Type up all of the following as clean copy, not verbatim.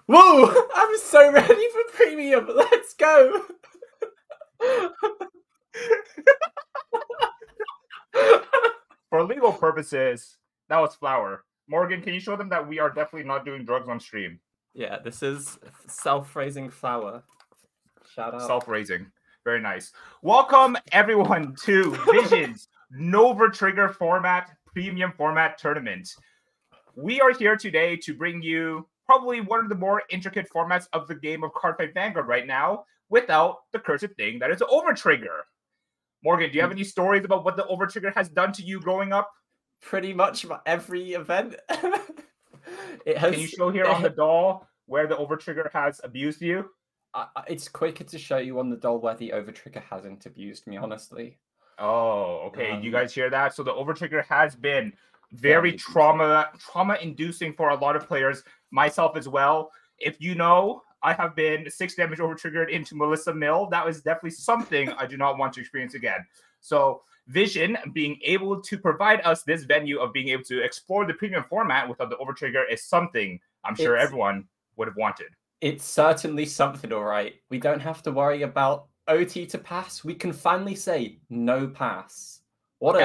Whoa! I'm so ready for premium. Let's go. For legal purposes, that was flour. Morgan, can you show them that we are definitely not doing drugs on stream? Yeah, this is self-raising flour. Shout out. Self-raising. Very nice. Welcome, everyone, to Vision's NOverTrigger format, premium format tournament. We are here today to bring you probably one of the more intricate formats of the game of Cardfight Vanguard right now, without the cursed thing that is NOverTrigger. Morgan, do you have any stories about what the NOverTrigger has done to you growing up? Pretty much every event. Can you show here on the doll where the NOverTrigger has abused you? It's quicker to show you on the doll where the NOverTrigger hasn't abused me, honestly. Oh, okay. You guys hear that? So the NOverTrigger has been very trauma-inducing for a lot of players, myself as well. If you know, I have been 6 damage NOverTriggered into Melissa Mill. That was definitely something I do not want to experience again. So Vision being able to provide us this venue of being able to explore the premium format without the NOverTrigger is something I'm sure everyone would have wanted. It's certainly something, all right. We don't have to worry about OT to pass. We can finally say no pass. What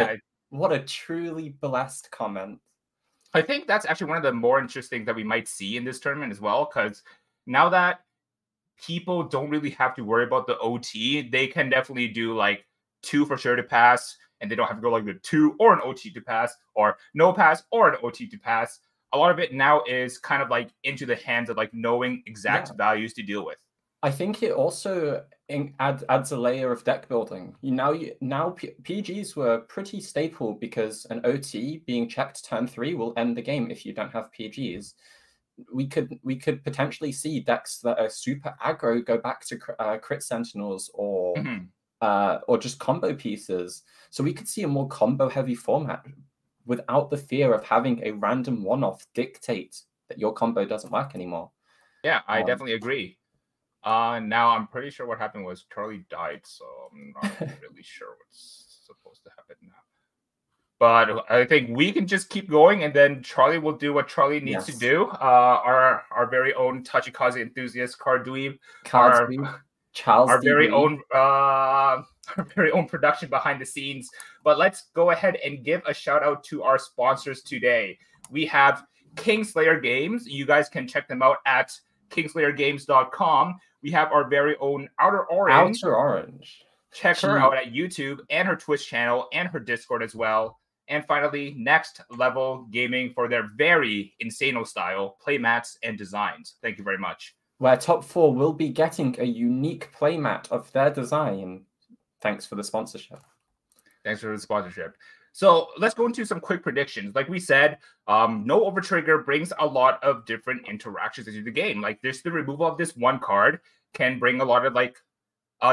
a truly blessed comment. I think that's actually one of the more interesting that we might see in this tournament as well, because now that people don't really have to worry about the OT, they can definitely do like 2 for sure to pass, and they don't have to go like the 2 or an OT to pass, or no pass or an OT to pass. A lot of it now is kind of like into the hands of like knowing exact values to deal with. I think it also adds a layer of deck building. Now PGs were pretty staple because an OT being checked turn 3 will end the game if you don't have PGs. We could potentially see decks that are super aggro go back to crit sentinels or just combo pieces. So we could see a more combo heavy format without the fear of having a random one-off dictate that your combo doesn't work anymore. Yeah, I definitely agree. Now I'm pretty sure what happened was Charlie died, so I'm not really sure what's supposed to happen now. But I think we can just keep going, and then Charlie will do what Charlie needs to do. Our very own Tachikaze enthusiast, Card Dweeb, our very own production behind the scenes. But let's go ahead and give a shout out to our sponsors today. We have Kingslayer Games. You guys can check them out at kingslayergames.com. We have our very own Outer Orange. Check her out at YouTube and her Twitch channel and her Discord as well. And finally, Next Level Gaming for their very Insano style playmats and designs. Thank you very much. Where top 4 will be getting a unique playmat of their design. Thanks for the sponsorship. Thanks for the sponsorship. So let's go into some quick predictions. Like we said, NOverTrigger brings a lot of different interactions into the game. Like the removal of this one card can bring a lot of like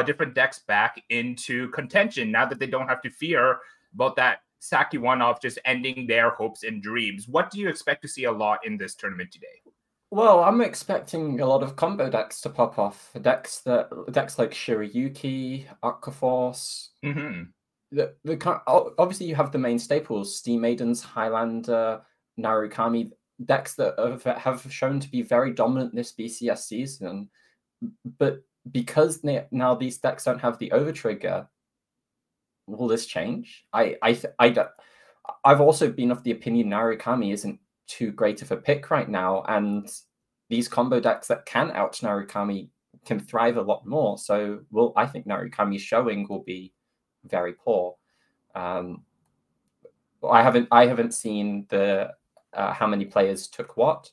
different decks back into contention now that they don't have to fear about that Saki one-off just ending their hopes and dreams. What do you expect to see a lot in this tournament today? Well, I'm expecting a lot of combo decks to pop off. Decks like Shirayuki, Aquaforce. Obviously you have the main staples: Steam Maidens, Highlander, Narukami, decks that have shown to be very dominant this BCS season. But because now these decks don't have the NOverTrigger, will this change? I've also been of the opinion Narukami isn't too great of a pick right now, and these combo decks that can out Narukami can thrive a lot more. So I think Narukami's showing will be very poor. I haven't seen the how many players took what.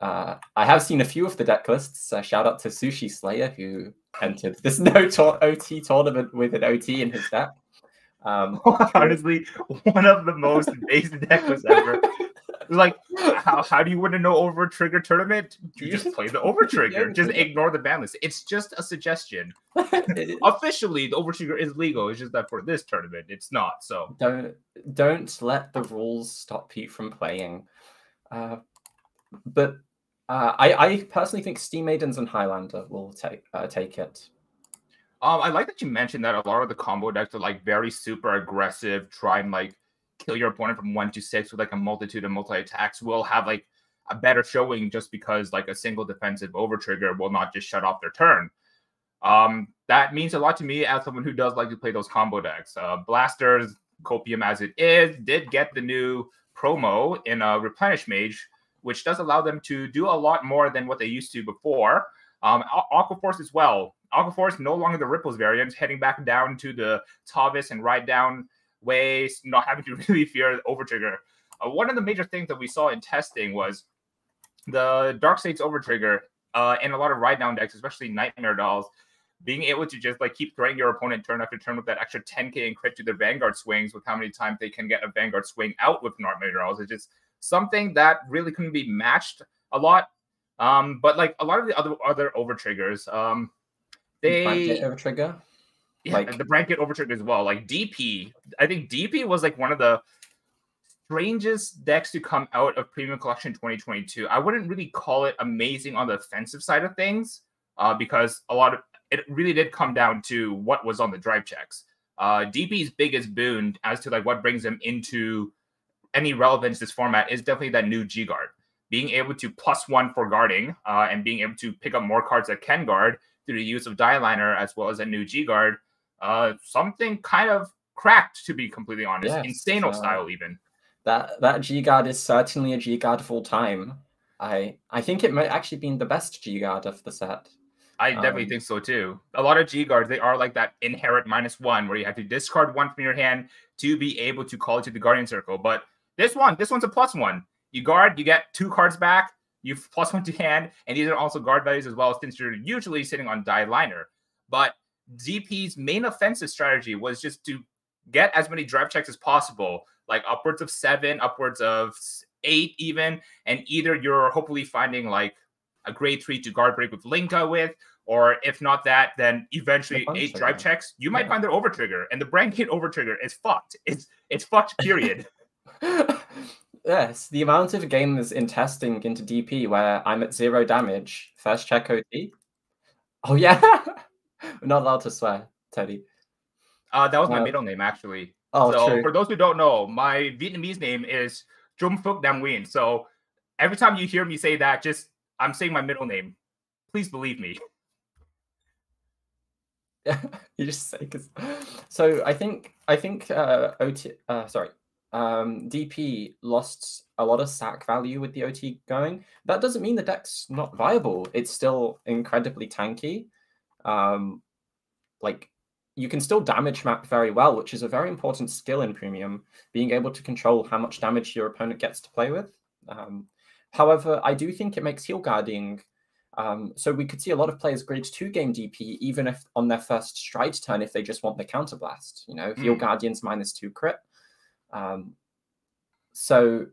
I have seen a few of the deck lists. Shout out to Sushi Slayer, who entered this OT tournament with an OT in his deck. Honestly, one of the most base deck lists ever. Like, how do you win a NOverTrigger tournament? You just play the NOverTrigger. Just ignore the ban list. It's just a suggestion. Officially, the NOverTrigger is legal. It's just that for this tournament, it's not. So don't let the rules stop you from playing. But I personally think Steam Maidens and Highlander will take it. I like that you mentioned that a lot of the combo decks are like very super aggressive, try and like kill your opponent from 1 to 6 with like a multitude of multi-attacks. Will have like a better showing just because like a single defensive overtrigger will not just shut off their turn. That means a lot to me as someone who does like to play those combo decks. Blasters, Copium as it is, did get the new promo in a Replenish Mage, which does allow them to do a lot more than what they used to before. Aquaforce as well. Aquaforce no longer the Ripples variant, heading back down to the Tavis and Ride Down ways, not having to really fear Overtrigger. One of the major things that we saw in testing was the Dark States Overtrigger in a lot of Ride Down decks, especially Nightmare Dolls, being able to just like keep threatening your opponent turn after turn with that extra 10k and crit to their Vanguard swings with how many times they can get a Vanguard swing out with Nightmare Dolls. It's just something that really couldn't be matched a lot. But like a lot of the other overtriggers, Blanket overtrigger. Yeah, like the blanket overtrigger as well. Like DP, I think DP was like one of the strangest decks to come out of Premium Collection 2022. I wouldn't really call it amazing on the offensive side of things, because a lot of it really did come down to what was on the drive checks. DP's biggest boon as to like what brings them into any relevance this format is definitely that new G guard. Being able to +1 for guarding, and being able to pick up more cards that can guard through the use of Die Liner as well as a new G guard. Something kind of cracked, to be completely honest. Yes, Insano style even. That G guard is certainly a G guard full time. I think it might actually be the best G guard of the set. I definitely think so too. A lot of G guards, they are like that inherent -1 where you have to discard 1 from your hand to be able to call it to the Guardian Circle. But this one's a +1. You guard, you get 2 cards back, you +1 to hand, and these are also guard values as well, since you're usually sitting on Die Liner. But DP's main offensive strategy was just to get as many drive checks as possible, like upwards of 7, upwards of 8 even, and either you're hopefully finding like a grade 3 to guard break with Linka with, or if not that, then eventually 8 drive checks, you might find their overtrigger, and the Blanket overtrigger is fucked. It's fucked, period. Yes, the amount of games in testing into DP where I'm at 0 damage, first check OT. Oh yeah, we're not allowed to swear, Teddy. That was my middle name actually. Oh, so true. For those who don't know, my Vietnamese name is Jum Phuc Nam Nguyen. So every time you hear me say that, I'm saying my middle name. Please believe me. You just say because. So I think DP lost a lot of sack value with the OT going. That doesn't mean the deck's not viable. It's still incredibly tanky. Like you can still damage map very well, which is a very important skill in Premium, being able to control how much damage your opponent gets to play with. However, I do think it makes heal guarding. So we could see a lot of players grade 2 game DP, even if on their first stride turn, if they just want the counterblast, heal guardians -2 crit. So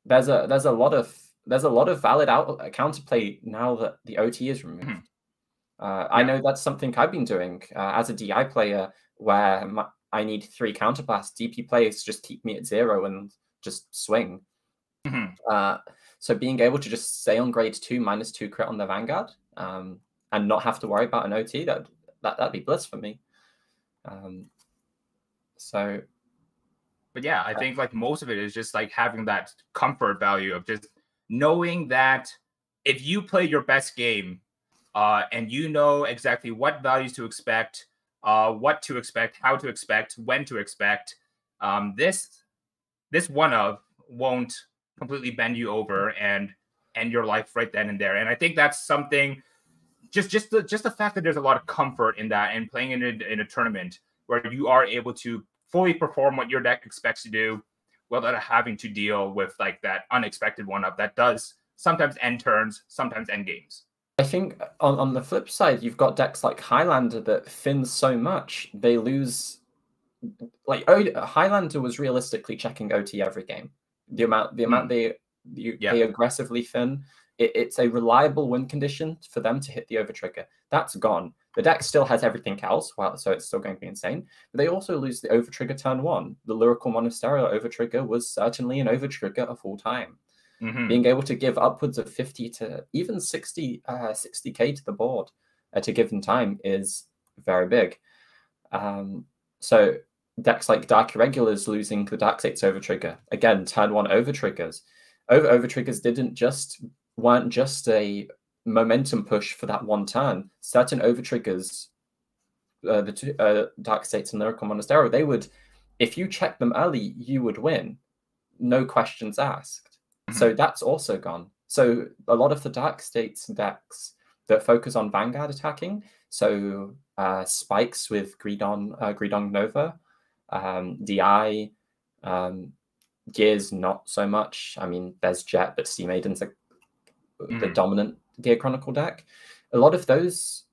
there's a lot of valid counterplay now that the OT is removed. I know that's something I've been doing as a DI player, where I need 3 counterblasts. DP players just keep me at 0 and just swing. So being able to just stay on grade 2 -2 crit on the Vanguard, and not have to worry about an OT, that'd be bliss for me. But yeah, I think like most of it is just like having that comfort value of just knowing that if you play your best game, and you know exactly what values to expect, what to expect, how to expect, when to expect, this one-of won't completely bend you over and end your life right then and there. And I think that's something, just the fact that there's a lot of comfort in that, and playing in a tournament where you are able to fully perform what your deck expects to do without having to deal with like that unexpected one-up that does sometimes end turns, sometimes end games. I think on the flip side, you've got decks like Highlander that fins so much they lose. Like Highlander was realistically checking OT every game. The amount they aggressively fin, it's a reliable win condition for them to hit the overtrigger. That's gone. The deck still has everything else, so it's still going to be insane. But they also lose the overtrigger turn 1. The Lyrical Monasterio overtrigger was certainly an overtrigger of all time. Being able to give upwards of 50 to even 60k to the board at a given time is very big. So decks like Dark Irregulars losing the Dark States overtrigger, again, turn 1 overtriggers. Overtriggers weren't just a momentum push for that one turn. Certain overtriggers, the two Dark States and Lyrical Monastero, they would, if you check them early, you would win, no questions asked. So that's also gone. So a lot of the Dark States decks that focus on Vanguard attacking, so Spikes with Greedon Nova, DI, Gears not so much. I mean, there's Jet, but Sea Maiden's the dominant Gear Chronicle deck. A lot of those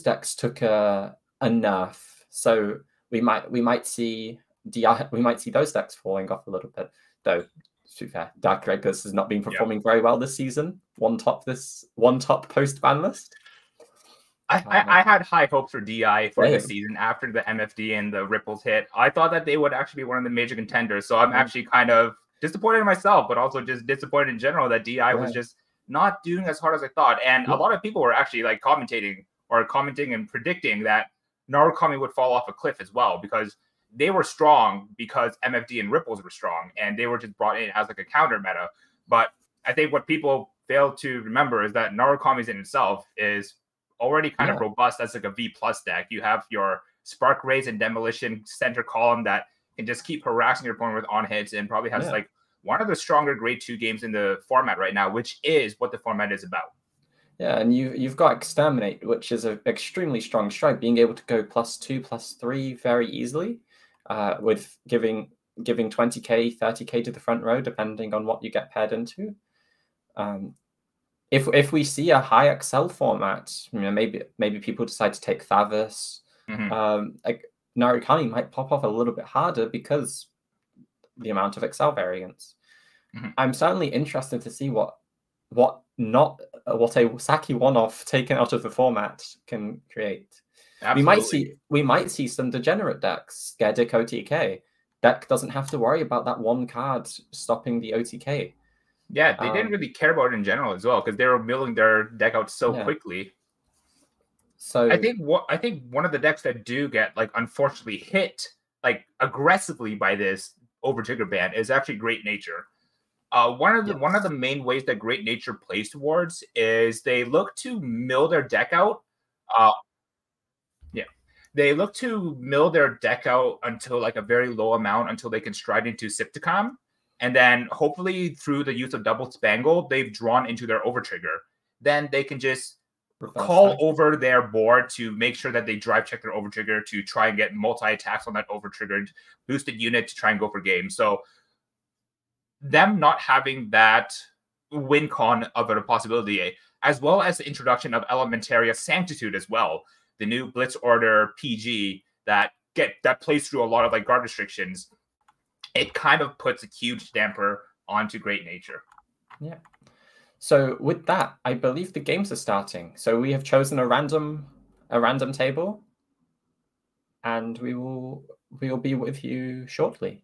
decks took a nerf. So we might see DI, we might see those decks falling off a little bit. Though, to be fair, Dark Regulus has not been performing very well this season. One top post ban list. I had high hopes for DI for this season after the MFD and the Ripples hit. I thought that they would actually be one of the major contenders. So I'm actually kind of disappointed in myself, but also just disappointed in general that DI was just not doing as hard as I thought. And a lot of people were actually like commenting and predicting that Narukami would fall off a cliff as well, because they were strong because MFD and Ripples were strong, and they were just brought in as like a counter meta. But I think what people fail to remember is that Narukami's in itself is already kind of robust as like a V+ deck. You have your Spark Rays and Demolition center column that can just keep harassing your opponent with on hits, and probably has like one of the stronger grade 2 games in the format right now, which is what the format is about. Yeah, and you've got Exterminate, which is an extremely strong strike, being able to go +2, +3 very easily, with giving 20k, 30k to the front row, depending on what you get paired into. If we see a high Excel format, you know, maybe people decide to take Thavas. Like Narukami might pop off a little bit harder because the amount of Excel variance. I'm certainly interested to see what a Saki one-off taken out of the format can create. Absolutely. We might see some degenerate decks. Skerdik OTK deck doesn't have to worry about that one card stopping the OTK. Yeah, they didn't really care about it in general as well, because they were milling their deck out so quickly. So I think one of the decks that do get like unfortunately hit like aggressively by this NOverTrigger ban is actually Great Nature. One of the main ways that Great Nature plays towards is they look to mill their deck out. They look to mill their deck out until like a very low amount, until they can stride into Sipticam. And then hopefully through the use of Double Spangle, they've drawn into their NOverTrigger. Then they can just call over their board to make sure that they drive check their NOverTrigger to try and get multi-attacks on that NOverTriggered boosted unit to try and go for game. So them not having that win con of a possibility, as well as the introduction of Elementaria Sanctitude as well, the new Blitz Order PG that plays through a lot of like guard restrictions, it kind of puts a huge damper onto Great Nature. Yeah. So with that, I believe the games are starting. So we have chosen a random table, and we will be with you shortly.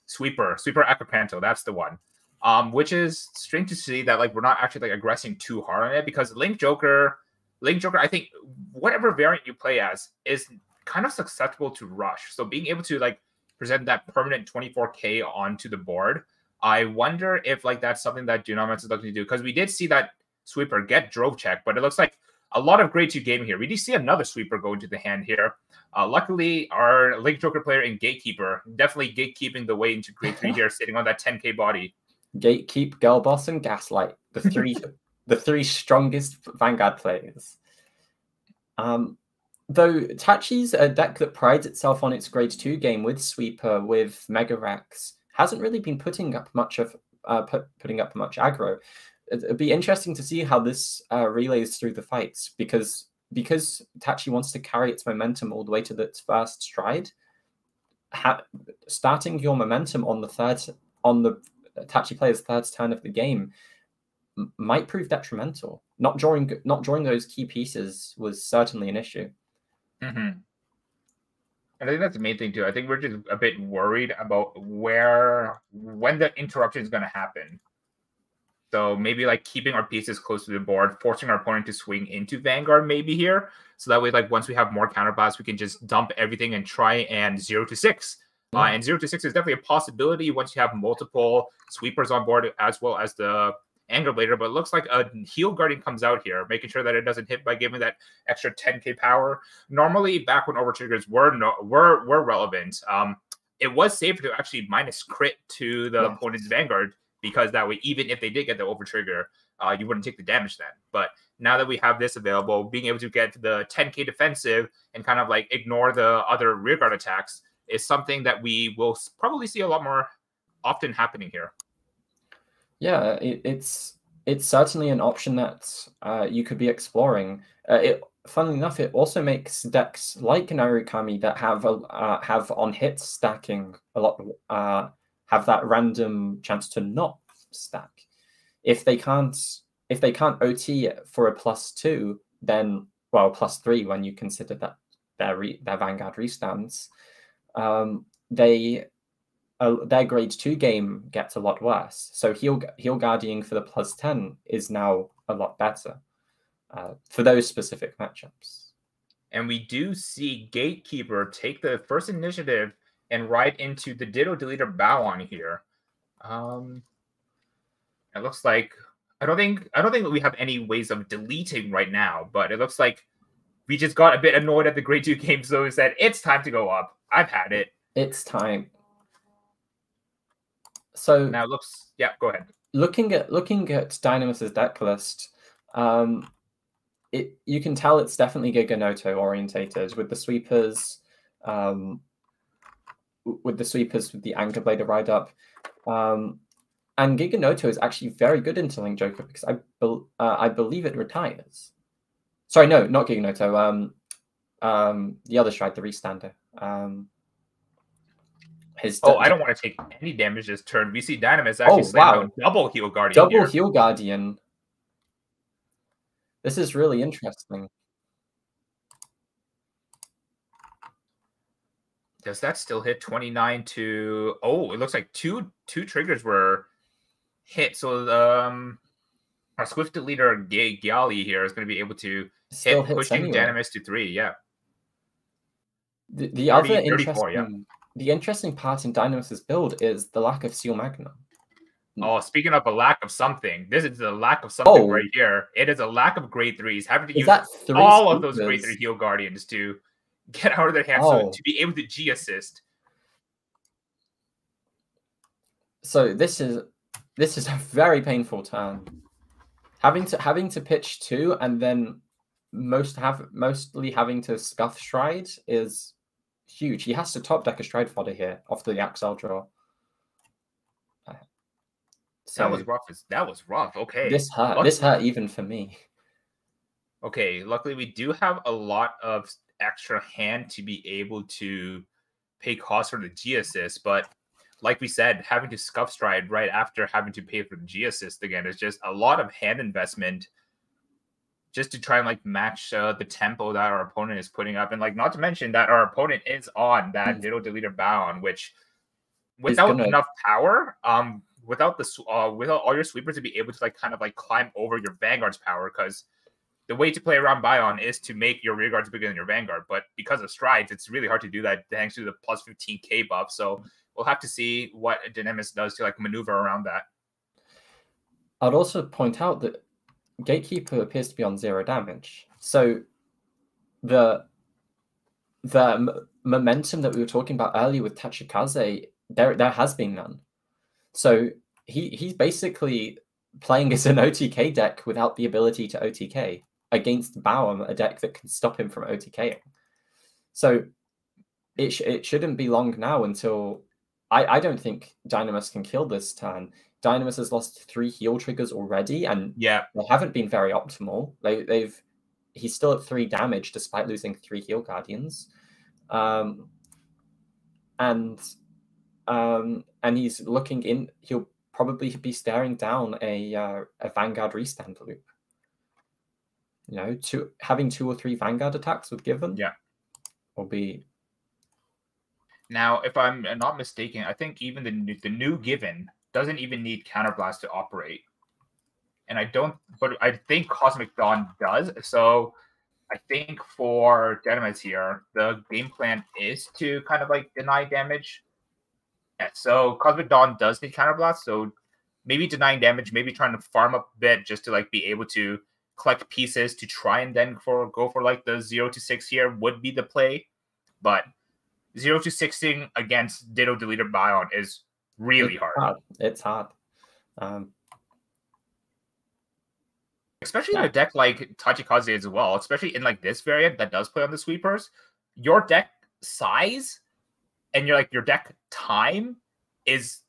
Sweeper Acapranto, that's the one. Which is strange to see that like we're not actually like aggressing too hard on it, because Link Joker, I think whatever variant you play as is kind of susceptible to rush. So being able to like present that permanent 24k onto the board, I wonder if like that's something that Dunamis is looking to do, because we did see that Sweeper get drove check, but it looks like a lot of grade 2 gaming here. We do see another Sweeper go into the hand here. Luckily, our Link Joker player in Gatekeeper definitely gatekeeping the way into grade 3 here, sitting on that 10k body. Gatekeep, Girl Boss, and Gaslight, the three strongest Vanguard players. Though Tachi's a deck that prides itself on its grade 2 game with Sweeper, with Mega Rex, hasn't really been putting up much aggro. It'd be interesting to see how this relays through the fights, because Tachi wants to carry its momentum all the way to its first stride. Starting your momentum on the Tachi player's third turn of the game might prove detrimental. Not drawing those key pieces was certainly an issue. And I think that's the main thing too. I think we're just a bit worried about when the interruption is going to happen. So maybe like keeping our pieces close to the board, forcing our opponent to swing into Vanguard maybe here. So that way, like once we have more counterblast, we can just dump everything and try and 0 to 6. And 0 to 6 is definitely a possibility once you have multiple Sweepers on board, as well as the Anger Blader. But it looks like a Heal Guardian comes out here, making sure that it doesn't hit by giving that extra 10k power. Normally, back when overtriggers were relevant, it was safer to actually minus crit to the opponent's Vanguard, because that way, even if they did get the overtrigger, you wouldn't take the damage then. But now that we have this available, being able to get the 10k defensive and kind of like ignore the other rearguard attacks is something that we will probably see a lot more often happening here. Yeah, it's certainly an option that you could be exploring. Funnily enough, it also makes decks like Narukami that have on hit stacking a lot, have that random chance to not stack. If they can't OT for a +2, then +3 when you consider that their Vanguard restands, their grade 2 game gets a lot worse. So heal guarding for the +10 is now a lot better for those specific matchups. And we do see Gatekeeper take the first initiative and ride into the Ditto Deleter Bowon here. It looks like I don't think that we have any ways of deleting right now, but it looks like we just got a bit annoyed at the grade 2 game, so we said it's time to go up. I've had it. It's time. So now go ahead. Looking at Dynamus's deck list, you can tell it's definitely Giga Noto orientated with the sweepers, with the Anger Blader ride up, and Giga Noto is actually very good into Link Joker, because I believe it retires. Sorry, no, not Giga Noto. The other stride, the restander. I don't want to take any damage this turn. We see Dynamis actually slam double Heal Guardian. Heal Guardian. This is really interesting. Does that still hit 29 to... Oh, it looks like two triggers were hit. So our Swift Deleter Gyali here is going to be able to hit pushing Dynamis to 3. Yeah. The other interesting part in Dynamis's build is the lack of Seal Magnum. Oh, speaking of a lack of something, this is a lack of something right here. It is a lack of grade 3s. Having to use all of those grade 3 Heal Guardians to get out of their hands, so to be able to G assist. So this is a very painful turn. Having to pitch 2 and then mostly having to scuff stride is huge. He has to top deck a stride fodder here off the Axel draw. So that was rough. Okay. This hurt even for me. Okay, luckily we do have a lot of extra hand to be able to pay cost for the G assist, but like we said, having to scuff stride right after having to pay for the G assist again is just a lot of hand investment, just to try and like match the tempo that our opponent is putting up, and like not to mention that our opponent is on that Ditto Deleter Bowon, which without enough power, without all your sweepers to be able to like kind of like climb over your Vanguard's power, because the way to play around Bion is to make your rear guards bigger than your Vanguard. But because of strides, it's really hard to do that thanks to the plus 15k buff. So we'll have to see what Dynamis does to like maneuver around that. I'd also point out that Gatekeeper appears to be on 0 damage. So the momentum that we were talking about earlier with Tachikaze, there has been none. So he's basically playing as an OTK deck without the ability to OTK against Baum, a deck that can stop him from OTKing. So it shouldn't be long now until I don't think Dynamis can kill this turn. Dynamis has lost 3 heal triggers already, and yeah, they haven't been very optimal. He's still at 3 damage despite losing 3 heal guardians, and he's looking in. He'll probably be staring down a Vanguard restand loop. You know, having 2 or 3 Vanguard attacks with Given, will be. Now, if I'm not mistaken, I think even the new Given doesn't even need Counterblast to operate. And I think Cosmic Dawn does. So I think for Dynamis here, the game plan is to kind of like deny damage. Yeah, so Cosmic Dawn does need Counterblast. So maybe denying damage, maybe trying to farm up a bit just to like be able to collect pieces to try and then go for like the 0 to 6 here would be the play. But 0 to 6ing against Ditto Deleter Bion is really hard. It's hard. Especially in a deck like Tachikaze as well, especially in like this variant that does play on the sweepers. Your deck size and your deck time is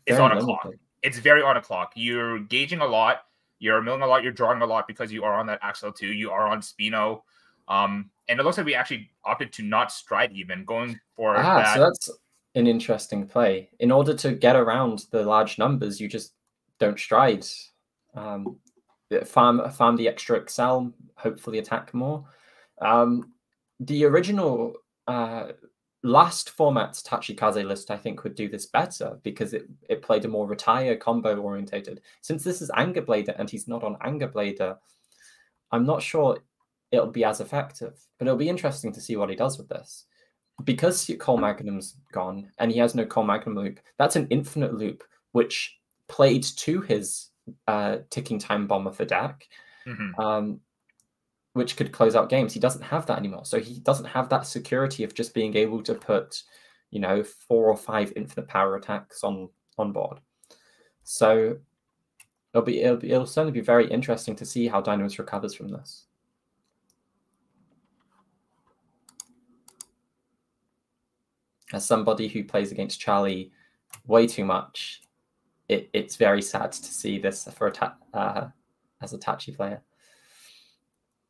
on a clock. It's very on a clock. You're gauging a lot, you're milling a lot, you're drawing a lot because you are on that Axel 2, you are on Spino. And it looks like we actually opted to not stride even, going for that. So that's an interesting play. In order to get around the large numbers, you just don't stride. Farm the extra Excel, hopefully attack more. The original last format's Tachikaze list, I think, would do this better because it played a more retire combo orientated. Since this is Anger Blader and he's not on Anger Blader, I'm not sure it'll be as effective, but it'll be interesting to see what he does with this. Because Cole Magnum's gone and he has no Cole Magnum loop, that's an infinite loop which played to his ticking time bomb of the deck, which could close out games. He doesn't have that anymore, so he doesn't have that security of just being able to put, 4 or 5 infinite power attacks on board. So it'll certainly be very interesting to see how Dynamis recovers from this. As somebody who plays against Charlie way too much, it's very sad to see this for as a Tachi player.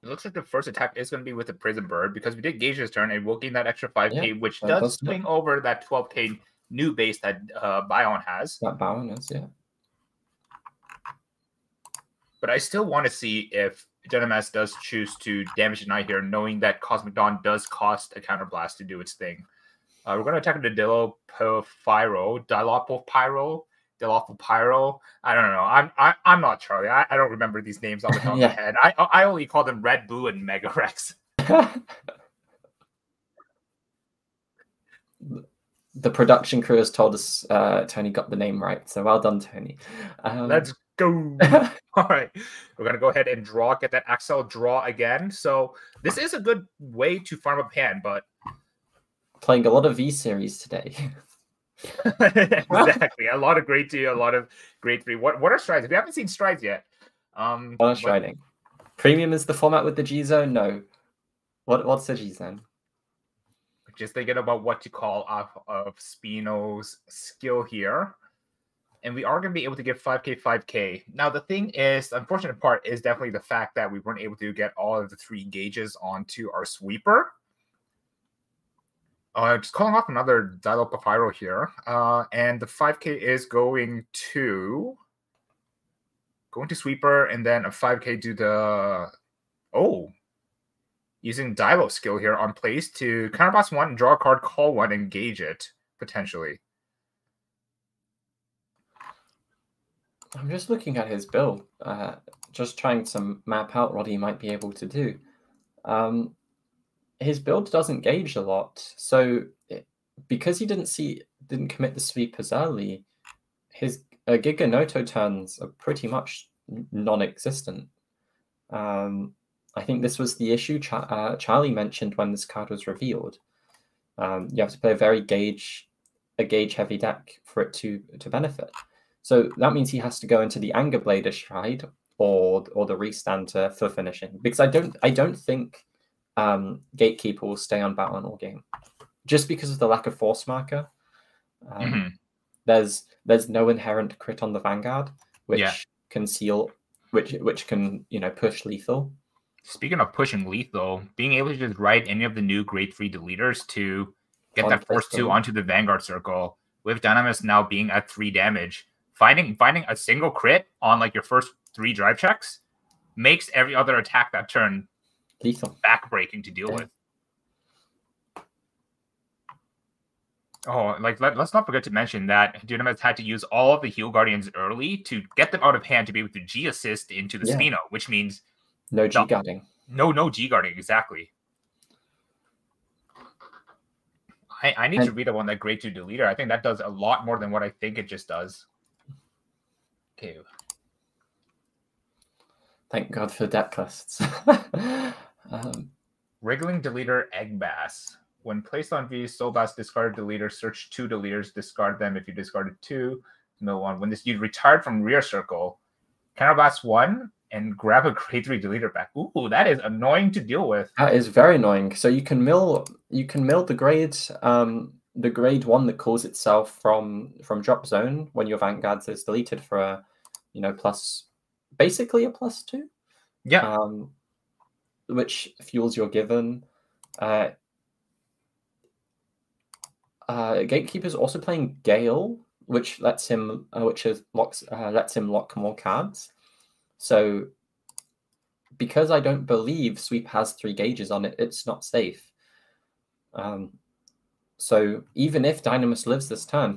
It looks like the first attack is going to be with the Prison Bird because we did gauge his turn and we'll gain that extra 5k, which does swing over that 12k new base that Bion has. That Bion is, yeah. But I still want to see if Dynamis does choose to damage deny here, knowing that Cosmic Dawn does cost a Counterblast to do its thing. We're going to attack the Dilopyro. I don't know. I'm not Charlie. I don't remember these names off the top of my head. I only call them Red, Blue, and Mega Rex. The production crew has told us Tony got the name right, so well done, Tony. Let's go. All right. We're going to go ahead and get that Axel draw again. So this is a good way to farm up hand, but playing a lot of V-Series today. Exactly. A lot of grade 2, a lot of grade 3. What are strides? We haven't seen strides yet. What are striding? Premium is the format with the G-Zone? No. What's the G-Zone? Just thinking about what to call off of Spino's skill here. And we are going to be able to get 5k. Now, the thing is, the unfortunate part is definitely the fact that we weren't able to get all of the 3 gauges onto our sweeper. Just calling off another Dilopyro here. And the 5k is going to sweeper, and then a 5k to the using Dilo skill here on place to counterblast 1, draw a card, call 1, engage it potentially. I'm just looking at his build, just trying to map out what he might be able to do. His build doesn't gauge a lot, so because he didn't commit the sweep as early, his Giga Noto turns are pretty much non-existent. I think this was the issue Charlie mentioned when this card was revealed. You have to play a very gauge-heavy deck for it to benefit. So that means he has to go into the Anger Blade Stride or the Restand for finishing. Because I don't think Gatekeeper will stay on battle all game, just because of the lack of force marker. There's no inherent crit on the Vanguard, which can seal, which can push lethal. Speaking of pushing lethal, being able to just ride any of the new grade 3 deleters to get that force 2 onto the Vanguard circle, with Dynamis now being at 3 damage, finding a single crit on like your first 3 drive checks makes every other attack that turn lethal, backbreaking to deal with. Oh, like let's not forget to mention that Dynamis had to use all of the Heal Guardians early to get them out of hand to be able to G assist into the Spino, which means no G guarding. No G guarding, exactly. I need to read up on that grade 2 deleter. I think that does a lot more than what I think it just does. Okay. Thank God for deck lists. Wriggling deleter Egg Bass. When placed on V, Soul Bass discarded deleter, search 2 deleters, discard them if you discarded 2. No one. When you retired from rear circle, counterblast 1 and grab a grade 3 deleter back. Ooh, that is annoying to deal with. That is very annoying. So you can mill the grade 1 that calls itself from drop zone when your Vanguard is deleted for a basically a +2. Yeah. Which fuels your given. Gatekeeper's also playing Gale, which lets him lock more cards. So because I don't believe Sweep has 3 gauges on it, it's not safe. So even if Dynamis lives this turn,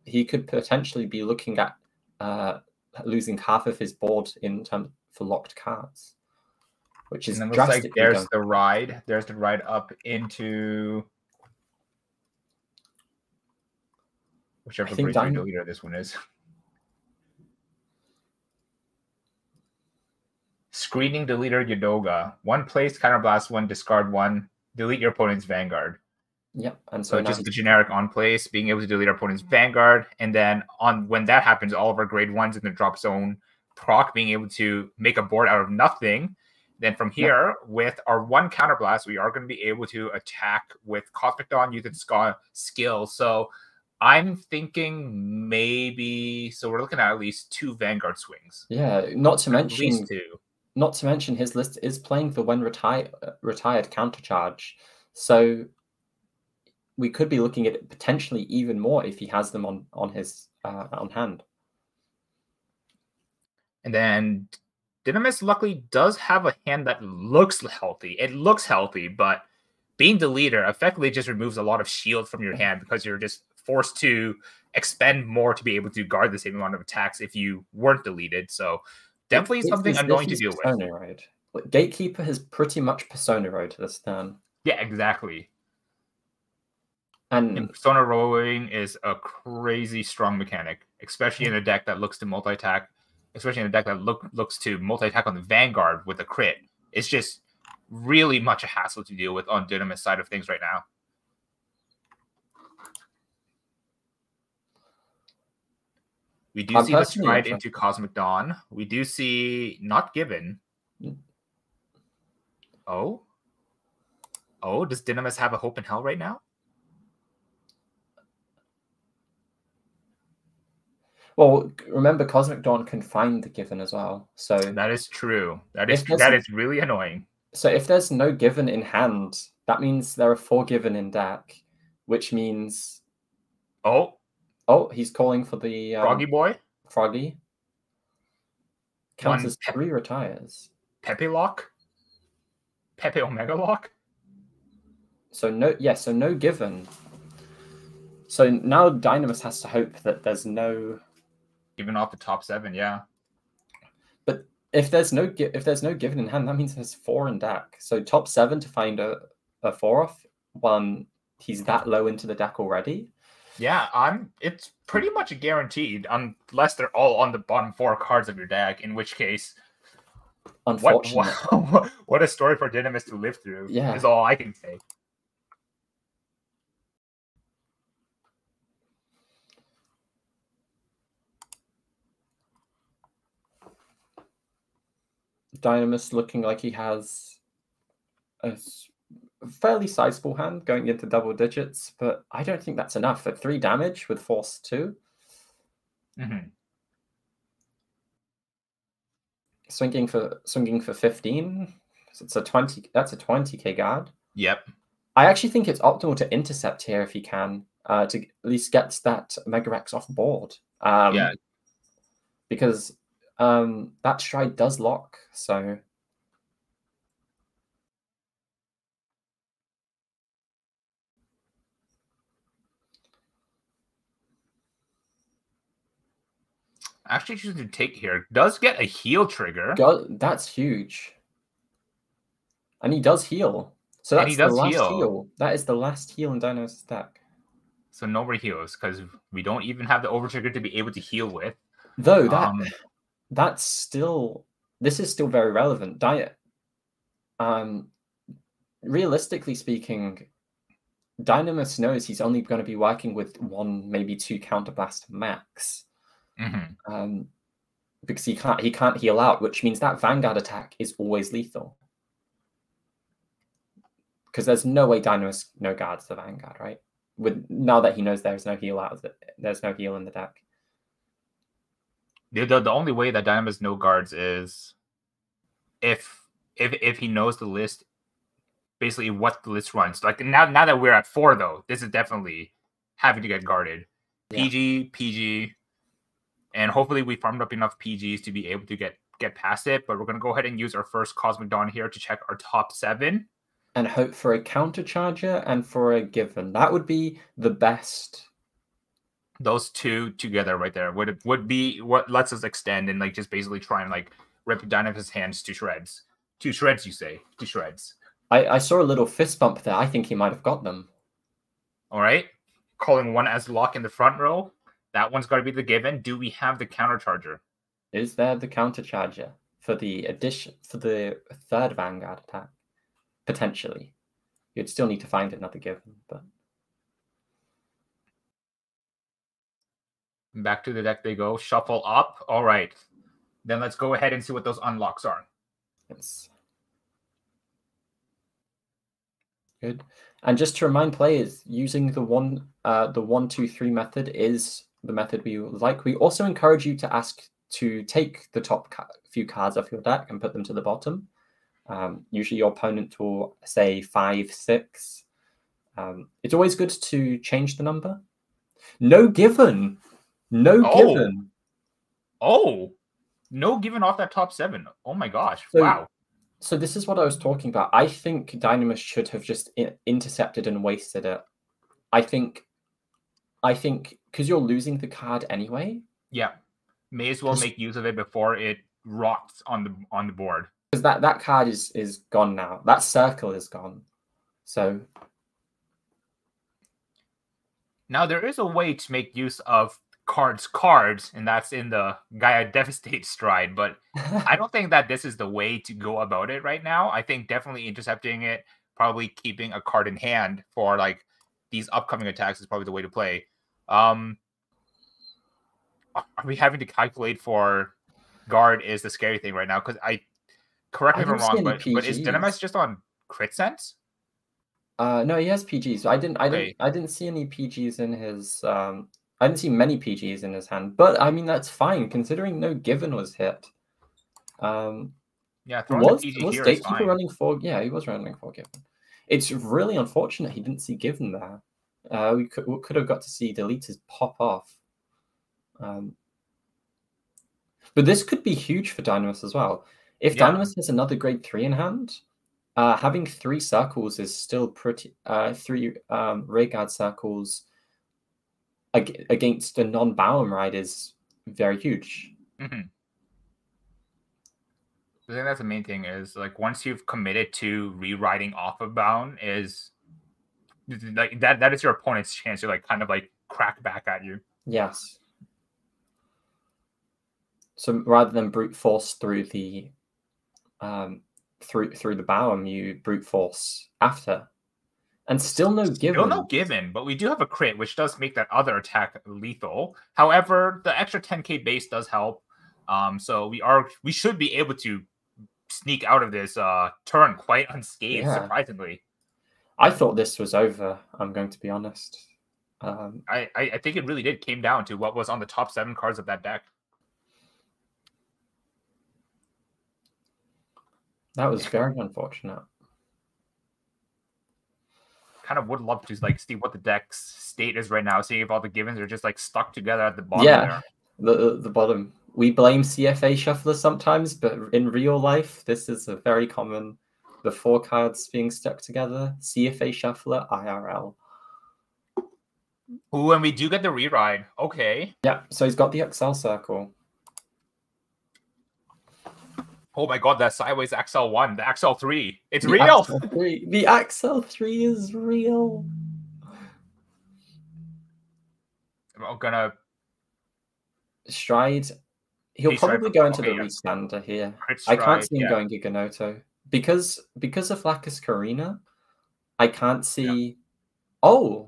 he could potentially be looking at losing half of his board in terms for locked cards, which is drastically. Like there's the ride. There's the ride up into whichever grade 3 deleter this one is. Screening deleter Yodoga. 1 place, counterblast 1, discard 1, delete your opponent's Vanguard. Yep, and so just the generic on place, being able to delete our opponent's Vanguard, and then when that happens, all of our grade 1s in the drop zone proc, being able to make a board out of nothing. Then from here, with our 1 counterblast, we are going to be able to attack with Cosmic Dawn using skill. So I'm thinking maybe, so we're looking at least 2 Vanguard swings. Yeah, not to mention his list is playing the when retired countercharge. So we could be looking at it potentially even more if he has them on his on hand. And then Dynamis luckily does have a hand that looks healthy. It looks healthy, but being the leader effectively just removes a lot of shield from your hand because you're just forced to expend more to be able to guard the same amount of attacks if you weren't deleted. So definitely something annoying to deal with. Road. Gatekeeper has pretty much Persona Road this turn. Yeah, exactly. And Persona Rolling is a crazy strong mechanic, especially in a deck that looks to multi-attack, especially in a deck that looks to multi-attack on the Vanguard with a crit. It's just really much a hassle to deal with on Dynamis' side of things right now. We do see the stride into Cosmic Dawn. We do see not given. Oh, does Dynamis have a hope in hell right now? Well, remember, Cosmic Dawn can find the given as well. So that is true. That is really annoying. So if there's no given in hand, that means there are 4 given in deck, which means he's calling for the Froggy Boy. Froggy counts as 3 retires. Pepe Lock. Pepe Omega Lock. So no given. So now Dynamis has to hope that there's no Even off the top 7, yeah. But if there's no given in hand, that means there's 4 in deck. So top 7 to find a 4-off when he's that low into the deck already. Yeah, it's pretty much guaranteed unless they're all on the bottom 4 cards of your deck, in which case, unfortunate. What a story for Dynamis to live through. Yeah, is all I can say. Dynamis looking like he has a fairly sizable hand going into double digits, but I don't think that's enough. At 3 damage with Force 2. Mm-hmm. Swinging for 15. So it's a 20. That's a 20k guard. Yep. I actually think it's optimal to intercept here if he can, to at least get that Mega Rex off board. Yeah. Because that stride does lock. So actually choosing to take here does get a heal trigger. That's huge. And he does heal. So that's the last heal. That is the last heal in Dynamis' deck. So no more heals, because we don't even have the NOverTrigger to be able to heal with. Though that's still, this is still very relevant. Realistically speaking, Dynamis knows he's only going to be working with 1, maybe 2 counterblast max. Mm-hmm. Because he can't heal out, which means that Vanguard attack is always lethal. Because there's no way Dynamis no guards the Vanguard, right? Now that he knows there's no heal there's no heal in the deck. The only way that Dynamis no guards is if he knows the list, basically what the list runs. Like now that we're at 4 though, this is definitely having to get guarded. Yeah. PG, and hopefully we farmed up enough PGs to be able to get past it. But we're gonna go ahead and use our first Cosmic Dawn here to check our top 7. And hope for a countercharger and for a given. That would be the best. Those 2 together right there would be what lets us extend and like just basically try and like rip Dynamis' hands to shreds. To shreds, you say? To shreds. I saw a little fist bump there. I think he might have got them. All right. Calling 1 as lock in the front row. That one's got to be the given. Do we have the countercharger? Is there the countercharger for the addition for the 3rd Vanguard attack? Potentially. You'd still need to find another given, but back to the deck they go. Shuffle up. All right. Then let's go ahead and see what those unlocks are. It's good. And just to remind players, using the 1-2-3 method is the method we like. We also encourage you to ask to take the top few cards off your deck and put them to the bottom. Usually your opponent will say 5, 6. It's always good to change the number. No given. Given. Oh, no given off that top 7. Oh my gosh. So, wow. So this is what I was talking about. I think Dynamis should have just intercepted and wasted it. I think because you're losing the card anyway. Yeah. May as well make use of it before it rots on the board. Because that card is gone now. That circle is gone. So now there is a way to make use of cards, and that's in the Gaia Devastate stride, but I don't think that this is the way to go about it right now. I think definitely intercepting it, probably keeping a card in hand for like these upcoming attacks is probably the way to play. Are we having to calculate for guard is the scary thing right now? Because correct me if I'm wrong, but is Dynamis just on crit sense? No, he has PGs. I didn't see any PGs in his. I didn't see many PGs in his hand, but I mean that's fine considering no given was hit. Yeah, was Gatekeeper running 4? Yeah, he was running 4 given. It's really unfortunate he didn't see given there. We could have got to see deleters pop off. But this could be huge for Dynamis as well. If Dynamis has another grade 3 in hand, having 3 circles is still pretty. 3 rear guard circles against a non-Bowen ride is very huge. Mm-hmm. I think that's the main thing is like once you've committed to rewriting off of bound is like that is your opponent's chance to like kind of like crack back at you. Yes. So rather than brute force through the through the Bowen, you brute force after. And still no given. Still no given, but we do have a crit, which does make that other attack lethal. However, the extra 10k base does help. So we should be able to sneak out of this turn quite unscathed, surprisingly. I thought this was over, I'm going to be honest. I think it really did came down to what was on the top 7 cards of that deck. That was very unfortunate. Kind of would love to like see what the deck's state is right now, see if all the givens are just like stuck together at the bottom there. The bottom. We blame CFA shufflers sometimes, but in real life, this is a very common. The 4 cards being stuck together. CFA shuffler, IRL. Ooh, and we do get the reride. Okay. Yeah, so he's got the Excel circle. Oh my god, that sideways XL1, the XL3. It's the real. XL3. The XL3 is real. I'm gonna stride. He'll probably go into the restander here. I can't see him going Giga Noto. Because of Lacus Karina, I can't see. Oh,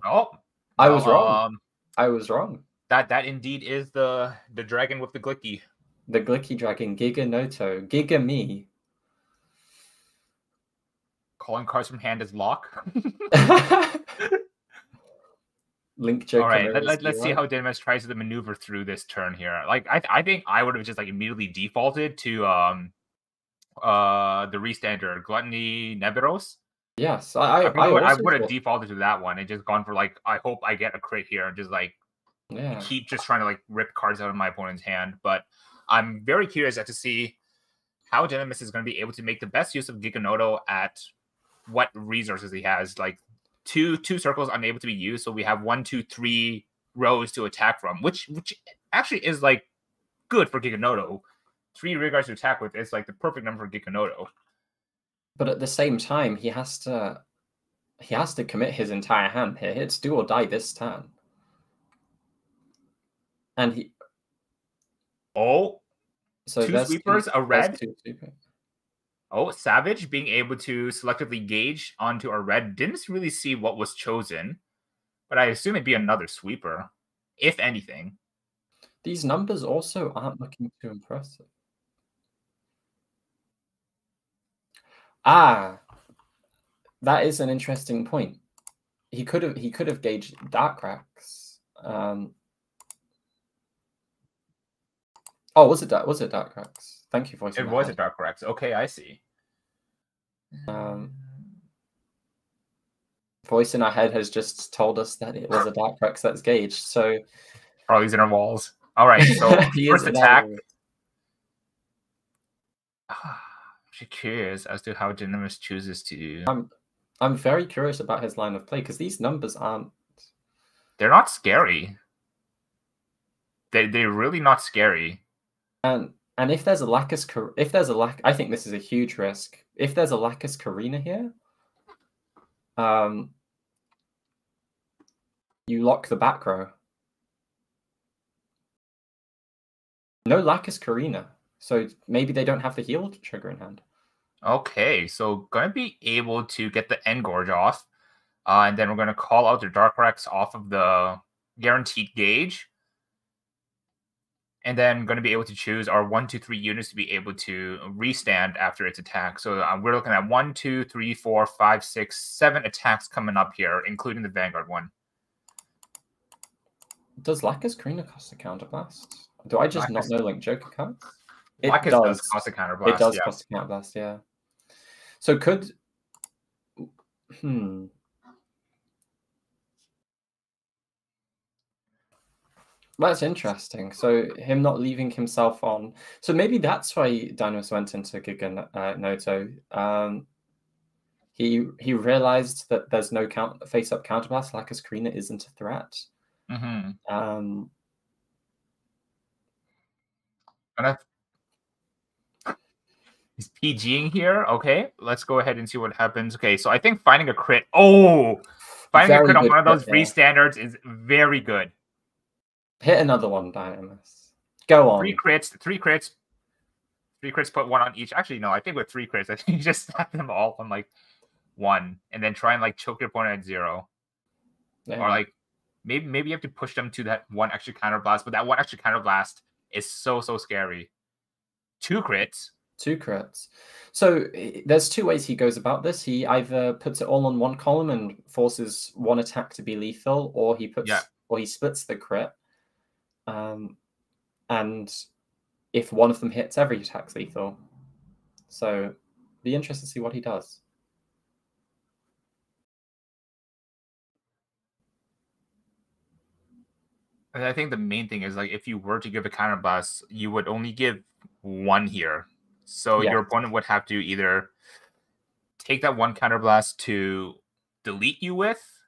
I was wrong. I was wrong. That indeed is the dragon with the glicky. The glicky dragon, Giga Noto, Giga me. Calling cards from hand is lock. Link Joker. All right, let's see how Dynamis tries to maneuver through this turn here. Like I think I would have just like immediately defaulted to the restander Gluttony Neberos. Yes, I would have defaulted to that one and just gone for like I hope I get a crit here and just like keep just trying to like rip cards out of my opponent's hand. But I'm very curious to see how Dynamis is going to be able to make the best use of Giga Noto at what resources he has. Like two circles unable to be used, so we have 1, 2, 3 rows to attack from, which actually is like good for Giga Noto. 3 rear guards to attack with is like the perfect number for Giga Noto. But at the same time, he has to commit his entire hand here. It's do or die this turn. And he so 2 sweepers, a red. Oh, Savage being able to selectively gauge onto a red. Didn't really see what was chosen, but I assume it'd be another sweeper, if anything. These numbers also aren't looking too impressive. That is an interesting point. He could have gauged Dark Cracks. Oh, was it Dark Cracks? Thank you, Voice. It was a Dark Cracks. Okay, I see. Voice in our head has just told us that it was a Dark Cracks that's gauged. So Charlie's in our walls. All right, so first attack. I'm curious as to how Dynamis chooses to. I'm very curious about his line of play because these numbers aren't. They're not scary. They're really not scary. And if there's a Lacus, I think this is a huge risk. If there's a Lacus Karina here, you lock the back row. No Lacus Karina, so maybe they don't have the heal trigger in hand. Okay, so going to be able to get the Engorge off, and then we're going to call out the Dark Rex off of the guaranteed gauge. And then going to be able to choose our 1, 2, 3 units to be able to restand after its attack. So we're looking at 1, 2, 3, 4, 5, 6, 7 attacks coming up here, including the Vanguard one. Does Lacus Karina cost a counterblast? Do I just not know Link Joker cards? It does cost a counterblast. It does cost a counterblast, yeah. So could... That's interesting. So him not leaving himself on. So maybe that's why Dynamis went into Giga Noto. He realized that there's no face-up counterblast. Lacus Karina isn't a threat. He's PGing here. Okay, let's go ahead and see what happens. Okay, so I think finding a crit. Oh, finding a crit on one of those free standards is very good. Hit another one, Dynamis. Go on. 3 crits. 3 crits. 3 crits, put 1 on each. Actually, no, I think with 3 crits, I think you just stack them all on like 1 and then try and like choke your opponent at 0. Yeah. Or like maybe you have to push them to that 1 extra counterblast, but that 1 extra counterblast is so scary. 2 crits. 2 crits. So there's 2 ways he goes about this. He either puts it all on 1 column and forces 1 attack to be lethal, or he splits the crit. And if one of them hits, every attack's lethal. So be interested to see what he does. And I think the main thing is, like, if you were to give a counterblast, you would only give 1 here. So your opponent would have to either take that 1 counterblast to delete you with,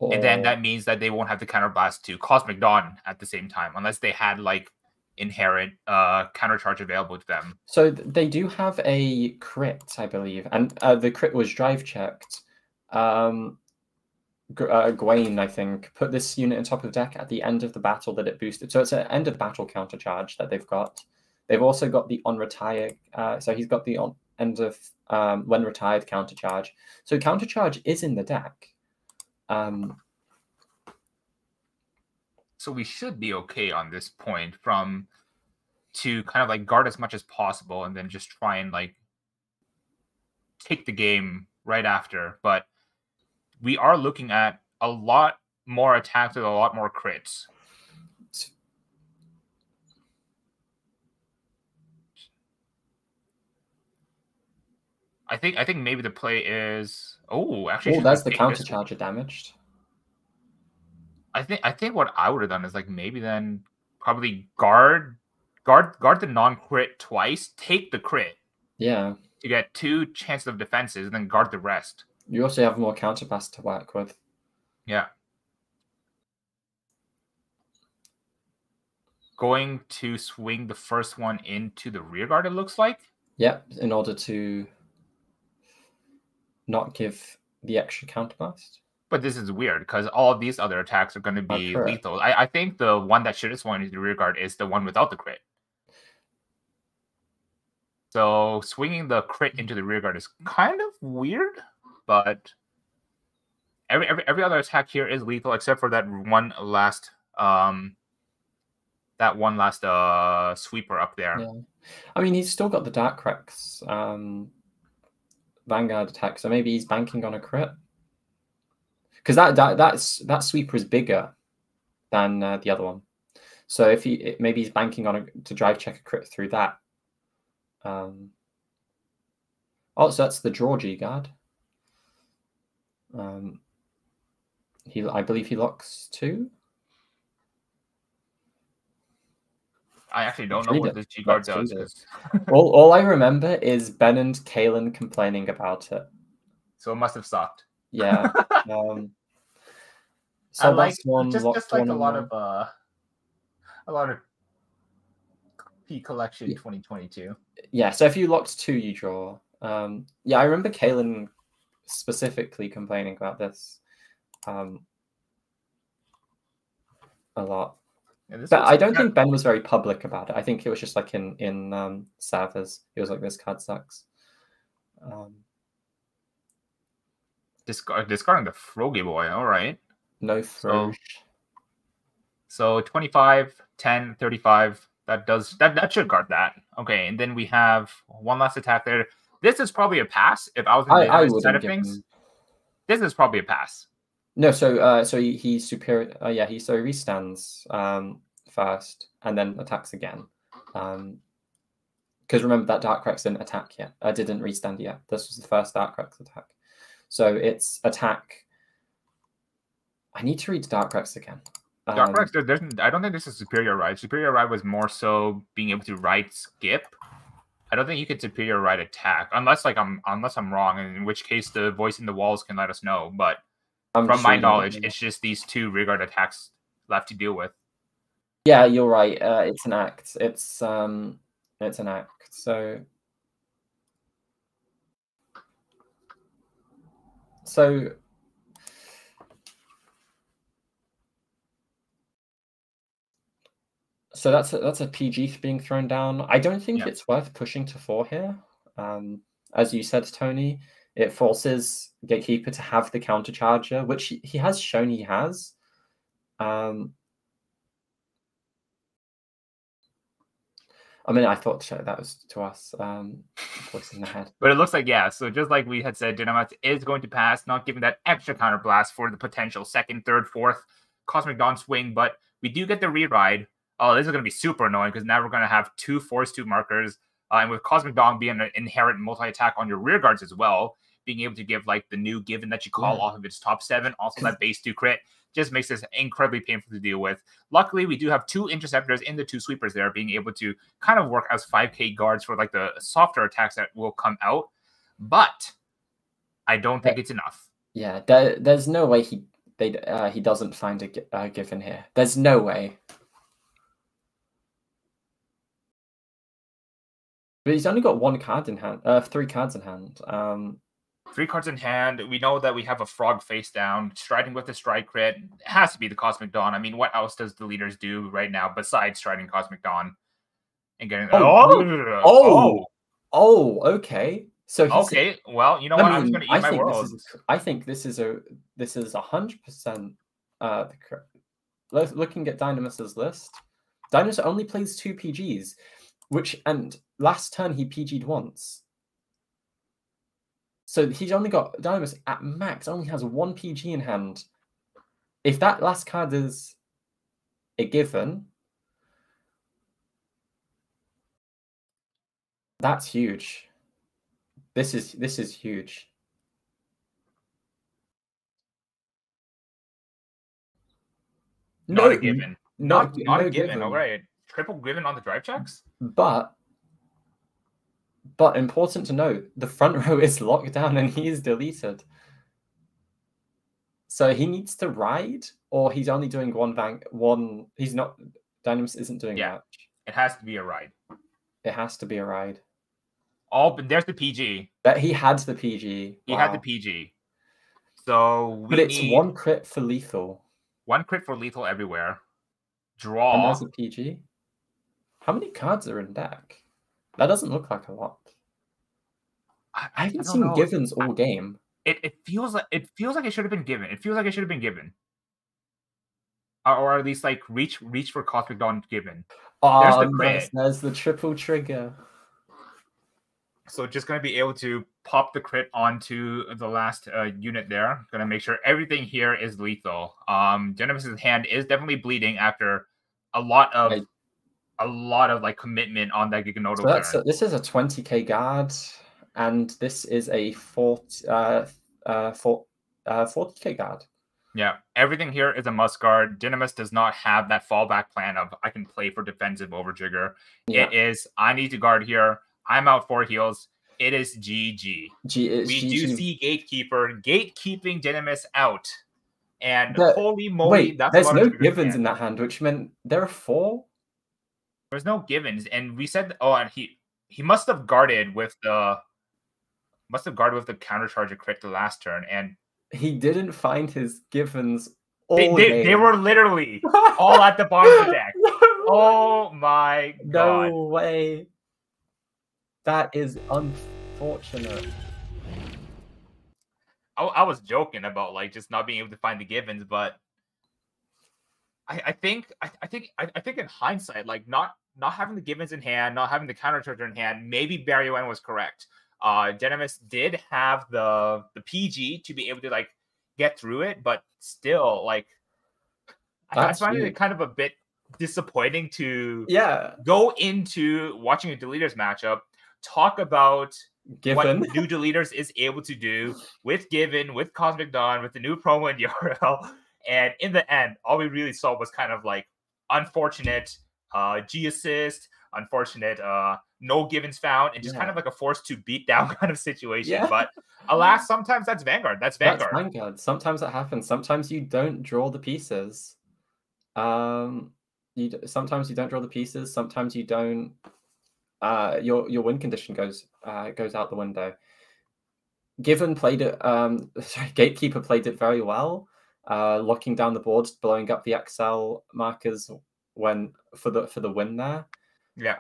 and then that means that they won't have the counterblast to Cosmic Dawn at the same time, unless they had like inherent countercharge available to them. So they do have a crit, I believe, and the crit was drive checked. Gawain, I think, put this unit on top of deck at the end of the battle that it boosted. So it's an end of battle counter charge that they've got. They've also got the on retire. So he's got the on end of when retired counter charge. So counter charge is in the deck. So we should be okay on this point to kind of like guard as much as possible and then just try and like take the game right after. But we are looking at a lot more attacks with a lot more crits. I think maybe the play is actually that's the counter charger damaged. I think what I would have done is like maybe then probably guard the non-crit twice, take the crit. Yeah. To get 2 chances of defenses and then guard the rest. You also have more counterblast to work with. Yeah. Going to swing the first one into the rear guard, it looks like. Yep, in order to not give the extra counterblast. But this is weird because all of these other attacks are going to be lethal. I think the one that should have swung into the rear guard is the one without the crit. So swinging the crit into the rear guard is kind of weird, but every other attack here is lethal except for that one last sweeper up there. Yeah. I mean, he's still got the Dark Rex Vanguard attack, so maybe he's banking on a crit. Because that sweeper is bigger than the other one. So if maybe he's banking on to drive check a crit through that. So that's the draw G guard. I believe he locks 2. I actually don't know what this G guard does. all I remember is Ben and Kaylin complaining about it. So it must have sucked. Yeah. So like just like a lot of P collection 2022. Yeah, so if you locked 2, you draw. Yeah, I remember Kaylin specifically complaining about this a lot. Yeah, but I don't think Ben was very public about it. I think it was just like in servers. He was like, "This card sucks." Discarding the Froggy Boy. All right. No Froge. So 25, 10, 35. That should guard that. Okay, and then we have one last attack there. This is probably a pass. If I was in the side of things, this is probably a pass. No, so he's superior. Yeah, he restands first and then attacks again. Because remember that Dark Rex didn't attack yet. Didn't restand yet. This was the first Dark Rex attack. So it's attack. I need to read Dark Rex again. Dark Rex, I don't think this is Superior Ride. Superior Ride was more so being able to ride skip. I don't think you could Superior Ride attack unless I'm wrong, in which case the voice in the walls can let us know. But from my knowledge, it's just these 2 rear guard attacks left to deal with. Yeah, you're right. It's an act. It's an act. So that's a PG being thrown down. I don't think it's worth pushing to 4 here. As you said, Tony, it forces Gatekeeper to have the counter charger, which he has shown he has. I mean, I thought that was to us, voice in the head. But it looks like, yeah, so just like we had said, Dynamax is going to pass, not giving that extra counter blast for the potential second, third, fourth Cosmic Dawn swing, but we do get the re-ride. Oh, this is going to be super annoying because now we're going to have 2 Force 2 markers, and with Cosmic Dawn being an inherent multi-attack on your rear guards as well, being able to give like the new given that you call off of its top 7, also that base 2 crit, just makes this incredibly painful to deal with. Luckily, we do have 2 interceptors in the 2 sweepers there, being able to kind of work as 5k guards for like the softer attacks that will come out. But I don't think it's enough. Yeah, there's no way he doesn't find a given here. There's no way. But he's only got 1 card in hand, 3 cards in hand. 3 cards in hand. We know that we have a Frog face down, striding with the strike crit. It has to be the Cosmic Dawn. I mean, what else does the leaders do right now besides striding Cosmic Dawn and getting? Okay. So okay. Well, you know what? I'm just going to eat my world. I think this is 100%. Looking at Dynamus's list, Dynamus only plays 2 PGs, and last turn he PG'd once. So he's only got Dynamus at max only has 1 PG in hand. If that last card is a given, that's huge. This is huge. Not a given. Not a given. All right. Triple given on the drive checks. But important to note, the front row is locked down and he is deleted. So he needs to ride, or he's only doing one. He's not. Dynamus isn't doing much. It has to be a ride. It has to be a ride. But there's the PG. That he had the PG. He had the PG. So but it's 1 crit for lethal. 1 crit for lethal everywhere. Draw. And there's a PG. How many cards are in deck? That doesn't look like a lot. I haven't seen givens all game. It feels like it should have been given. It feels like it should have been given. Or at least like reach for Cosmic Dawn given. There's the crit. There's the triple trigger. So just going to be able to pop the crit onto the last unit there. Going to make sure everything here is lethal. Dynamus's hand is definitely bleeding after a lot of like commitment on that Noto turn. This is a 20k guard, and this is a 40k guard. Yeah, everything here is a must guard. Dynamus does not have that fallback plan of I can play for defensive NOverTrigger. Yeah. It is I need to guard here. I'm out 4 heals. It is GG. We do see Gatekeeper gatekeeping Dynamus out. And holy moly, there's no givens in that hand, which meant there are 4. There's no givens, and we said, and he must have guarded with the counter charge crit the last turn, and he didn't find his givens. They were literally all at the bottom of the deck. Oh my god! No way. That is unfortunate. I was joking about like just not being able to find the givens, but I think in hindsight, like not having the givens in hand, not having the counter charger in hand, maybe Barry Wen was correct. Dynamus did have the PG to be able to like get through it, but still, like I find it kind of a bit disappointing to go into watching a deleters matchup, talk about what new deleters is able to do with Given, with Cosmic Dawn, with the new promo in URL, and in the end, all we really saw was kind of like unfortunate G assist, unfortunate no givens found, and just kind of like a forced to beat down kind of situation. But alas, sometimes that's Vanguard. That's Vanguard. Sometimes that happens. Sometimes you don't draw the pieces. sometimes you don't draw the pieces, sometimes you don't. Your win condition goes out the window. Given played it. Gatekeeper played it very well, locking down the board, blowing up the XL markers for the win there. Yeah.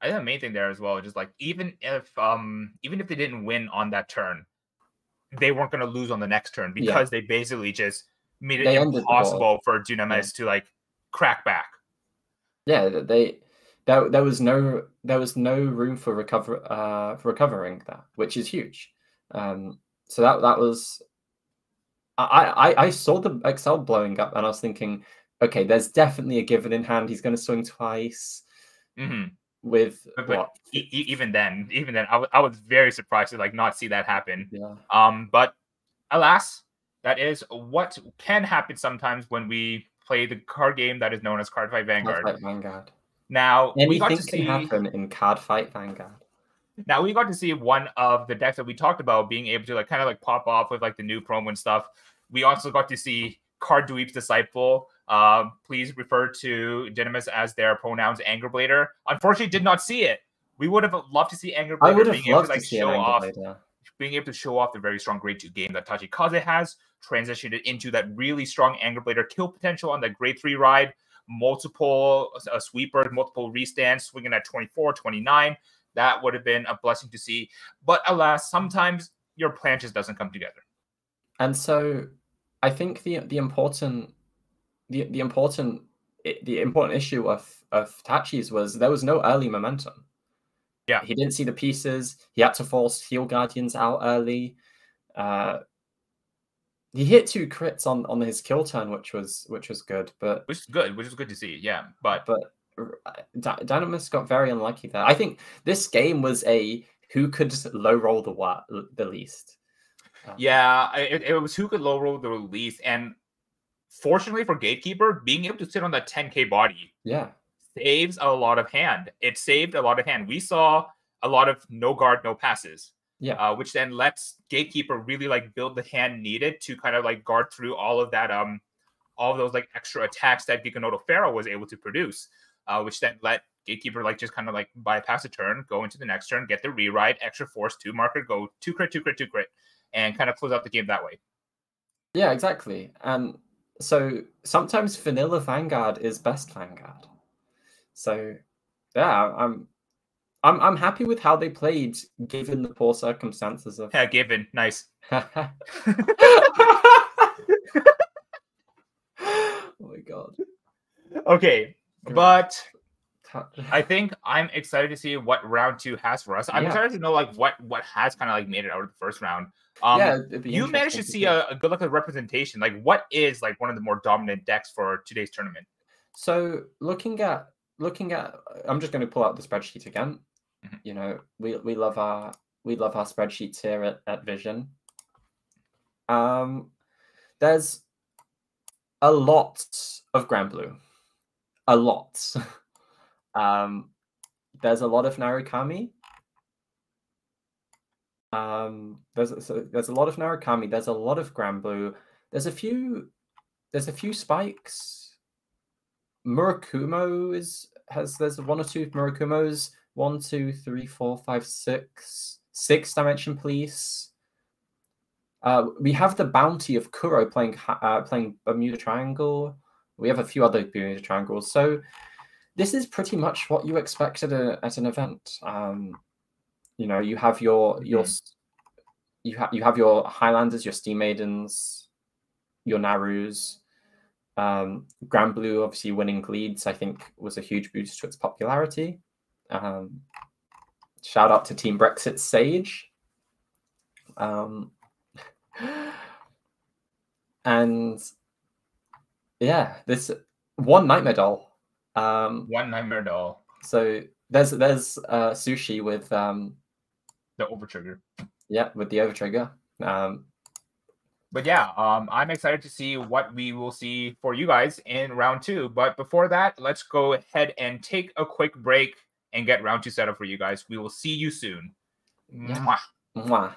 I think the main thing there as well, just like even if they didn't win on that turn, they weren't going to lose on the next turn because they basically just made it impossible for Dunamis to like crack back. Yeah, there was no room for recovering that, which is huge. So that was I saw the XL blowing up and I was thinking, okay, there's definitely a given in hand. He's going to swing twice. With but even then, I was very surprised to like not see that happen. Yeah. But alas, that is what can happen sometimes when we play the card game that is known as Cardfight Vanguard. Cardfight Vanguard. Now anything can happen in Cardfight Vanguard. Now we got to see one of the decks that we talked about being able to like kind of like pop off with like the new promo and stuff. We also got to see Card Dweeb's Disciple. Please refer to Dynamis as their pronouns Angerblader. Unfortunately, did not see it. We would have loved to see Angerblader being able to like being able to show off the very strong grade 2 game that Tachikaze has, transitioned it into that really strong Angerblader kill potential on that grade 3 ride, multiple sweepers, multiple restands, swinging at 24, 29. That would have been a blessing to see. But alas, sometimes your plan just doesn't come together. And so I think the important issue of Tachi's was there was no early momentum. Yeah, he didn't see the pieces. He had to force Steel Guardians out early. He hit 2 crits on his kill turn, which was good, but which is good to see. Yeah, but Dynamis got very unlucky there. I think this game was a who could low roll the least. Yeah, it was who could low roll the least, and fortunately for Gatekeeper, being able to sit on that 10k body, saves a lot of hand. It saved a lot of hand. We saw a lot of no guard, no passes. Yeah, which then lets Gatekeeper really like build the hand needed to kind of like guard through all of that, all of those like extra attacks that Noto Pharaoh was able to produce, which then let Gatekeeper like just kind of like bypass a turn, go into the next turn, get the rewrite, extra force, 2 marker, go 2 crit, 2 crit, 2 crit, and kind of close out the game that way. Yeah, exactly. And so sometimes vanilla Vanguard is best Vanguard. So yeah, I'm happy with how they played, given the poor circumstances of. Yeah, given. Nice. Oh my god. Okay, but I think I'm excited to see what round 2 has for us. I'm excited to know like what has kind of like made it out of the first round. You managed to see a good look at representation. Like, what is like one of the more dominant decks for today's tournament? So looking at, I'm just going to pull out the spreadsheet again. You know, we love our spreadsheets here at Vision. There's a lot of Grand Blue, a lot. There's a lot of Narukami. There's a lot of Narukami. There's a lot of Grand Blue. There's a few spikes. Murakumo there's 1 or 2 Murakumos. 1, 2, 3, 4, 5, 6 dimension police. We have the bounty of Kuro playing Bermuda Triangle. We have a few other Bermuda Triangles. So this is pretty much what you expect at an event. You know, you have your you have your Highlanders, your Steam Maidens, your Narus. Grand Blue obviously winning Leeds, I think, was a huge boost to its popularity. Shout out to Team Brexit Sage. And yeah, this one Nightmare Doll. One Nightmare Doll. So there's Sushi with the NOverTrigger. Yeah, with the NOverTrigger. But yeah, I'm excited to see what we will see for you guys in round 2. But before that, let's go ahead and take a quick break and get round 2 set up for you guys. We will see you soon. Yeah. Mwah.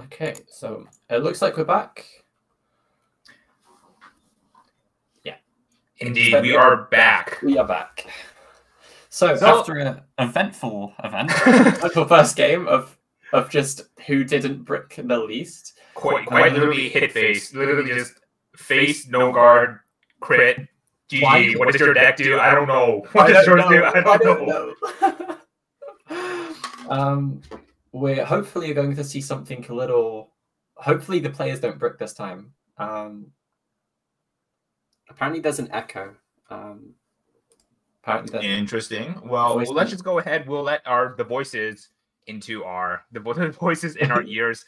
Okay, so it looks like we're back. Yeah. Indeed, so we are back. We are back. So after an eventful first game of just who didn't brick the least. Quite literally hit face. Literally just face, no guard, crit. GG. What does your deck do? I don't know. What does yours do? I don't know. We're hopefully going to see something a little. Hopefully the players don't brick this time. Apparently there's an echo. Interesting. Well, let's just go ahead. We'll let the voices into the voices in our ears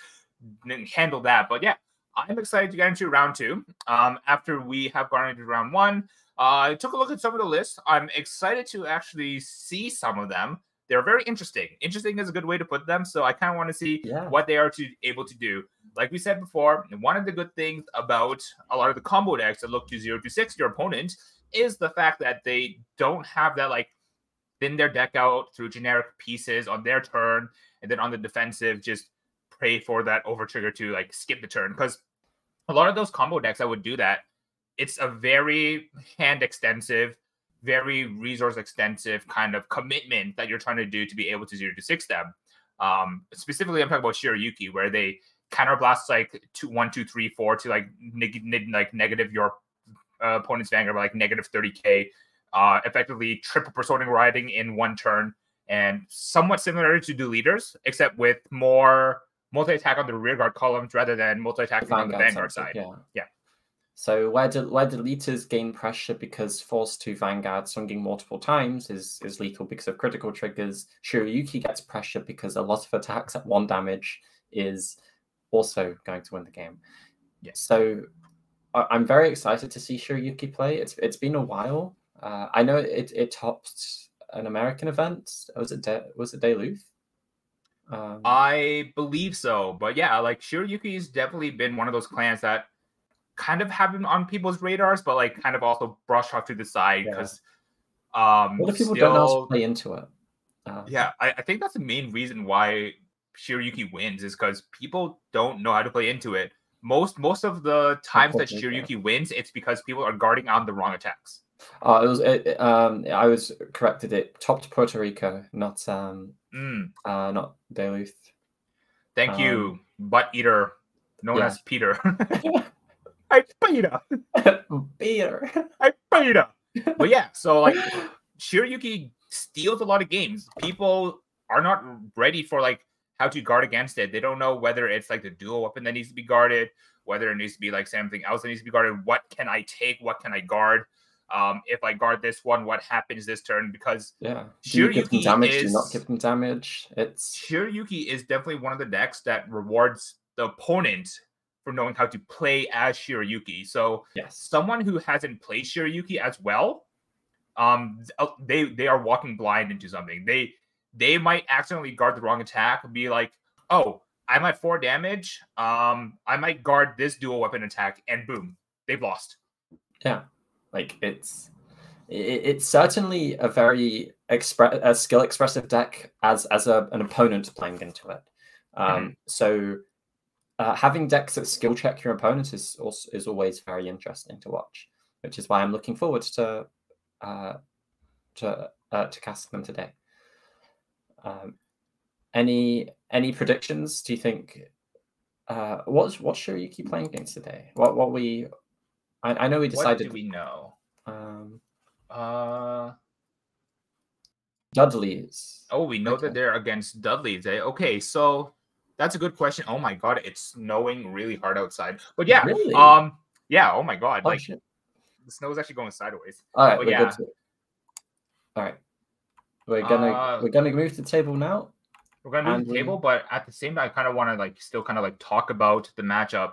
handle that. But yeah, I'm excited to get into round 2. After we have gone into round 1, I took a look at some of the lists. I'm excited to actually see some of them. They're very interesting. Interesting is a good way to put them. So I kind of want to see what they are able to do. Like we said before, one of the good things about a lot of the combo decks that look to 0 to 6 your opponent is the fact that they don't have that like thin their deck out through generic pieces on their turn, and then on the defensive just pray for that NOverTrigger to like skip the turn. Because a lot of those combo decks that would do that, it's a very hand extensive, very resource extensive kind of commitment that you're trying to do to be able to 0 to 6 them. Specifically, I'm talking about Shiryuki, where they counterblast like 2, 1, 2, 3, 4 to like negative your opponent's Vanguard by like negative 30k, effectively triple Personing Riding in one turn, and somewhat similar to Deleters, except with more multi-attack on the rear guard columns rather than multi-attacking on the Vanguard side. Yeah. So where Deleters gain pressure because force to Vanguard swinging multiple times is lethal because of critical triggers, Shiryuki gets pressure because a lot of attacks at 1 damage is also going to win the game. Yeah. So I'm very excited to see Shiryuki play. It's been a while. I know it topped an American event. Was it Duluth? I believe so. But yeah, like Shiryuki's definitely been one of those clans that kind of have been on people's radars, but like kind of also brush off to the side because a lot of people don't know how to play into it. Yeah, I think that's the main reason why Shiryuki wins is because people don't know how to play into it. Most of the times that Shiryuki wins, it's because people are guarding on the wrong attacks. I was corrected. It topped Puerto Rico, not Duluth. Thank you, butt eater, known as Peter. I Peter. Peter. I Peter. But yeah, so like Shiryuki steals a lot of games. People are not ready for like how to guard against it. They don't know whether it's like the dual weapon that needs to be guarded, whether it needs to be like something else that needs to be guarded. What can I take? What can I guard? If I guard this one, what happens this turn? Because Shiryuki damage, do not give them damage. Shiryuki is definitely one of the decks that rewards the opponent for knowing how to play as Shiryuki. So someone who hasn't played Shiryuki as well, they are walking blind into something. They might accidentally guard the wrong attack and be like, oh, I'm at 4 damage. I might guard this dual weapon attack, and boom, they've lost. Yeah, like it's certainly a very skill expressive deck as an opponent playing into it. So having decks that skill check your opponent is always very interesting to watch, which is why I'm looking forward to casting them today. Any predictions? Do you think what's Shiryuki playing against today? I know we decided. What do we know? Dudley's. Oh, we know that they're against Dudley's. Okay, so that's a good question. Oh my god, it's snowing really hard outside. But yeah, really? Yeah. Oh my god, like shit. The snow is actually going sideways. All right, good. All right, we're gonna move to the table now. We're gonna move to the table, but at the same time, I kind of want to like still kind of like talk about the matchup.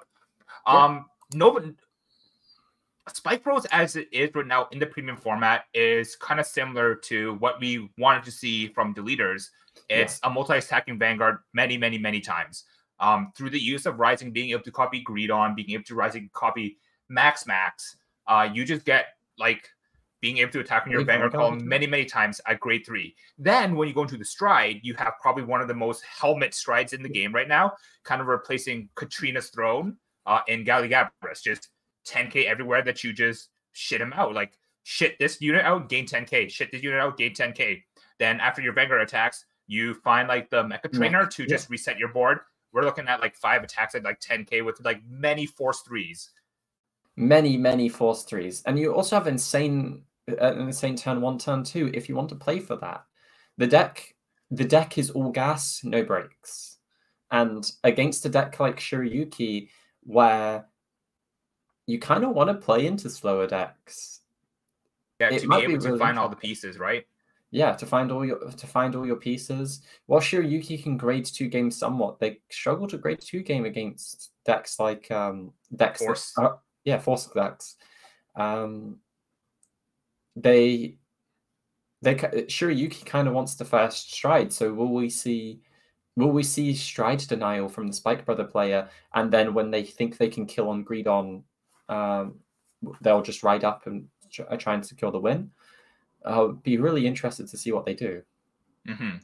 Spike Pros as it is right now in the premium format is kind of similar to what we wanted to see from Deleters. It's a multi-attacking Vanguard many times. Through the use of Rising being able to copy Greed on, being able to Rising copy Max, you just get like being able to attack on your Leave Vanguard Vanguard column too. many times at grade 3. Then when you go into the stride, you have probably one of the most helmet strides in the game right now, kind of replacing Katrina's throne in Galligabras. Just 10k everywhere that you just shit him out. Like, shit this unit out, gain 10k. Shit this unit out, gain 10k. Then after your Vanguard attacks, you find like the Mecha Trainer to just reset your board. We're looking at like 5 attacks at like 10k with like many force 3s. Many force 3s. And you also have insane turn 1, turn 2 if you want to play for that. The deck is all gas, no brakes. And against a deck like Shiryuki, where you kind of want to play into slower decks. Yeah, to be able to find all the pieces, right? Yeah, to find all your pieces. While Shiryuki can grade 2 games somewhat, they struggle to grade 2 game against decks like Force. Force decks. Shiryuki kind of wants the first stride. So will we see stride denial from the Spike Brother player, and then when they think they can kill on greed on, they'll just ride up and try and secure the win? I'll be really interested to see what they do. Mm-hmm.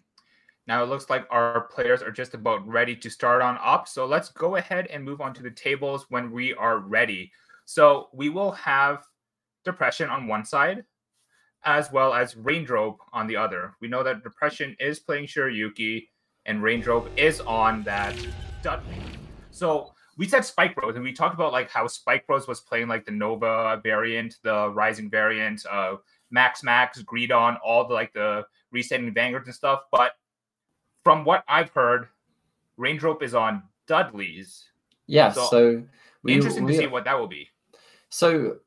Now it looks like our players are just about ready to start on up. So let's go ahead and move on to the tables when we are ready. So we will have Depression on one side, as well as Raindrope on the other. We know that Depression is playing Shiryuki, and Raindrope is on that Dudley. So we said Spike Bros, and we talked about like how Spike Bros was playing like the Nova variant, the Rising variant, Max, Greedon, all the like the resetting Vanguards and stuff. But from what I've heard, Raindrope is on Dudley's. Yeah, so interesting to see what that will be. So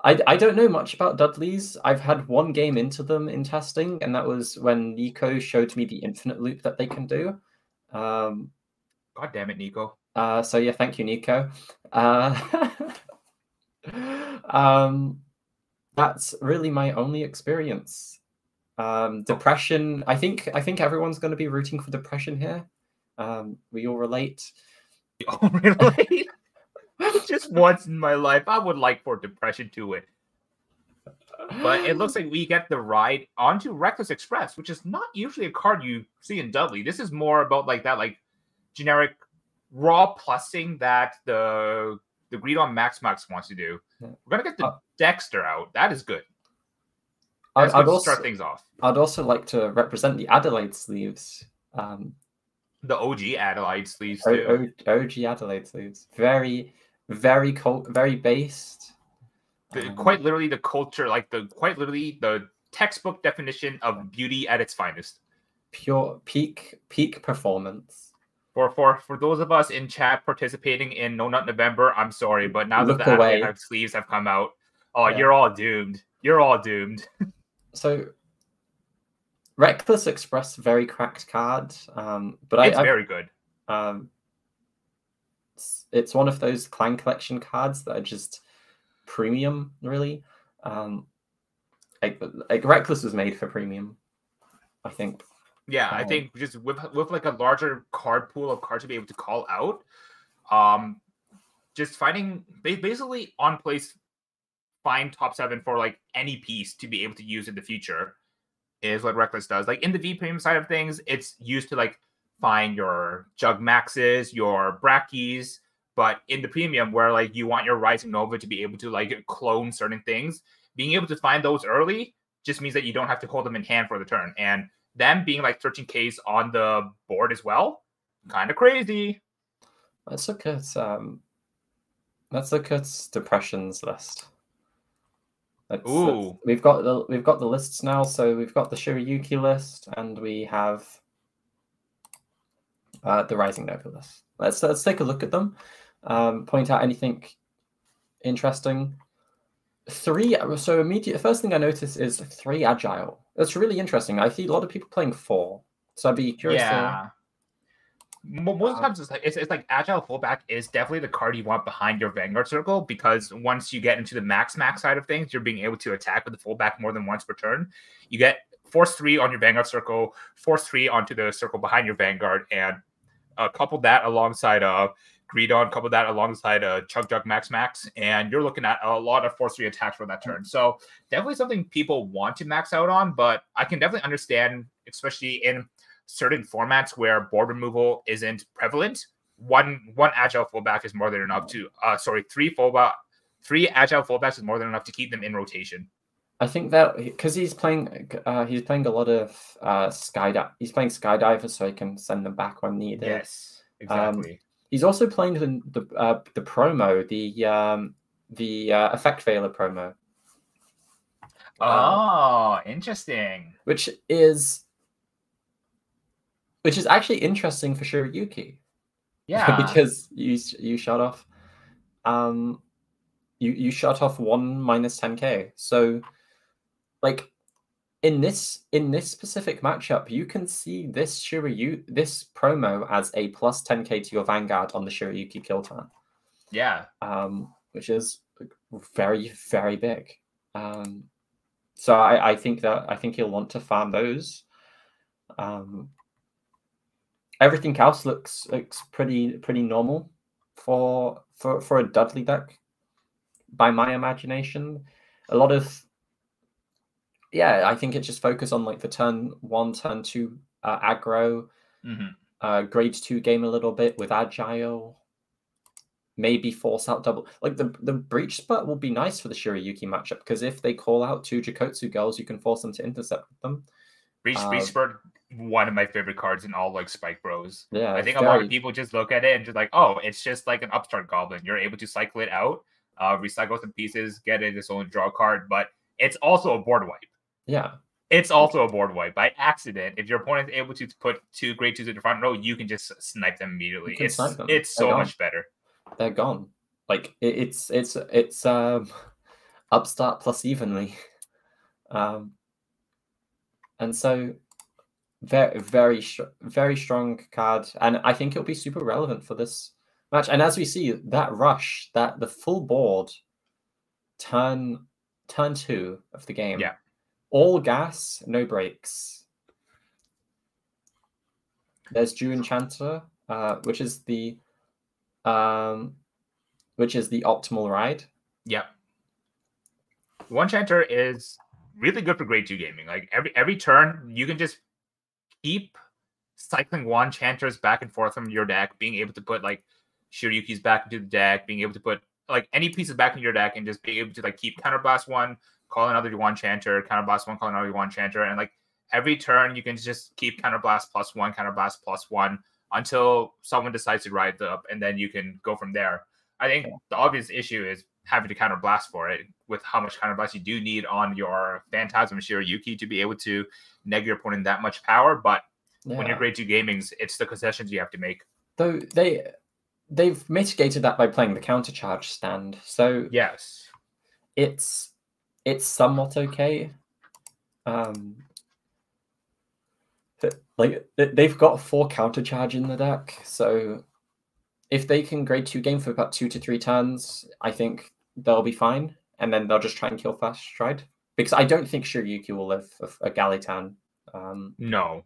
I don't know much about Dudley's. I've had one game into them in testing, and that was when Nico showed me the infinite loop that they can do. God damn it, Nico. So yeah, thank you, Nico. That's really my only experience. Depression. I think everyone's going to be rooting for Depression here. We all relate. We all relate. Just once in my life, I would like for Depression to win. But it looks like we get the ride onto Reckless Express, which is not usually a card you see in Dudley. This is more about like that, like generic raw plussing that the Greedon Max wants to do. We're gonna get the Dexter out. That is good. That's good to start things off. I'd also like to represent the Adelaide sleeves. The OG Adelaide sleeves too. OG Adelaide sleeves. Very, very cold, very based. Quite literally the culture, like quite literally the textbook definition of beauty at its finest. Pure peak performance. For those of us in chat participating in No Nut November, I'm sorry, but now that the Adelaide sleeves have come out, you're all doomed. You're all doomed. So Reckless Express, very cracked card, but it's very good. It's one of those Clan Collection cards that are just premium, really. Like Reckless was made for premium, I think. Yeah, I think just with like a larger card pool of cards to be able to call out, just finding basically on place, find top 7 for like any piece to be able to use in the future is what Reckless does. Like in the V premium side of things, it's used to like find your Jug Maxes, your Brackies, but in the premium where like you want your Rising Nova to be able to like clone certain things, being able to find those early just means that you don't have to hold them in hand for the turn. And them being like 13Ks on the board as well, kind of crazy. Let's look at Depression's list. We've got the lists now. So we've got the Shiryuki list, and we have the Rising Nova list. Let's take a look at them. Point out anything interesting. 3. So immediate first thing I notice is 3 agile. That's really interesting. I see a lot of people playing 4. So I'd be curious. Yeah. Most times it's like agile fullback is definitely the card you want behind your Vanguard circle, because once you get into the max side of things, you're being able to attack with the fullback more than once per turn. You get force 3 on your Vanguard circle, force 3 onto the circle behind your Vanguard, and couple that alongside Greedon, couple that alongside Chug Jug Max Max, and you're looking at a lot of force 3 attacks for that turn. So definitely something people want to max out on, but I can definitely understand, especially in certain formats where board removal isn't prevalent. One agile fullback is more than enough to three agile fullbacks is more than enough to keep them in rotation. I think that because he's playing a lot of skydive. He's playing skydivers, so he can send them back when needed. Yes, exactly. He's also playing the promo, the effect veiler promo. Oh, interesting. Which is actually interesting for Shiryuki. Yeah, because you shut off, you shut off 1 minus 10k. So, like, in this specific matchup, you can see this promo as a plus 10k to your Vanguard on the Shiryuki kill turn. Yeah. Which is very, very big. So I think he'll want to farm those. Everything else looks pretty normal for a Dudley deck, by my imagination. A lot of I think it just focus on like the turn 1, turn 2 aggro, grade 2 game a little bit with agile, maybe force out double. Like the breach spurt will be nice for the Shiryuki matchup, because if they call out 2 Jokotsu girls, you can force them to intercept them. Breach spurt, one of my favorite cards in all like Spike Bros. Yeah, I think a lot of people just look at it and just like, oh, it's just like an upstart goblin. You're able to cycle it out, recycle some pieces, get it its own draw card, but it's also a board wipe. Yeah. It's also a board wipe. By accident, if your opponent is able to put 2 grade 2s in the front row, you can just snipe them immediately. It's so much better. They're gone. Like it's upstart plus evenly. And so very strong card, and I think it'll be super relevant for this match. And as we see that rush, that the full board turn 2 of the game, all gas, no brakes. There's Jew Enchanter, which is the optimal ride. Yep. One Enchanter is really good for grade 2 gaming. Like every turn, you can just keep cycling One Enchanters back and forth from your deck, being able to put like Shiryuki's back into the deck, being able to put like any pieces back in your deck, and just being able to like keep Counterblast 1, call another One Enchanter, Counterblast 1, call another One Enchanter, and like every turn you can just keep Counterblast +1, Counterblast +1 until someone decides to ride up, and then you can go from there. I think the obvious issue is having to Counterblast for it, with how much Counterblast you do need on your Phantasm Shiryuki to be able to neg your opponent that much power. But when you're grade 2 gamings, it's the concessions you have to make. Though they've mitigated that by playing the countercharge stand. So yes, it's somewhat okay. Like they've got 4 countercharge in the deck, so if they can grade 2 game for about 2 to 3 turns, I think they'll be fine, and then they'll just try and kill Fast Stride, because I don't think Shiryuki will live a Galitan. No,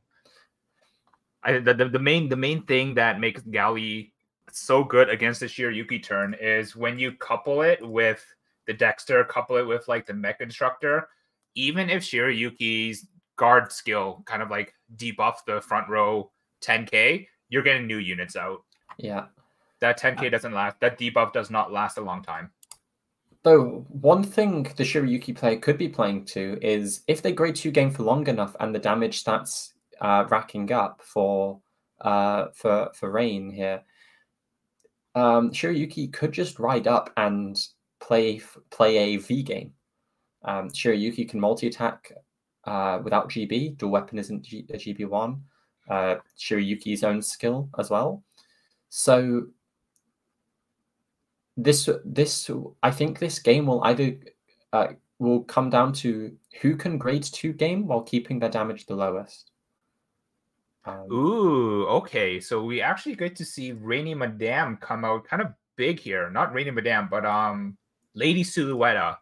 the main thing that makes Gali so good against the Shiryuki turn is when you couple it with the Dexter, couple it with like the Mech Instructor. Even if Shiryuki's guard skill kind of like debuff the front row 10k, you're getting new units out. Yeah, that 10k doesn't last. That debuff does not last a long time. Though one thing the Shiryuki player could be playing to is if they grade 2 game for long enough and the damage stats racking up for Rain here, Shiryuki could just ride up and play a V game. Shiryuki can multi-attack without GB. Dual weapon isn't a GB1. Shiryuki's own skill as well. So this I think this game will either will come down to who can grade 2 game while keeping their damage the lowest. Ooh, okay. So we actually get to see Rainy Madame come out kind of big here. Not Rainy Madame, but Lady Silhouette.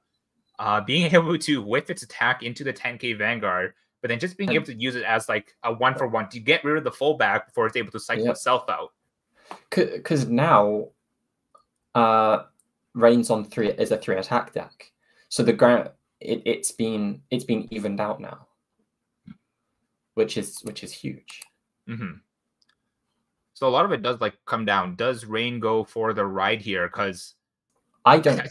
Being able to whip its attack into the 10k Vanguard, but then just being able to use it as like a 1-for-1 to get rid of the fullback before it's able to cycle itself out. Because now, Rain's on 3 is a 3 attack deck, so the ground it's been evened out now, which is huge. Mm-hmm. So a lot of it does like come down. Does Rain go for the ride here? Because I don't.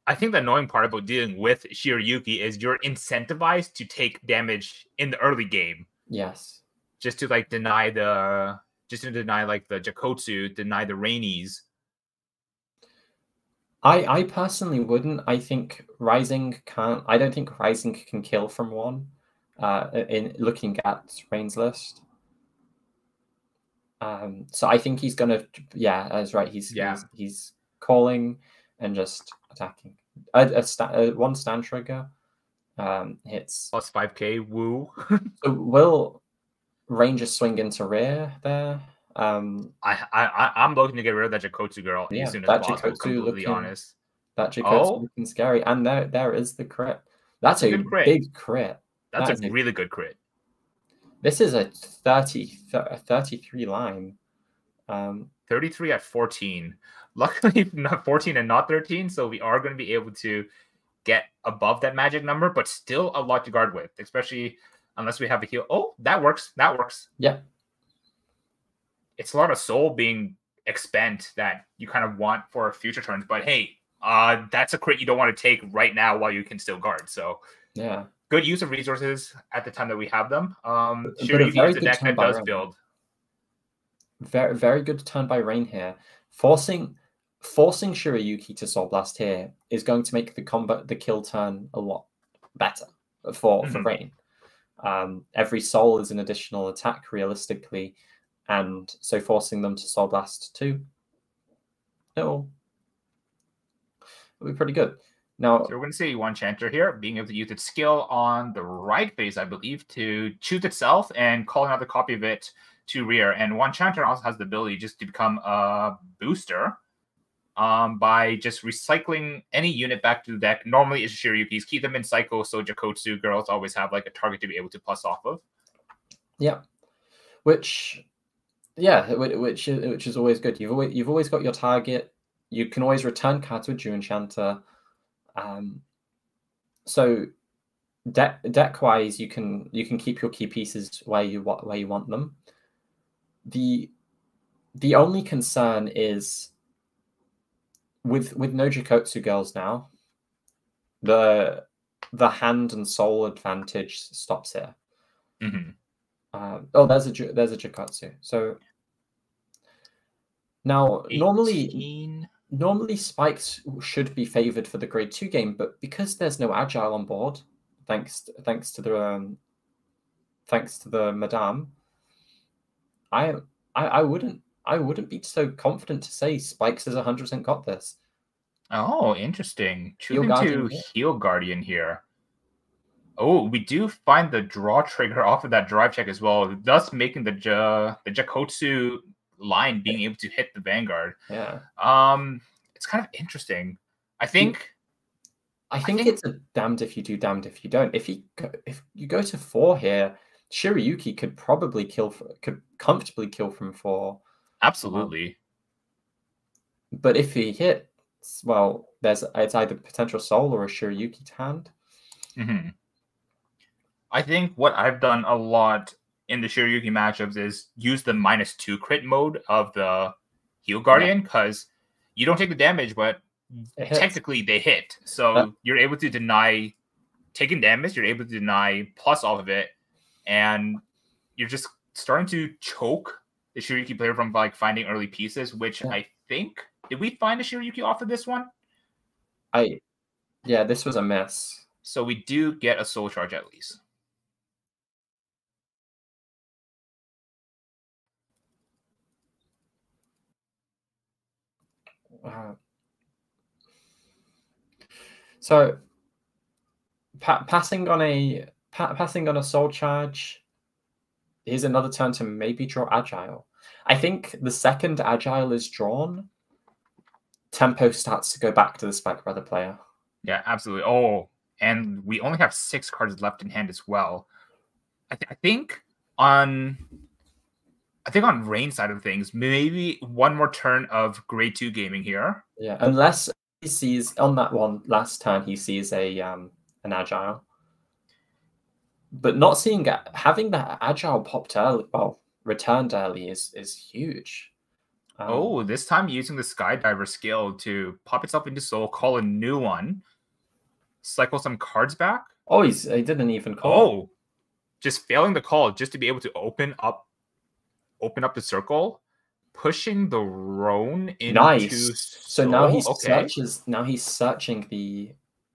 I think the annoying part about dealing with Shiryuki is you're incentivized to take damage in the early game. Yes. Just to like deny like the Jakotsu, deny the Rainies. I personally wouldn't. I think Rising can't. I don't think Rising can kill from 1. In looking at Rain's list. So I think he's gonna. Yeah, that's right. He's calling and just attacking. One stand trigger hits plus 5k. Woo. So will Rain just swing into rear there? I'm looking to get rid of that Jakotsu girl as soon as possible. Completely honest. That Jakotsu looking scary, and there is the crit. That's a big crit. That's a really good crit. This is a 33 line. 33 at 14. Luckily, not 14 and not 13, so we are going to be able to get above that magic number, but still a lot to guard with, especially unless we have a heal. Oh, that works. That works. Yeah. It's a lot of soul being expended that you kind of want for future turns, but hey, that's a crit you don't want to take right now while you can still guard. So yeah. Good use of resources at the time that we have them. Shiryuki is a deck that does build. Very, very good turn by Rain here. Forcing Shiryuki to Soul Blast here is going to make the kill turn a lot better for Rain. Every soul is an additional attack realistically, and so forcing them to Soul Blast too, it'll be pretty good. Now, so we're going to see one Chanter here being able to use its skill on the right phase, I believe, to choose itself and call another copy of it to rear. And one Chanter also has the ability just to become a booster by just recycling any unit back to the deck. Normally, it's Shiryuki's. Keep them in cycle, so Jakotsu girls always have like a target to be able to plus off of. Yeah, which is always good. You've always got your target. You can always return cards with June Chanter. So deck wise, you can keep your key pieces where you want them. The only concern is with no Jakotsu girls now, the hand and soul advantage stops here. Oh, there's a Jakotsu. So now 18. Normally spikes should be favored for the grade 2 game, but because there's no agile on board, thanks to the Madame, I wouldn't be so confident to say Spikes has 100% got this. Oh, interesting. Choosing to heal Guardian here. Oh, we do find the draw trigger off of that drive check as well, thus making the Jakotsu line being able to hit the Vanguard. Yeah. It's kind of interesting. I think it's a damned if you do, damned if you don't. If you go to 4 here, Shiryuki could comfortably kill from 4. Absolutely. But if he hits, well, it's either potential soul or a Shiryuki hand. I think what I've done a lot in the Shiryuki matchups is use the -2 crit mode of the Heal Guardian, because you don't take the damage, but technically they hit. So you're able to deny taking damage, you're able to deny plus off of it, and you're just starting to choke the Shiryuki player from like finding early pieces, which I think, did we find a Shiryuki off of this one? Yeah, this was a mess. So we do get a soul charge at least. So passing on a soul charge. Here's another turn to maybe draw agile. I think the second agile is drawn, tempo starts to go back to the Spike Brother player. Yeah, absolutely. Oh, and we only have 6 cards left in hand as well. I think on I think on Rain side of things, maybe one more turn of grade 2 gaming here. Yeah, unless he sees on that one last turn he sees a an agile. But not seeing having that agile popped early, well, returned early is huge. This time using the Skydiver skill to pop itself into soul, call a new one, cycle some cards back. Oh, he didn't even call. Oh, just failing the call just to be able to open up the circle, pushing the Roan into nice. So now he okay. searches. Now he's searching the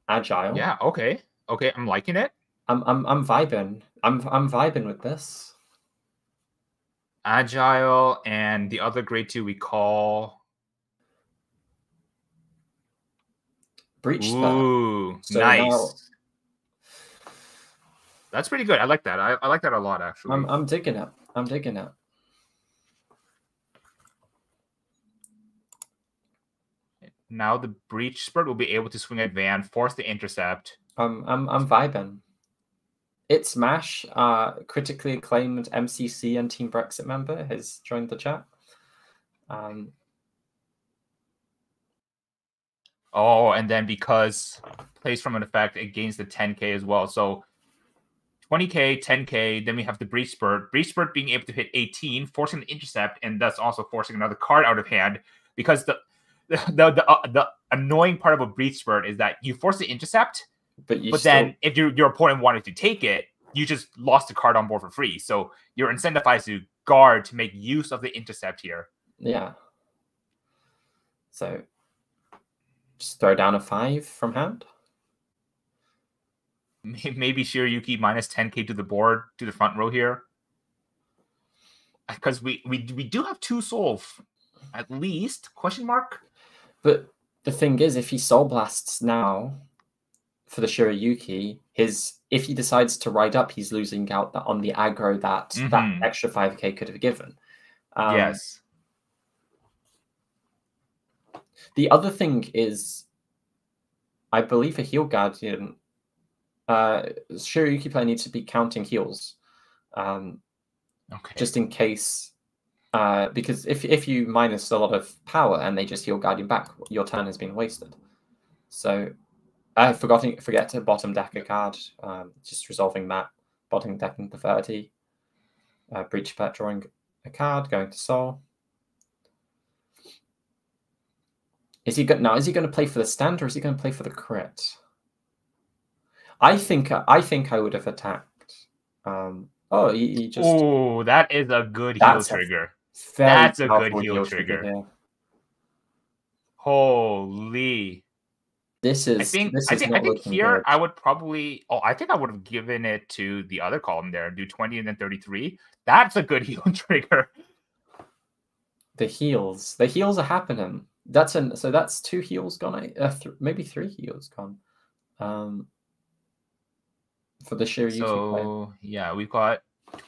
agile. Yeah. Okay. Okay. I'm liking it. I'm vibing. I'm vibing with this. Agile and the other grade 2 we call Breach. Ooh, so nice. Now, that's pretty good. I like that. I like that a lot, actually. I'm digging it. I'm digging it. Now the breach spurt will be able to swing at Van, force the intercept. I'm vibing. It's Smash, critically acclaimed MCC and Team Brexit member, has joined the chat. Oh, and then because plays from an effect, it gains the 10k as well. So 20k, 10k, then we have the Breach Spurt. Breach Spurt being able to hit 18, forcing the intercept, and thus also forcing another card out of hand. Because the annoying part of a Breach Spurt is that you force the intercept, but then if your opponent wanted to take it, you just lost the card on board for free. So you're incentivized to guard to make use of the intercept here. Yeah. So just throw down a 5 from hand. Maybe Shiryuki minus 10k to the board, to the front row here. Because we do have 2 soul, at least, question mark. But the thing is, if he soul blasts now for the Shiryuki, if he decides to ride up, he's losing out on the aggro that that extra 5k could have given. Yes. The other thing is, I believe a heal guardian, Shiryuki player needs to be counting heals, just in case. Because if you minus a lot of power and they just heal guardian back, your turn has been wasted. So I forget to bottom deck a card. Just resolving that, bottom decking the 30. Breach Pet drawing a card, going to soul. Is he going to play for the stand or is he going to play for the crit? I think I would have attacked. He just. Oh, that is a good heal trigger. That's a good heal trigger. Holy. I think here good. I would probably. Oh, I think I would have given it to the other column there. Do 20 and then 33. That's a good heal trigger. The heals are happening. So that's 2 heals gone. Maybe 3 heals gone. For the Shiryuki player. Yeah, we've got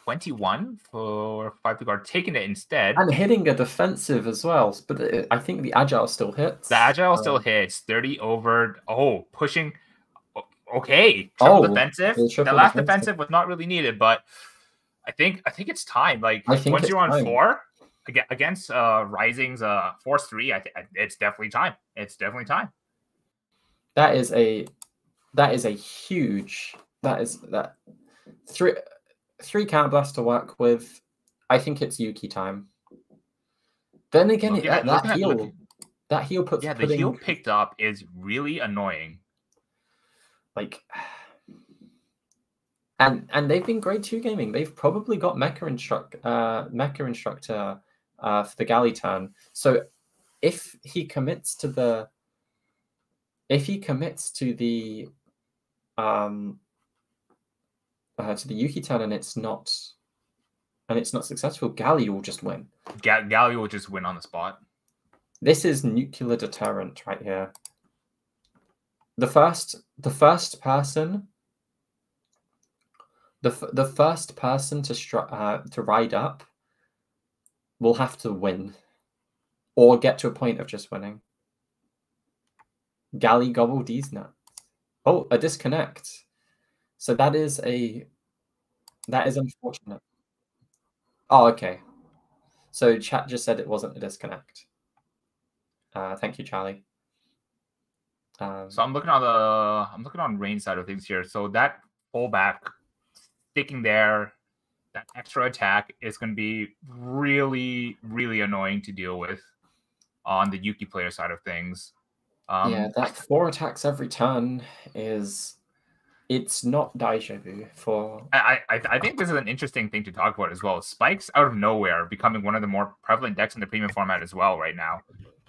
21 for 5 to guard, taking it instead. And hitting a defensive as well. But I think the agile still hits. The agile still hits. 30 over. Oh, pushing. Okay. Triple defensive. The last defensive was not really needed, but I think it's time. Like once you're on 4 against Rising's Force 3, it's definitely time. It's definitely time. That is a huge. That is 3 counterblast to work with. I think it's Yuki time. Then again, that heal puts. Yeah, the heal picked up is really annoying. Like, and they've been grade 2 gaming. They've probably got Mecha Instructor for the galley turn. So if he commits to the Yuki turn and it's not successful, Galley will just win. Galley will just win on the spot. This is nuclear deterrent right here. The first person to ride up will have to win or get to a point of just winning. Galley gobble these nuts. Oh, a disconnect. So that is unfortunate. Oh, okay. So chat just said it wasn't a disconnect. Thank you, Charlie. So I'm looking on Rain's side of things here. So that pullback sticking there, that extra attack is going to be really, really annoying to deal with on the Yuki player side of things. Yeah, that 4 attacks every turn it's not deja vu for. I think this is an interesting thing to talk about as well. Spikes out of nowhere becoming one of the more prevalent decks in the premium format as well right now.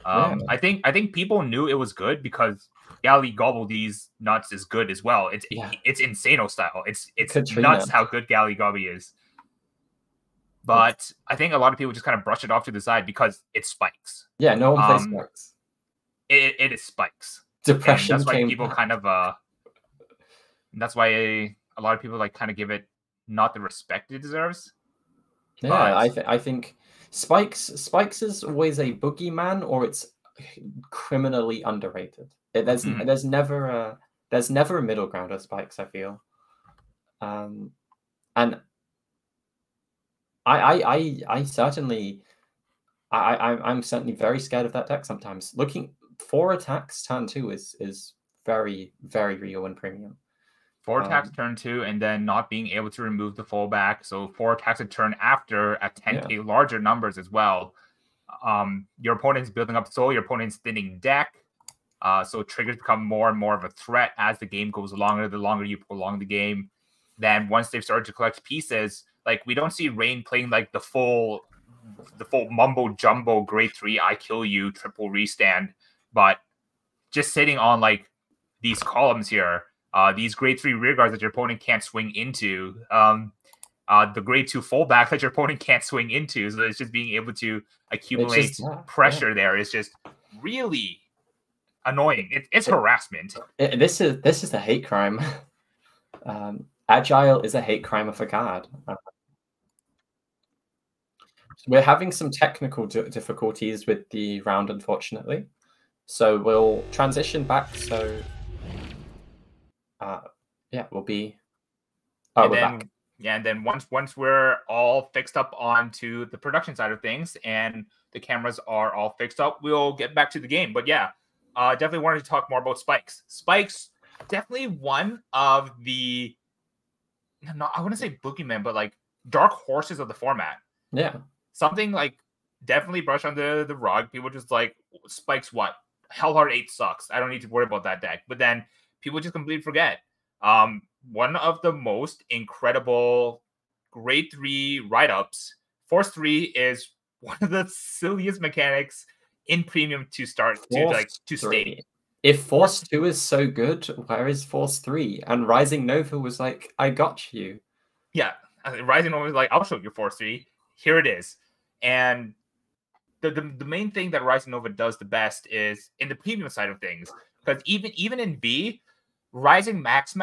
Yeah. I think people knew it was good because Galley Gobble these nuts is good as well. It's Insano style. It's Katrina. nuts how good Galley Gobble is. But I think a lot of people just kind of brush it off to the side because it spikes. Yeah, no one plays spikes. It is spikes. Depression. And that's why came people back. kind of that's why a lot of people like kind of give it not the respect it deserves. Yeah, I think Spikes is always a boogeyman, or it's criminally underrated. There's never a middle ground with Spikes, I feel. And I'm certainly very scared of that deck sometimes. Looking 4 attacks turn 2 is very, very real in premium. 4 attacks turn 2, and then not being able to remove the fallback. So 4 attacks a turn after at 10k larger numbers as well. Your opponent's building up soul, your opponent's thinning deck. So triggers become more and more of a threat as the game goes longer. The longer you prolong the game, then once they've started to collect pieces, like we don't see Rain playing like the full mumbo jumbo grade 3 I kill you triple restand, but just sitting on like these columns here. These grade 3 rear guards that your opponent can't swing into, the grade 2 fullback that your opponent can't swing into. So it's just being able to accumulate pressure there is just really annoying. It's harassment. This is a hate crime. Agile is a hate crime of a card. We're having some technical difficulties with the round, unfortunately. So we'll transition back. So yeah, we'll be. Oh, we're back. Yeah, and then once we're all fixed up onto the production side of things and the cameras are all fixed up, we'll get back to the game. But yeah, definitely wanted to talk more about Spikes. Spikes, definitely one of the, I wouldn't say boogeyman, but like dark horses of the format. Yeah. Something like definitely brush under the rug. People just like, Spikes what? Hellheart 8 sucks. I don't need to worry about that deck. But then people just completely forget. One of the most incredible grade 3 write-ups. Force 3 is one of the silliest mechanics in premium to start to state. If Force 2 is so good, where is Force 3? And Rising Nova was like, I got you. Yeah. Rising Nova was like, I'll show you Force 3. Here it is. And the main thing that Rising Nova does the best is in the premium side of things. Because even in B, Rising Max,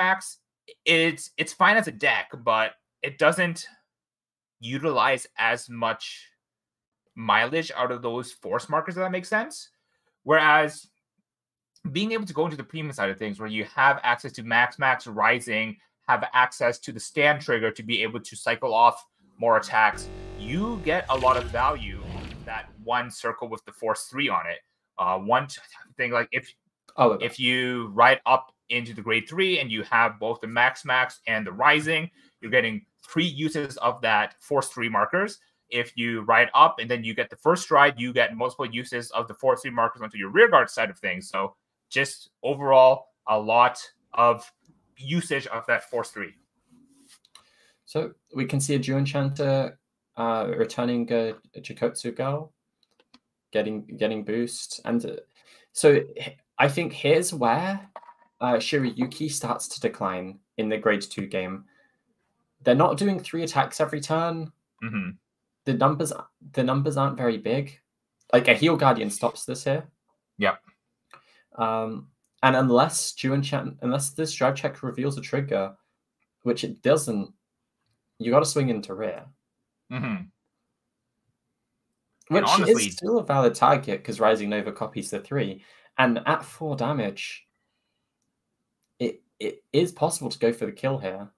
it's fine as a deck, but it doesn't utilize as much mileage out of those force markers, if that makes sense. Whereas being able to go into the premium side of things, where you have access to Max, Rising, have access to the stand trigger to be able to cycle off more attacks, you get a lot of value in that one circle with the Force 3 on it. One thing, like if you ride up into the grade 3 and you have both the Max and the Rising, you're getting 3 uses of that Force 3 markers. If you ride up and then you get the first stride, you get multiple uses of the Force 3 markers onto your rear guard side of things. So just overall, a lot of usage of that Force 3. So we can see a Jew Enchanter returning a Jikotsu Girl, getting boost. And so I think here's where Shirayuki starts to decline in the grade 2 game. They're not doing 3 attacks every turn. Mm-hmm. The numbers aren't very big. Like a Heal Guardian stops this here. Yep. And unless this drive check reveals a trigger, which it doesn't, you got to swing into rear. Mm-hmm. Which honestly, is still a valid target because Rising Nova copies the 3, and at 4 damage, it is possible to go for the kill here.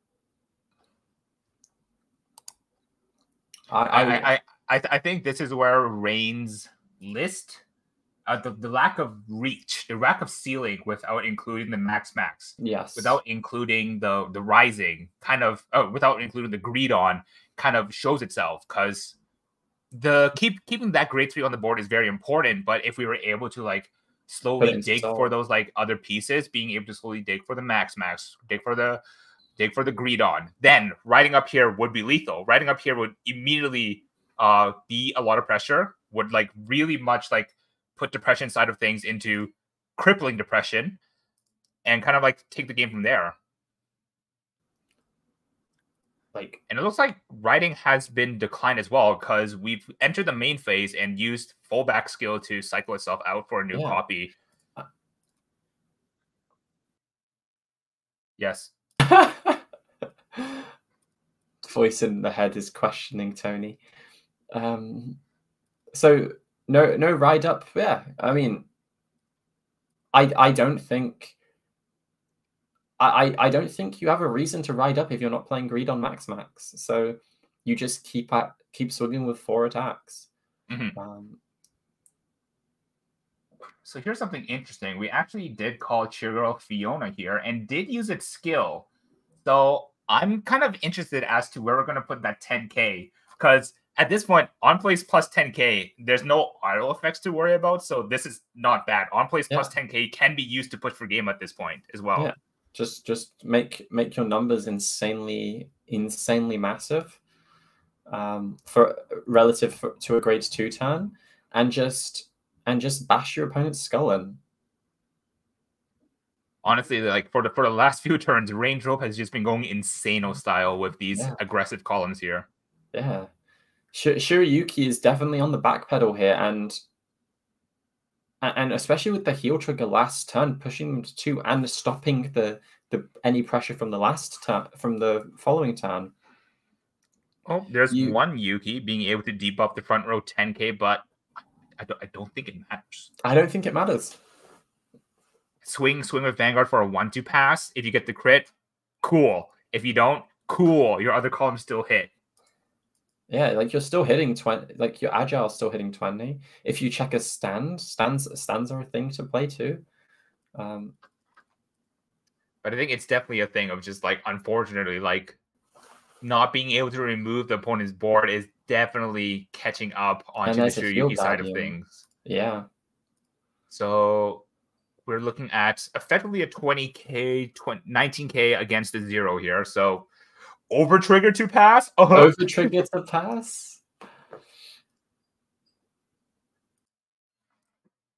I I think this is where Rain's list, the lack of reach, the lack of ceiling without including the max, Yes. without including the rising, kind of, without including the greed on, kind of shows itself, because the keeping that grade 3 on the board is very important. But if we were able to like slowly dig for those like other pieces, being able to slowly dig for the max, dig for the greed on, then riding up here would be lethal. Riding up here would immediately be a lot of pressure, would like really much like put depression side of things into crippling depression, and kind of like take the game from there. Like, and it looks like riding has been declined as well, because we've entered the main phase and used fallback skill to cycle itself out for a new copy. Yes. Voice in the head is questioning Tony. So no ride up. Yeah, I mean, I don't think I don't think you have a reason to ride up if you're not playing greed on max. So you just keep swinging with 4 attacks. So here's something interesting. We actually did call Cheergirl Fiona here and did use its skill. So I'm kind of interested as to where we're going to put that 10k, because at this point, on plays plus 10k, there's no auto effects to worry about. So this is not bad. On plays plus 10k can be used to push for game at this point as well. Yeah, just make your numbers insanely massive for relative to a grade 2 turn, and just bash your opponent's skull in. Honestly, like for the last few turns, Range Rope has just been going insano style with these aggressive columns here. Yeah, Shirayuki is definitely on the back pedal here, and especially with the heel trigger last turn, pushing them to 2 and stopping the any pressure from the last turn, from the following turn. Oh, there's one Yuki being able to debuff the front row 10k, but I don't think it matters. I don't think it matters. Swing with Vanguard for a 1-2 pass. If you get the crit, cool. If you don't, cool. Your other columns still hit. Yeah, like you're still hitting 20. Like your agile still hitting 20. If you check a stands are a thing to play too. But I think it's definitely a thing of just like, unfortunately, like not being able to remove the opponent's board is definitely catching up onto the Shirayuki side of things. Yeah. So we're looking at effectively a 20k, 19k against the 0 here. So NOverTrigger to pass. NOverTrigger to pass.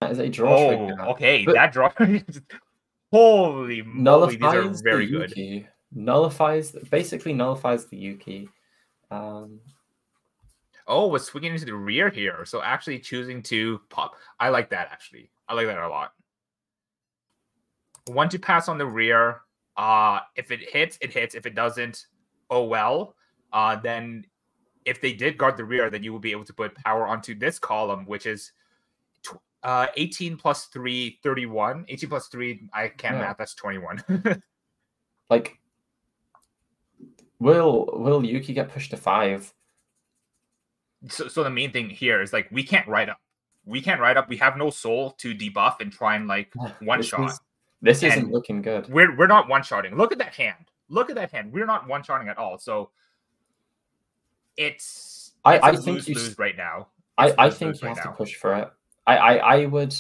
That is a draw trigger. Okay, but that draw. Holy moly, these are very good. Basically nullifies the Yuki. Was swinging into the rear here. So actually choosing to pop. I like that, actually. I like that a lot. 1-2 pass on the rear. If it hits, it hits. If it doesn't, oh well. Then if they did guard the rear, then you will be able to put power onto this column, which is 18 plus 3, 31. 18 plus 3, I can't math. That's 21. Like, will Yuki get pushed to 5? So the main thing here is like we can't ride up. We have no soul to debuff and try and like one shot. This isn't looking good. We're not one shotting. Look at that hand. We're not one shotting at all. So it's I think you lose right now. I think you have to push for it. I would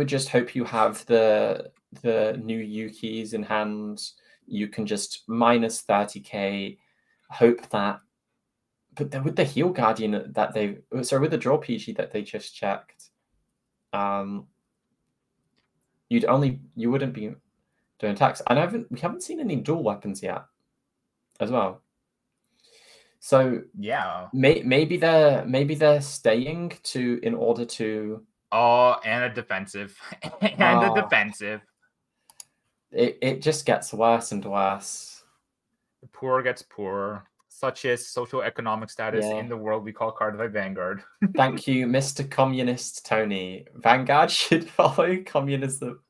just hope you have the new Yukis in hand. You can just minus 30k. Hope that, but then with the Heel Guardian that with the draw PG that they just checked, you wouldn't be doing attacks. And we haven't seen any dual weapons yet, as well. So yeah, maybe they're staying in order to. Oh, and a defensive, and a defensive. It just gets worse and worse. The poor gets poorer. Such is socioeconomic status in the world we call Cardiff Vanguard. Thank you, Mr. Communist Tony. Vanguard should follow communism.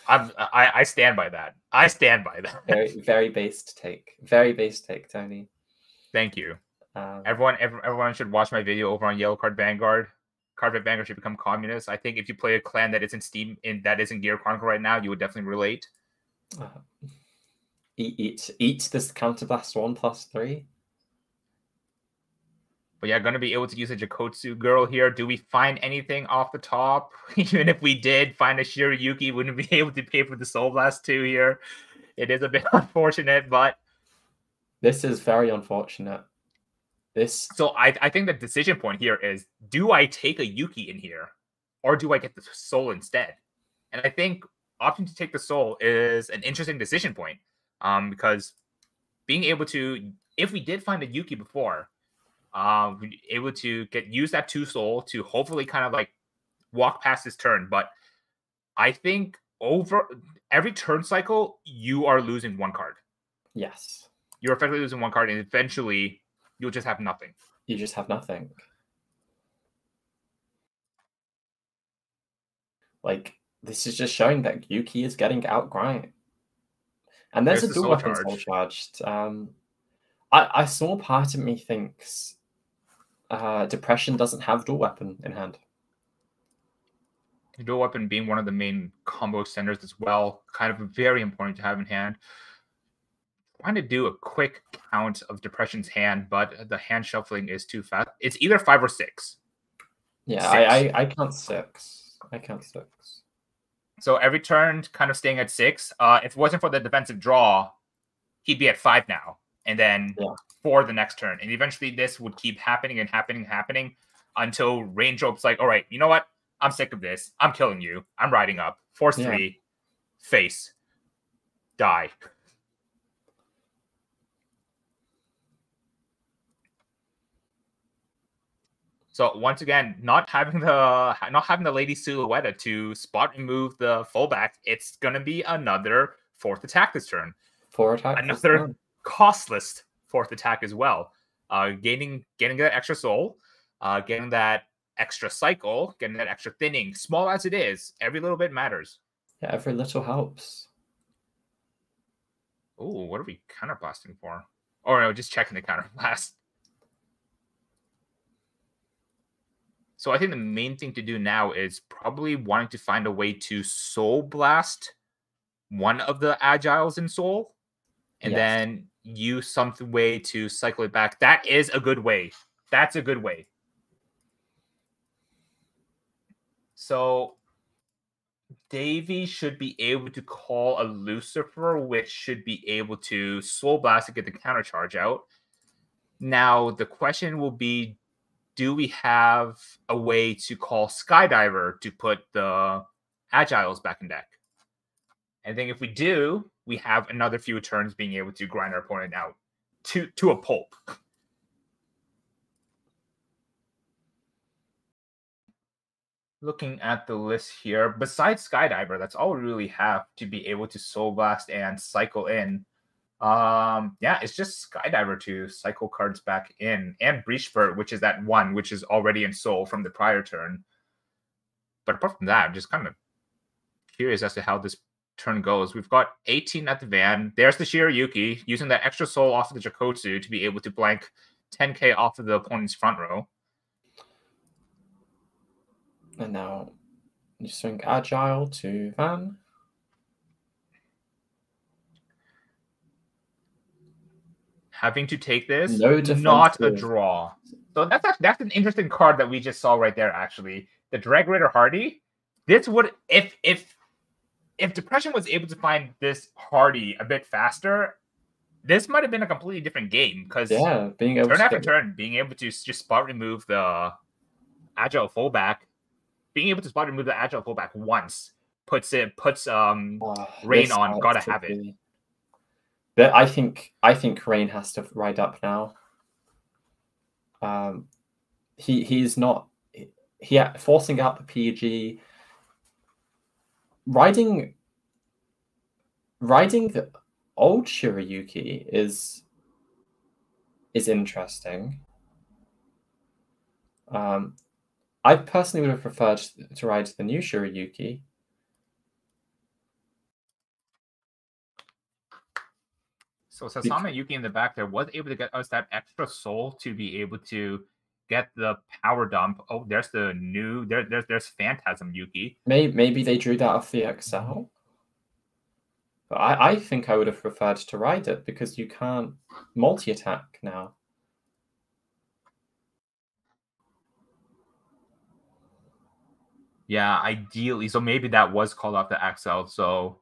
I stand by that. I stand by that. Very, very based take. Very based take, Tony. Thank you. Everyone should watch my video over on Yellow Card Vanguard. Card Vanguard should become communist. I think if you play a clan that isn't Steam that isn't Gear Chronicle right now, you would definitely relate. Eat this Counterblast 1+3. But yeah, going to be able to use a Jakotsu girl here. Do we find anything off the top? Even if we did find a Shiryuki, wouldn't be able to pay for the Soul Blast 2 here. It is a bit unfortunate, but this is very unfortunate. So I think the decision point here is, do I take a Yuki in here, or do I get the Soul instead? And I think opting to take the Soul is an interesting decision point, because being able to, if we did find a Yuki before, able to use that 2 Soul to hopefully kind of like walk past this turn. But I think over every turn cycle, you are losing 1 card. Yes. You're effectively losing 1 card, and eventually you'll just have nothing. You just have nothing. Like, this is just showing that Yuki is getting outgrind. And there's a dual weapon soul charged. I saw part of me thinks Depression doesn't have dual weapon in hand. Dual weapon being one of the main combo extenders as well, kind of very important to have in hand. Trying to do a quick count of Depression's hand, but the hand shuffling is too fast. It's either 5 or 6. Yeah, 6. I count 6. I count 6. So every turn, kind of staying at 6. If it wasn't for the defensive draw, he'd be at 5 now, and then 4 the next turn. And eventually, this would keep happening and happening and happening until Raindrop's like, "All right, you know what? I'm sick of this. I'm killing you. I'm riding up. Force 3, face, die." So once again, not having the Lady Silhouette to spot remove the fullback, it's gonna be another 4th attack this turn. 4 attack. Another costless 4th attack as well. Getting that extra soul, getting that extra cycle, getting that extra thinning. Small as it is, every little bit matters. Yeah, every little helps. Oh, what are we counterblasting for? Or no, just checking the counterblast. So I think the main thing to do now is probably wanting to find a way to Soul Blast one of the Agiles in Soul, and then use some way to cycle it back. That is a good way. That's a good way. So Davey should be able to call a Lucifer, which should be able to Soul Blast to get the counter charge out. Now, the question will be, do we have a way to call Skydiver to put the Agiles back in deck? I think if we do, we have another few turns being able to grind our opponent out to a pulp. Looking at the list here, besides Skydiver, that's all we really have to be able to Soul Blast and cycle in. Yeah, it's just Skydiver to cycle cards back in, and Breach Spurt, which is that 1, which is already in Soul from the prior turn. But apart from that, I'm just kind of curious as to how this turn goes. We've got 18 at the van. There's the Shiryuki, using that extra soul off of the Jakotsu to be able to blank 10k off of the opponent's front row. And now you swing Agile to van. Having to take this, no not a draw. So that's an interesting card that we just saw right there, actually. The Drag Raider Hardy. This would, if Depression was able to find this Hardy a bit faster, this might have been a completely different game. Because being able turn after turn, being able to just spot remove the Agile fullback, being able to spot remove the Agile fullback once puts Rain on. Gotta have it. But I think Rain has to ride up now. He's not forcing out the PG. Riding the old Shiryuki is interesting. I personally would have preferred to ride the new So Sasami Yuki in the back there was able to get us that extra soul to be able to get the power dump. Oh, there's the new there's Phantasm Yuki. Maybe they drew that off the XL. But I think I would have preferred to ride it because you can't multi-attack now. Yeah, ideally. So maybe that was called off the XL. So,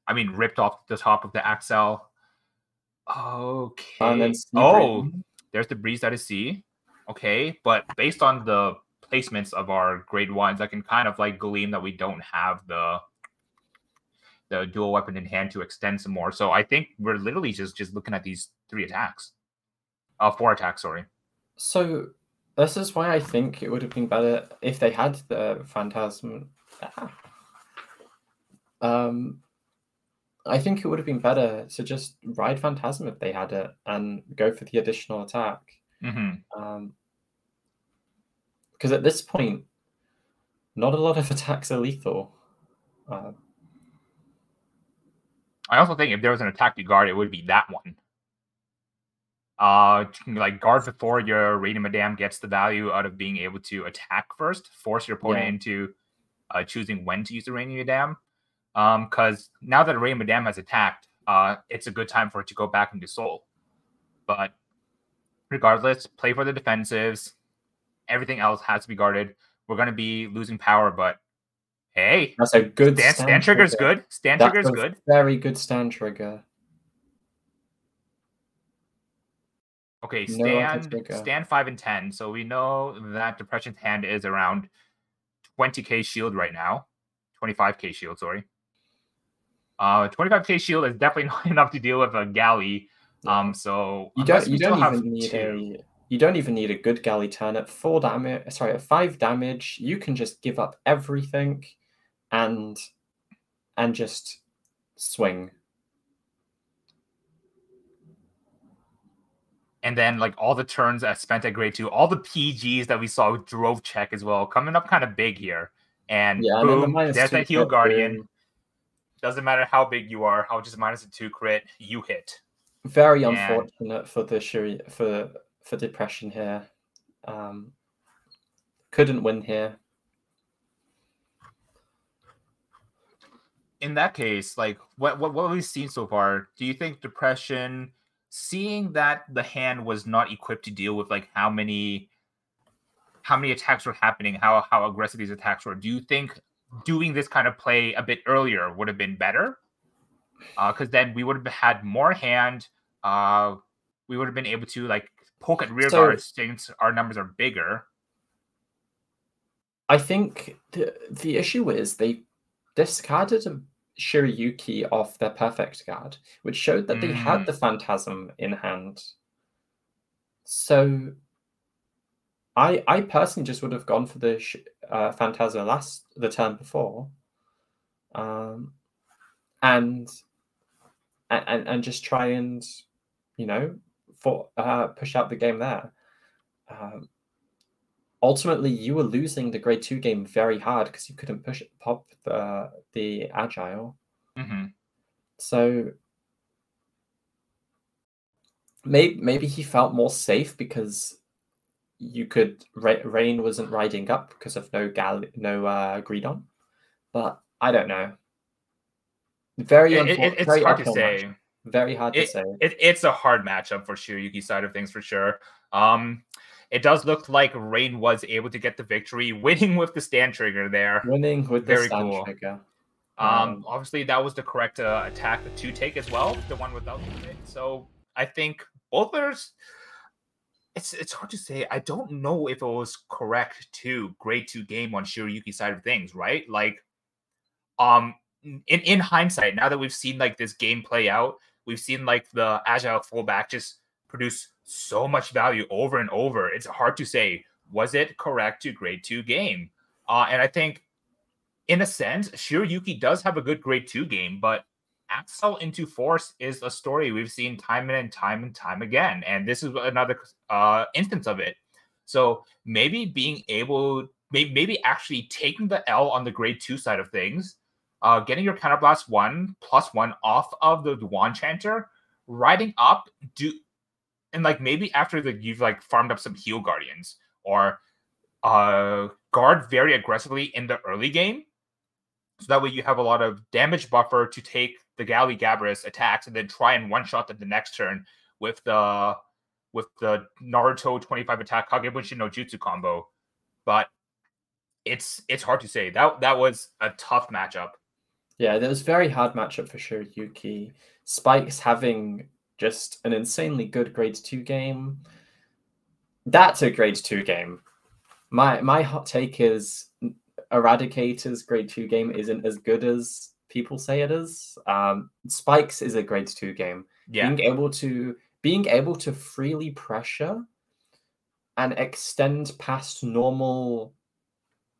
I mean, ripped off the top of the XL. Okay. And then there's the Breeze out of sea. Okay, but based on the placements of our grade 1s, I can kind of like glean that we don't have the dual weapon in hand to extend some more. So I think we're literally just looking at these 4 attacks, sorry. So this is why I think it would have been better if they had the Phantasm. I think it would have been better to just ride Phantasm if they had it and go for the additional attack. Because at this point, not a lot of attacks are lethal. I also think if there was an attack to guard, it would be that one. Like guard before your Raiden Madame gets the value out of being able to attack first, force your opponent into choosing when to use the Raiden Madame. Because now that Raiden Madame has attacked, it's a good time for it to go back into Soul. But regardless, play for the defensives. Everything else has to be guarded. We're going to be losing power, but hey, that's a good stand trigger's good. Stand trigger's good. Very good stand trigger. Okay, stand 5 and 10. So we know that Depression's hand is around 20k shield right now. 25k shield, sorry. 25k shield is definitely not enough to deal with a galley. So you don't even need a good galley turn at 4 damage. Sorry, at 5 damage, you can just give up everything and just swing. And then like all the turns spent at grade 2, all the PGs that we saw with drove check as well, coming up kind of big here. And boom, and there's that heal guardian. Boom. Doesn't matter how big you are, how just -2 crit, you hit. Very unfortunate for the for Depression here. Couldn't win here. In that case, like what we've seen so far, do you think Depression, seeing that the hand was not equipped to deal with like how many attacks were happening, how aggressive these attacks were, do you think doing this kind of play a bit earlier would have been better? Because then we would have had more hand. We would have been able to like poke at rear guards since our numbers are bigger. I think the issue is they discarded a Shiryuki off their perfect guard, which showed that they had the Phantasm in hand. So I personally just would have gone for the Phantasm the turn before, and just try and push out the game there. Ultimately, you were losing the grade 2 game very hard because you couldn't pop the agile. So maybe he felt more safe because you could Rain wasn't riding up because of no Greedon, but I don't know. Very unfortunate. It's hard to say. Very hard to say. It's a hard matchup for Shiryuki's side of things for sure. It does look like Rain was able to get the victory, winning with the stand trigger there. Winning with the stand trigger. Obviously, that was the correct attack to take as well, the one without the crit. So I think both players. It's hard to say. I don't know if it was correct to grade 2 game on Shiryuki's side of things, right? Like, in hindsight, now that we've seen like this game play out, we've seen like the agile fullback just produce so much value over and over. It's hard to say, was it correct to grade 2 game? And I think in a sense, Shiryuki does have a good grade 2 game, but Axel into Force is a story we've seen time and time again. And this is another instance of it. So maybe being able, maybe actually taking the L on the grade 2 side of things, getting your Counterblast 1+1 off of the Wand Chanter riding up, and like maybe after you've like farmed up some heal guardians, or guard very aggressively in the early game, so that way you have a lot of damage buffer to take the Galley Gabrus attacks and then try and one-shot them the next turn with the Naruto 25 attack Kagebushi no Jutsu combo. But it's hard to say. That was a tough matchup. Yeah, that was a very hard matchup for Shiryuki. Spike's having just an insanely good grade 2 game. That's a grade 2 game. My hot take is Eradicator's grade 2 game isn't as good as people say it is. Spike's is a grade 2 game. Yeah. Being able to freely pressure and extend past normal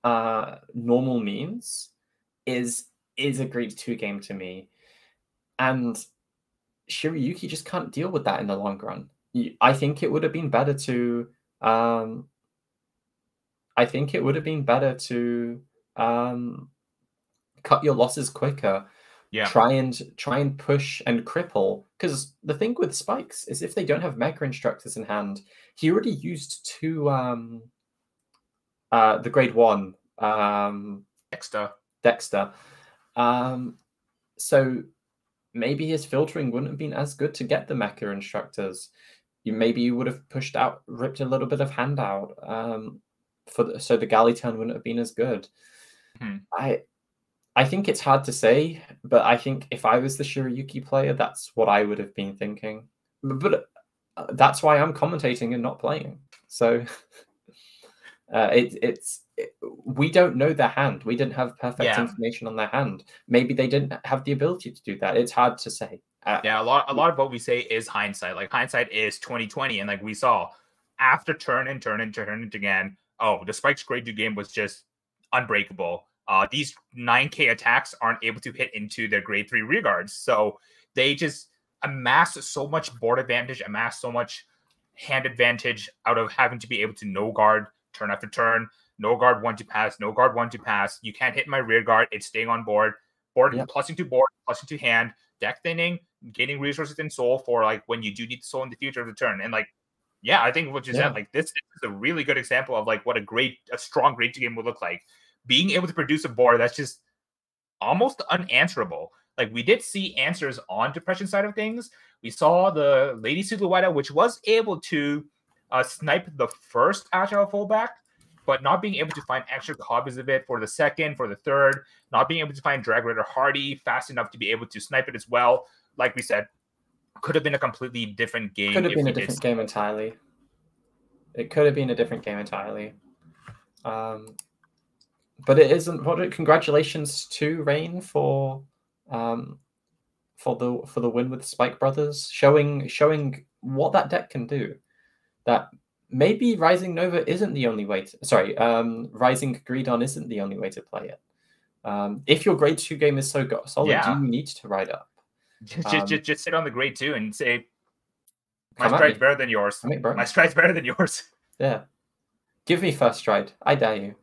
means is a grade 2 game to me. And Shiryuki just can't deal with that in the long run. I think it would have been better to cut your losses quicker. Yeah. Try and push and cripple. Because the thing with Spikes is if they don't have Mega Instructors in hand, he already used 2 the grade 1 Dexter. So maybe his filtering wouldn't have been as good to get the Mecha Instructors. Maybe you would have ripped a little bit of hand out. So the Galley turn wouldn't have been as good. I think it's hard to say, but I think if I was the Shiryuki player, that's what I would have been thinking. But that's why I'm commentating and not playing. So we don't know their hand. We didn't have perfect information on their hand. Maybe they didn't have the ability to do that. It's hard to say. A lot of what we say is hindsight. Like hindsight is 2020, and like we saw after turn again. Oh, the Spike's grade 2 game was just unbreakable. These 9K attacks aren't able to hit into their grade 3 rear guards, so they just amass so much board advantage, amass so much hand advantage out of having to be able to no guard turn after turn, no guard 1 to pass, no guard 1 to pass. You can't hit my rear guard; it's staying on board. Plusing to board, plusing to hand, deck thinning, gaining resources in soul for like when you do need soul in the future of the turn. And like, yeah, I think what you said, like this is a really good example of like what a strong grade 2 game would look like. Being able to produce a board that's just almost unanswerable. Like we did see answers on depression side of things. We saw the Lady Silhouette, which was able to snipe the first agile fullback, but not being able to find extra copies of it for the second, for the third, not being able to find Drag Raider Hardy fast enough to be able to snipe it as well. Like we said, could have been a completely different game. Could have been a different game entirely. It could have been a different game entirely. But it isn't. Congratulations to Rain for the win with Spike Brothers, showing what that deck can do. That maybe Rising Nova isn't the only way to. Rising Greedon isn't the only way to play it. If your grade 2 game is so solid, do you need to ride up? Just sit on the grade 2 and say, my stride's better than yours. My stride's better than yours. Yeah. Give me first stride. I dare you.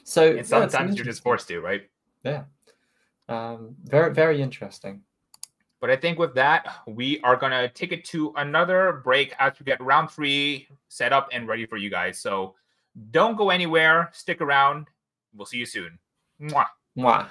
So and sometimes you're just forced to, right? Yeah. Very, very interesting. But I think with that, we are going to take it to another break as we get round 3 set up and ready for you guys. So don't go anywhere. Stick around. We'll see you soon. Mwah. Mwah.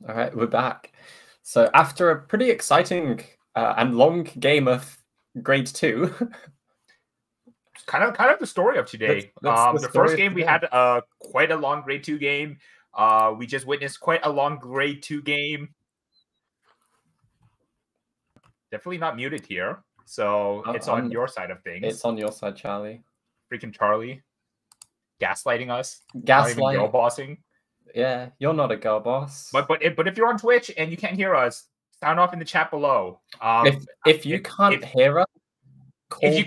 All right, we're back. So after a pretty exciting and long game of grade 2, It's kind of the story of today. That's the first game of we today. had quite a long grade 2 game. We just witnessed quite a long grade 2 game. Definitely not muted here, so it's on your side of things. It's on your side, Charlie. Freaking Charlie, gaslighting us. Gaslight. Not even girl bossing. Yeah, you're not a girl boss. But if you're on Twitch and you can't hear us, sound off in the chat below. If you can't hear us, if you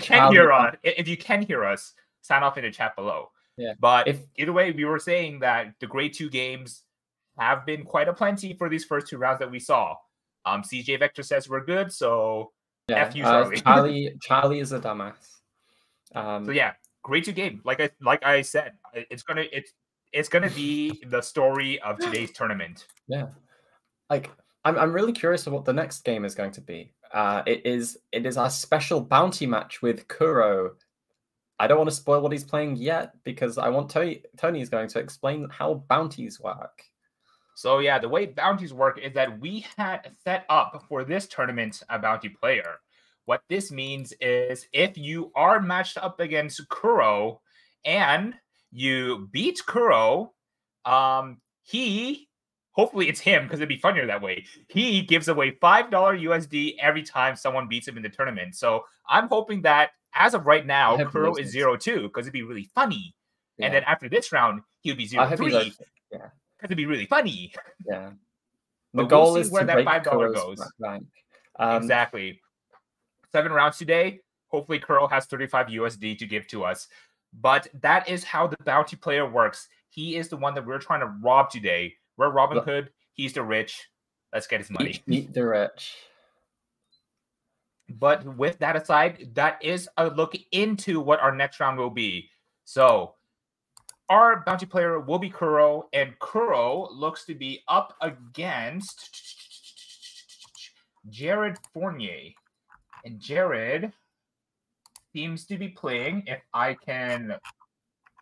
can hear us, sound off in the chat below. Yeah. But either way, we were saying that the grade 2 games have been quite a plenty for these first 2 rounds that we saw. CJ Vector says we're good, so yeah, F you, Charlie. Charlie is a dumbass. So yeah, grade 2 game. Like I said, it's gonna be the story of today's tournament. Yeah, like I'm really curious of what the next game is going to be. It is our special bounty match with Kuro. I don't want to spoil what he's playing yet because I want Tony is going to explain how bounties work. So yeah, the way bounties work is that we had set up for this tournament a bounty player. What this means is if you are matched up against Kuro and you beat Kuro, hopefully it's him because it'd be funnier that way. He gives away $5 USD every time someone beats him in the tournament. So I'm hoping that as of right now, Kuro is 0-2 because it'd be really funny. Yeah. And then after this round, he would be 0-3. Yeah. Because it'd be really funny. Yeah. The goal is where to that break $5 Kuro's goes. Rank. Exactly. 7 rounds today. Hopefully Kuro has 35 USD to give to us. But that is how the bounty player works. He is the one that we're trying to rob today. We're Robin Hood. He's the rich. Let's get his money. Eat the rich. But with that aside, that is a look into what our next round will be. So our bounty player will be Kuro, and Kuro looks to be up against Jared Fournier. And Jared seems to be playing,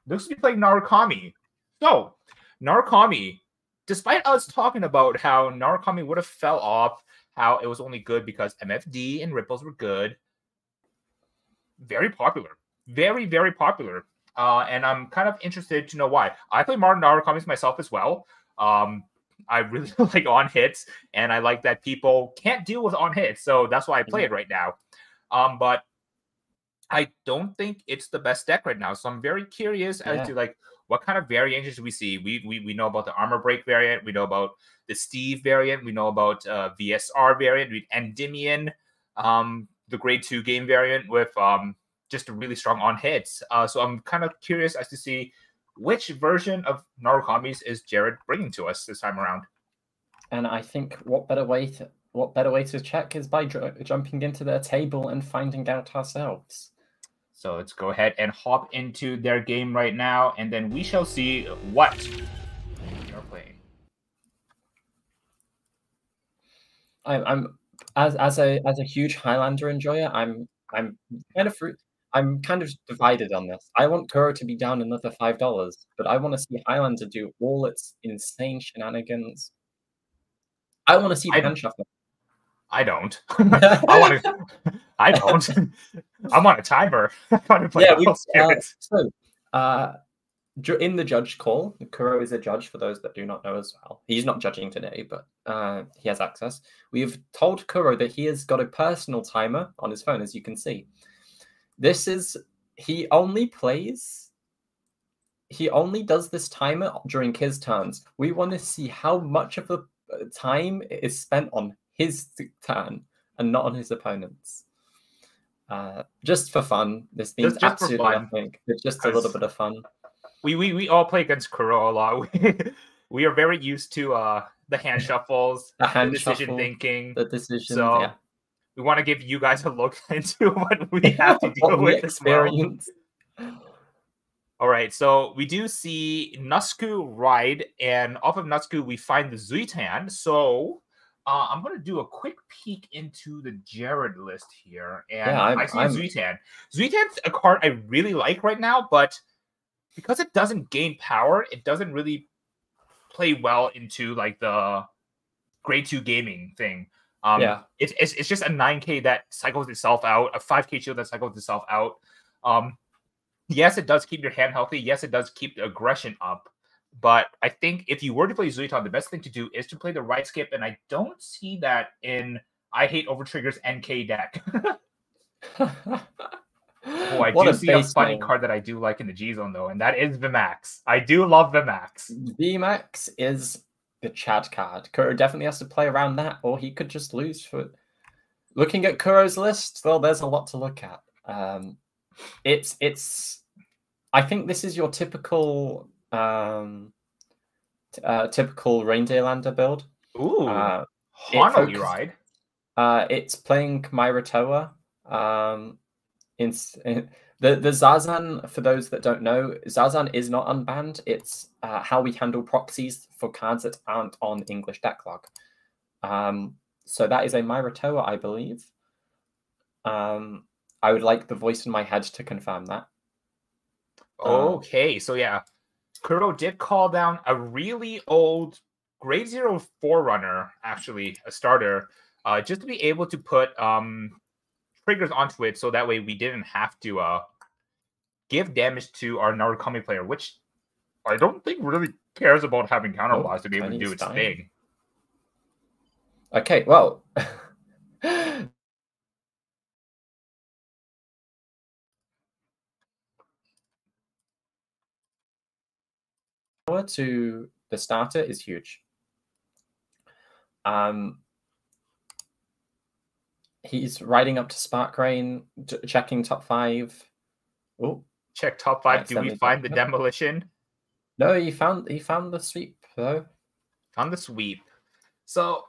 looks to be playing Narukami. So, Narukami, despite us talking about how Narukami would have fell off, how it was only good because MFD and Ripples were good, very popular. Very, very popular. And I'm kind of interested to know why. I play Martin Narukami myself as well. I really like on hits, and I like that people can't deal with on hits, so that's why I play it right now. But I don't think it's the best deck right now, so I'm very curious as to like what kind of variations we see. We know about the Armor Break variant, we know about the Steve variant, we know about VSR variant, Endymion, the grade 2 game variant with just a really strong on hits. So I'm kind of curious as to see which version of Narukami's is Jared bringing to us this time around. And I think what better way to check is by jumping into their table and finding out ourselves. So let's go ahead and hop into their game right now, and then we shall see what they're playing. I'm as a huge Highlander enjoyer, I'm kind of divided on this. I want Kuro to be down another $5, but I want to see Highlander do all its insane shenanigans. I want to see the hand shuffle. I don't. I don't. I'm on a timer. In the judge call, Kuro is a judge for those that do not know as well. He's not judging today, but he has access. We've told Kuro that he has got a personal timer on his phone, as you can see. He only does this timer during his turns. We want to see how much of the time is spent on his turn and not on his opponent's. Just for fun. This means absolutely nothing. It's just a little bit of fun. We all play against Kuro a lot. We are very used to the hand shuffles, the decision thinking. The decision, so we want to give you guys a look into what we have to deal with experience. All right, so we do see Nusku ride, and off of Nusku we find the Zuitan. So I'm going to do a quick peek into the Jared list here, and I see Zuitan. Zuitan's a card I really like right now, but because it doesn't gain power, it doesn't really play well into like the grade 2 gaming thing. Yeah. It's just a 9K that cycles itself out, a 5K shield that cycles itself out. Yes, it does keep your hand healthy. Yes, it does keep the aggression up. But I think if you were to play Zuiton, the best thing to do is to play the right skip, and I don't see that in I Hate NOverTrigger's NK deck. Oh, I do see a funny card that I do like in the G Zone, though, and that is Vimax. I do love Vimax. Vimax is the Chad card. Kuro definitely has to play around that, or he could just lose. For looking at Kuro's list, well, there's a lot to look at. It's. I think this is your typical typical Reindeer Lander build. Ooh, Honolulu Ride. It's playing Myra Toa. The Zazan, for those that don't know, Zazan is not unbanned. It's how we handle proxies for cards that aren't on English deck log. So that is a Myra Toa, I believe. I would like the voice in my head to confirm that. Okay, so yeah, Kuro did call down a really old grade 0 Forerunner, actually, a starter, just to be able to put triggers onto it, so that way we didn't have to give damage to our Narukami player, which I don't think really cares about having counterblast to be able to do its thing. Okay, well. To the starter is huge. He's riding up to Spark Rain, checking top 5. Oh, check top 5. Do we find the demolition? No, he found the sweep though. Found the sweep. So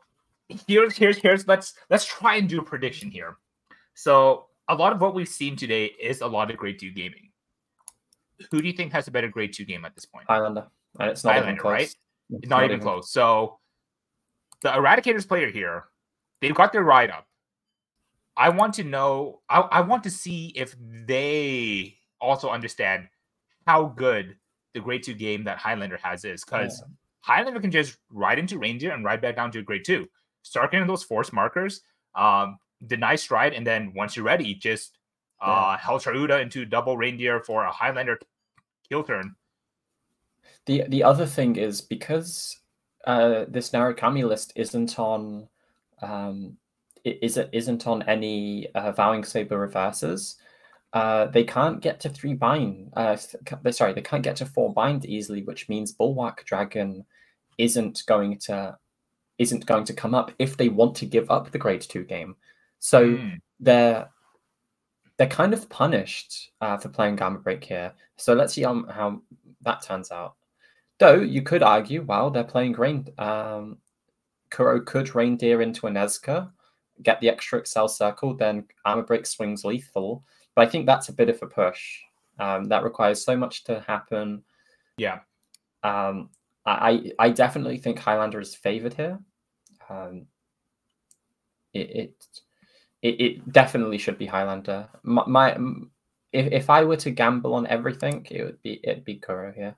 here's let's try and do a prediction here. So a lot of what we've seen today is a lot of grade 2 gaming. Who do you think has a better grade 2 game at this point? Highlander. And it's not Highlander, even close. Right? It's not even close. So the Eradicators player here, they've got their ride up. I want to know, I want to see if they also understand how good the grade 2 game that Highlander has is. Because Highlander can just ride into Reindeer and ride back down to a grade 2. Start getting those force markers, deny stride, and then once you're ready, just Helter Uda into double Reindeer for a Highlander kill turn. The other thing is, because this Narukami list isn't on isn't on any Vowing Saber reverses, they can't get to 3 bind. Sorry, they can't get to 4 bind easily, which means Bulwark Dragon isn't going to come up if they want to give up the grade 2 game. So they're kind of punished for playing Gamma Break here. So let's see how that turns out. Though you could argue, well, they're playing Kuro could Reindeer into a Nezca, get the extra Excel Circle, then Armor Break swings lethal. But I think that's a bit of a push. That requires so much to happen. Yeah. I definitely think Highlander is favored here. It definitely should be Highlander. If I were to gamble on everything, it'd be Kuro here.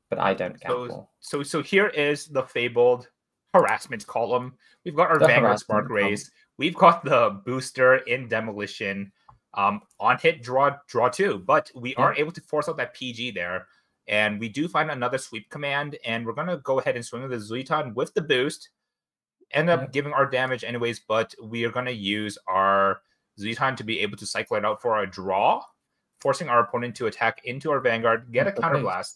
But I don't gamble. So here is the fabled harassment column. We've got our Vanguard Spark Rays. We've got the booster in Demolition. On hit, draw 2. But we are able to force out that PG there. And we do find another sweep command. And we're going to go ahead and swing with the Zuiton with the boost. End up giving our damage anyways. But we are going to use our Zuiton to be able to cycle it out for a draw, forcing our opponent to attack into our Vanguard, get a counterblast.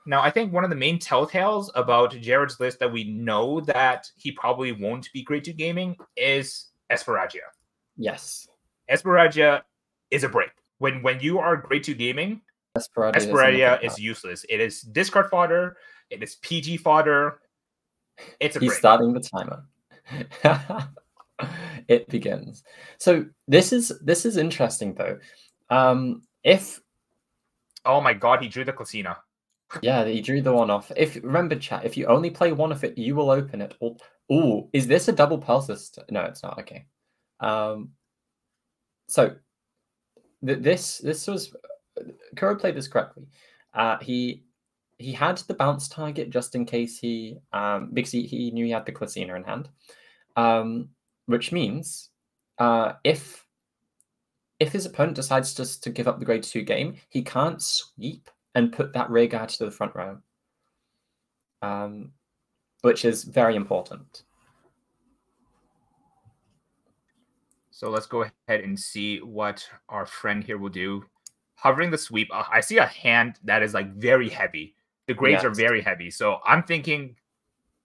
Now, I think one of the main telltales about Jared's list that we know that he probably won't be grade 2 gaming is Esperagia. Yes. Esperagia is a break. When you are grade 2 gaming, Esperagia is useless. It is discard fodder. It is PG fodder. It's a break. He's starting the timer. It begins. So this is interesting though. If oh my god, he drew the Klasina. Yeah, he drew the one off. Remember, chat, if you only play one of it, you will open it. Ooh, is this a double Pearl system? No, it's not. Okay. So this was Kuro played this correctly. He he had the bounce target just in case he because he knew he had the Klacina in hand, which means if his opponent decides just to give up the grade 2 game, he can't sweep and put that rear guard to the front row, which is very important. So let's go ahead and see what our friend here will do. Hovering the sweep, I see a hand that is like very heavy. The grades are very heavy. So I'm thinking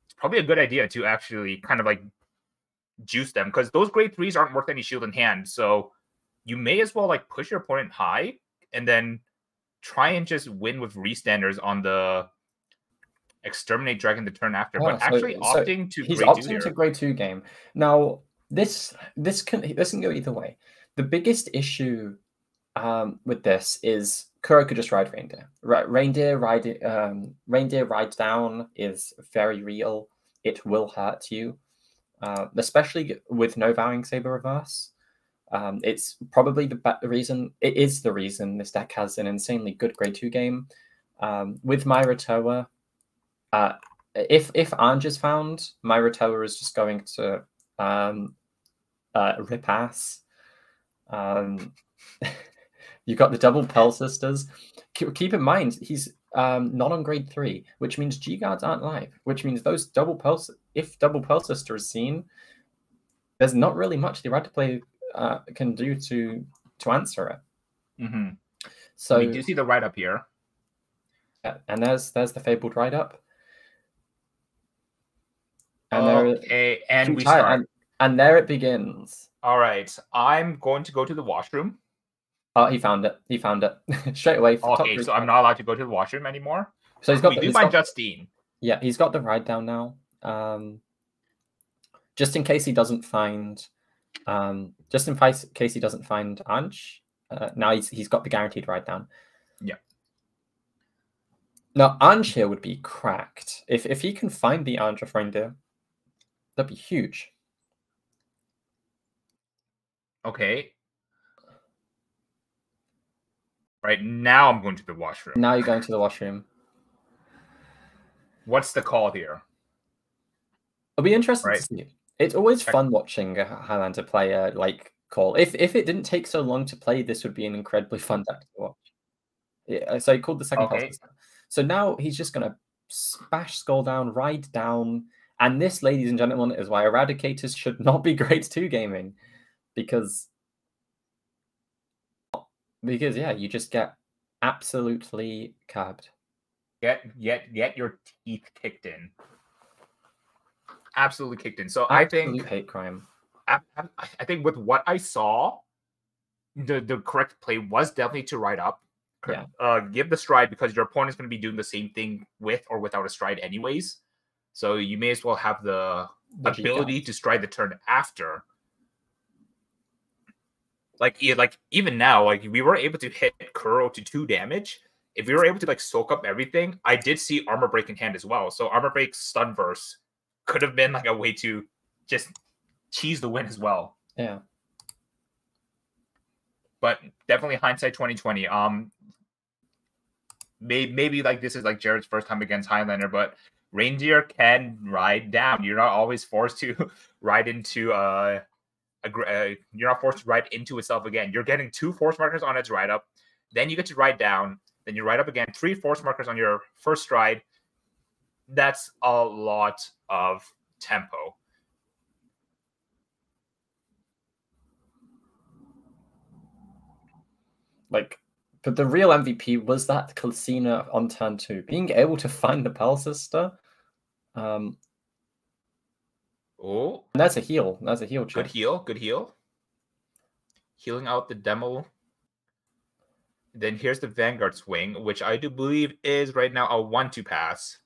it's probably a good idea to actually kind of like juice them, because those grade 3s aren't worth any shield in hand. So you may as well like push your opponent high and then try and just win with restanders on the Exterminate Dragon the turn after. But actually opting to he's grade 2 opting here. to grade 2 game. Now this can go either way. The biggest issue with this is Kuro could just ride Reindeer. Reindeer ride down is very real. It will hurt you, especially with no Vowing Saber reverse. It's probably the reason. It is the reason this deck has an insanely good grade 2 game. With Myra Toa, if Anj is found, Myra Toa is just going to rip ass. You've got the double Pearl Sisters. Keep in mind, he's not on grade 3, which means G guards aren't live, which means those double Pearl, if double Pearl Sister is seen, there's not really much the right play can do to answer it. Mm-hmm. So we do see the write up here. Yeah, and there's the fabled write up. And okay, and we start. And there it begins. All right, I'm going to go to the washroom. Oh, he found it. He found it straight away. Okay, so I'm not allowed to go to the washroom anymore. So he's got. We do find Justine. Yeah, he's got the ride down now. Just in case he doesn't find, case he doesn't find Anj. Now he's got the guaranteed ride down. Yeah. Now Anj here would be cracked if he can find the Anj of Reindeer. That'd be huge. Okay. Right, now I'm going to the washroom. Now you're going to the washroom. What's the call here? It'll be interesting to see. It's always fun watching a Highlander player like call. If it didn't take so long to play, this would be an incredibly fun deck to watch. Yeah, so he called the second Pearl Sister. So now he's just going to bash Skull down, ride down. And this, ladies and gentlemen, is why Eradicators should not be grade 2 gaming. Because yeah, you just get absolutely cabbed. Get your teeth kicked in. Absolutely kicked in. So Absolute I think hate crime. I think with what I saw, the correct play was definitely to ride up. Yeah. Give the stride, because your opponent's going to be doing the same thing with or without a stride anyways. So you may as well have the ability to stride the turn after. Like even now, like we were able to hit Kuro to 2 damage. If we were able to like soak up everything, I did see Armor Break in hand as well. So Armor Break Stunverse could have been like a way to just cheese the win as well. Yeah. But definitely hindsight 2020. Maybe like this is like Jared's first time against Highlander, but Reindeer can ride down. You're not always forced to ride into you're not forced to ride into itself again. You're getting 2 force markers on its ride up, then you get to ride down, then you ride up again, 3 force markers on your first stride. That's a lot of tempo. But the real MVP was that Klacina on turn 2, being able to find the Pearl Sister. And that's a heal. That's a heal check. Good heal. Healing out the demo. Then here's the Vanguard Swing, which I do believe is right now a 1-2 pass.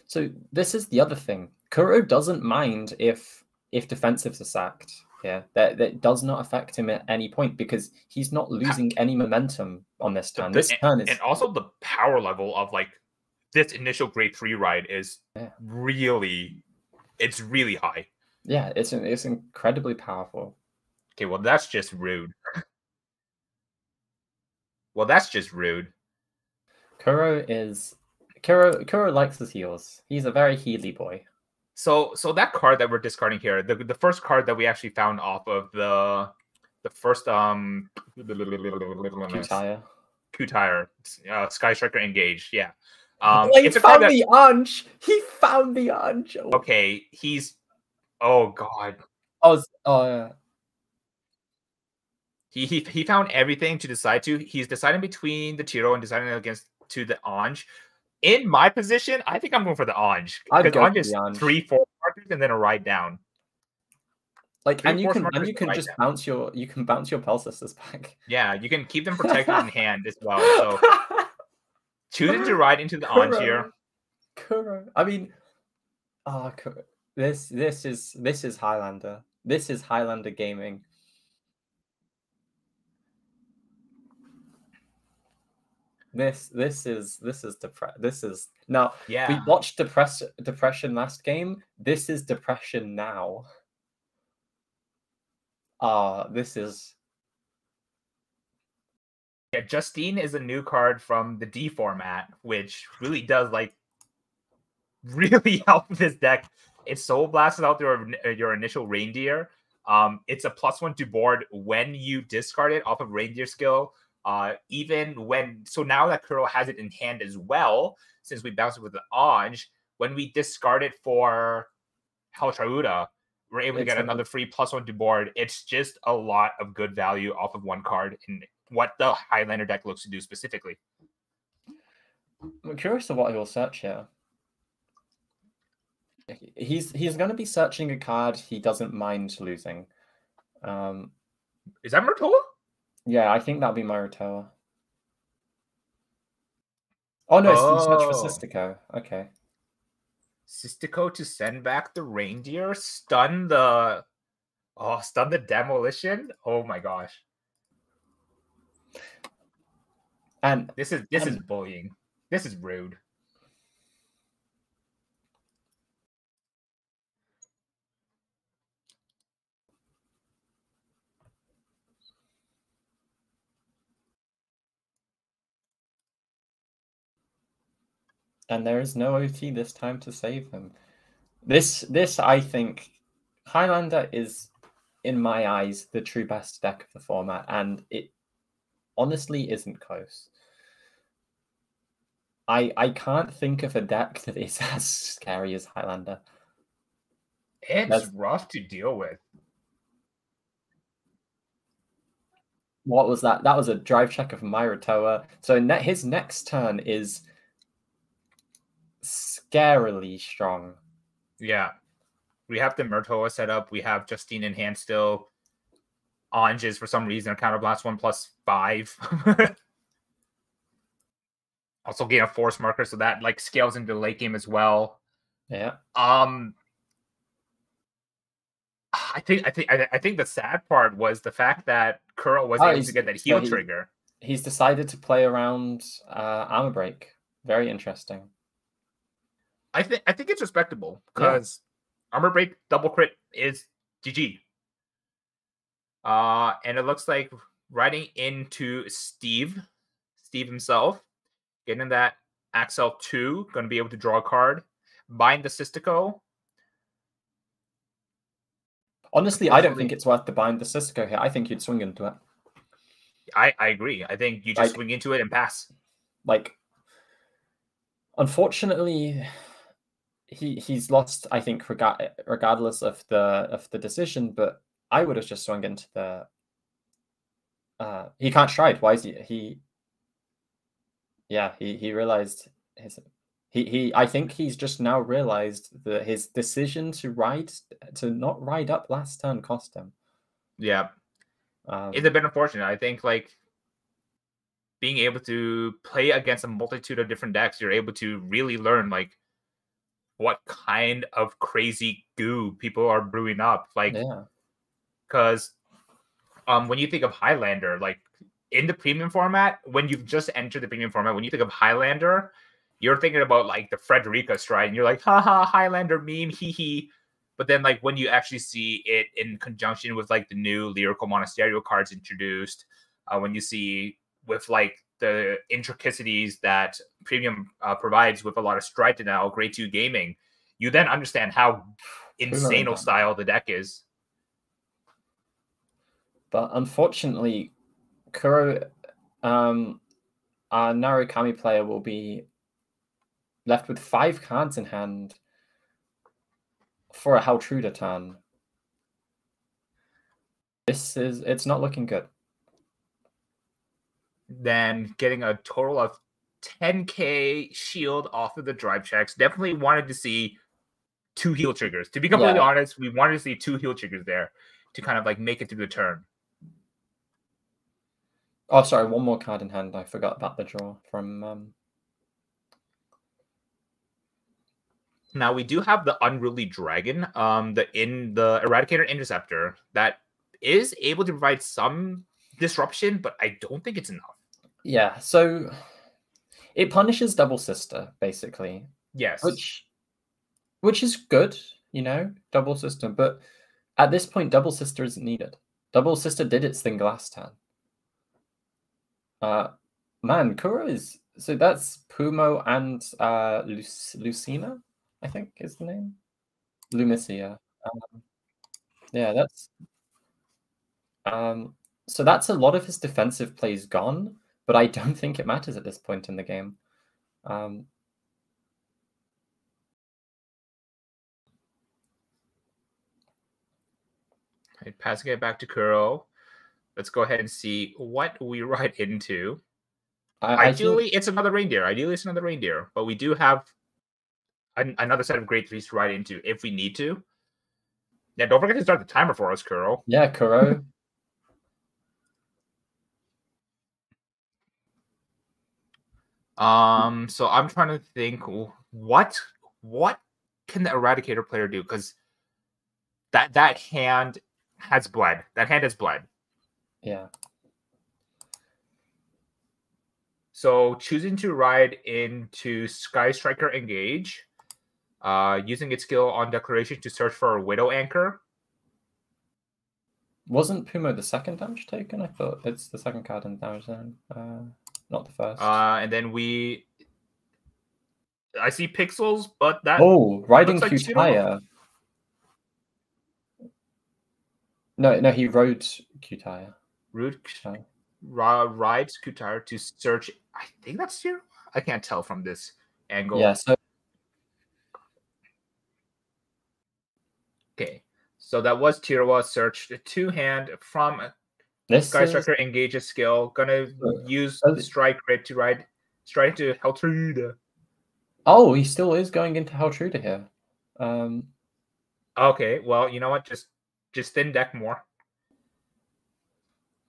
So this is the other thing. Kuro doesn't mind if defensives are sacked. Yeah, that does not affect him at any point, because he's not losing any momentum on this turn. And also the power level of like this initial grade 3 ride is really high. Yeah, it's incredibly powerful. Okay, well that's just rude. Kuro Kuro likes his heals. He's a very healy boy. So that card that we're discarding here, the first card that we actually found off of the first Kutire, Sky Striker Engage, yeah. He found the Anj. He found the Anj. Oh. Okay, he's oh god. Oh yeah. He found everything to decide to. He's deciding between the Tiro and deciding against to the Anj. In my position, I think I'm going for the Anj. Because Anj is 3-4 markers and then a ride down. Like, and you can just bounce your Pulse Sisters back. Yeah, you can keep them protected in hand as well. So choosing to ride into the Anj here. Kuro. I mean, this is Highlander. This is Highlander gaming. This is now. Yeah. We watched Depression last game. This is Depression now. This is. Yeah, Justine is a new card from the D format, which really does really help this deck. It soul blasts out your initial reindeer. It's a +1 to board when you discard it off of reindeer skill. So now that Kuro has it in hand as well, since we bounced it with the Anj, when we discard it for Heltrauda, we're able to get another free +1 to board. It's just a lot of good value off of one card in what the Highlander deck looks to do specifically. I'm curious of what he'll search here. He's going to be searching a card he doesn't mind losing. Is that Murtoa? Yeah, I think that'll be Marutoa. Oh no, it's search for Sistico. Okay. Sistico to send back the reindeer, stun the demolition. Oh my gosh. And this is bullying. This is rude. And there is no OT this time to save him. This I think Highlander is, in my eyes, the true best deck of the format, and it honestly isn't close. I can't think of a deck that is as scary as Highlander. It's rough to deal with. What was that? That was a drive check of Marutoa. So his next turn is scarily strong. Yeah. We have the Murtoa set up. We have Justine in hand still. Anges, for some reason, a counterblast 1+5. Also gain a force marker, so that scales into the late game as well. Yeah. I think the sad part was the fact that Kuro was able to get that heal trigger. He's decided to play around Armor Break. Very interesting. I think it's respectable because Armor Break double crit is GG. And it looks like riding into Steve himself, getting that Axel 2, going to be able to draw a card, bind the Sistico. Honestly, I don't think it's worth to bind the Sistico here. I think you'd swing into it. I agree. I think you just swing into it and pass. Unfortunately, he's lost, I think, regardless of the decision, but I would have just swung into the he can't stride. Why is he realized I think he's just now realized that his decision to not ride up last turn cost him. Yeah. It's a bit unfortunate. I think being able to play against a multitude of different decks, you're able to really learn what kind of crazy goo people are brewing up. Because when you think of Highlander, in the premium format, when you've just entered the premium format, when you think of Highlander, you're thinking about the Frederica stride, and you're like, haha, Highlander meme, hee hee. But then when you actually see it in conjunction with the new Lyrical Monasterio cards introduced, when you see with the intricacies that Premium provides with a lot of Stride now, Grade 2 gaming, you then understand how insane style the deck is. But unfortunately, Kuro, our Narukami player, will be left with 5 cards in hand for a Haltruda turn. It's not looking good. Then getting a total of 10k shield off of the drive checks. Definitely wanted to see 2 heal triggers. To be completely honest, we wanted to see 2 heal triggers there to kind of like make it through the turn. Oh, sorry, 1 more card in hand. I forgot about the draw from... Now we do have the Unruly Dragon, the Eradicator Interceptor that is able to provide some disruption, but I don't think it's enough. Yeah, so it punishes Double Sister, basically. Yes. Which is good, you know, Double Sister, but at this point, Double Sister isn't needed. Double Sister did its thing last turn. Man, Kuro is... So that's Pumo and Lucina, I think is the name. Lumicia. Yeah, that's... so that's a lot of his defensive plays gone, but I don't think it matters at this point in the game. Passing it back to Kuro. Let's go ahead and see what we ride into. Ideally, it's another reindeer. But we do have another set of grade 3s to ride into if we need to. Yeah, don't forget to start the timer for us, Kuro. Yeah, Kuro. So I'm trying to think what can the Eradicator player do? Because that hand has bled. Yeah. So choosing to ride into Sky Striker Engage, using its skill on Declaration to search for a Widow Anchor. Wasn't Pumo the second damage taken? I thought it's the second card in the damage zone, not the first. And then I see Pixels, but that... Oh, riding Kutaya. No, he rode Kutaya. Rides Kutaya to search... I think that's Tiro? I can't tell from this angle. Yeah, so... Okay, so that was Tirawa search the 2-hand from Sky Striker Engage's skill. Gonna use the Strike Crit to ride straight into Haltruda. Oh, he still is going into Haltruda here. Okay, well, you know what? Just thin deck more.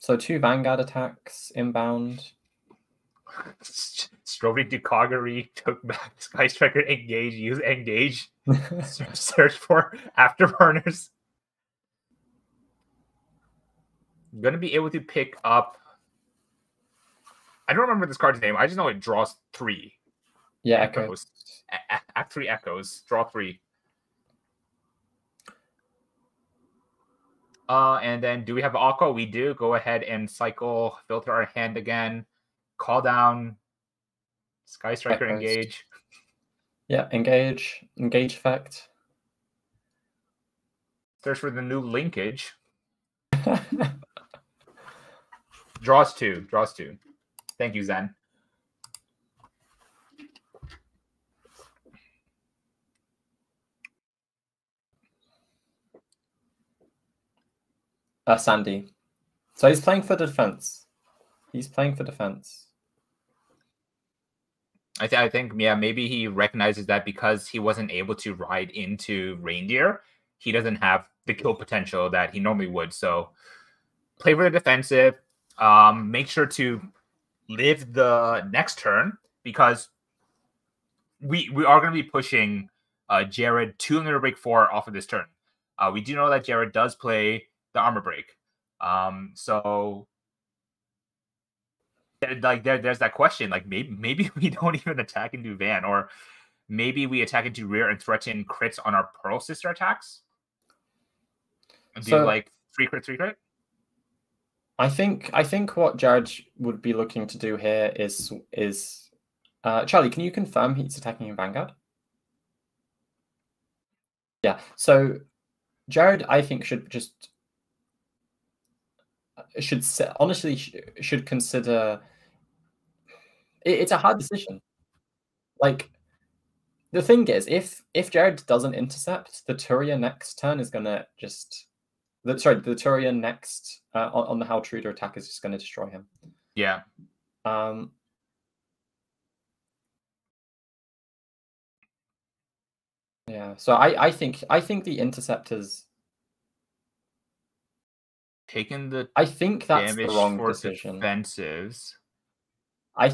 So 2 Vanguard attacks inbound. Stroving to Kagari, took back Sky Striker Engage, use Engage, search for Afterburners. I'm going to be able to pick up... I don't remember this card's name. I just know it draws 3. Yeah, Echoes. Act 3 Echoes. Draw 3. And then do we have Aqua? We do. Go ahead and cycle, filter our hand again. Call down Sky Striker Echoes. Engage. Yeah, engage effect. Search for the new linkage. Draws 2. Thank you, Zen. Sandy. So he's playing for defense. I think, yeah, maybe he recognizes that because he wasn't able to ride into Reindeer, he doesn't have the kill potential that he normally would. So play for the defensive. Make sure to live the next turn because we are going to be pushing Jared to Limiter Break 4 off of this turn. We do know that Jared does play the Armor Break. So like there's that question, like maybe we don't even attack into Van, or maybe we attack into rear and threaten crits on our Pearl Sister attacks. Do like 3 crit? I think what Jared would be looking to do here is Charlie, can you confirm he's attacking in Vanguard? Yeah. So Jared, I think should honestly should consider. It's a hard decision. Like the thing is, if Jared doesn't intercept, the Turia next turn is gonna just. The Turia next on the Haltruder attack is just going to destroy him. Yeah. Yeah. So I think the interceptors taking the. I think that's the damage wrong for decision. defensives. I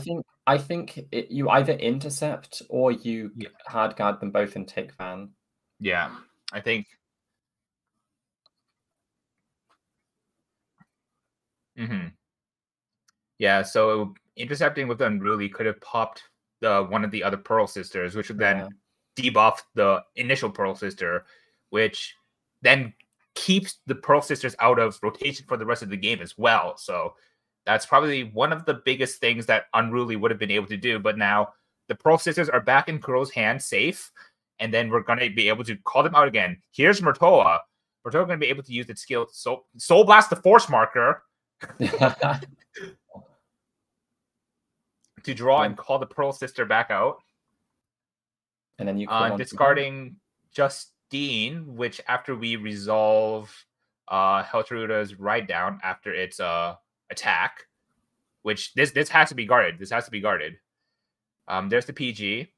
think you either intercept or you hard guard them both and take Van. Yeah, I think. Yeah, so intercepting with Unruly could have popped one of the other Pearl Sisters, which would then debuff the initial Pearl Sister, which then keeps the Pearl Sisters out of rotation for the rest of the game as well. So that's probably one of the biggest things that Unruly would have been able to do. But now the Pearl Sisters are back in Kuro's hand safe, and then we're going to be able to call them out again. Here's Murtoa. Murtoa going to be able to use its skill Soul Blast the Force Marker to draw and call the Pearl Sister back out. And then you discarding Justine, which after we resolve Heltruda's ride down after its attack, which this has to be guarded. This has to be guarded. There's the PG.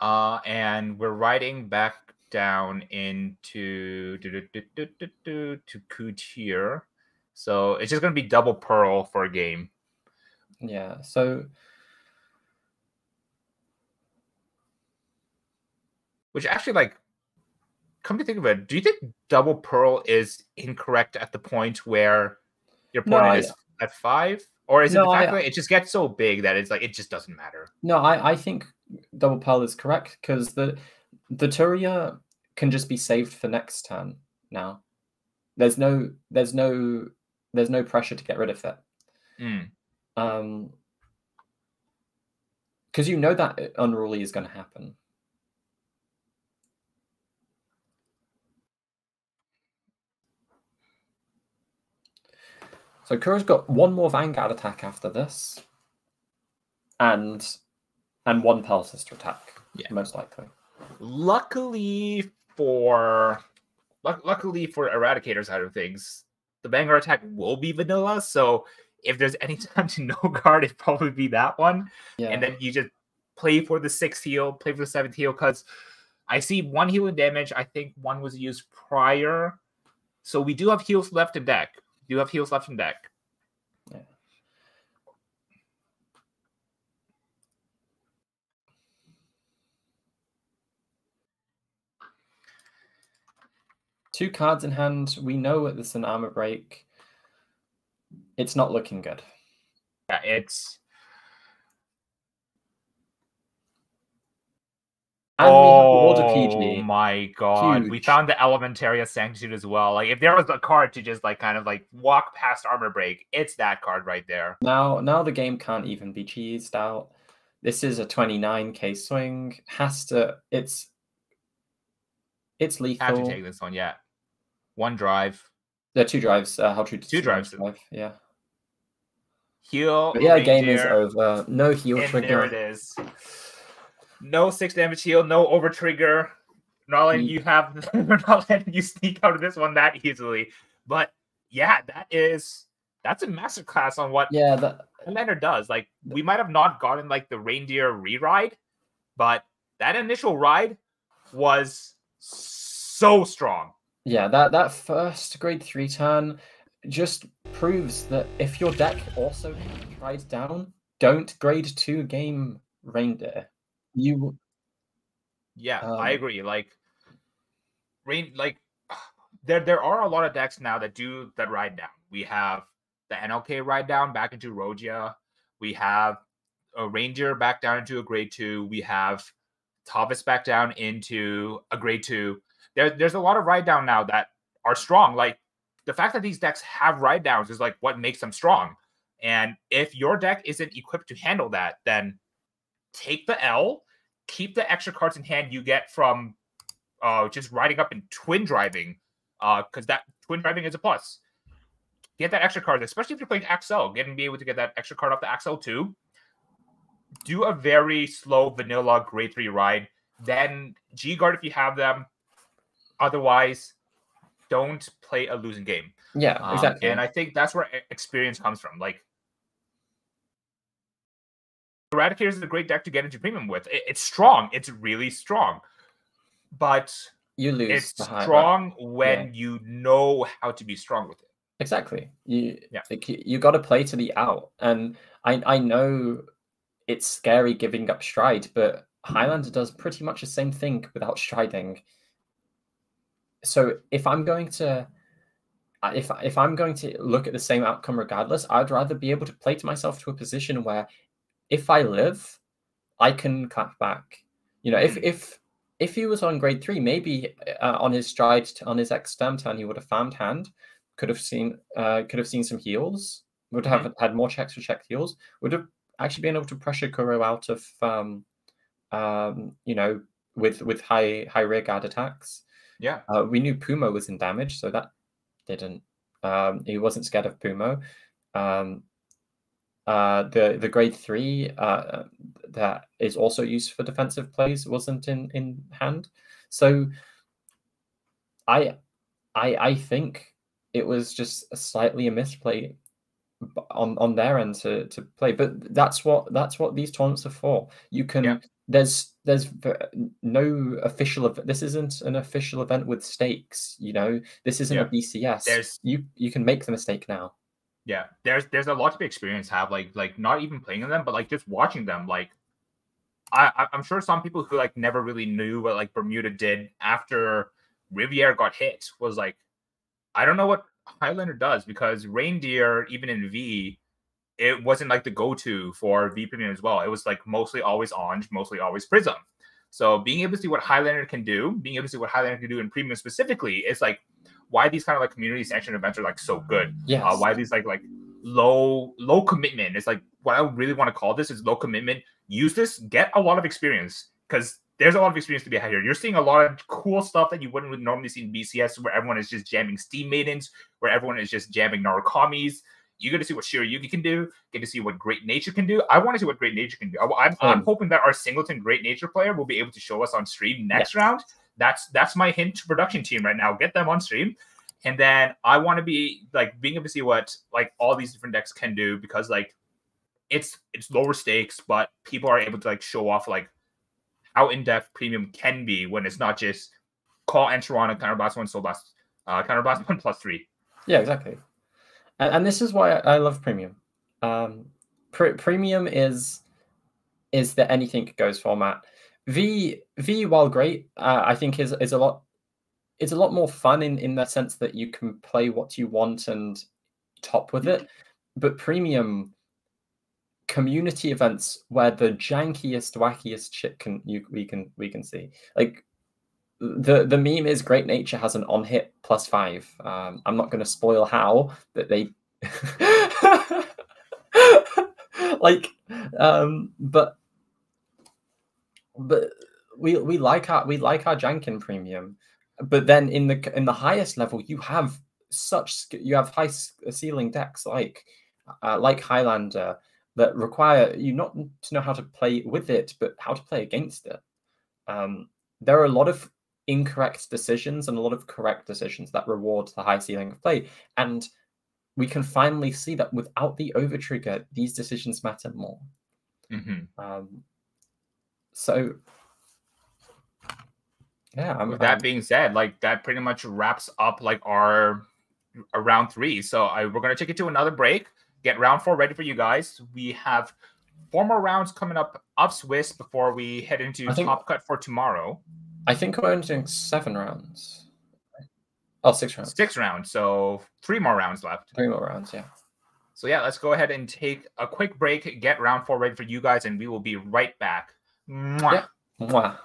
And we're riding back down into to Coutier. So it's just going to be double Pearl for a game. Yeah, so... Which actually, like, come to think of it, do you think double Pearl is incorrect at the point where your opponent is at 5? Or is it the fact that it just gets so big that it's like, it just doesn't matter? No, I think double Pearl is correct because the Turia can just be saved for next turn now. There's no pressure to get rid of it. Because you know that Unruly is going to happen. So Kuro's got one more Vanguard attack after this, and one Pearl Sister attack, most likely. Luckily for Eradicator's side of things, the Vanguard attack will be vanilla. So if there's any time to no guard, it'd probably be that one. Yeah. And then you just play for the 6th heal, play for the 7th heal, because I see 1 heal in damage. I think 1 was used prior. So we do have heals left in deck. Yeah. 2 cards in hand. We know that there's an armor break. It's not looking good. Yeah, it's... And we have the Order PG. Oh my god. Huge. We found the Elementaria Sanctitude as well. Like, if there was a card to just, like, kind of, like, walk past armor break, it's that card right there. Now the game can't even be cheesed out. This is a 29k swing. It's lethal. Have to take this one, yeah. 1 drive. There are 2 drives. How true? 2 drives. Yeah. Heal. But yeah, game is over. No heal trigger. There it is. No 6 damage heal. No NOverTrigger. Not letting you have. Not letting you sneak out of this one that easily. But yeah, that's a masterclass on what Commander does. Like, we might have not gotten like the reindeer re-ride, but that initial ride was so strong. Yeah, that first grade 3 turn just proves that if your deck also tries down, don't grade 2 game reindeer. I agree. Like, there are a lot of decks now that do that ride down. We have the NLK ride down back into Rogia. We have a Ranger back down into a grade 2. We have Tavis back down into a grade 2. There's a lot of ride down now that are strong. Like the fact that these decks have ride downs is like what makes them strong. And if your deck isn't equipped to handle that, then take the L, keep the extra cards in hand you get from just riding up and twin driving, because that twin driving is a plus. Get that extra card, especially if you're playing XL, be able to get that extra card off the XL too. Do a very slow vanilla grade 3 ride. Then G-Guard if you have them. Otherwise, don't play a losing game. Yeah, exactly. And I think that's where experience comes from. Like, Eradicator is a great deck to get into premium with. It's strong. It's really strong. But you lose. It's strong when you know how to be strong with it. Exactly. You got to play to the out. And I know it's scary giving up stride, but Highlander does pretty much the same thing without striding. So if I'm going to look at the same outcome regardless, I'd rather be able to play to myself to a position where if I live, I can clap back. You know, if he was on grade 3, maybe on his stride on his X-Term turn, he would have farmed hand, could have seen some heals, would have had more checks for check heals, would have actually been able to pressure Kuro out of you know, with high rear guard attacks. Yeah. We knew Pumo was in damage, so that didn't he wasn't scared of Pumo. The grade 3 that is also used for defensive plays wasn't in hand. So I think it was just slightly a misplay on their end to play, but that's what these tournaments are for. You can there's no official event. This isn't an official event with stakes, you know. This isn't a BCS. You can make the mistake now. Yeah, there's a lot to be experienced have like not even playing them, but like just watching them. Like I'm sure some people who like never really knew what like Bermuda did after Riviere got hit was like, I don't know what Highlander does, because Reindeer, even in V, it wasn't like the go-to for V Premium as well. It was like mostly always Orange, mostly always Prism. So being able to see what Highlander can do, in Premium specifically, is like why these kind of like community sanctioned events are like so good. Yes. Why these like low commitment. It's like what I really want to call this is low commitment. Use this, get a lot of experience, because there's a lot of experience to be had here. You're seeing a lot of cool stuff that you wouldn't normally see in BCS, where everyone is just jamming Steam Maidens, where everyone is just jamming Narukami's. You get to see what Shiryuki can do, get to see what Great Nature can do. I want to see what Great Nature can do. I'm hoping that our Singleton Great Nature player will be able to show us on stream next round. That's my hint to production team right now. Get them on stream. And then I want to be like being able to see what like all these different decks can do, because like it's lower stakes, but people are able to like show off like how in-depth Premium can be when it's not just call Enteron and counterblast 1, soul blast, counterblast 1 +3. Yeah, exactly. And this is why I love Premium. Premium is the anything goes format. V, while great, I think is a lot. It's a lot more fun in the sense that you can play what you want and top with it. But Premium community events where the jankiest, wackiest shit we can see. Like the meme is Great Nature has an on hit +5. I'm not going to spoil how, but they like but we like our jank in Premium. But then in the highest level, you have high ceiling decks like Highlander that require you not to know how to play with it, but how to play against it. There are a lot of incorrect decisions and a lot of correct decisions that reward the high ceiling of play, and we can finally see that without the overtrigger, these decisions matter more. So. Yeah. With that being said, like that pretty much wraps up like our round 3. So we're gonna take it to another break. Get round 4 ready for you guys. We have 4 more rounds coming up Swiss before we head into Top Cut for tomorrow. I think we're only doing 7 rounds. Oh, 6 rounds. 6 rounds. So 3 more rounds left. 3 more rounds, yeah. So yeah, let's go ahead and take a quick break. Get round 4 ready for you guys, and we will be right back. Mwah. Yeah. Mwah.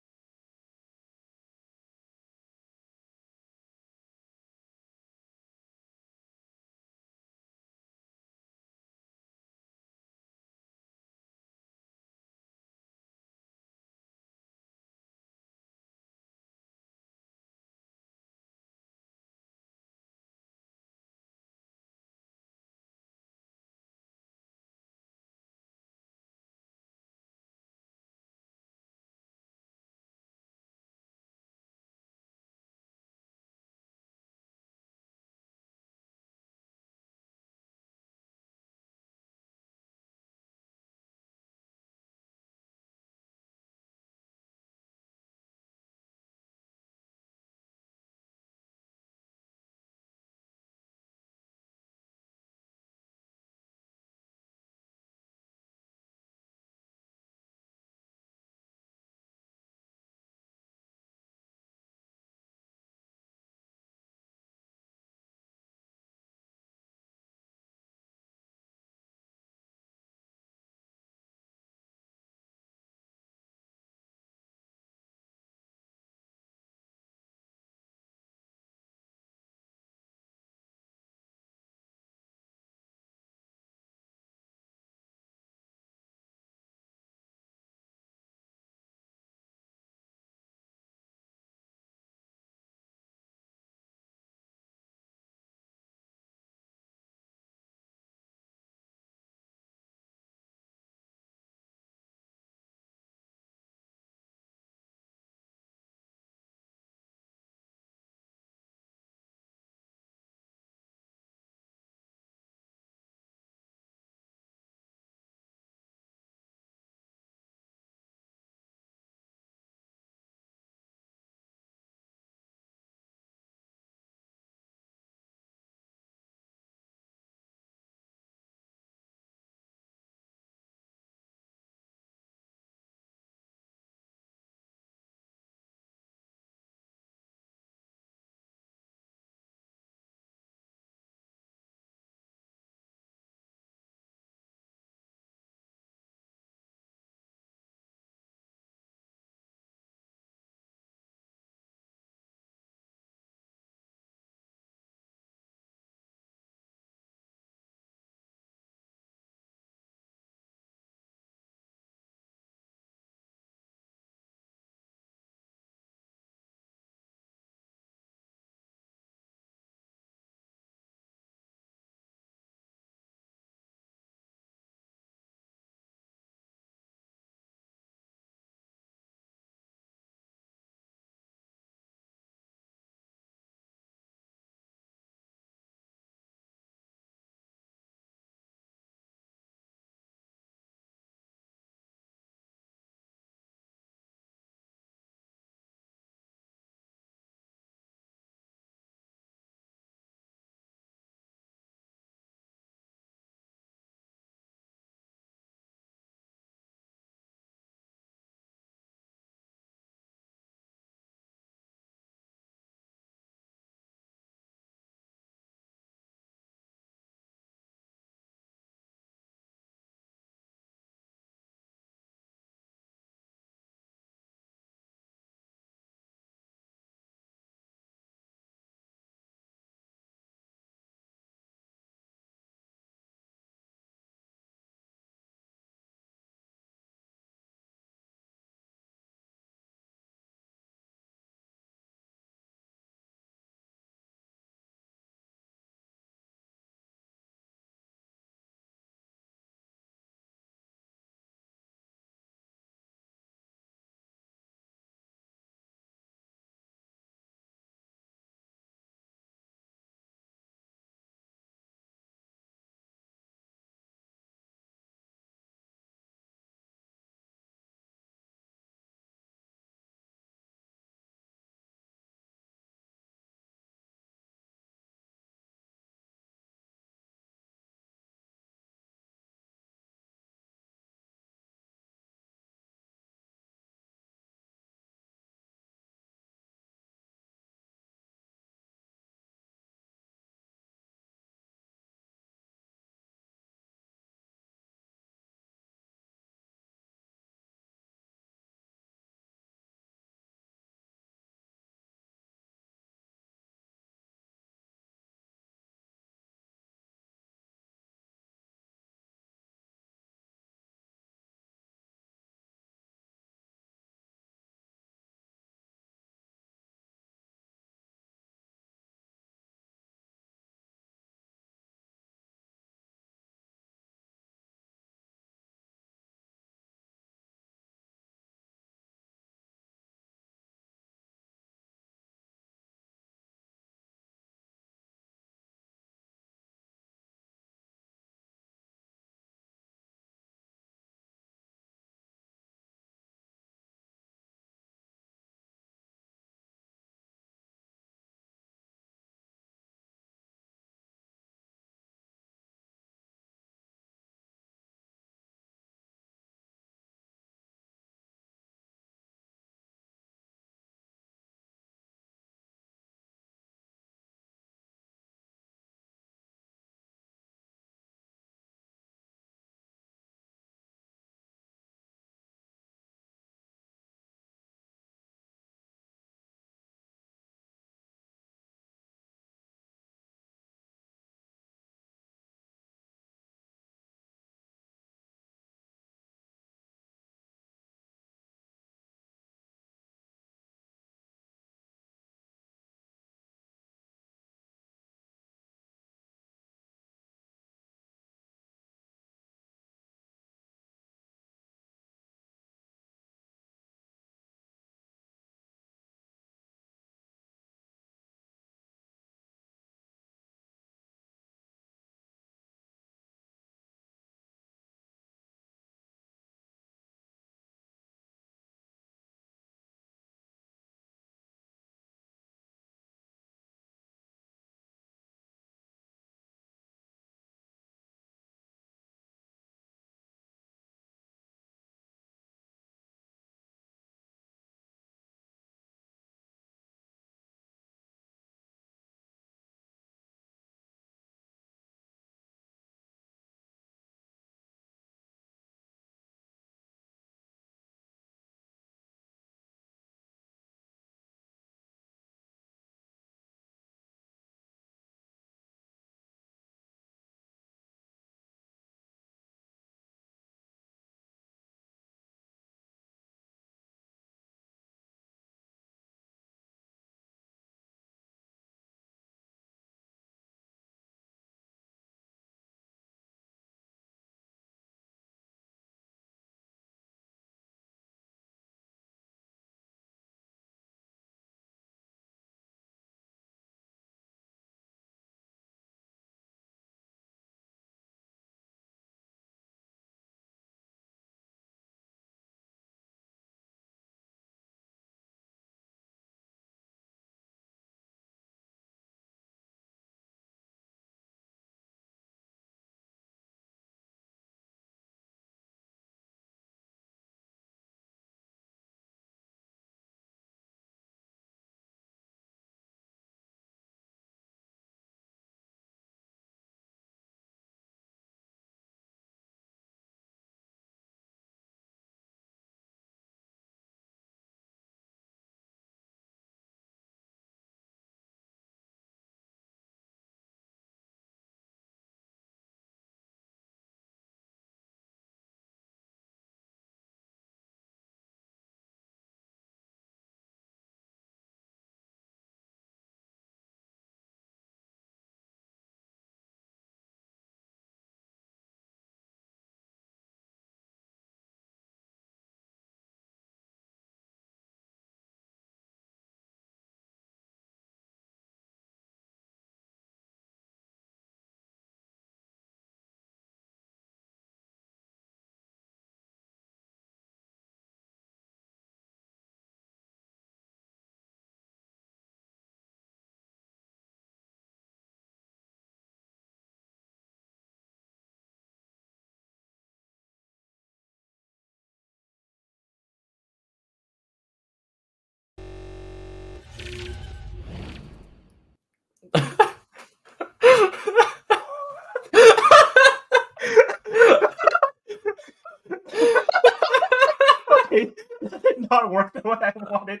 Okay, that did not work the way I wanted.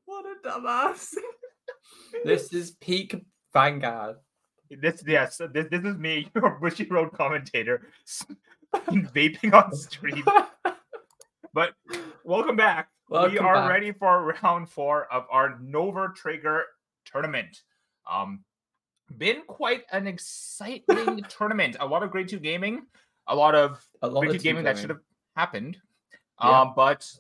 What a dumbass. This is peak Vanguard. This is me, your Bushy Road commentator, vaping on stream. But welcome back. We are ready for round 4 of our NOverTrigger tournament. Been quite an exciting tournament. A lot of grade 2 gaming, a lot of grade 2 gaming that should have happened. Yeah. But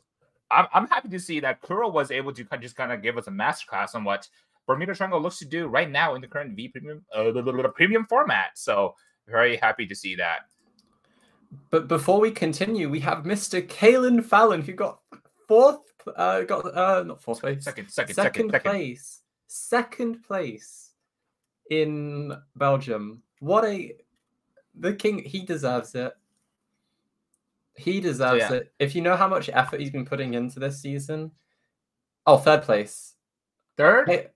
I'm happy to see that Kuro was able to just kind of give us a masterclass on what Bermuda Triangle looks to do right now in the current V premium, the premium format. So very happy to see that. But before we continue, we have Mr. Kalen Fallon, who got not fourth place, second place in Belgium. The king, he deserves it. He deserves it. If you know how much effort he's been putting into this season. Oh, third place. Third? Hey,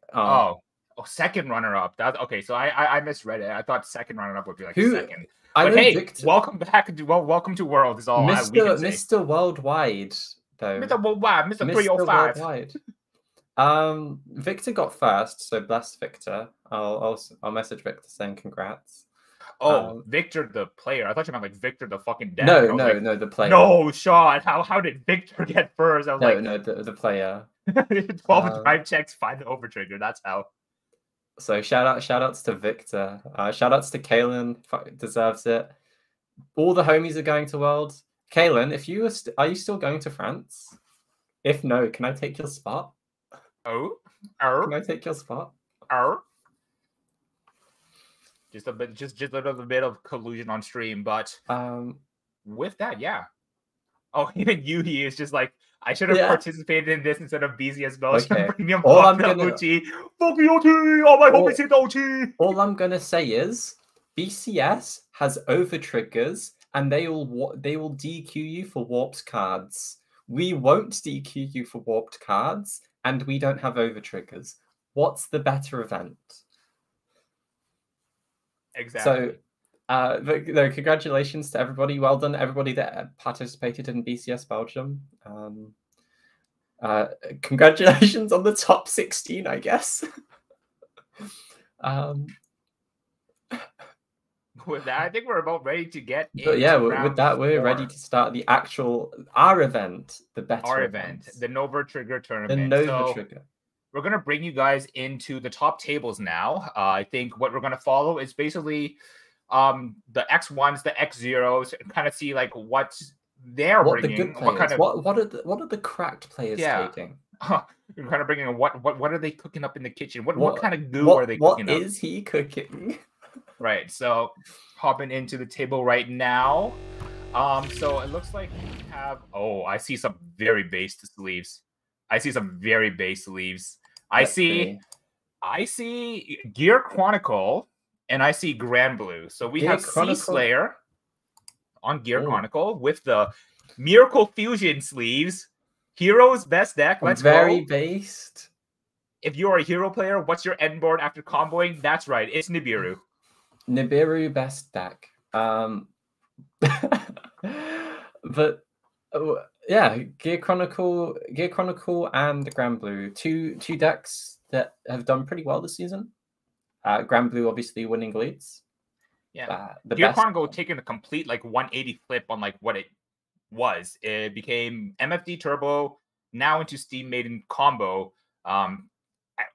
second runner-up. Okay, so I misread it. I thought second runner-up would be like second. But hey, Victor, welcome back. Welcome to World is all we can say. Mr. Worldwide, though. Mr. Worldwide, Mr. 305. Worldwide. Victor got first, so bless Victor. I'll message Victor saying congrats. Oh, Victor the player. I thought you meant like Victor the fucking deck. No, the player. No, Sean. How did Victor get first? I was the player. 12 drive checks, 5 NOverTrigger. That's how. So shout-outs to Victor. Shout-outs to Kalen. Deserves it. All the homies are going to Worlds. Kalen, if you are you still going to France? If no, can I take your spot? Can I take your spot? Just a little bit of collusion on stream, but with that, yeah. Oh, even Yuhi is just like, I should have participated in this instead of BZS Belgium Premium. All I'm gonna say is BCS has overtriggers and they will DQ you for warped cards. We won't DQ you for warped cards, and we don't have overtriggers. What's the better event? Exactly. So, congratulations to everybody. Well done, everybody that participated in BCS Belgium. Congratulations on the top 16, I guess. With that, I think we're about ready to get. But yeah, with that, we're ready to start our event, the better event, the NOverTrigger tournament. The NOverTrigger. We're going to bring you guys into the top tables now. I think what we're going to follow is basically the X1s, the X0s, and kind of see like what they're bringing. The good players. What are the cracked players taking? We're kind of bringing what are they cooking up in the kitchen? What kind of goo are they cooking up? What is he cooking? Right. So hopping into the table right now. So it looks like we have. Oh, I see some very base sleeves. I see Gear Chronicle and I see Grand Blue. So we have Sea Slayer on Gear Chronicle with the Miracle Fusion sleeves. Hero's best deck. Let's go. Very based. If you're a hero player, what's your end board after comboing? That's right. It's Nibiru. Nibiru best deck. But yeah, Gear Chronicle and Grand Blue, two decks that have done pretty well this season. Grand Blue obviously winning leads. Yeah, Gear Chronicle taking a complete like 180 flip on like what it was. It became MFD Turbo, now into Steam Maiden combo.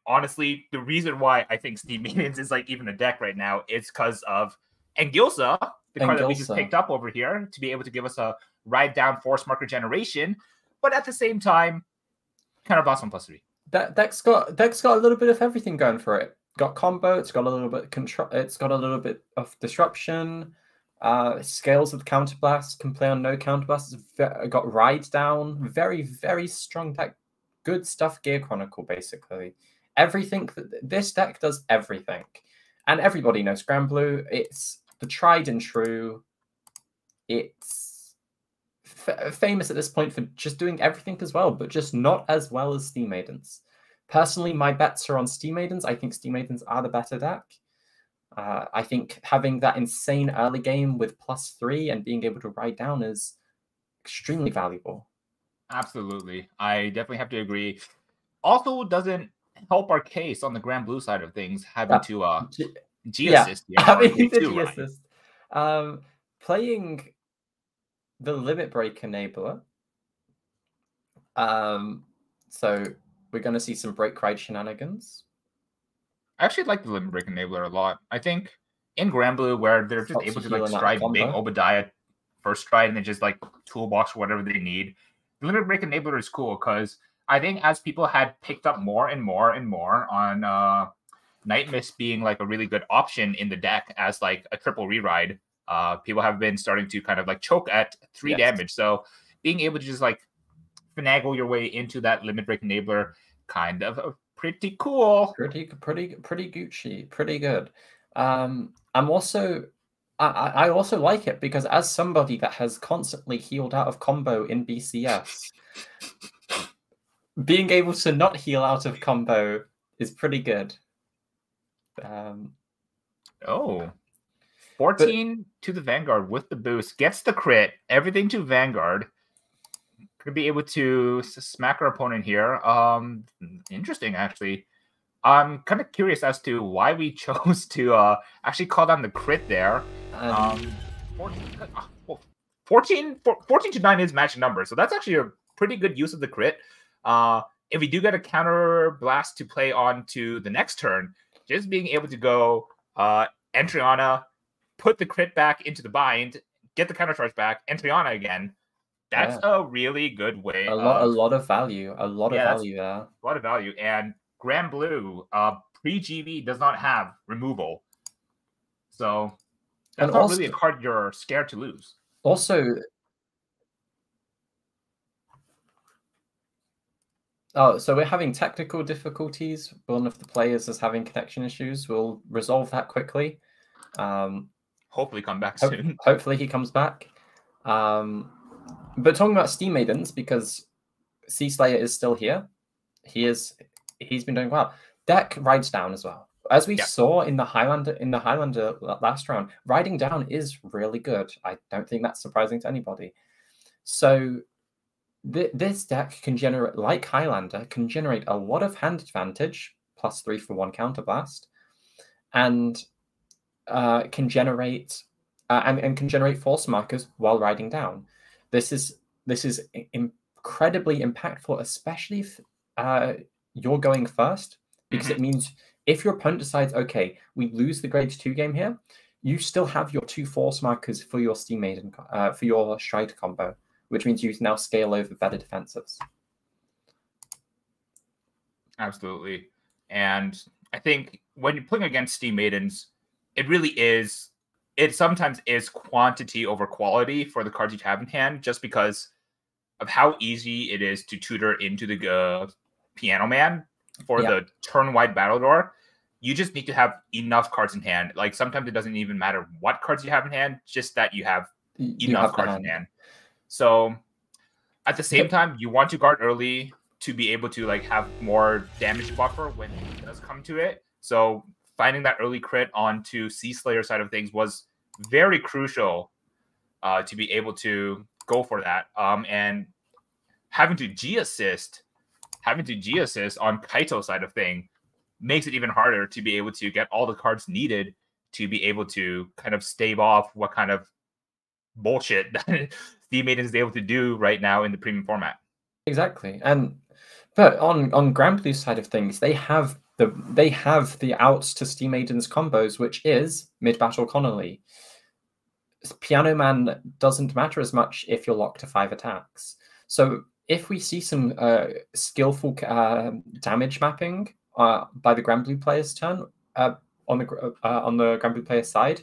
Honestly, the reason why I think Steam Maidens is like even a deck right now is because of Engilsa, the card that we just picked up over here, to be able to give us a ride down force marker generation, but at the same time, kind of awesome +3. That deck's got a little bit of everything going for it. Got combo. It's got a little bit It's got a little bit of disruption. Scales with counterblast. Can play on no counterblast. It's got ride down. Very very strong deck. Good stuff. Gear Chronicle basically. Everything. This deck does everything, and everybody knows Grand Blue. It's the tried and true. It's famous at this point for just doing everything as well, but just not as well as Steam Maidens. Personally, my bets are on Steam Maidens. I think Steam Maidens are the better deck. I think having that insane early game with +3 and being able to ride down is extremely valuable. Absolutely. I definitely have to agree. Also doesn't help our case on the Grand Blue side of things, having to G-assist having the G-assist. Playing the Limit Break Enabler. So we're going to see some Break Ride shenanigans. I actually like the Limit Break Enabler a lot. I think in Grand Blue, where they're just able to like stride big Obadiah first stride and then just like toolbox whatever they need, the Limit Break Enabler is cool because I think as people had picked up more and more and more on Night Mist being like a really good option in the deck as like a triple reride, people have been starting to kind of like choke at 3 damage. So being able to just like finagle your way into that Limit Break Enabler, kind of pretty cool. Pretty Gucci, pretty good. I also like it because as somebody that has constantly healed out of combo in BCS, being able to not heal out of combo is pretty good. 14 to the Vanguard with the boost, gets the crit, everything to Vanguard. Could be able to smack our opponent here. Interesting, actually. I'm kind of curious as to why we chose to actually call down the crit there. 14 to 9 is match number, so that's actually a pretty good use of the crit. If we do get a counter blast to play on to the next turn, just being able to go Entriana, put the crit back into the bind, get the counter charge back, Entriana again. That's a really good way. A lot of value. A lot of value there. A lot of value. And Grand Blue, pre-GV does not have removal. So that's not really a card you're scared to lose. Also, so we're having technical difficulties. One of the players is having connection issues. We'll resolve that quickly. Hopefully come back soon. Hopefully he comes back. But talking about Steam Maidens, because Sea Slayer is still here, he's been doing well. Deck rides down as well. As we saw in the Highlander last round, riding down is really good. I don't think that's surprising to anybody. So this deck can generate, like Highlander, can generate a lot of hand advantage, +3 for 1 counterblast, and can generate and can generate force markers while riding down. This is incredibly impactful, especially if you're going first, because it means if your opponent decides, okay, we lose the grade 2 game here, you still have your 2 force markers for your Steam Maiden, for your Stride combo, which means you can now scale over better defensives. Absolutely. And I think when you're playing against Steam Maidens, it sometimes is quantity over quality for the cards you have in hand, just because of how easy it is to tutor into the Piano Man for the turn-wide battle door. You just need to have enough cards in hand. Like sometimes it doesn't even matter what cards you have in hand, just that you have enough cards in hand. So at the same time, you want to guard early to be able to like have more damage buffer when it does come to it. So finding that early crit onto Sea Slayer side of things was very crucial to be able to go for that. And having to G-assist on Kaito side of thing makes it even harder to be able to get all the cards needed to be able to kind of stave off what kind of bullshit that Steam Maiden is able to do right now in the premium format. Exactly. But on Grand Blue's side of things, they have the outs to Steam Maiden's combos, which is mid-battle Connolly. Piano Man doesn't matter as much if you're locked to 5 attacks. So if we see some skillful damage mapping by the Grand Blue player's turn on the Grand Blue player's side,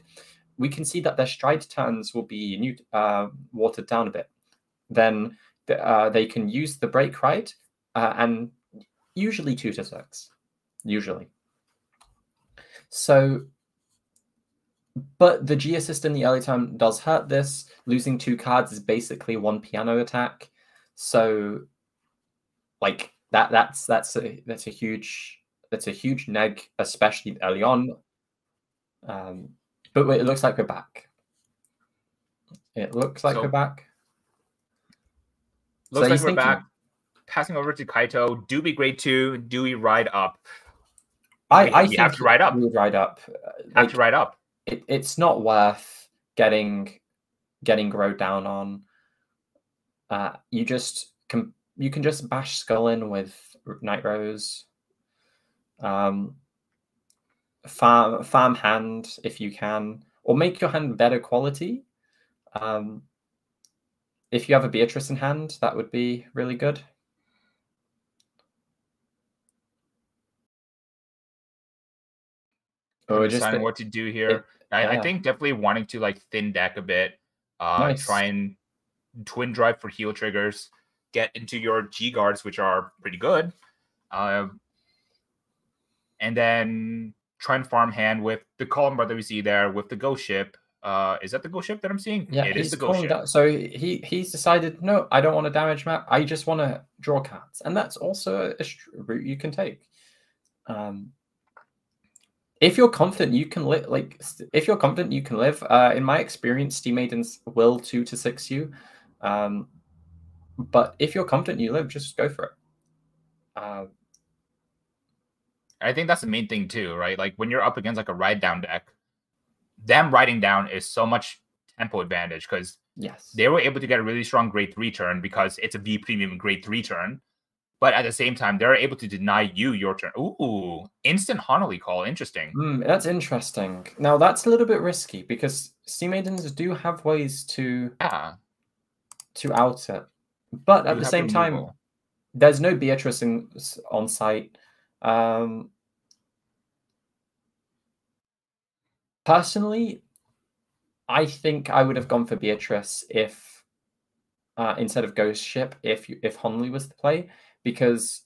we can see that their stride turns will be watered down a bit. Then they can use the break ride and usually 2 to 6. Usually. So, but the G assist in the early time does hurt this. Losing 2 cards is basically 1 piano attack. So, like, that's a huge neg, especially early on. But wait, it looks like we're back. It looks like we're back. Looks like we're back. Passing over to Kaito. Do we grade 2? Do we ride up? I think have to ride up. We would ride up. Have to ride up. It's not worth getting rode down on. You can just bash Skull in with Night Rose. Farm hand if you can, or make your hand better quality. If you have a Beatrice in hand, that would be really good. Or deciding what to do here. I think definitely wanting to like thin deck a bit. Nice. Try and twin drive for heal triggers. Get into your G guards, which are pretty good. And then try and farm hand with the column bar that we see there with the ghost ship. Is that the ghost ship that I'm seeing? Yeah, it is the ghost ship. So he's decided, no, I don't want a damage map. I just want to draw cards, and that's also a route you can take. If you're confident, you can live. If you're confident, you can live. In my experience, Steam Maidens will 2 to 6 you. But if you're confident, you live. Just go for it. I think that's the main thing too, right? Like when you're up against like a ride down deck, them riding down is so much tempo advantage because they were able to get a really strong grade 3 turn because it's a V premium grade 3 turn. But at the same time, they're able to deny you your turn. Ooh, instant Honolly call. Interesting. That's interesting. Now, that's a little bit risky because Steam Maidens do have ways to out it. But at the same time, there's no Beatrice on site. Personally, I think I would have gone for Beatrice if instead of Ghost Ship if Honolly was the play, because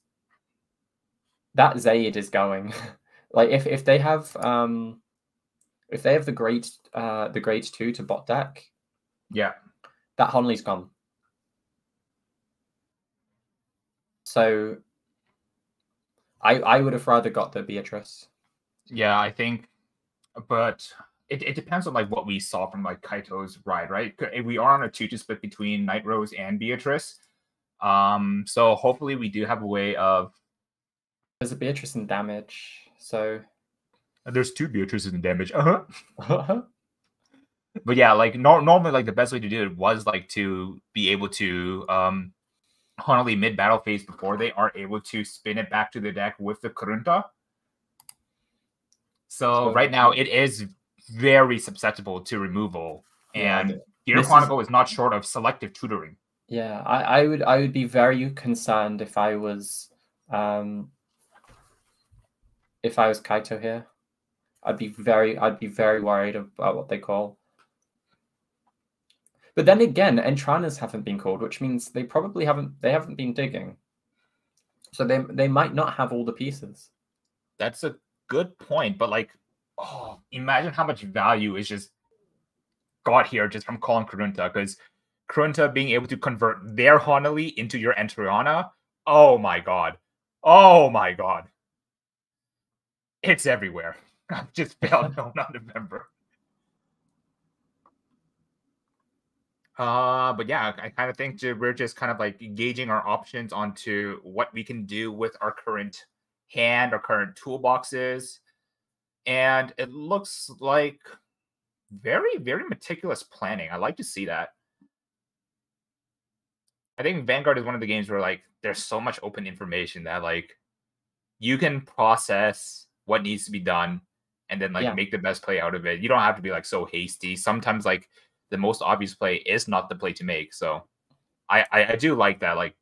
that Zaid is going. Like if they have the grade 2 to bot deck, that Honolly's gone. So I would have rather got the Beatrice. Yeah, I think, but it depends on like what we saw from like Kaito's ride, right? We are on a 2-2 split between Night Rose and Beatrice. So hopefully we do have a way of. There's a Beatrice in damage, so there's 2 Beatrices in damage. But yeah, like normally like the best way to do it was like to be able to Honolly mid battle phase before they are able to spin it back to the deck with the Kurunta. So right now it is very susceptible to removal, and Gear Chronicle is not short of selective tutoring. Yeah, I would be very concerned if I was Kaito here. I'd be very worried about what they call. But then again, Entranas haven't been called, which means they probably haven't been digging. So they might not have all the pieces. That's a good point, but like, imagine how much value is just got here just from calling Kurunta, because Kurunta being able to convert their Honolly into your Entriana. Oh my god. It's everywhere. I've just failed no November. But yeah, I kind of think we're just kind of like gauging our options onto what we can do with our current hand, our current toolboxes. And it looks like very, very meticulous planning. I like to see that. I think Vanguard is one of the games where like there's so much open information that like you can process what needs to be done and then like make the best play out of it. You don't have to be like so hasty. Sometimes like the most obvious play is not the play to make. So I do like that. Like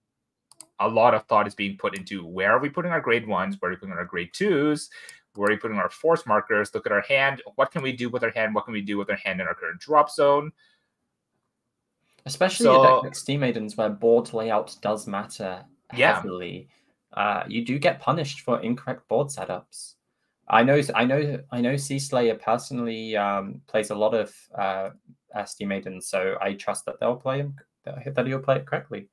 a lot of thought is being put into where are we putting our grade 1s, where are we putting our grade 2s, where are we putting our force markers, look at our hand, what can we do with our hand, what can we do with our hand in our current drop zone. Especially a deck like Steam Maidens where board layout does matter heavily. You do get punished for incorrect board setups. I know Sea Slayer personally plays a lot of Steam Maidens, so I trust that he'll play it correctly.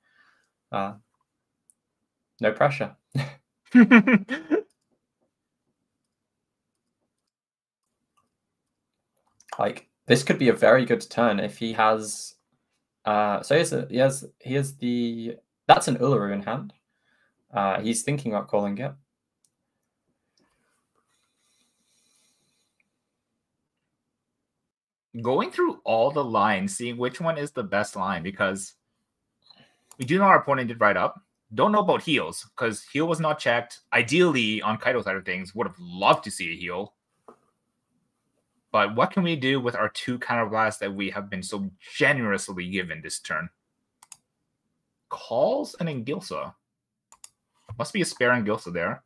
No pressure. Like, this could be a very good turn if he has. So he has the. That's an Uluru in hand. He's thinking about calling it. Going through all the lines, seeing which one is the best line, because we do know our opponent did right up. Don't know about heals, because heal was not checked. Ideally, on Kaido's side of things, would have loved to see a heal. But what can we do with our 2 counterblasts that we have been so generously given this turn? Calls and Engilsa. Must be a spare Engilsa there.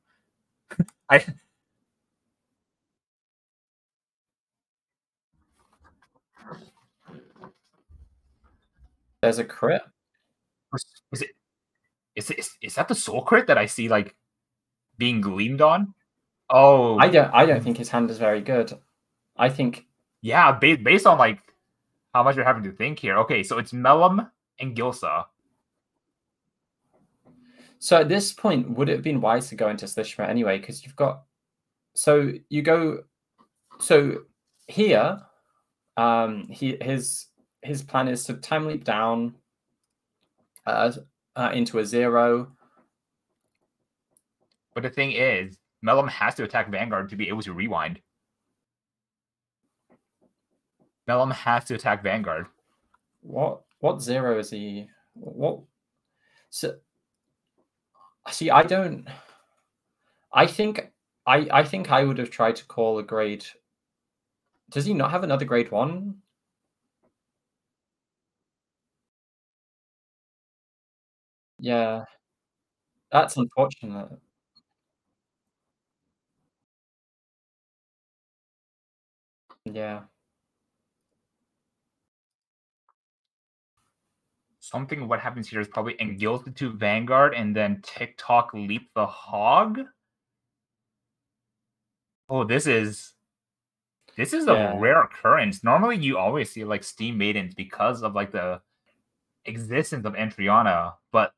There's a crit. Is that the soul crit that I see like being gleamed on? Oh, I don't think his hand is very good. I think based on like how much you're having to think here. Okay, so it's Melum and Gilsa. So at this point, would it have been wise to go into Slishma anyway? Because you've got, so you go, so here, his plan is to time leap down into a 0. But the thing is, Melum has to attack Vanguard to be able to rewind. Melum has to attack Vanguard. What 0 is he? What? So, see, I don't. I think I would have tried to call a grade. Does he not have another grade 1? Yeah, that's unfortunate. Yeah. Something what happens here is probably Engilsa to Vanguard and then TikTok leap the hog. Oh, this is a rare occurrence. Normally you always see like Steam Maidens because of like the existence of Entriana, but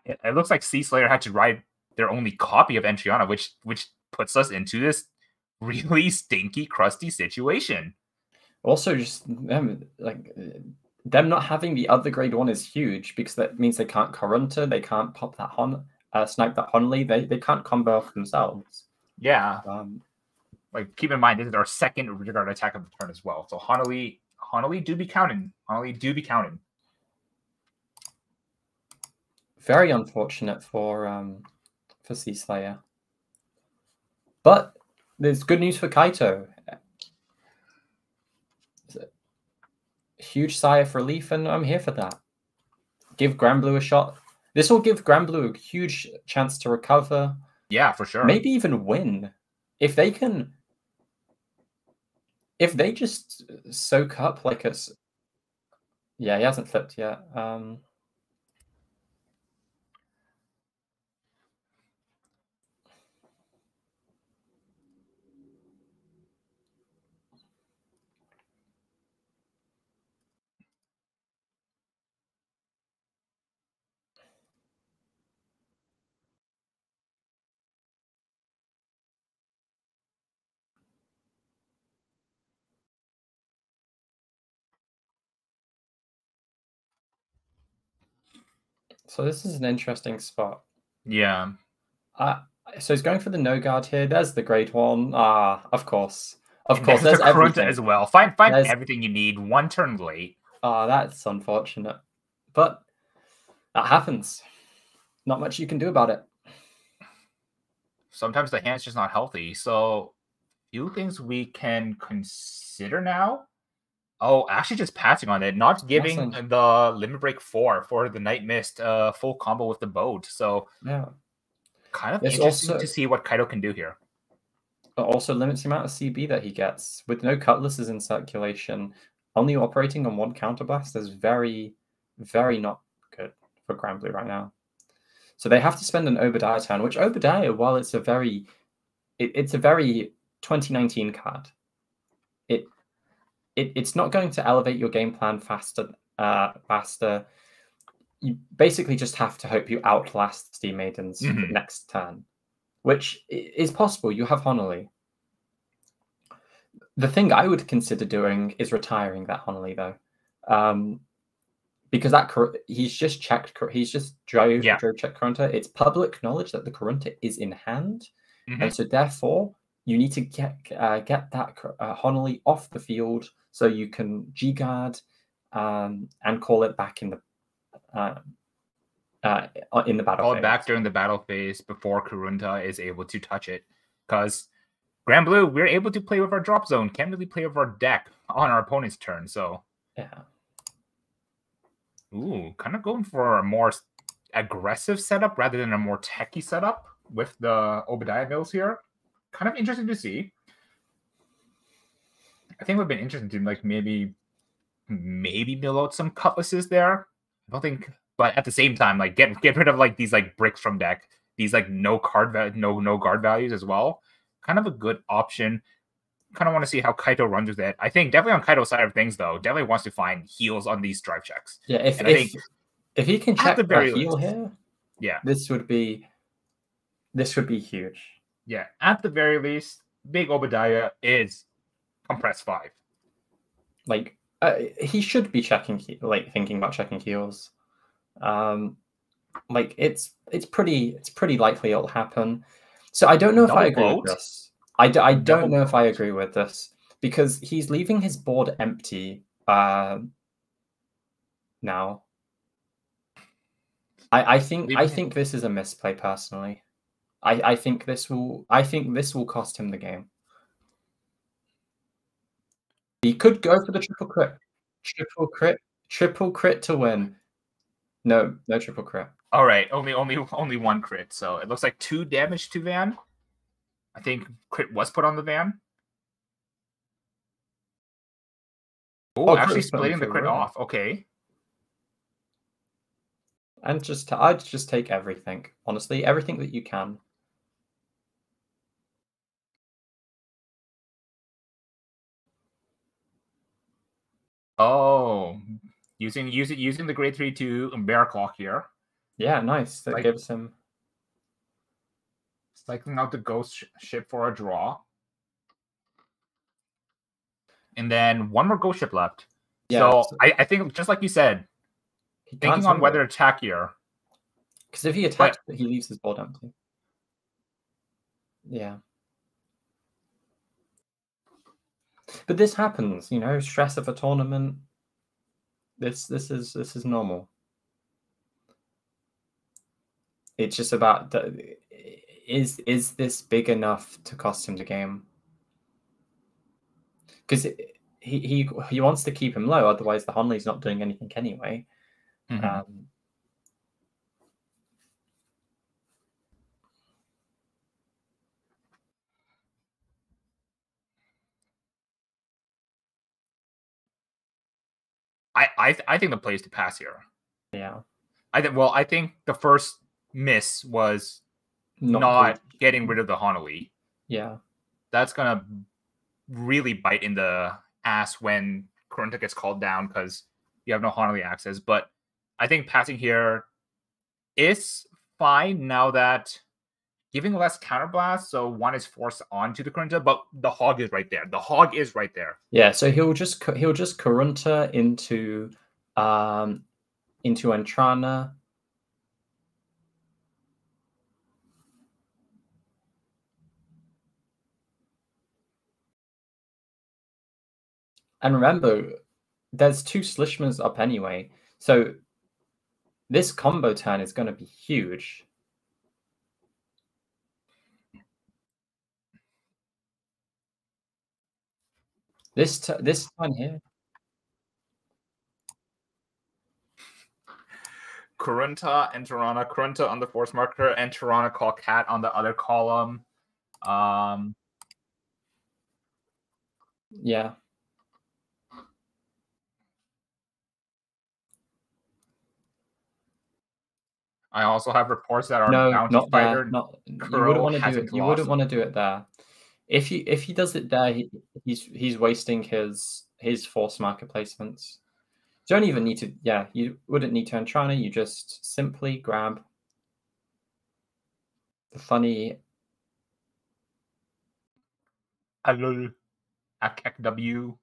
it looks like Sea Slayer had to write their only copy of Entriana, which puts us into this really stinky, crusty situation. Also, just them not having the other grade 1 is huge because that means they can't Karunta, they can't pop that snipe that Honley, they can't combo off themselves. Yeah. Like keep in mind this is our second regard attack of the turn as well. So Honolly do be counting. Honolly do be counting. Very unfortunate for Sea Slayer. But there's good news for Kaito. Huge sigh of relief, and I'm here for that. Give Granblue a shot. This will give Granblue a huge chance to recover. Yeah, for sure. Maybe even win. If they can... If they just soak up like a... Yeah, he hasn't flipped yet. So this is an interesting spot. Yeah. So he's going for the no guard here. There's the grade 1. Of course. Of and course, there's everything as well. Find everything you need. 1 turn late. That's unfortunate. But that happens. Not much you can do about it. Sometimes the hand's just not healthy. So, few things we can consider now. Oh, actually just passing on it. Not giving the Limit Break 4 for the Night Mist full combo with the boat. So, yeah. Kind of interesting to see what Kaido can do here. But also limits the amount of CB that he gets. With no cutlasses in circulation, only operating on 1 counterblast is very, very not good for Granblue right now. So they have to spend an Obadiah turn, which Obadiah, while it's a very 2019 card, it's not going to elevate your game plan faster. you basically just have to hope you outlast Steam Maidens next turn, which is possible. You have Honolly. The thing I would consider doing is retiring that Honolly, though, because he's just checked. He's just drove checked Kurunta. It's public knowledge that the Kurunta is in hand, and so therefore you need to get that Honolly off the field so you can G-guard and call it back in the battle. Call it back during the battle phase before Kurunta is able to touch it, because Grand Blue, we're able to play with our drop zone. Can't really play with our deck on our opponent's turn. So yeah. Ooh, kind of going for a more aggressive setup rather than a more techie setup with the Obadiah Mills here. Kind of interesting to see. I think it would have been interesting to like maybe mill out some cutlasses there. I don't think, but at the same time, like get rid of like these like bricks from deck, these like no guard values as well. Kind of a good option. Kind of want to see how Kaito runs with it. I think definitely on Kaito's side of things, though, definitely wants to find heals on these drive checks. Yeah, if he can check the heal here, yeah, this would be huge. Yeah, at the very least, Big Obadiah is compressed 5. Like he should be thinking about checking heals. Like it's pretty likely it'll happen. So I don't know if I agree with this. I don't know if I agree with this because he's leaving his board empty now. I think this is a misplay personally. I think this will cost him the game. He could go for the triple crit to win. No triple crit. All right, only 1 crit. So it looks like 2 damage to Van. I think crit was put on the Van. Oh, actually splitting the crit off. Okay. And I'd just take everything. Honestly, everything that you can. Oh, using the grade 3/2 bear clock here. Yeah, nice. That gives him cycling out the ghost ship for a draw. And then 1 more ghost ship left. Yeah, so I think just like you said, thinking on whether to attack here. Because if he attacks, he leaves his board empty. Yeah. But this happens, stress of a tournament. This is normal. It's just about is this big enough to cost him the game? Because he wants to keep him low, otherwise the Honley's not doing anything anyway. I think the play is to pass here. Yeah. I think the first miss was not getting rid of the Honolly. Yeah. That's gonna really bite in the ass when Kurunta gets called down because you have no Honolly access. But I think passing here is fine now that giving less counterblast, so 1 is forced onto the Kurunta, but the hog is right there. The hog is right there. Yeah, so he'll just Kurunta into Entrana. And remember, there's 2 Slishmans up anyway, so this combo turn is going to be huge. This turn here. Kurunta and Tirana. Kurunta on the force marker and Tirana call cat on the other column. Yeah. I also have reports that our bounty fighter you wouldn't want to do it. You wouldn't want to do it there. If he does it there, he's wasting his force marker placements. don't even need to. Yeah, you wouldn't need to Entrana. You just simply grab the funny. Hello, W.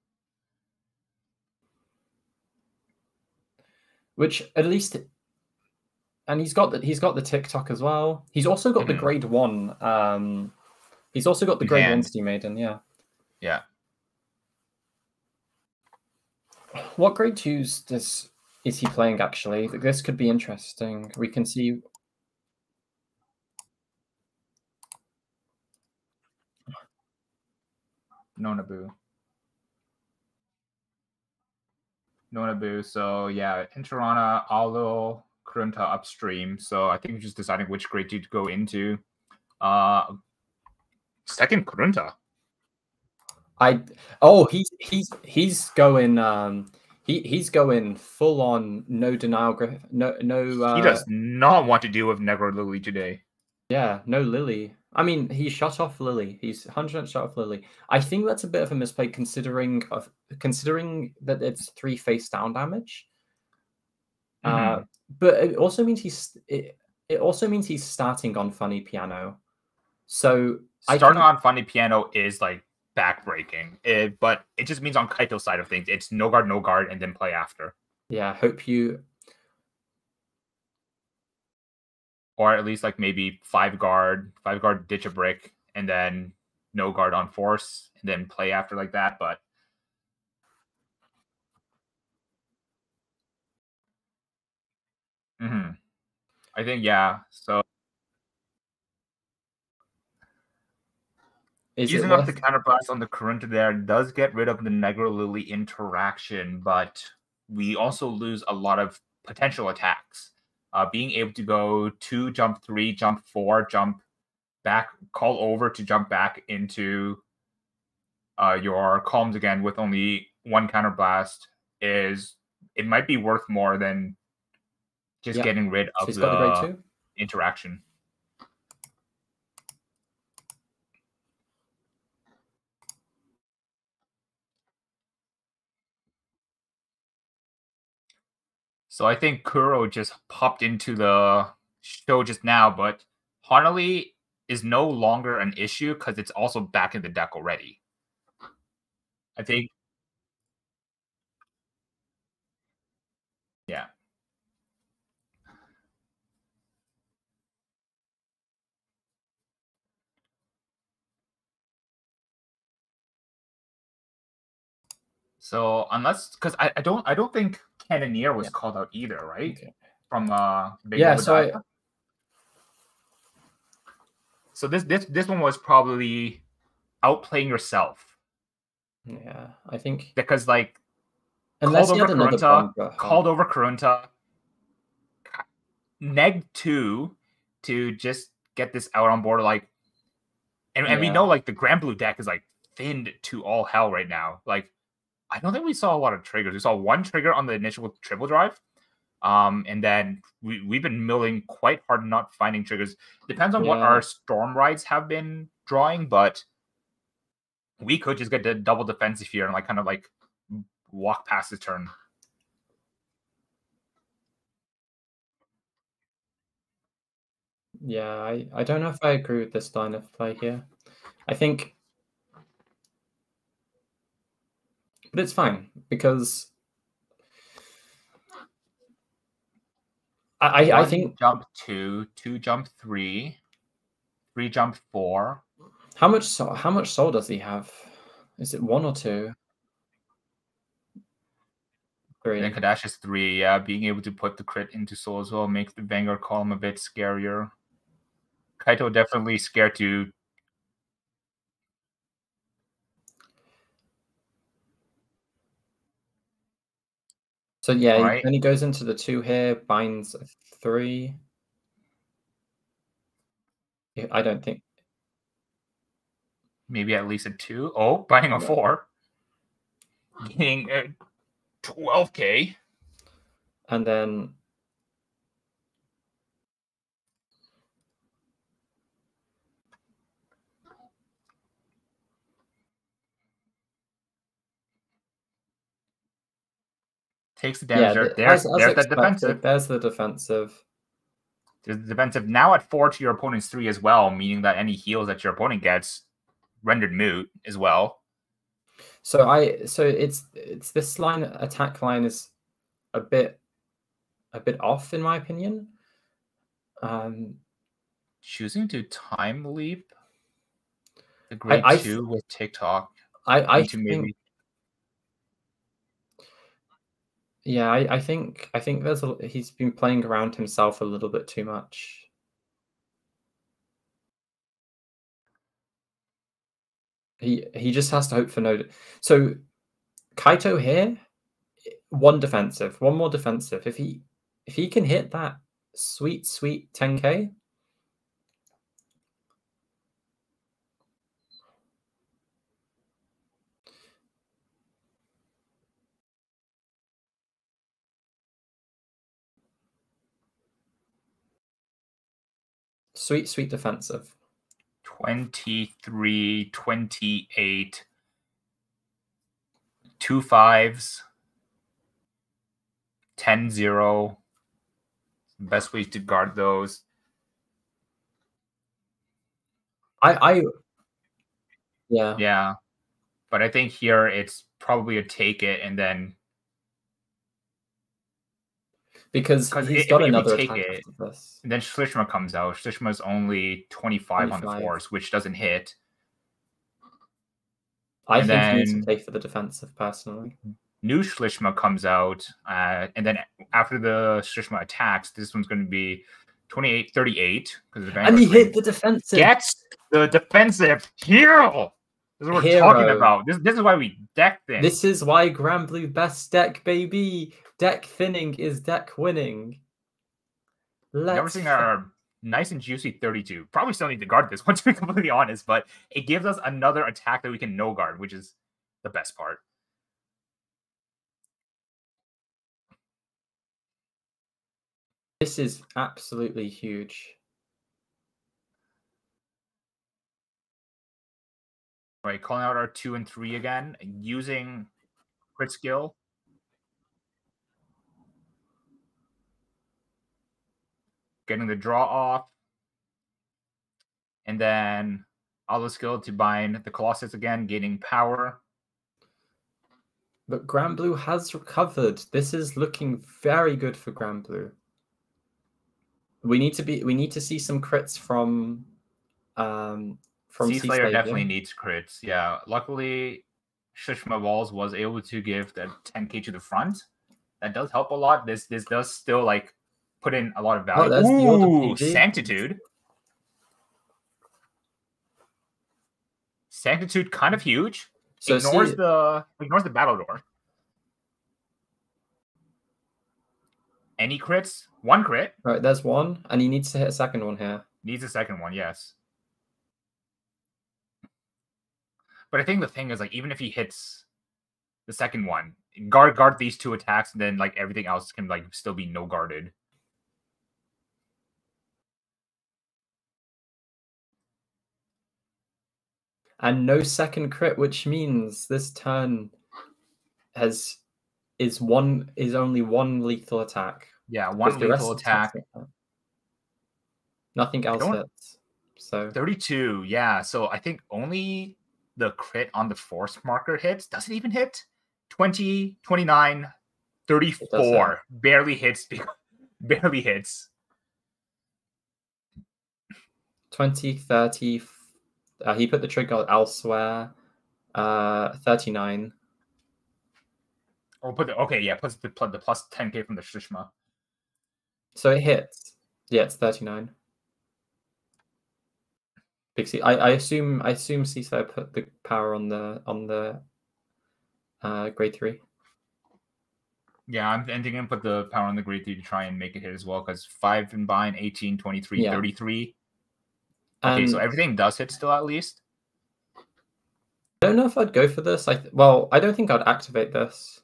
Which at least, and he's got the TikTok as well. He's also got the grade 1. He's also got the grade 1 Steam Maiden. Yeah. Yeah. What grade 2s is he playing actually? This could be interesting. We can see. Nonabu. So yeah, Entrana, Aldo, Kurunta upstream. So I think we're just deciding which grade to go into. Second Kurunta. He's going he's going full on no denial. No. He does not want to deal with Negro Lily today. Yeah, no Lily. I mean, he shut off Lily. He's 100% shut off Lily. I think that's a bit of a misplay considering that it's 3 face down damage. But it also means he's starting on Funny Piano. So starting on Funny Piano is like backbreaking. But it just means on Kaito's side of things, it's no guard, and then play after. Yeah, hope you. Or at least like maybe 5 guard, ditch a brick, and then no guard on force, and then play after like that. But I think yeah. So using up the counterblast on the Kurunta there does get rid of the Negro Lily interaction, but we also lose a lot of potential attacks. Being able to go 2, jump 3, jump 4, jump back, call over to jump back into your columns again with only 1 counterblast it might be worth more than just getting rid of the interaction. So I think Kuro just popped into the show just now, but Hanali is no longer an issue because it's also back in the deck already. I think. Yeah. So unless, because I don't think Cannoneer was called out either, right? Okay. From Big Yeah, so this one was probably outplaying yourself. Yeah, I think because like unless called you over had another Kurunta, called over Kurunta, neg 2 to just get this out on board, like, and we know like the Grand Blue deck is like thinned to all hell right now. Like, I don't think we saw a lot of triggers. We saw 1 trigger on the initial triple drive. And then we've been milling quite hard not finding triggers. Depends on what our Storm Rides have been drawing, but we could just get the double defensive here and like kind of like walk past the turn. Yeah, I don't know if I agree with this line of play here. I think, but it's fine because I think jump 2, 2 jump 3, 3 jump 4. How much soul does he have? Is it 1 or 2? 3. Then Kadash is 3. Yeah, being able to put the crit into soul as well makes the Vanguard column a bit scarier. Kaito definitely scared to. So yeah, then he goes into the 2 here, binds a 3. I don't think. Maybe at least a 2. Oh, binding a 4. Getting 12k. And then Takes the damage there. As There's that expected, defensive. there's the defensive. There's the defensive now at 4 to your opponent's 3 as well, meaning that any heals that your opponent gets rendered moot as well. So it's this attack line is a bit off in my opinion. Choosing to time leap the grade 2 with TikTok. I think he's been playing around himself a little bit too much. He just has to hope for no. So Kaito here, one more defensive. If he can hit that sweet 10K. Sweet defensive. 23, 28, 2 5s, 10-0. Best ways to guard those. Yeah. But I think here it's probably a take it and then because he's got another attack after this. And then Shlishma comes out. Shlishma's only 25 on the force, which doesn't hit. I think he needs to play for the defensive, personally. New Shlishma comes out, and then after the Shlishma attacks, this one's going to be 28, 38. And he hit the defensive. Gets the defensive hero. This is what we're talking about. This is why we deck this. This is why Granblue best deck, baby. Deck thinning is deck winning. Everything are nice and juicy 32. Probably still need to guard this one, to be completely honest, but it gives us another attack that we can no guard, which is the best part. This is absolutely huge. Right, calling out our 2 and 3 again, using crit skill. Getting the draw off. And then Auto skill to bind the Colossus again, gaining power. But Granblue has recovered. This is looking very good for Granblue. We need to see some crits from Sea Slayer definitely needs crits. Yeah. Luckily, Shlishma Walls was able to give that 10k to the front. That does help a lot. This does still like put in a lot of value. Ooh, Sanctitude. Sanctitude kind of huge. So ignores the battle door. Any crits? One crit. Right, there's one, and he needs to hit a second one here. Needs a second one, yes. But I think the thing is, like, even if he hits the second one, guard these 2 attacks, and then like everything else can like still be no guarded. And no second crit, which means this turn is only one lethal attack. Yeah, one lethal attack. Nothing else hits. So 32, yeah. So I think only the crit on the force marker hits. Does it even hit? 20, 29, 34. Barely hits. Barely hits. 20, 30. He put the trigger elsewhere. 39. Or plus the plus 10k from the Shlishma. So it hits. Yeah, it's 39. Big C. I assume Seaslayer put the power on the grade 3. Yeah, I'm thinking to put the power on the grade 3 to try and make it hit as well, because 5 and bind, 18, 23, 33. Okay, so everything does hit still at least. I don't know if I'd go for this. I don't think I'd activate this.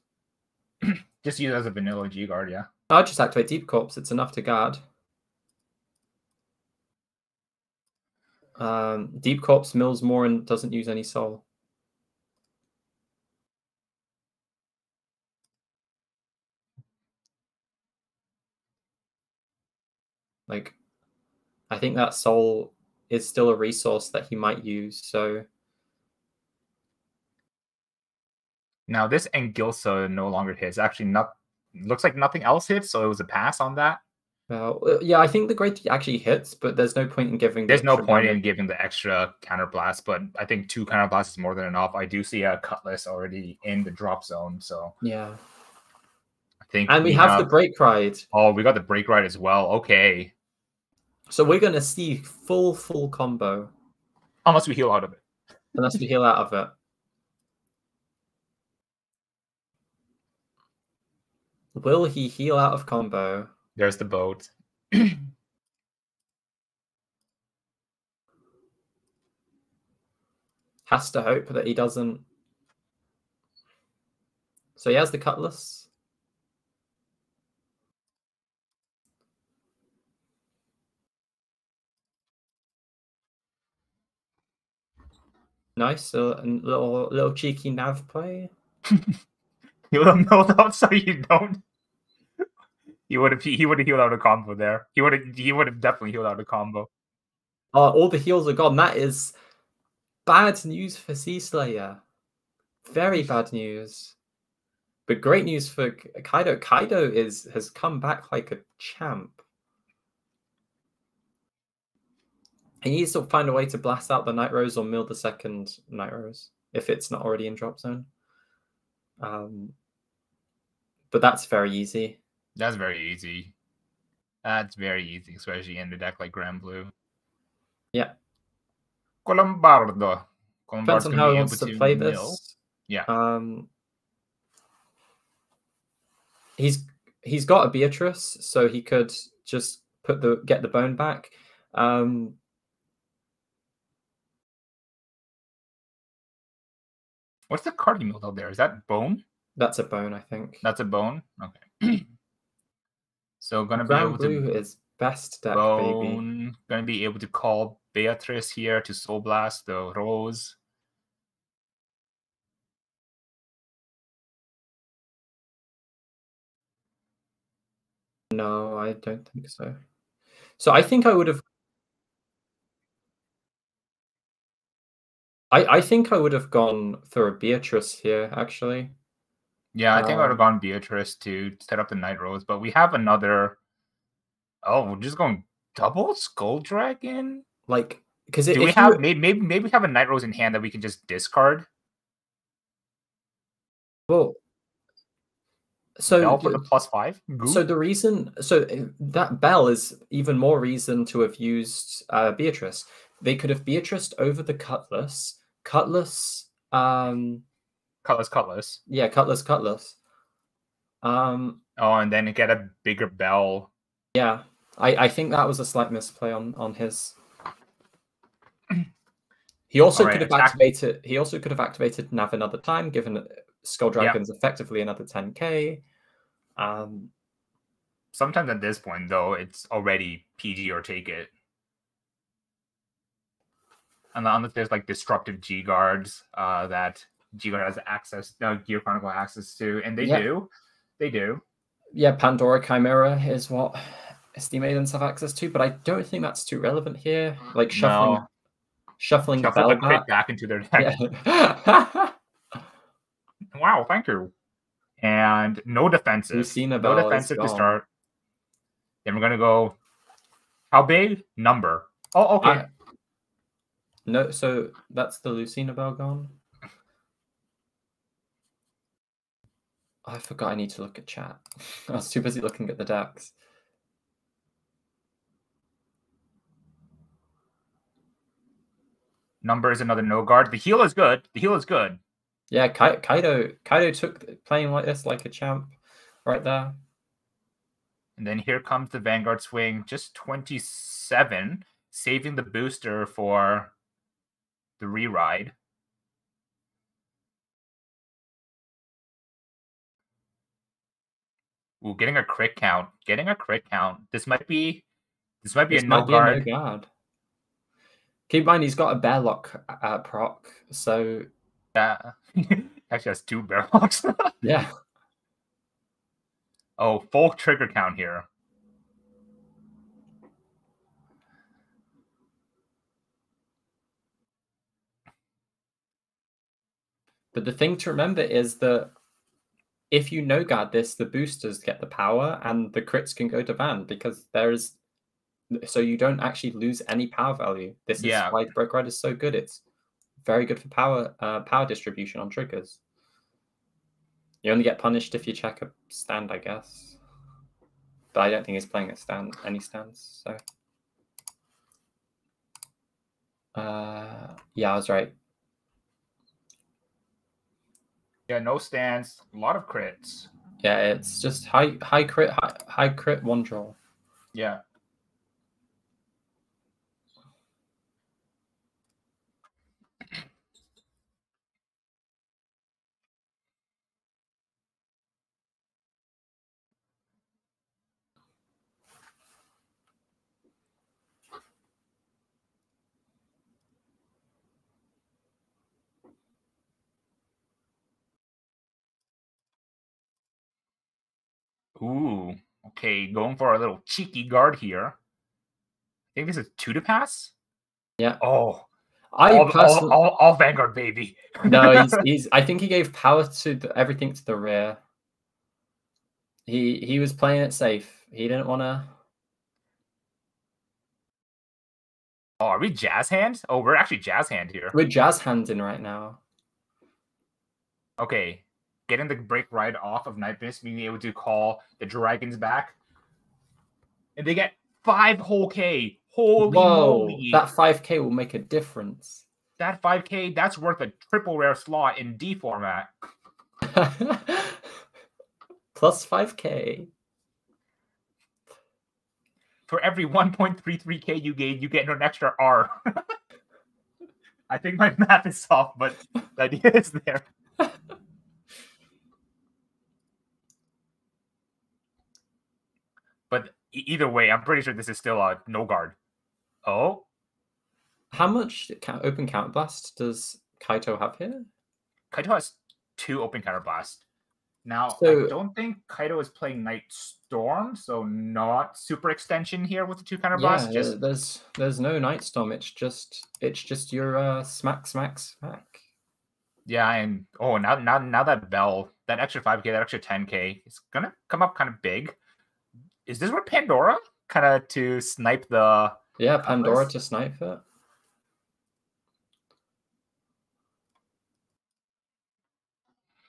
Just use it as a vanilla G guard, yeah. I'd just activate Deep Corpse. It's enough to guard. Deep Corpse mills more and doesn't use any soul. Like, I think that soul is still a resource that he might use. So now this Engilsa no longer hits. Actually, looks like nothing else hits, so it was a pass on that. yeah, I think the Great actually hits, but there's no point in giving. There's no point in giving the extra counterblast, but I think 2 counterblasts is more than enough. I do see a Cutlass already in the drop zone, so yeah. I think And we have the Break Ride. Oh, we got the Break Ride as well. Okay. So we're gonna see full combo. Unless we heal out of it. Unless we heal out of it. Will he heal out of combo? There's the boat. Has to hope that he doesn't. So he has the Cutlass. Nice, a little cheeky nav play. You would have milled out so you don't. He would have healed out a combo there. He would have definitely healed out a combo. All the heals are gone. That is bad news for Sea Slayer. Very bad news. But great news for Kaido. Kaido has come back like a champ. He needs to find a way to blast out the Night Rose or mill the second Night Rose if it's not already in drop zone. But that's very easy. That's very easy. That's very easy, especially in the deck like Grand Blue. Yeah. Colombardo. Depends on how he wants to play this. Yeah. He's got a Beatrice, so he could just get the bone back. What's the card he milled out there? Is that bone? That's a bone, I think. That's a bone? Okay. So gonna be able Blue to is best deck, bone, baby. Gonna be able to call Beatrice here to Soul Blast the Rose. No, I don't think so. So I think I would have. I think I would have gone for a Beatrice here, actually. Yeah, I think I would have gone Beatrice to set up the Night Rose, but we have another. Oh, we're just going double Skull Dragon. Like, because do we have maybe we have a Night Rose in hand that we can just discard? Well, so Bell for the +5. So the reason, that Bell is even more reason to have used Beatrice. They could have Beatriced over the Cutlass. Cutlass. Cutlass. Yeah, Cutlass. Oh, and then get a bigger Bell. Yeah, I think that was a slight misplay on his. He also could have activated. He also could have activated Nav another time, given that Skull Dragon's effectively another 10k. Sometimes at this point, though, it's already PG or take it. And unless there's like disruptive G guards that G guard has access, Gear Chronicle access to, and they do. Yeah, Pandora Chimera is what Steam Maidens have access to, but I don't think that's too relevant here. Like shuffling the Bell back into their deck. Yeah. Wow, thank you. And no defensive. No defensive to start. Then we're gonna go. How big? Number. Oh, okay. No, so that's the Lucina Bell gone. I forgot I need to look at chat. I was too busy looking at the decks. Number is another no guard. The heal is good. Yeah, Kaido took playing like this like a champ right there. And then here comes the Vanguard swing, just 27, saving the booster for the re-ride. Ooh, getting a crit count. This might be a no guard. Keep in mind he's got a bear lock proc, so yeah. Actually has 2 bear locks. Yeah. Oh, full trigger count here. But the thing to remember is that if you no guard this, the boosters get the power and the crits can go to Van because there's so you don't actually lose any power value. This is why the Break Ride is so good. It's very good for power distribution on triggers. You only get punished if you check a stand, I guess. But I don't think he's playing any stands. So, yeah, I was right. Yeah, no stands, a lot of crits. Yeah, it's just high crit, one draw. Yeah. Ooh, okay, going for a little cheeky guard here. I think this is 2 to pass. Yeah. Oh, personally, all Vanguard, baby. No, he's. I think he gave power to everything to the rear. He was playing it safe. He didn't want to. Oh, are we jazz hand? Oh, we're actually jazz hand here. We're jazz handing right now. Okay, getting the break ride off of Night Mist, being able to call the dragons back, and they get 5 whole K. Holy moly! That 5K will make a difference. That 5K, that's worth a triple rare slot in D format. Plus 5K. For every 1.33K you gain, you get an extra R. I think my math is off, but the idea is there. But either way, I'm pretty sure this is still a no guard. Oh? How much open counterblast does Kaito have here? Kaito has 2 open counterblast. Now, I don't think Kaito is playing Night Storm, so not super extension here with the 2 counterblast. Yeah, there's no Night Storm. It's just your smack. Yeah, and now that bell, that extra 5K, that extra 10K, is gonna come up kind of big. Is this where Pandora kind of to snipe the? Yeah, Pandora to snipe it.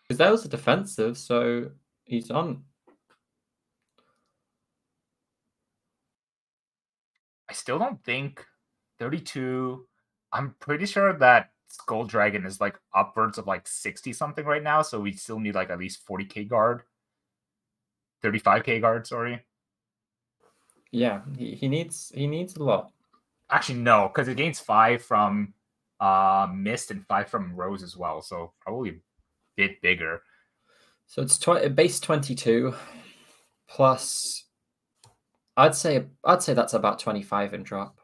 Because that was a defensive, so he's on. I still don't think 32. I'm pretty sure that Skull Dragon is like upwards of like 60 something right now, so we still need like at least 40K guard. 35K guard, sorry. Yeah, he needs a lot. Actually, no, because it gains 5 from Mist and 5 from Rose as well, so probably a bit bigger. So it's base 22 plus. I'd say that's about 25 in drop.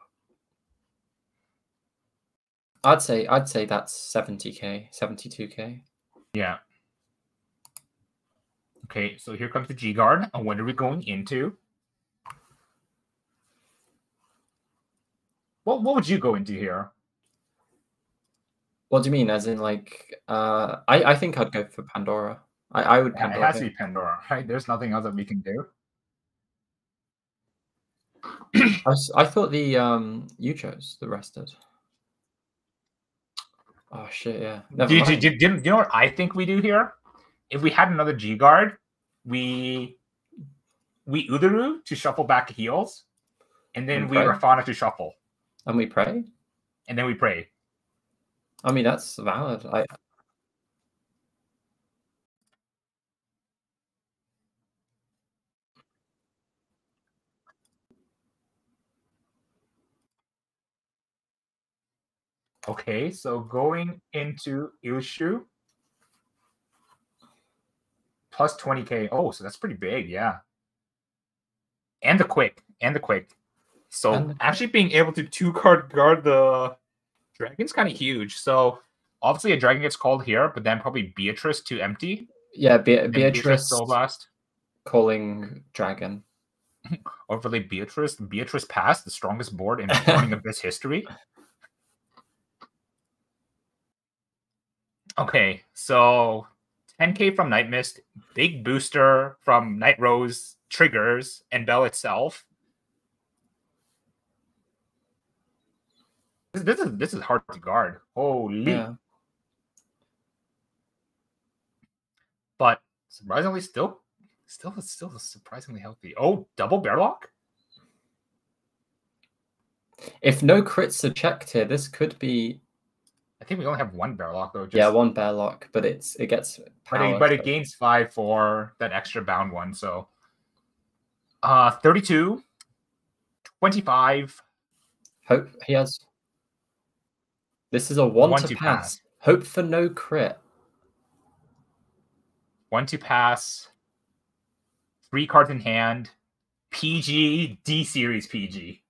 I'd say that's 70K, 72K. Yeah. Okay, so here comes the G guard. And what are we going into? What would you go into here? What do you mean? As in, like, I think I'd go for Pandora. I would Pandora. It has to be Pandora, right? There's nothing else that we can do. I thought you chose the rested. Oh shit! Yeah. Do you know what I think we do here? If we had another G guard, we Udaru to shuffle back heals, and then we Rafana to shuffle. And we pray? And then we pray. I mean, that's valid. Okay, so going into Ilshu. Plus 20K. Oh, so that's pretty big, yeah. And the quick. So actually being able to 2-card guard the dragon's kind of huge. So obviously a dragon gets called here, but then probably Beatrice to empty. Yeah, Beatrice Soul Blast. Calling dragon. Overlay Beatrice. Beatrice Pass, the strongest board in Burning Abyss history. Okay, so 10k from Night Mist, big booster from Night Rose triggers and Bell itself. This is hard to guard. Holy. Yeah. But surprisingly, still surprisingly healthy. Oh, double Bearlock? If no crits are checked here, this could be. I think we only have one Bearlock though. Yeah, one Bearlock, but it gets power. But it gains 5 for that extra bound one. So 32, 25. Hope he has. This is a one to pass. Hope for no crit. 1 to pass. 3 cards in hand. PG, D series PG.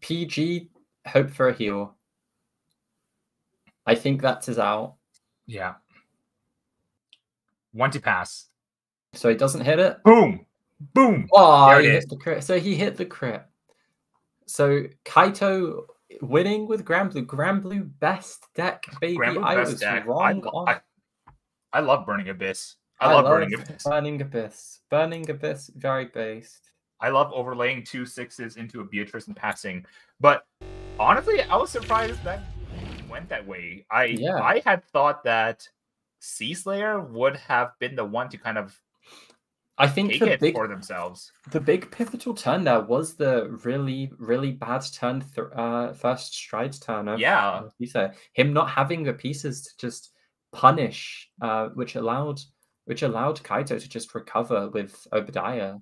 PG, hope for a heal. I think that's his out. Yeah. 1 to pass. So he doesn't hit it? Boom! Boom! Oh, he hit the crit. So he hit the crit. So Kaito winning with Granblue. Granblue best deck, baby. I was wrong on. I love Burning Abyss. I love Burning Abyss. Burning Abyss. Burning Abyss, very based. I love overlaying 2 6s into a Beatrice and passing. But honestly, I was surprised that went that way. I had thought that Sea Slayer would have been the one to kind of take it for themselves. The big pivotal turn there was the really, really bad turn, first stride turn. Yeah. You say him not having the pieces to just punish, which allowed Kaito to just recover with Obadiah.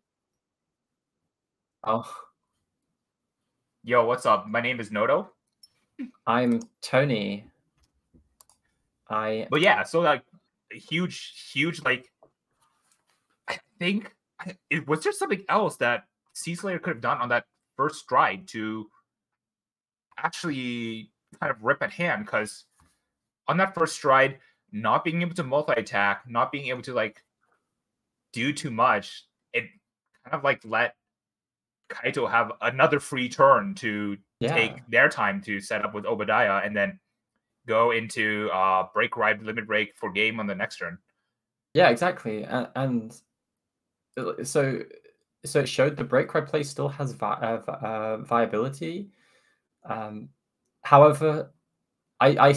Oh. Yo, what's up? My name is Noto. I'm Tony. But yeah, so like huge like I think was there something else that Sea Slayer could have done on that first stride to actually kind of rip at hand? Because on that first stride, not being able to multi-attack, not being able to like do too much, it kind of like let Kaito have another free turn to take their time to set up with Obadiah and then go into break ride limit break for game on the next turn. Yeah, exactly. And so it showed the break ride play still has viability. However, I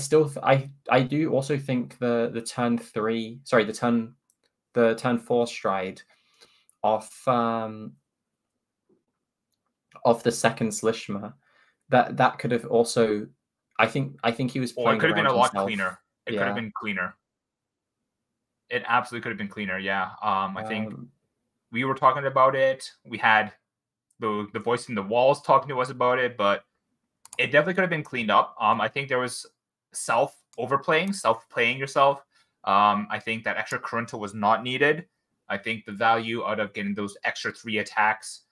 do also think the turn 3, sorry, the turn 4 stride off the second Slishma, that could have also, I think he was playing. It could have been a lot cleaner. It could have been cleaner. It absolutely could have been cleaner. Yeah. I think we were talking about it. We had the voice in the walls talking to us about it, but it definitely could have been cleaned up. I think there was self-playing yourself. I think that extra Kurunto was not needed. I think the value out of getting those extra 3 attacks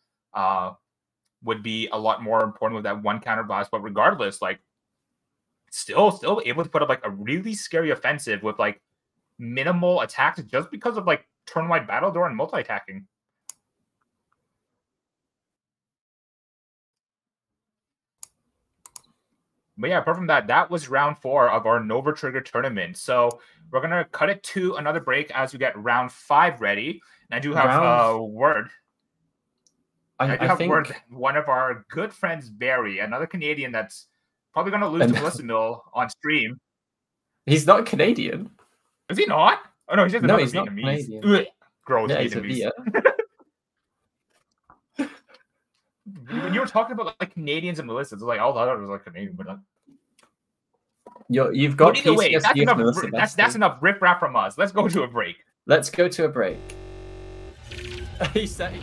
would be a lot more important with that 1 counter blast. But regardless, like still able to put up like a really scary offensive with like minimal attacks just because of like turn-wide battle door and multi-attacking. But yeah, apart from that, that was round 4 of our NOverTrigger tournament. So we're going to cut it to another break as we get round 5 ready. And I do have a word. I think word one of our good friends, Barry, another Canadian that's probably going to lose to Melissa Mill on stream. He's not Canadian. Is he not? Oh, no, he's just another Vietnamese. Not Canadian. Gross, yeah, Vietnamese. When you were talking about like Canadians and Melissa, it's like I thought it was like Canadian, but not. You've got either way, that's enough riff raff from us. Let's go to a break. Let's go to a break. He said.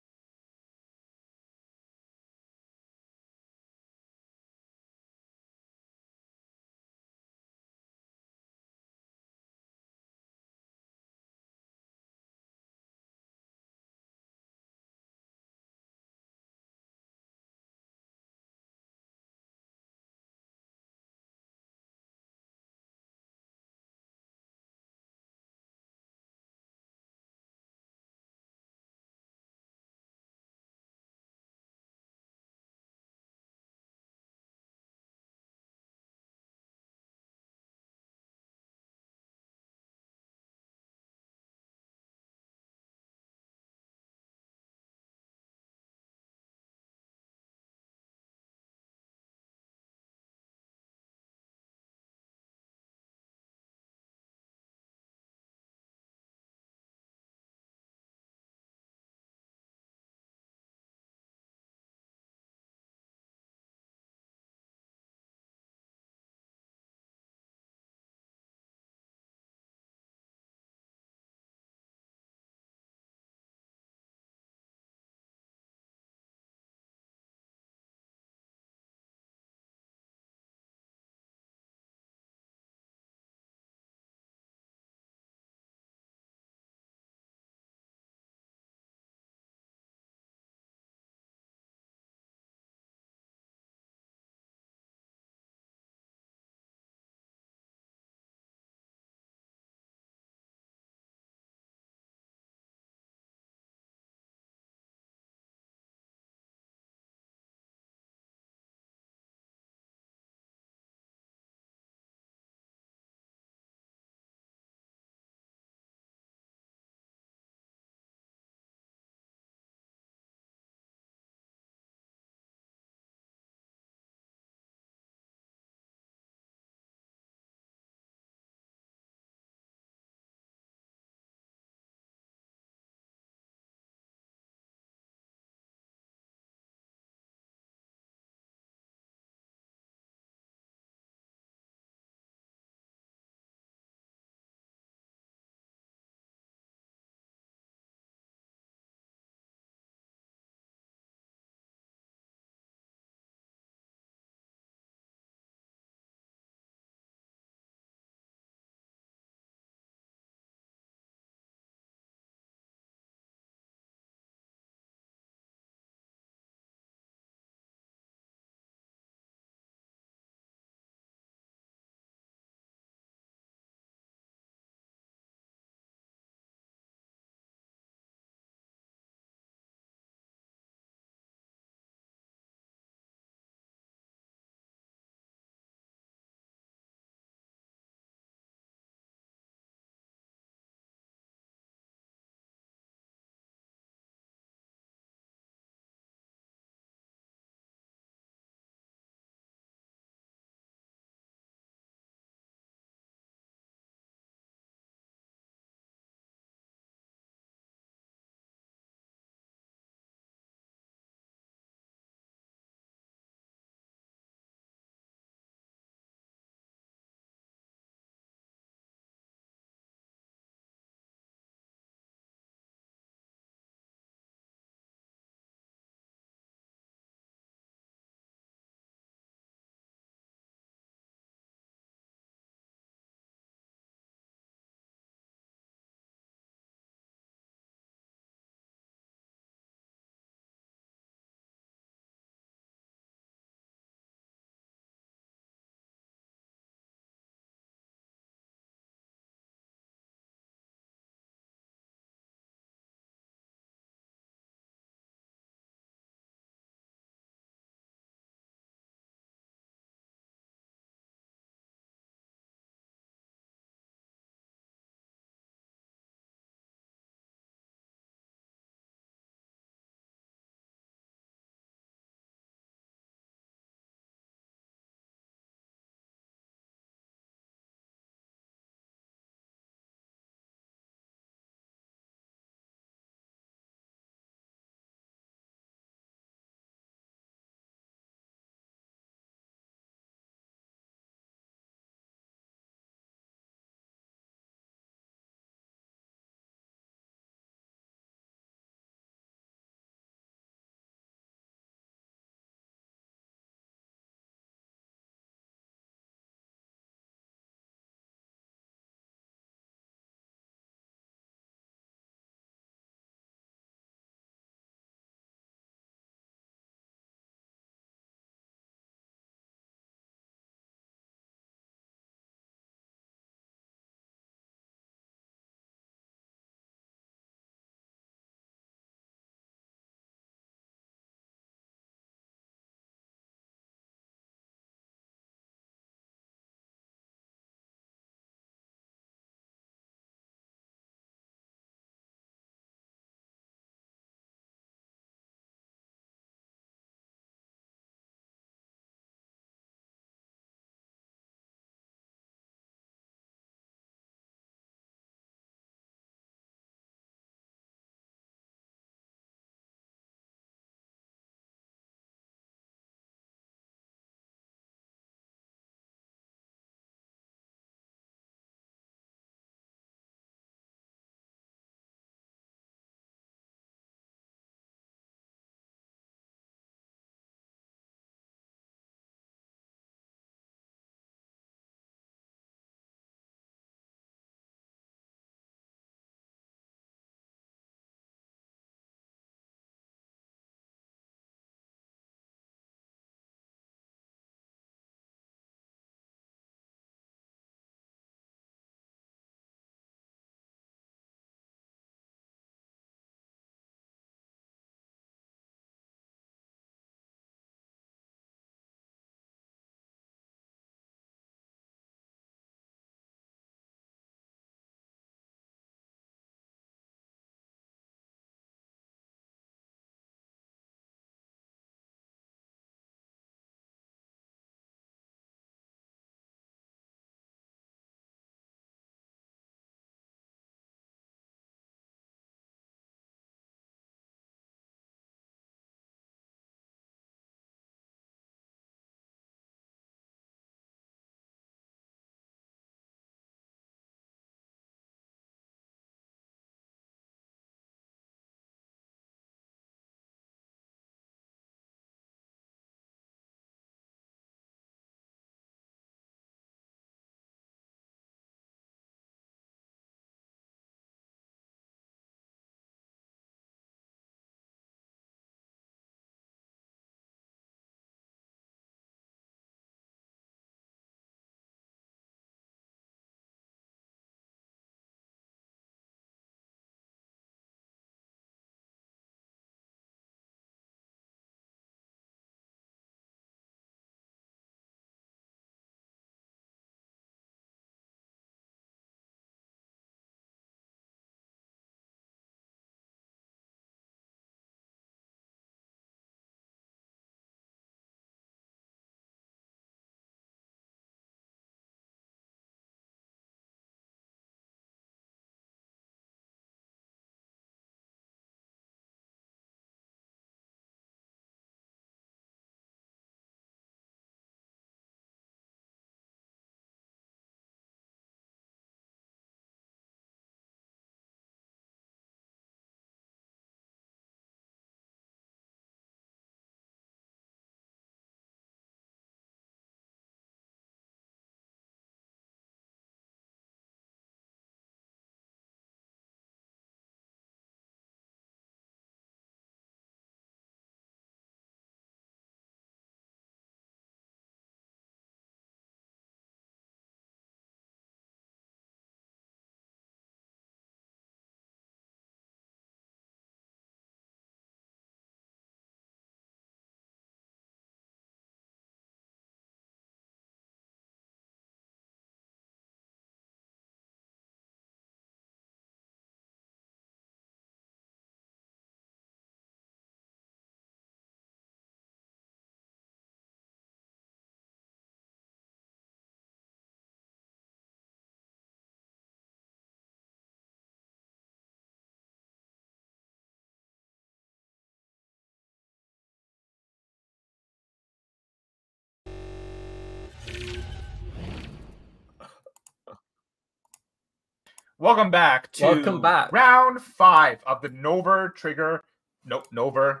Welcome back to round 5 of the NOverTrigger. NOverTrigger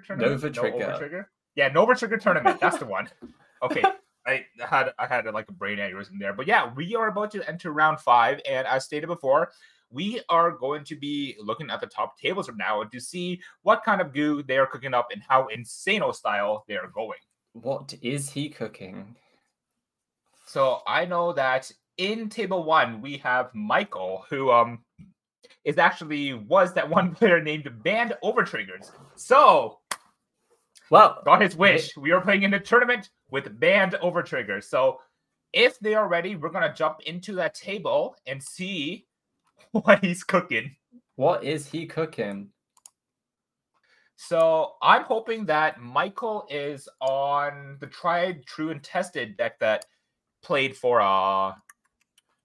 tournament. NOverTrigger. Yeah, NOverTrigger tournament. That's the one. Okay, I had like a brain aneurysm there, but yeah, we are about to enter round 5, and as stated before, we are going to be looking at the top tables from now to see what kind of goo they are cooking up and how insano style they are going. What is he cooking? So I know that in table 1 we have Michael, who was that one player named Band Overtriggers. So well, got his wish. We are playing in a tournament with Band Overtriggers. So if they are ready, we're gonna jump into that table and see what he's cooking. What is he cooking? So I'm hoping that Michael is on the tried, true, and tested deck that played for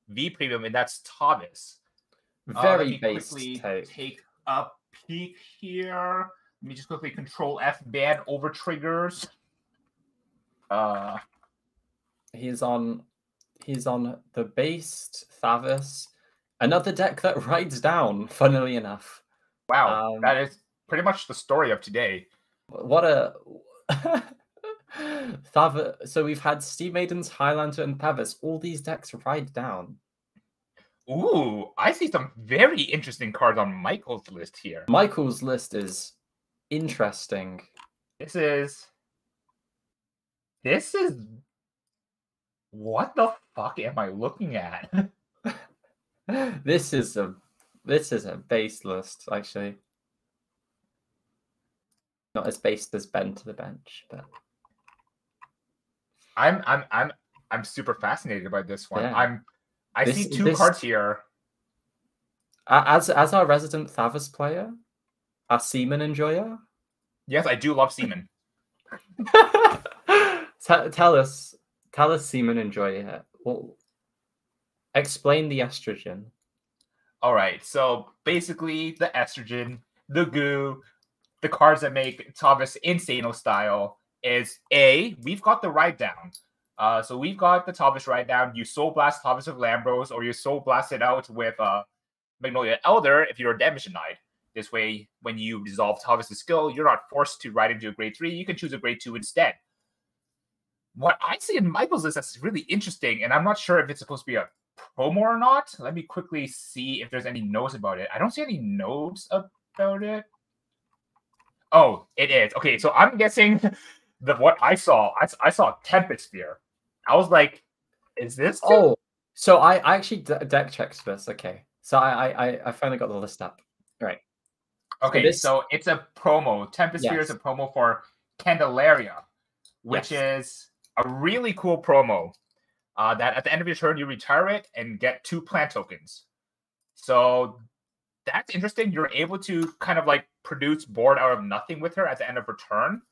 V Premium, and that's Tavis. Very base take a peek here. Let me just quickly Control F Band Overtriggers. He's on the based Tavis. Another deck that rides down, funnily enough. Wow, that is pretty much the story of today. What a Tavis. So we've had Steam Maidens, Highlander, and Tavis. All these decks ride down. Ooh, I see some very interesting cards on Michael's list here. Michael's list is interesting. This is what the fuck am I looking at? This is a base list, actually. Not as based as Ben to the bench, but I'm super fascinated by this one. Yeah. I see two cards here. As our resident Tavis player, our Seaman enjoyer. Yes, I do love Seaman. Tell us, Seaman enjoyer. Well, explain the estrogen. All right, so basically the estrogen, the goo, the cards that make Tavis insano style is we've got the ride down. So we've got the Tavis ride down. You Soul Blast Tavis with Lambros, or you Soul Blast it out with Magnolia Elder if you're a damage denied. This way, when you resolve Tavis' skill, you're not forced to ride into a grade 3. You can choose a grade 2 instead. What I see in Michael's list that's really interesting, and I'm not sure if it's supposed to be a promo or not. Let me quickly see if there's any notes about it. I don't see any notes about it. Oh, it is. Okay, so I'm guessing what I saw. I saw Tempest Sphere. I was like, is this? Oh, so I actually deck checked this. Okay, so I finally got the list up. Right. Okay, so it's a promo. Tempest Sphere is a promo for Candelaria, which is a really cool promo. That at the end of your turn, you retire it and get 2 plant tokens. So that's interesting. You're able to kind of like produce board out of nothing with her at the end of her turn.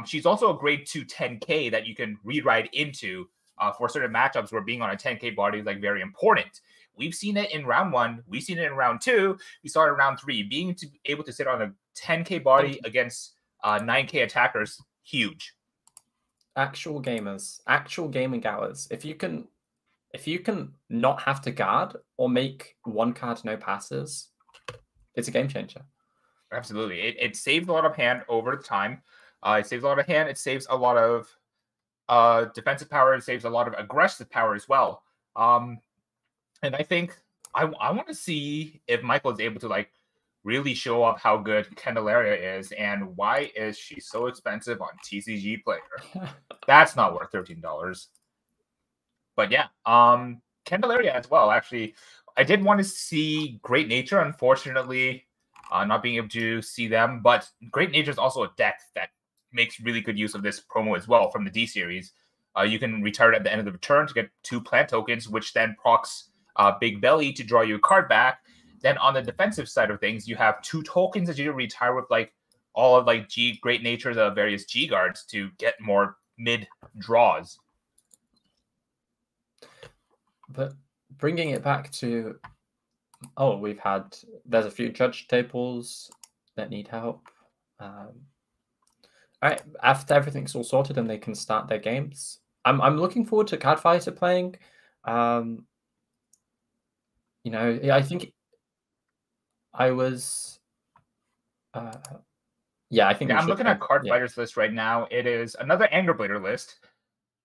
She's also a grade 2 10K that you can rewrite into for certain matchups where being on a 10K body is like very important. We've seen it in round 1. We've seen it in round 2. We saw it in round 3. Being able to sit on a 10K body against 9K attackers, huge. Actual gamers, actual gaming hours. If you can not have to guard or make 1 card no passes, it's a game changer. Absolutely. It saves a lot of hand over time. It saves a lot of hand. It saves a lot of defensive power. It saves a lot of aggressive power as well. And I think I want to see if Michael is able to like really show off how good Candelaria is and why is she so expensive on TCG Player. That's not worth $13. But yeah, Candelaria as well. Actually, I did want to see Great Nature. Unfortunately, not being able to see them. But Great Nature is also a deck that makes really good use of this promo as well from the D series. You can retire it at the end of the turn to get 2 plant tokens, which then procs Big Belly to draw you a card back. Then on the defensive side of things, you have 2 tokens that you retire with like all of like Great Natures of various G guards to get more mid draws. But bringing it back to, there's a few judge tables that need help. All right, after everything's all sorted and they can start their games, I'm looking forward to Cardfighter playing. You know, I think I was. Yeah, I think we I'm should looking go. at Card Yeah. Fighter's list right now. It is another Anger Blader list.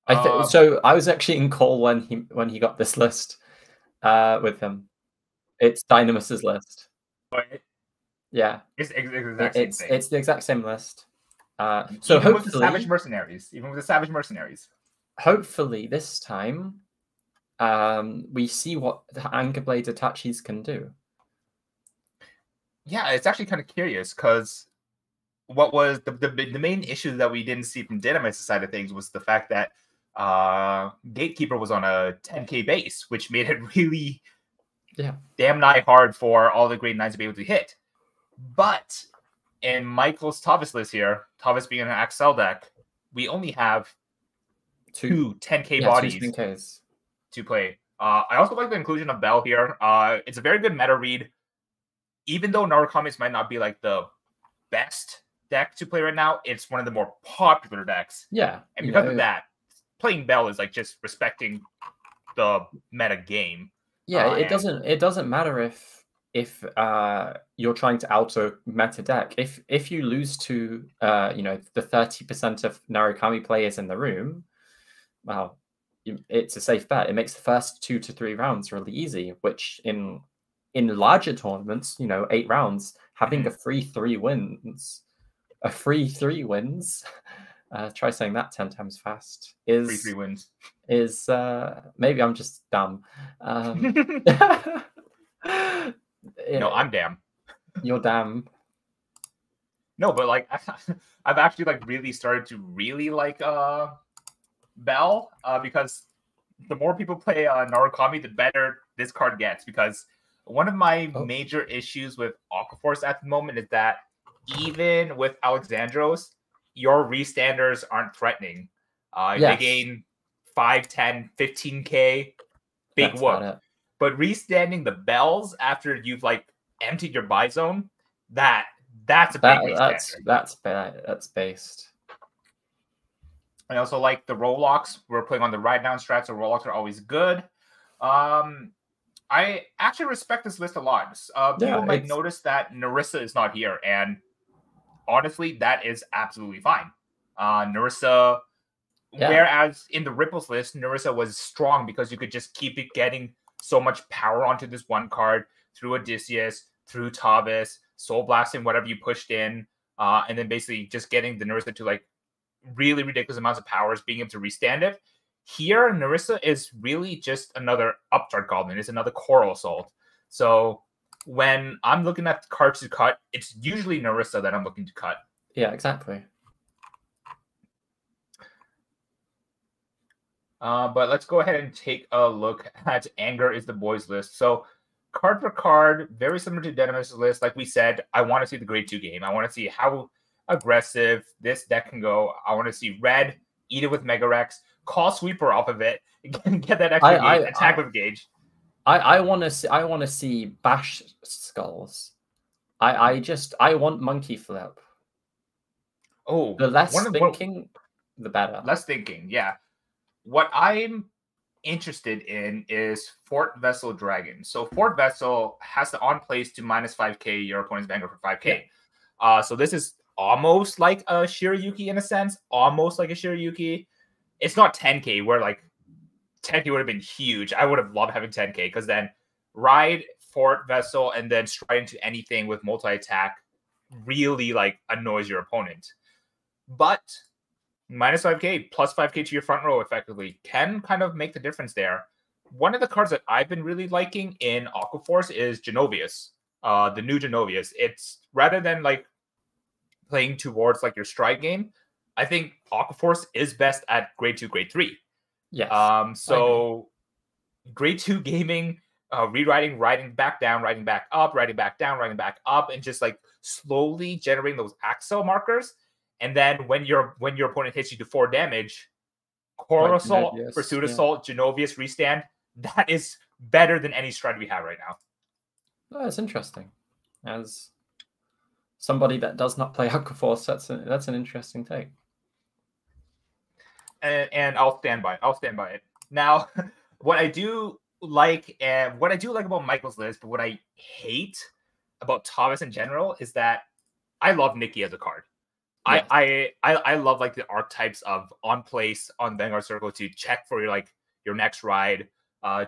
So I was actually in call when he got this list with him. It's Dynamus's list. But Yeah, it's the exact same thing. It's the exact same list. So even hopefully, with the Savage Mercenaries, hopefully this time, we see what the Anger Blade Itachis can do. Yeah, it's actually kind of curious because what was the main issue that we didn't see from Dynamite's side of things was the fact that Gatekeeper was on a 10k base, which made it really damn nigh hard for all the grade 9s to be able to hit. But in Michael's Tavis list here, Tavis being an Axel deck, we only have two 10k bodies to play. I also like the inclusion of Bell here. It's a very good meta read. Even though Narukami's might not be like the best deck to play right now, it's one of the more popular decks. Yeah. And because of that, playing Bell is like just respecting the meta game. Yeah, it doesn't matter if you're trying to alter meta deck. If you lose to the 30% of Narukami players in the room, well, it's a safe bet. It makes the first 2 to 3 rounds really easy, which in larger tournaments, 8 rounds, having a free 3 wins, try saying that 10 times fast, is free 3 wins. Is maybe I'm just dumb. No, I'm damn. You're damn. No, but like I've actually like really started to really like Bell because the more people play Narukami, the better this card gets. Because one of my major issues with Aquaforce at the moment is that even with Alexandros, your restanders aren't threatening. They gain 5, 10, 15k, big whoop. But restanding the Bells after you've like emptied your buy zone, that's a big restander. That's based. I also like the Rolocks. We're playing on the ride down strat, so Rolocks are always good. I actually respect this list a lot. People might notice that Narissa is not here, and honestly, that is absolutely fine. Narissa, whereas in the Ripples list, Narissa was strong because you could just keep it getting so much power onto this one card through Odysseus, through Tavis, Soul Blasting, whatever you pushed in, and then basically just getting the Narissa to like really ridiculous amounts of powers, being able to restand it. Here, Narissa is really just another Upstart Goblin. It's another Coral Assault. So when I'm looking at cards to cut, it's usually Narissa that I'm looking to cut. Yeah, exactly. But let's go ahead and take a look at Anger is the Boys list. So card for card, very similar to Dedemus' list. Like we said, I want to see the grade 2 game. I want to see how aggressive this deck can go. I want to see Red eat it with Mega Rex, call Sweeper off of it, and get that extra gauge, attack with Gauge. I want to see Bash Skulls. I want Monkey Flip. Oh, the less thinking, the better. Less thinking, yeah. What I'm interested in is Fort Vessel Dragon. So Fort Vessel has the on place to -5k your opponent's Vanguard for 5k. Yeah. So this is almost like a Shirayuki in a sense, almost like a Shirayuki. It's not 10k where like 10k would have been huge. I would have loved having 10k because then ride Fort Vessel and then stride into anything with multi-attack really like annoys your opponent. But -5k plus 5k to your front row effectively can kind of make the difference there. One of the cards that I've been really liking in Aquaforce is Genovius, the new Genovius. It's rather than like playing towards like your stride game, I think Aquaforce is best at grade 2, grade 3. Yes. So grade 2 gaming, rewriting, riding back down, riding back up, riding back down, riding back up, and just like slowly generating those Axel markers. And then when your opponent hits you to 4 damage, Coral Assault, Pursuit Assault, Genovius restand, that is better than any stride we have right now. Oh, that's interesting. As somebody that does not play Aquaforce, that's an interesting take. And I'll stand by it. Now, what I do like, and what I do like about Michael's list, but what I hate about Thomas in general is that I love Nikki as a card. Yes. I love like the archetypes of on place on Vanguard Circle to check for your next ride.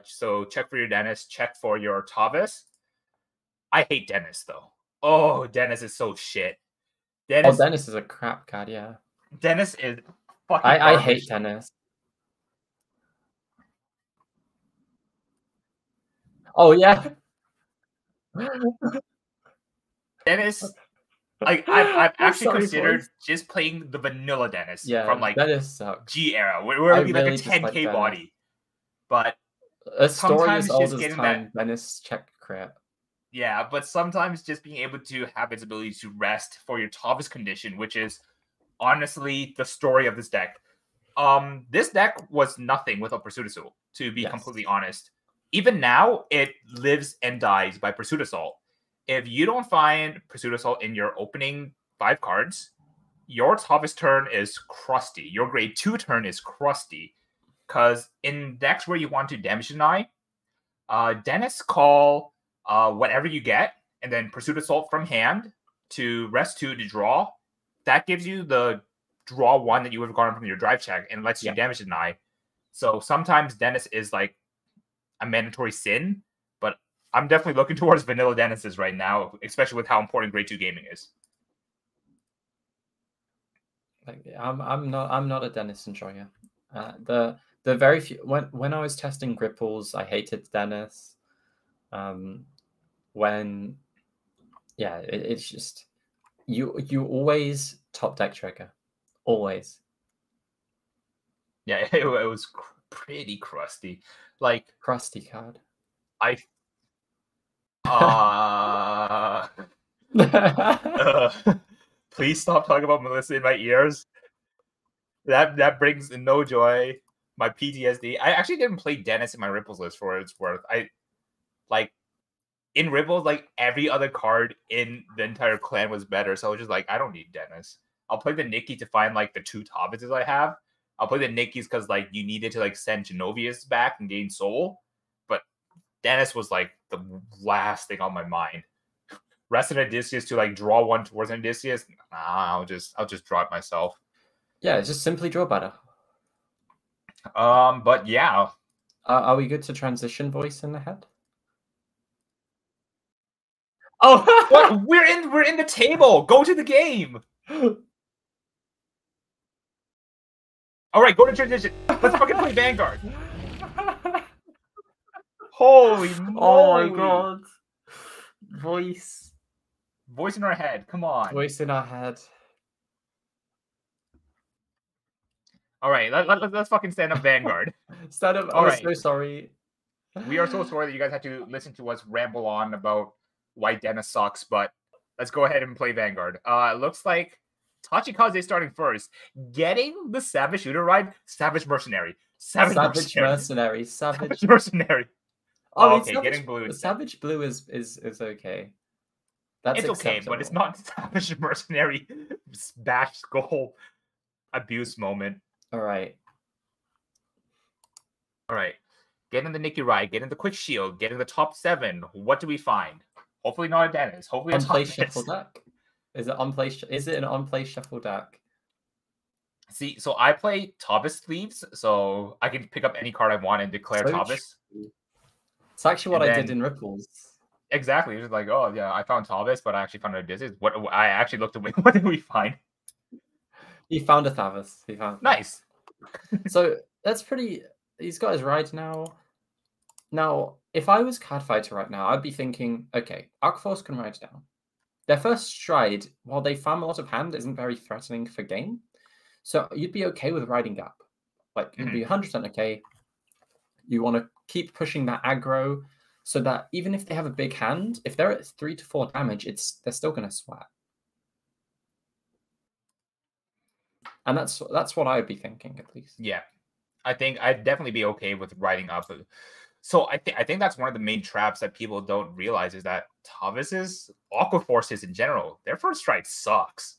So check for your Dennis, check for your Tavis. I hate Dennis though. Oh, Dennis is so shit. Oh, Dennis is a crap card, yeah. Dennis is fucking I garbage. hate Dennis. Oh yeah. Dennis, I've actually sorry, considered boys. just playing the vanilla Dennis from like Dennis sucks. G era, where it would be really like a 10k Dennis. body. But A story sometimes as old just as getting time, that, Dennis check crit. yeah, but sometimes just being able to have its ability to rest for your toughest condition, which is honestly the story of this deck. This deck was nothing without Pursuit Assault, to be completely honest. Even now, it lives and dies by Pursuit Assault. If you don't find Pursuit Assault in your opening 5 cards, your toughest turn is crusty. Your grade 2 turn is crusty. Because in decks where you want to damage deny, Dennis call whatever you get, and then Pursuit Assault from hand to rest 2 to draw. That gives you the draw 1 that you would have gotten from your drive check and lets you damage deny. So sometimes Dennis is like a mandatory sin, but I'm definitely looking towards vanilla Dennis's right now, especially with how important grade 2 gaming is. I'm not a Dennis enjoyer. The very few when I was testing Gripples, I hated Dennis. When it's just you always top deck trigger, always. Yeah, it was pretty crusty, like crusty card. Please stop talking about Melissa in my ears. That brings no joy. My PTSD. I actually didn't play Dennis in my Ripples list for what it's worth. I like in Ripples, like every other card in the entire clan was better. So I was just like, I don't need Dennis. I'll play the Nikki to find like the 2 Tavises I have. I'll play the Nikki's because like you needed to like send Genovius back and gain soul. But Dennis was like the last thing on my mind. Rest an Odysseus to like draw 1 towards an Odysseus. Nah, I'll just draw it myself. Yeah, just simply draw better. But yeah. Are we good to transition voice in the head? Oh, what? We're in the table. Go to the game. All right, go to transition. Let's fucking play Vanguard. Holy moly. Oh my god. Voice in our head. Come on. Voice in our head. All right, let's fucking stand up Vanguard. Stand up. All right. So sorry. We are so sorry that you guys had to listen to us ramble on about why Dennis sucks, but let's go ahead and play Vanguard. It looks like Tachikaze starting first. Getting the Savage Shooter ride, Savage Mercenary. Savage Mercenary. Oh, okay, getting blue. Savage Blue is okay. That's okay, but it's not Savage Mercenary bash skull abuse moment. All right. Getting the Nikki ride, getting the quick shield, getting the top 7. What do we find? Hopefully not a Dennis. Hopefully it's on-play shuffle deck. Is it on-play? Is it an on-play shuffle deck? See, so I play Tavis Sleeves, so I can pick up any card I want and declare Tavis. It's actually what I did in Ripples. Exactly. It was like, oh yeah, I found Tavis, but I actually found Odysseus. What I actually looked away. What did we find? He found a Tavis. Nice. So that's pretty. He's got his ride now. Now, if I was Card Fighter right now, I'd be thinking, okay, Arc Force can ride down. Their first stride, while they farm a lot of hand, isn't very threatening for game. So you'd be okay with riding Gap. Like, you'd be 100% okay. You want to keep pushing that aggro so that even if they have a big hand, if they're at 3 to 4 damage, they're still going to swat. And that's what I would be thinking, at least. Yeah. I think I'd definitely be okay with riding up. So I think that's one of the main traps that people don't realize is that Tavis's Aqua Forces in general, their first stride sucks.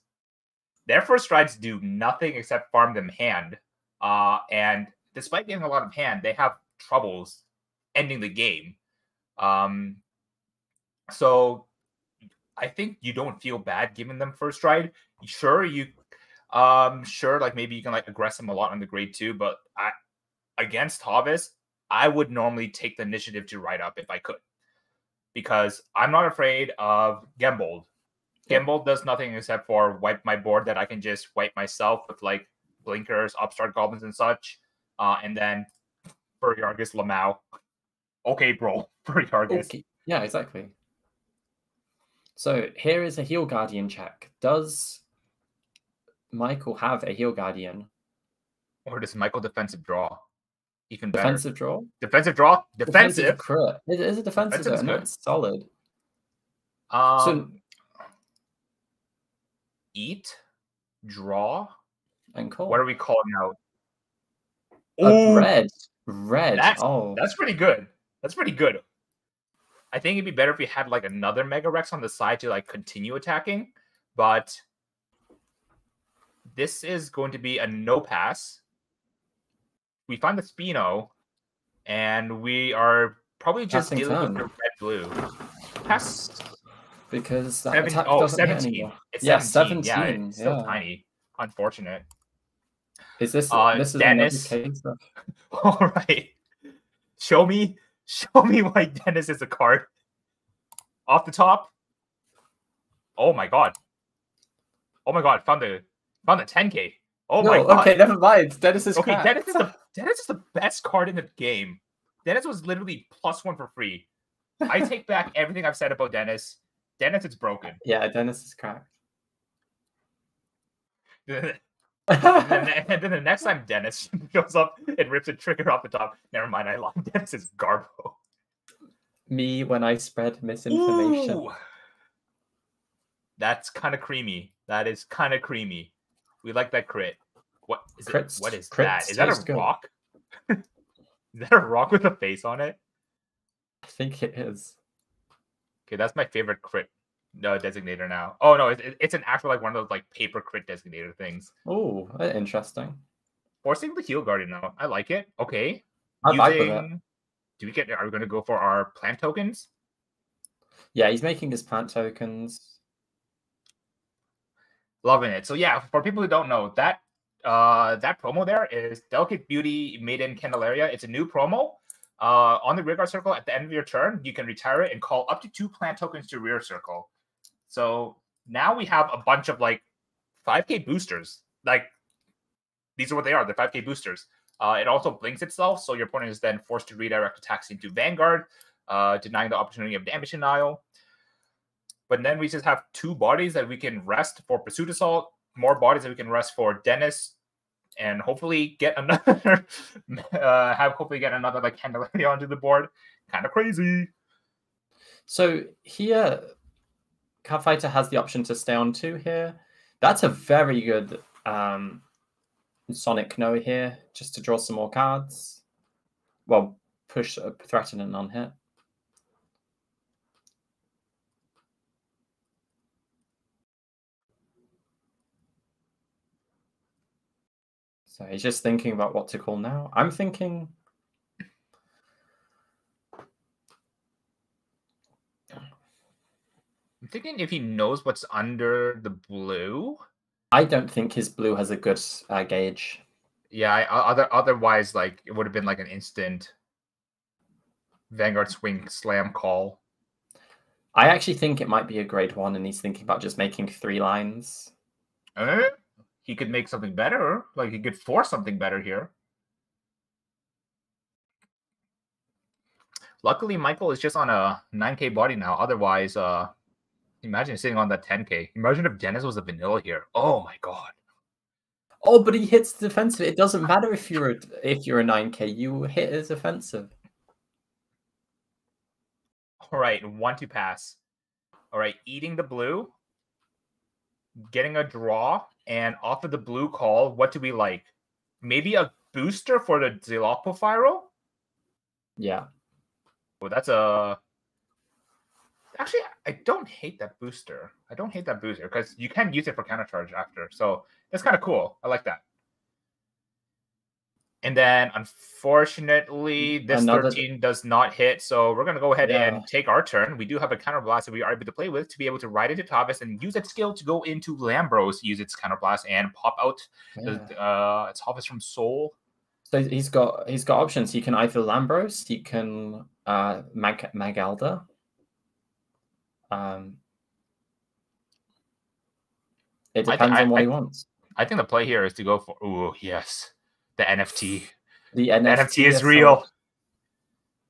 Their first strides do nothing except farm them hand. And despite getting a lot of hand, they have troubles ending the game. So I think you don't feel bad giving them first ride. Sure, like maybe you can like aggress them a lot on the grade 2, but against Hovis, I would normally take the initiative to ride up if I could, because I'm not afraid of Gembold. Gembold does nothing except for wipe my board that I can just wipe myself with like blinkers, upstart goblins, and such. And then for Yargis Lamau. Okay, bro. For Yargis. Okay. Yeah, exactly. So here is a Heal Guardian check. Does Michael have a Heal Guardian? Or does Michael defensive draw? Even better. Defensive draw? Defensive draw? Defensive crit. It is a defensive, and that's solid. So eat, draw, and call. What are we calling out? Red. That's pretty good. That's pretty good. I think it'd be better if we had like another Mega Rex on the side to like continue attacking, but this is going to be a no pass. We find the Spino, and we are probably just dealing with the red-blue. Pass. Because that attack doesn't 17. Hit anymore. It's 17. Yeah, it's still tiny. Unfortunate. Is this Dennis? All right. Show me why Dennis is a card. Off the top. Oh my god. Found the 10K. My god. Okay, never mind. Dennis is okay. Dennis is the best card in the game. Dennis was literally +1 for free. I take back everything I've said about Dennis. Dennis is broken. Yeah, Dennis is cracked. and then the next time Dennis shows up and rips a trigger off the top. Never mind, I lied. Dennis is Garbo. Me when I spread misinformation. Ooh. That's kind of creamy. That is kind of creamy. We like that crit. What is it? What is that? Is that a rock? Is that a rock with a face on it? I think it is. Okay, that's my favorite crit designator now. Oh no, it's an actual like one of those like paper crit designator things. Oh, interesting. Forcing the Heal Guardian now. I like it. Okay. I like it. Are we going to go for our plant tokens? Yeah, he's making his plant tokens. Loving it. So yeah, for people who don't know, that promo there is Delicate Beauty Maiden Candelaria. It's a new promo. On the rearguard circle at the end of your turn, you can retire it and call up to 2 plant tokens to rear circle. So now we have a bunch of like 5k boosters. Like these are what they are. They're 5k boosters. It also blinks itself, so your opponent is then forced to redirect attacks into Vanguard, denying the opportunity of damage denial. But then we just have 2 bodies that we can rest for Pursuit Assault, more bodies that we can rest for Dennis, and hopefully get another like Candelaria onto the board. Kind of crazy. So here, Catfighter has the option to stay on 2 here. That's a very good Sonic Noah here, just to draw some more cards. Well, push, threaten, and non-hit. So he's just thinking about what to call now. I'm thinking... if he knows what's under the blue. I don't think his blue has a good gauge. Yeah, otherwise, like it would have been like an instant Vanguard Swing Slam call. I actually think it might be a grade 1, and he's thinking about just making 3 lines. He could make something better. Like he could force something better here. Luckily, Michael is just on a 9k body now. Otherwise, imagine sitting on that 10k. Imagine if Dennis was a vanilla here. Oh my god. Oh, but he hits defensive. It doesn't matter if you're a 9k. You hit his offensive. All right, 1-2 pass. All right, eating the blue, getting a draw, and off of the blue call, what do we like? Maybe a booster for the Zilopofyro? Yeah. Well, that's a... Actually, I don't hate that booster. Because you can use it for counter charge after. So that's kind of cool. I like that. And then, unfortunately, this 13 does not hit. So we're going to go ahead and take our turn. We do have a counterblast that we are able to play with to be able to ride into Tavis and use that skill to go into Lambros, use its counterblast, and pop out the Tavis from Soul. So he's got options. He can either Lambros, he can Magalda. It depends on what he wants. I think the play here is to go for the NFT. The NFT is real.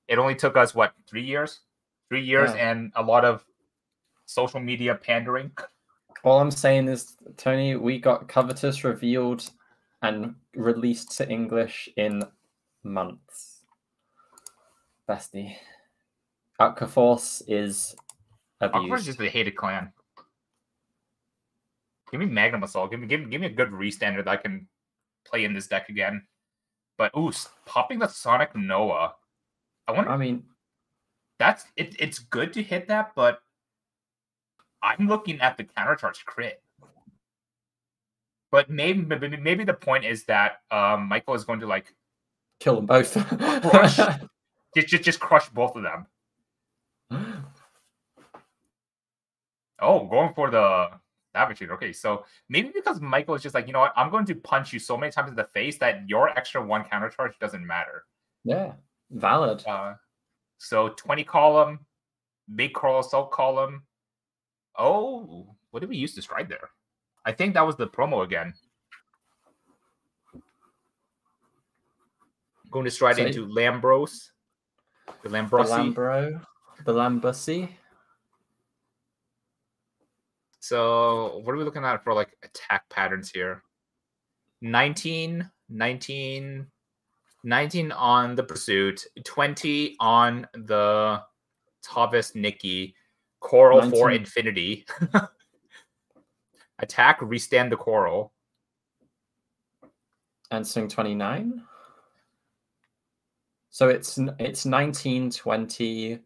It only took us, what, 3 years? 3 years and a lot of social media pandering. All I'm saying is, Tony, we got Covetous revealed and released to English in months. Bestie. Force is abused. Force is just the hated clan. Give me Magnum Assault. Give me a good restander that I can play in this deck again. But popping the Sonic Noah. That's it. It's good to hit that, but I'm looking at the countercharge crit. But maybe the point is that Michael is going to like kill them both. Crush, just crush both of them. Oh, going for the Savage. Okay, so maybe because Michael is just like, you know what, I'm going to punch you so many times in the face that your extra 1 counter charge doesn't matter. Yeah, valid. So 20 column, big Coral Assault column. Oh, what did we use to stride there? I think that was the promo again. Going to stride into Lambros. The Lambrossi. The Lambussi. So what are we looking at for like attack patterns here? 19 on the Pursuit, 20 on the Tavis Nikki, Coral 19. For Infinity. Attack, restand the Coral. And swing 29. So it's 19, 20,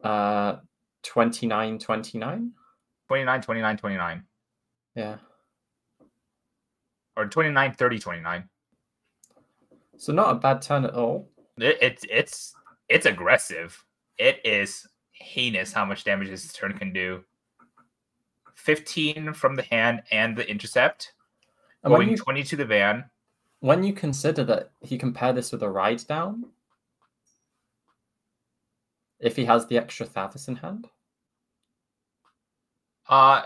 29, 29. 29, 29, 29. Yeah. Or 29, 30, 29. So not a bad turn at all. It's aggressive. It is heinous how much damage this turn can do. 15 from the hand and the intercept. And going 20 to the van. When you consider that he can pair this with a ride down, if he has the extra Thavis in hand.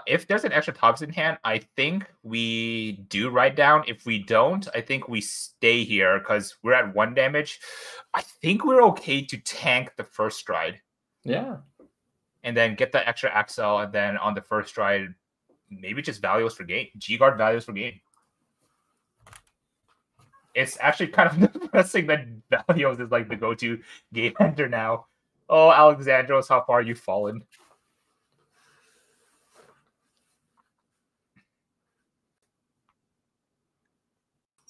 If there's an extra Tavis in hand, I think we do ride down. If we don't, I think we stay here because we're at 1 damage. I think we're okay to tank the first stride. Yeah. And then get the extra Axel, and then on the first stride, maybe just values for game. G-Guard values for game. It's actually kind of depressing that Valios is like the go-to game ender now. Oh, Alexandros, how far you've fallen.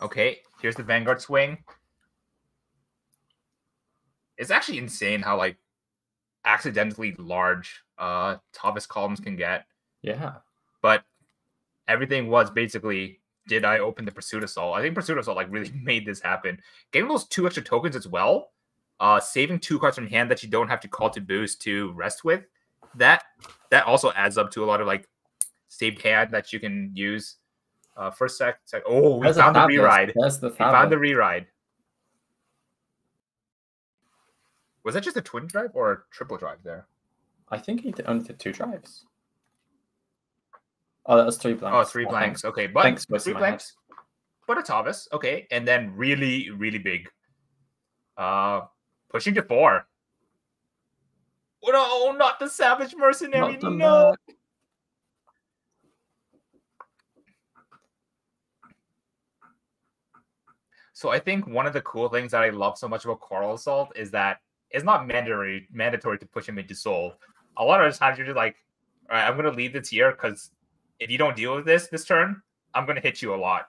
Okay, here's the Vanguard swing. It's actually insane how like accidentally large Tavis columns can get. Yeah. But everything was basically, did I open the Pursuit Assault? I think Pursuit Assault like really made this happen. Getting those 2 extra tokens as well, saving 2 cards from hand that you don't have to call to boost to rest with, that also adds up to a lot of like saved hand that you can use. First sec. Oh, we found the reride. We found the reride. Was that just a twin drive or a triple drive there? I think he only did 2 drives. Oh, that was 3 blanks. Oh, 3 blanks. Okay, but thanks, 3 blanks. But a Tavis. Okay, and then really, really big. Pushing to 4. Oh, no, not the Savage Mercenary. No. Mark. So I think one of the cool things that I love so much about Coral Assault is that it's not mandatory to push him into Soul. A lot of the times you're just like, all right, I'm going to leave this here because if you don't deal with this turn, I'm going to hit you a lot.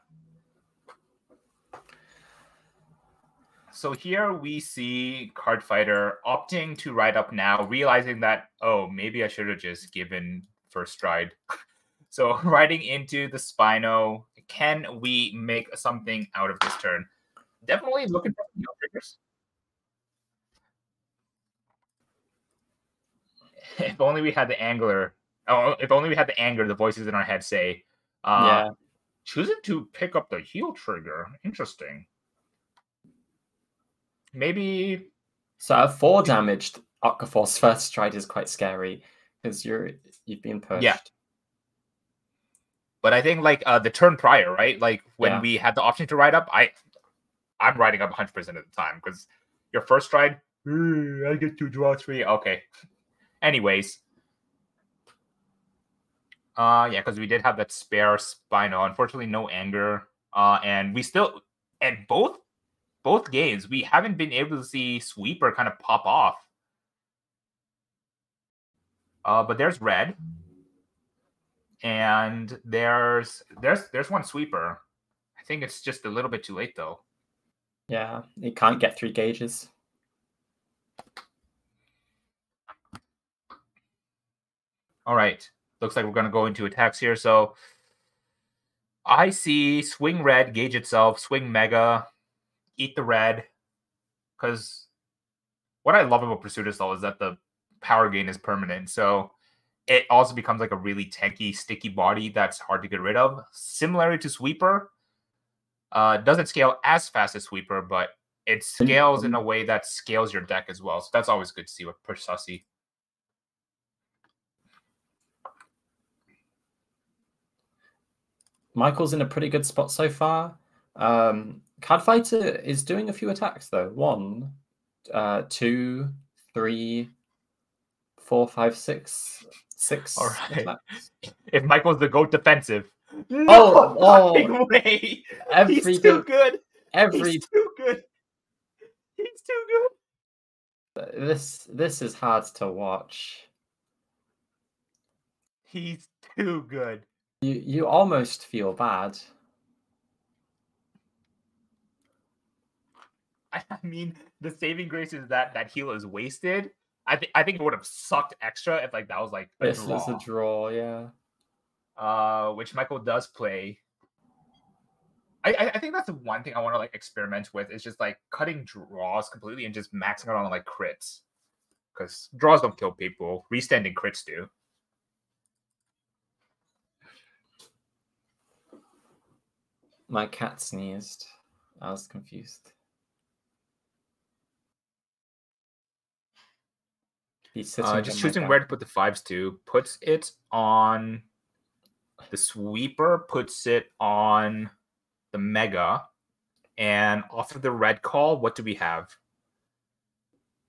So here we see Card Fighter opting to ride up now, realizing that, oh, maybe I should have just given first stride. So riding into the Spino, can we make something out of this turn? definitely looking for heel triggers. If only we had the angler. Oh, if only we had the anger. The voices in our head say, Yeah. choosing to pick up the heel trigger. Interesting. Maybe. So a 4 damaged Okafor's first stride is quite scary because you've been pushed. Yeah. But I think like the turn prior, right? Like when Yeah. we had the option to ride up, I'm riding up 100% of the time because your first stride, I get to draw 3. Okay. Anyways. Yeah, because we did have that spare Spino. Unfortunately, no anger. And we still at both games, we haven't been able to see Sweeper kind of pop off. But there's red. And there's one Sweeper. I think it's just a little bit too late though. Yeah, he can't get 3 gauges. All right. Looks like we're going to go into attacks here. So I see swing red, gauge itself, swing mega, eat the red. Because what I love about Pursuit Assault is that the power gain is permanent. So it also becomes like a really tanky, sticky body that's hard to get rid of. Similar to Sweeper. Doesn't scale as fast as Sweeper, but it scales in a way that scales your deck as well. So that's always good to see with Push Sussy. Michael's in a pretty good spot so far. Card Fighter is doing a few attacks though. 1, 2, 3, 4, 5, 6. 6 All right. attacks. If Michael's the GOAT defensive. No way. He's too good. He's too good. He's too good. This is hard to watch. He's too good. You almost feel bad. I mean, the saving grace is that heal is wasted. I think it would have sucked extra if like that was like a draw. This is a draw, yeah. Which Michael does play. I think that's the one thing I want to like experiment with is just like cutting draws completely and just maxing out on like crits. Because draws don't kill people. Restanding crits do. My cat sneezed. I was confused. He's sitting just choosing where to put the 5s to. Puts it on the Sweeper, puts it on the Mega, and off of the red call, what do we have?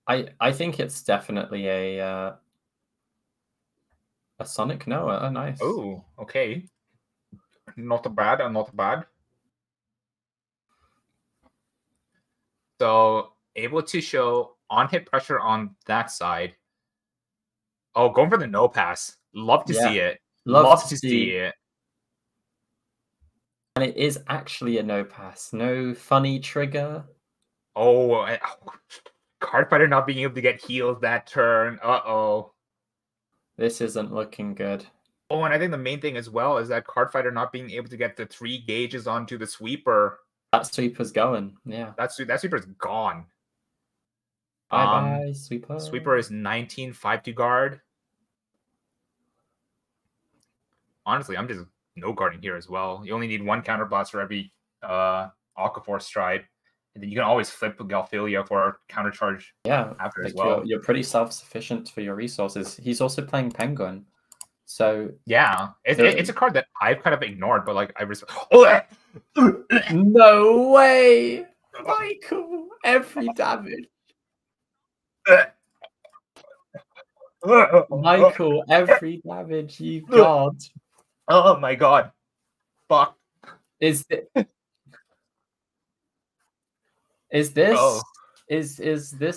I think it's definitely a Sonic Noah. Nice. Oh, okay. Not bad. Not bad. So able to show on hit pressure on that side. Oh, going for the no pass. Love to see it. Love to see it. And it is actually a no pass. No funny trigger. Oh, Card Fighter not being able to get heals that turn. Uh-oh. This isn't looking good. Oh, and I think the main thing as well is that Card Fighter not being able to get the 3 gauges onto the Sweeper. That Sweeper's going, yeah. That Sweeper's gone. Bye-bye, Sweeper. Sweeper is 19, 5 to guard. Honestly, I'm just no guarding here as well. You only need 1 counterblast for every Okafor stride. And then you can always flip Galphilia for countercharge after as well. You're pretty self-sufficient for your resources. He's also playing Penguin. So yeah, it's a card that I've kind of ignored, but like I respect. No way, Michael! Every damage. Michael, every damage you got. Oh my god! Fuck. Is this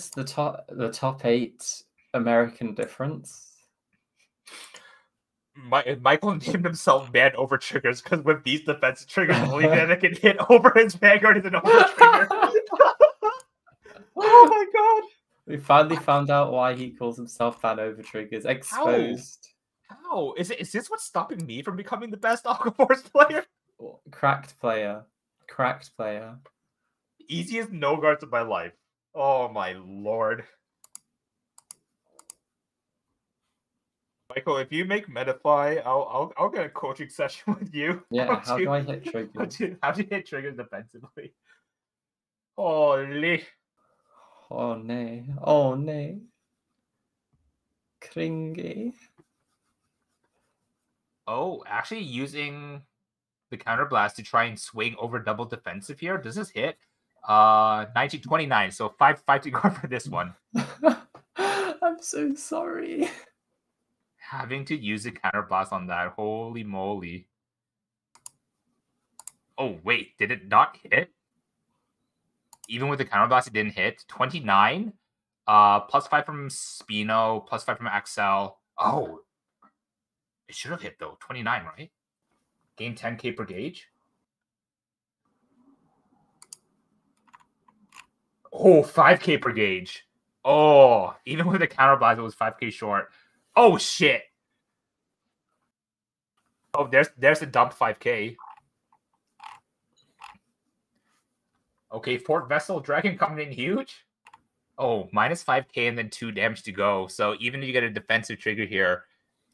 the top 8 American difference? Michael named himself Man Over Triggers because with these defensive triggers, the only man that can hit over his Vanguard is an Over Trigger. Oh my god! We finally found out why he calls himself Man Over Triggers. Exposed. How? Is this what's stopping me from becoming the best Aquaforce player? Cracked player. Cracked player. Easiest no guards of my life. Oh my lord. Michael, if you make Metafy, I'll get a coaching session with you. Yeah, how do I hit triggers? How do you hit triggers defensively? Holy. Oh no. Oh no. Cringy. Oh, actually using the counter blast to try and swing over double defensive here. Does this hit? 1929. So 5 to guard for this one. I'm so sorry. Having to use a counter blast on that. Holy moly. Oh, wait. Did it not hit? Even with the counter blast, it didn't hit. 29. +5 from Spino, +5 from Axel. Oh. It should have hit, though. 29, right? Gain 10k per gauge. Oh, 5k per gauge. Oh, even with the counter blast, it was 5k short. Oh, shit. Oh, there's the dump 5k. Okay, Fort Vessel Dragon coming in huge. Oh, minus 5k and then 2 damage to go. So even if you get a defensive trigger here,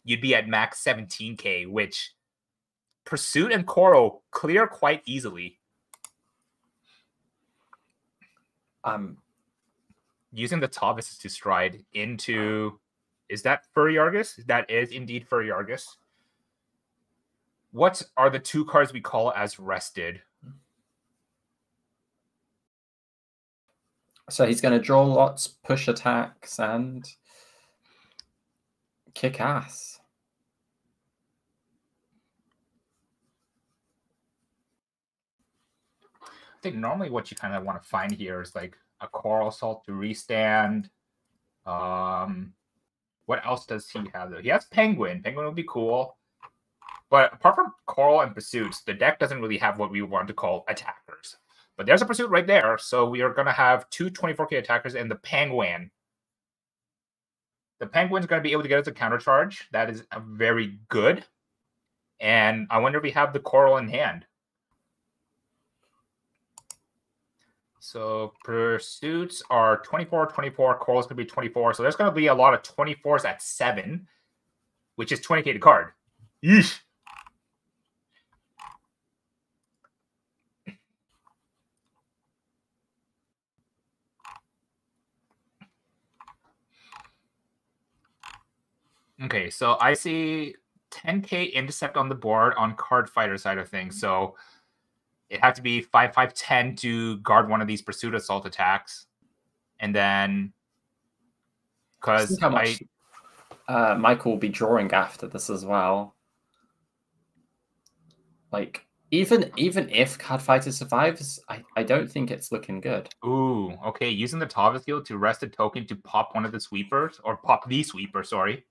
you'd be at max 17k, which Pursuit and Koro clear quite easily. Using the Tavis to stride into... Is that Furry Argus? That is indeed Furry Argus. What are the 2 cards we call as rested? So he's going to draw lots, push attacks, and kick ass. I think normally what you kind of want to find here is like a Coral Assault to restand. What else does he have, though? He has Penguin. Penguin would be cool. But apart from Coral and Pursuits, the deck doesn't really have what we want to call attackers. But there's a Pursuit right there. So we are going to have 2 24k attackers and the Penguin. The Penguin's going to be able to get us a counter charge. That is very good. And I wonder if we have the Coral in hand. So Pursuits are 24, 24. Coral's going to be 24. So there's going to be a lot of 24s at 7, which is 20k to card. Yeesh. Okay, so I see 10k intercept on the board on card fighter side of things. So it had to be 5, 5, 10 to guard one of these Pursuit Assault attacks. And then, because how much Michael will be drawing after this as well. Like, even if Card Fighter survives, I don't think it's looking good. Ooh, okay. Using the Tavis Field to rest a token to pop one of the sweepers, or pop the sweeper, sorry.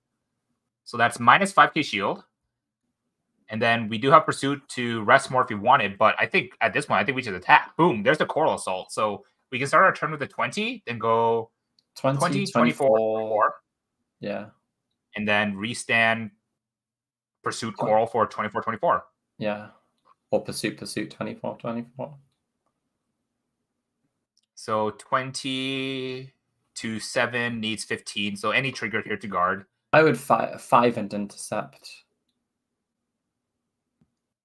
So that's minus 5k shield. And then we do have Pursuit to rest more if we wanted, but I think at this point, I think we should attack. Boom, there's the Coral Assault. So we can start our turn with a 20, then go 20, 24, 24. Yeah. And then restand Pursuit Coral for 24, 24. Yeah. Or Pursuit 24, 24. So 20 to 7 needs 15. So any trigger here to guard. I would 5 and intercept.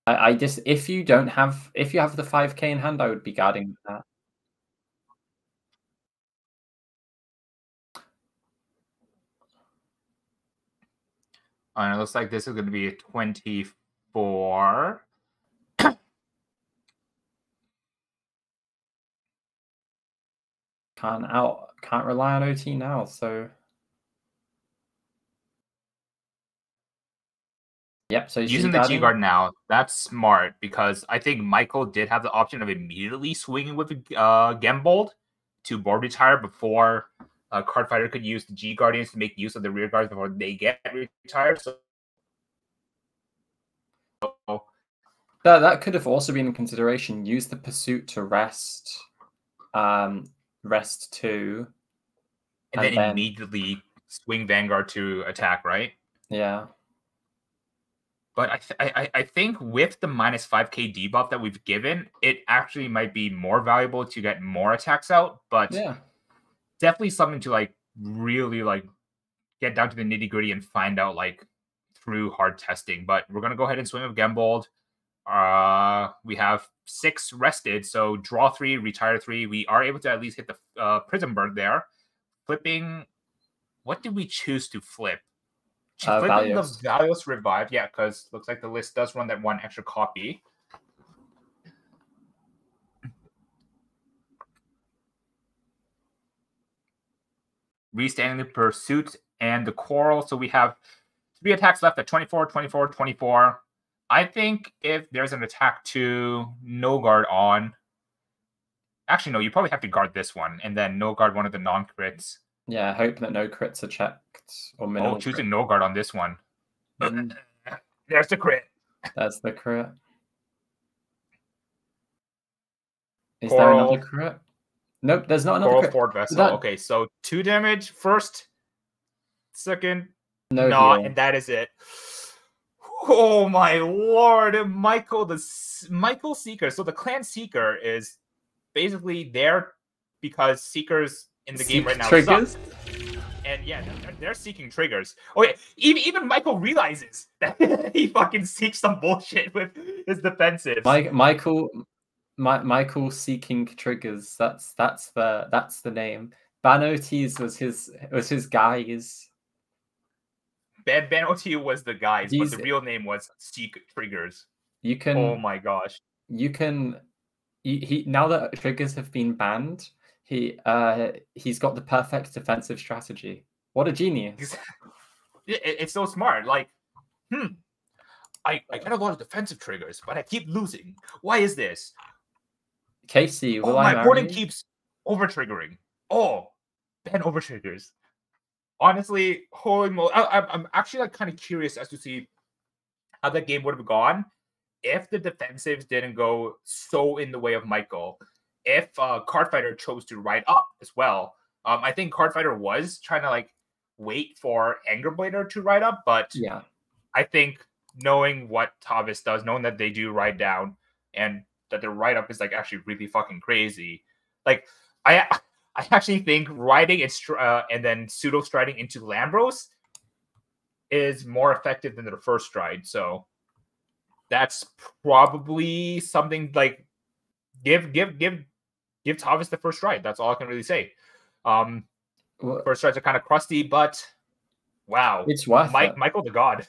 I just if you have the 5k in hand, I would be guarding with that. And it looks like this is going to be a 24. Can't rely on OT now, so yep. So using the G guard now, that's smart because I think Michael did have the option of immediately swinging with a Gembold to board retire before Card Fighter could use the G Guardians to make use of the rear guards before they get retired. So that could have also been in consideration. Use the Pursuit to rest, rest 2, and then immediately swing Vanguard to attack, right? Yeah. But I think with the minus 5k debuff that we've given, it actually might be more valuable to get more attacks out. But Yeah. definitely something to like really like get down to the nitty gritty and find out like through hard testing. But we're gonna go ahead and swing with Gembold. We have 6 rested, so draw 3, retire 3. We are able to at least hit the Prism Bird there. Flipping, what did we choose to flip? Flipping the Valios Revive, yeah, because looks like the list does run that 1 extra copy. Restanding the Pursuit and the Coral, so we have 3 attacks left at 24, 24, 24. I think if there's an attack to no guard on, actually no, you probably have to guard this one and then no guard one of the non-crits. Yeah, hope that no crits are checked or minimal. Oh, choosing no guard on this one. There's the crit. That's the crit. Is Coral, there another crit? Nope, there's not another Coral crit. Ford Vessel. Okay, so 2 damage first, second, no, and that is it. Oh my lord, Michael Seeker. So the clan Seeker is basically there because Seekers in the game right now triggers. Suck. And yeah, they're seeking triggers. Oh yeah, even Michael realizes that he fucking seeks some bullshit with his defensives. Michael seeking triggers. That's the name. Banotes was his guise. Banote was the guise, but the real name was Seek Triggers. You can. Oh my gosh. You can. He now that triggers have been banned, he's got the perfect defensive strategy. What a genius! It's so smart. Like, I got a lot of defensive triggers, but I keep losing. Why is this? Casey, will my opponent keeps over triggering. Oh, ban over triggers. Honestly, holy moly! I'm actually like kind of curious as to see how that game would have gone if the defensives didn't go so in the way of Michael. If Cardfighter chose to ride up as well. I think Cardfighter was trying to like wait for Angerblader to ride up, but yeah, I think knowing what Tavis does, knowing that they do ride down and that their ride up is like actually really fucking crazy. Like I actually think riding and then pseudo striding into Lambros is more effective than their first stride. So that's probably something like give Tavis the first stride. That's all I can really say. First strides are kind of crusty, but wow, it's worth it. Michael the God.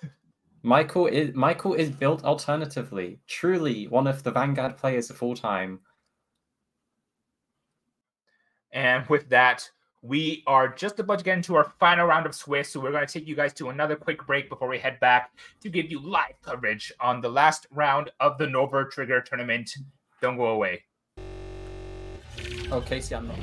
Michael is built alternatively. Truly one of the Vanguard players of all time. And with that, we are just about to get into our final round of Swiss. So we're going to take you guys to another quick break before we head back to give you live coverage on the last round of the NOverTrigger tournament. Don't go away. Okay, see, I'm not.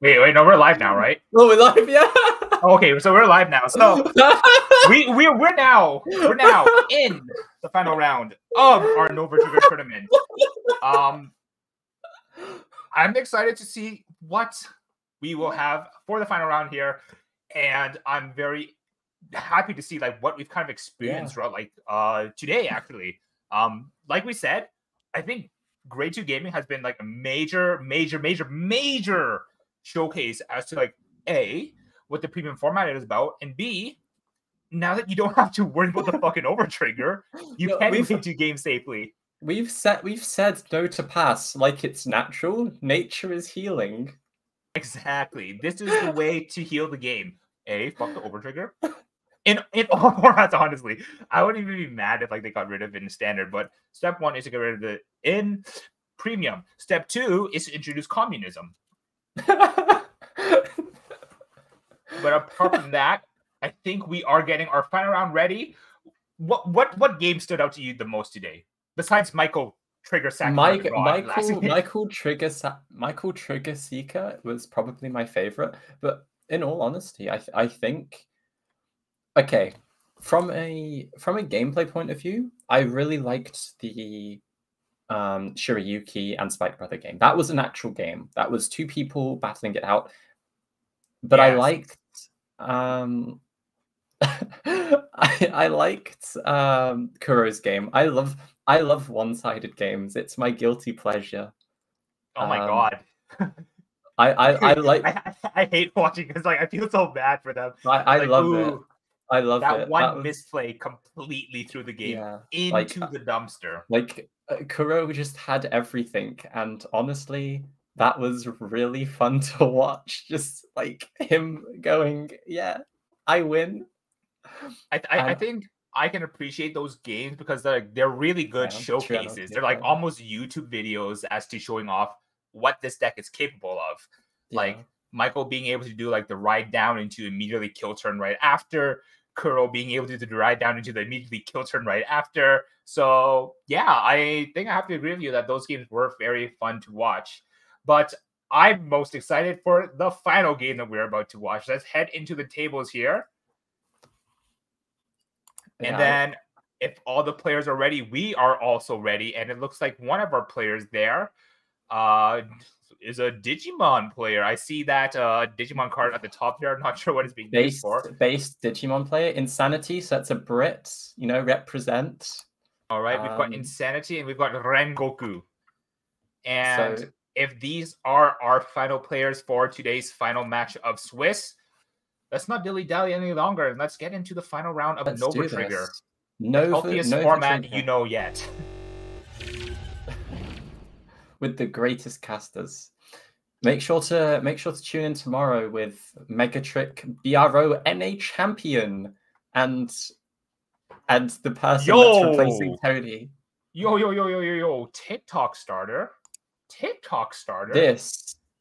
Wait, no, we're live now, right? Oh, we're live, yeah. Okay, so we're live now. So we're now in the final round of our NOverTrigger tournament. I'm excited to see what we will have for the final round here, and I'm very happy to see like what we've kind of experienced throughout like today actually. Like we said, I think Grade 2 Gaming has been like a major showcase as to like A, what the premium format is about, and B, now that you don't have to worry about the fucking NOverTrigger, you can Grade 2 game safely. We've said no to pass like it's natural. Nature is healing. Exactly. This is the way to heal the game. A, fuck the NOverTrigger. In all formats, honestly, I wouldn't even be mad if like they got rid of it in standard. But step 1 is to get rid of it in premium. Step 2 is to introduce communism. But apart from that, I think we are getting our final round ready. What game stood out to you the most today, besides Michael Trigger Sacker? Michael Trigger Seeker was probably my favorite. But in all honesty, I think. Okay, from a gameplay point of view, I really liked the Shirayuki and Spike Brother game. That was an actual game. That was 2 people battling it out. But yes. I liked I liked Kuro's game. I love one-sided games. It's my guilty pleasure. Oh my god. I hate watching because like I feel so bad for them. I like, love it. I love that one misplay completely threw the game into the dumpster. Like Kuro just had everything, and honestly, that was really fun to watch. Just like him going, yeah, I win. I think I can appreciate those games because they're really good showcases. They're like almost YouTube videos as to showing off what this deck is capable of. Yeah. Like Michael being able to do like the ride down into immediately kill turn right after, Kuro being able to do the ride down into the immediately kill turn right after. So yeah, I think I have to agree with you that those games were very fun to watch. But I'm most excited for the final game that we're about to watch. Let's head into the tables here. Yeah. And then if all the players are ready, we are also ready. And it looks like one of our players there is a Digimon player. I see that Digimon card at the top here. I'm not sure what it's being used for. Based Digimon player. Insanity, so that's a Brit, you know, represent. All right, we've got Insanity and we've got Rengoku. And if these are our final players for today's final match of Swiss, let's not dilly-dally any longer and let's get into the final round of NOverTrigger. The healthiest format you know yet. With the greatest casters. Make sure to tune in tomorrow with Megatrick BRO NA champion and the person that's replacing Tony. Yo. TikTok starter.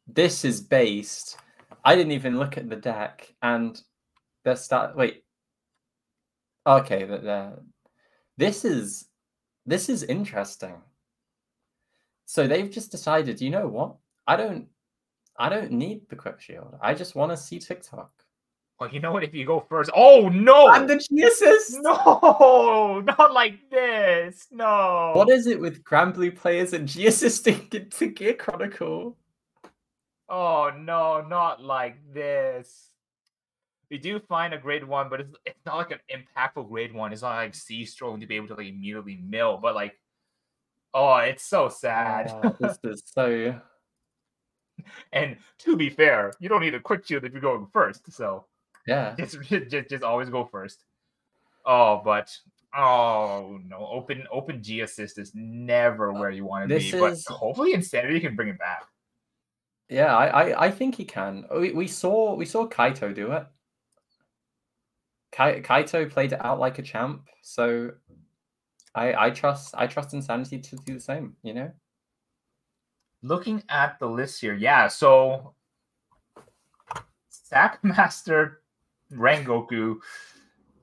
This is based. I didn't even look at the deck and wait. Okay, this is interesting. So they've just decided, you know what? I don't need the quick shield. I just want to see TikTok. Well, you know what? If you go first, oh no! I'm the G-assist! No, not like this. No. What is it with Grand Blue players and G-assisting into Gear Chronicle? Oh no, not like this. We do find a grade 1, but it's not like an impactful grade 1. It's not like C-Strong to be able to like immediately mill, but like, oh, it's so sad. This is so. And to be fair, you don't need a quick shield if you're going first. So yeah, just always go first. Oh, but oh no, open G assist is never where you want to be. But hopefully Insanity can bring it back. Yeah, I think he can. We saw Kaito do it. Kaito played it out like a champ, so I trust Insanity to do the same, you know? Looking at the list here, yeah, so Sackmaster Rengoku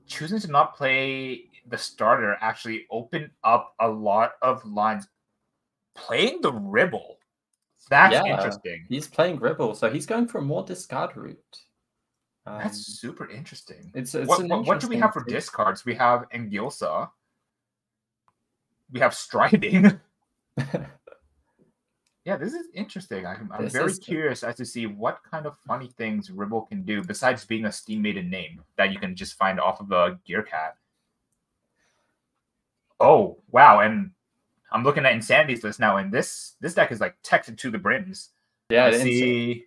choosing to not play the starter actually opened up a lot of lines. Playing the Ribble. That's Yeah, interesting. he's playing Ribble, so he's going for a more discard route. That's super interesting. It's what do we have for discards? We have Engilsa. We have Striding. Yeah, this is interesting. I'm very curious as to see what kind of funny things Ribble can do besides being a Steam Maiden name that you can just find off of the Gearcat. Oh, wow. And I'm looking at Insanity's list now, and this deck is like texted to the brims. Yeah, I see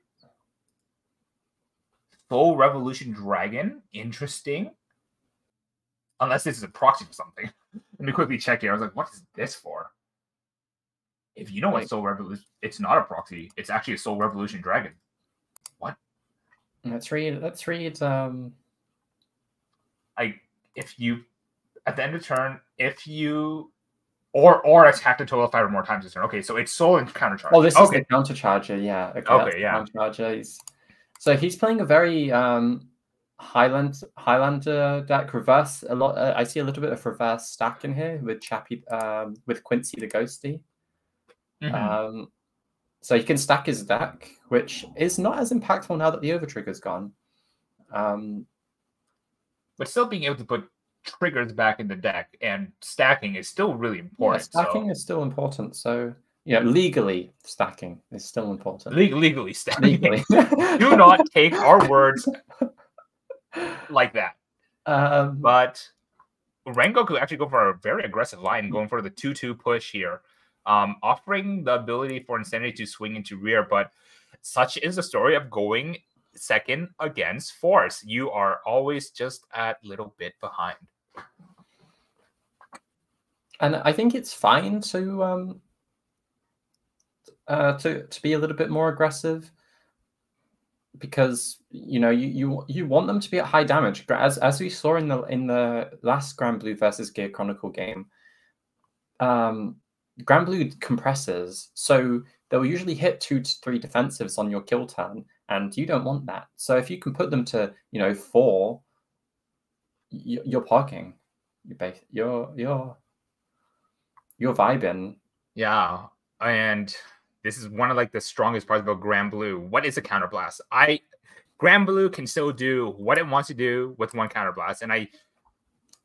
Full Revolution Dragon. Interesting. Unless this is a proxy for something. Let me quickly check here. I was like, what is this for? If you know what Soul Revolution, it's not a proxy. It's actually a Soul Revolution Dragon. What? Let's read. If you at the end of turn, if you or attack the total 5 or more times this turn. Okay, so it's Soul and Countercharge. Oh, this is the Countercharger. Yeah. Okay, yeah. Countercharger. So he's playing a very Highlander deck. Reverse a lot. I see a little bit of reverse stack in here with Chappie, with Quincy the Ghosty. Mm-hmm. So he can stack his deck, which is not as impactful now that the NOverTrigger's gone. But still being able to put triggers back in the deck and stacking is still really important. Yeah, stacking is still important. So, legally stacking is still important. Legally stacking. Legally. Do not take our words like that. But Rengoku actually go for a very aggressive line, going for the 2/2 push here. Offering the ability for Insanity to swing into rear, but such is the story of going second against Force. You are always just a little bit behind. And I think it's fine to be a little bit more aggressive, because you want them to be at high damage, as we saw in the last Grand Blue versus Gear Chronicle game. Grand Blue compresses, so they'll usually hit 2 to 3 defensives on your kill turn, and you don't want that. So if you can put them to 4, you're parking. You're vibing. Yeah, and this is one of the strongest parts about Grand Blue. What is a counterblast? Grand Blue can still do what it wants to do with one counterblast, and I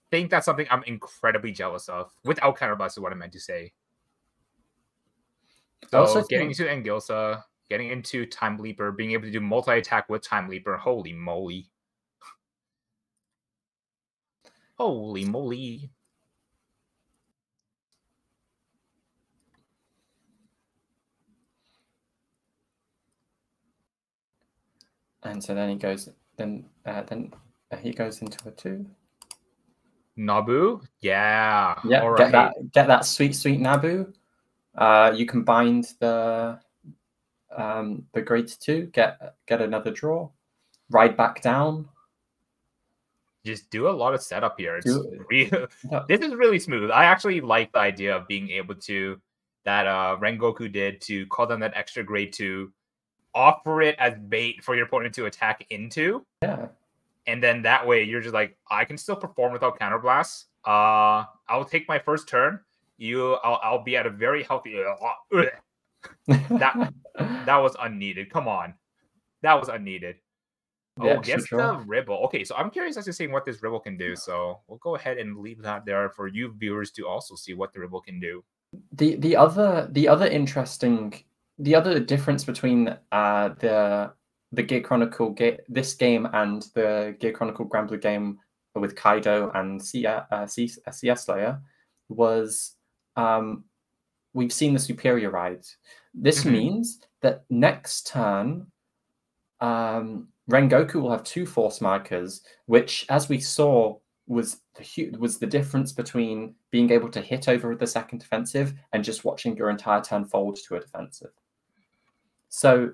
think that's something I'm incredibly jealous of. Without counterblast is what I meant to say. So getting into Engilsa, getting into Time Leaper, being able to do multi-attack with Time Leaper. Holy moly. Holy moly. And so then he goes he goes into a 2. Nabu? Yeah. Yeah, all right. Get that sweet Nabu. You can bind the grade 2, get another draw, ride back down. Just do a lot of setup here. This is really smooth. I actually like the idea of being able to, that Rengoku did, to call down that extra grade 2, offer it as bait for your opponent to attack into. Yeah. And then that way you're just like, I can still perform without counterblasts. I'll take my first turn. I'll be at a very healthy. That was unneeded. Come on, that was unneeded. Guess the Ribble. Okay, so I'm curious as to seeing what this Ribble can do. So we'll go ahead and leave that there for you viewers to also see what the Ribble can do. The other difference between the Gear Chronicle this game and the Gear Chronicle Grand Blue game with Kaido and CS Slayer was we've seen the Superior Ride. This means that next turn Rengoku will have 2 force markers, which, as we saw, was the difference between being able to hit over the second defensive and just watching your entire turn fold to a defensive. So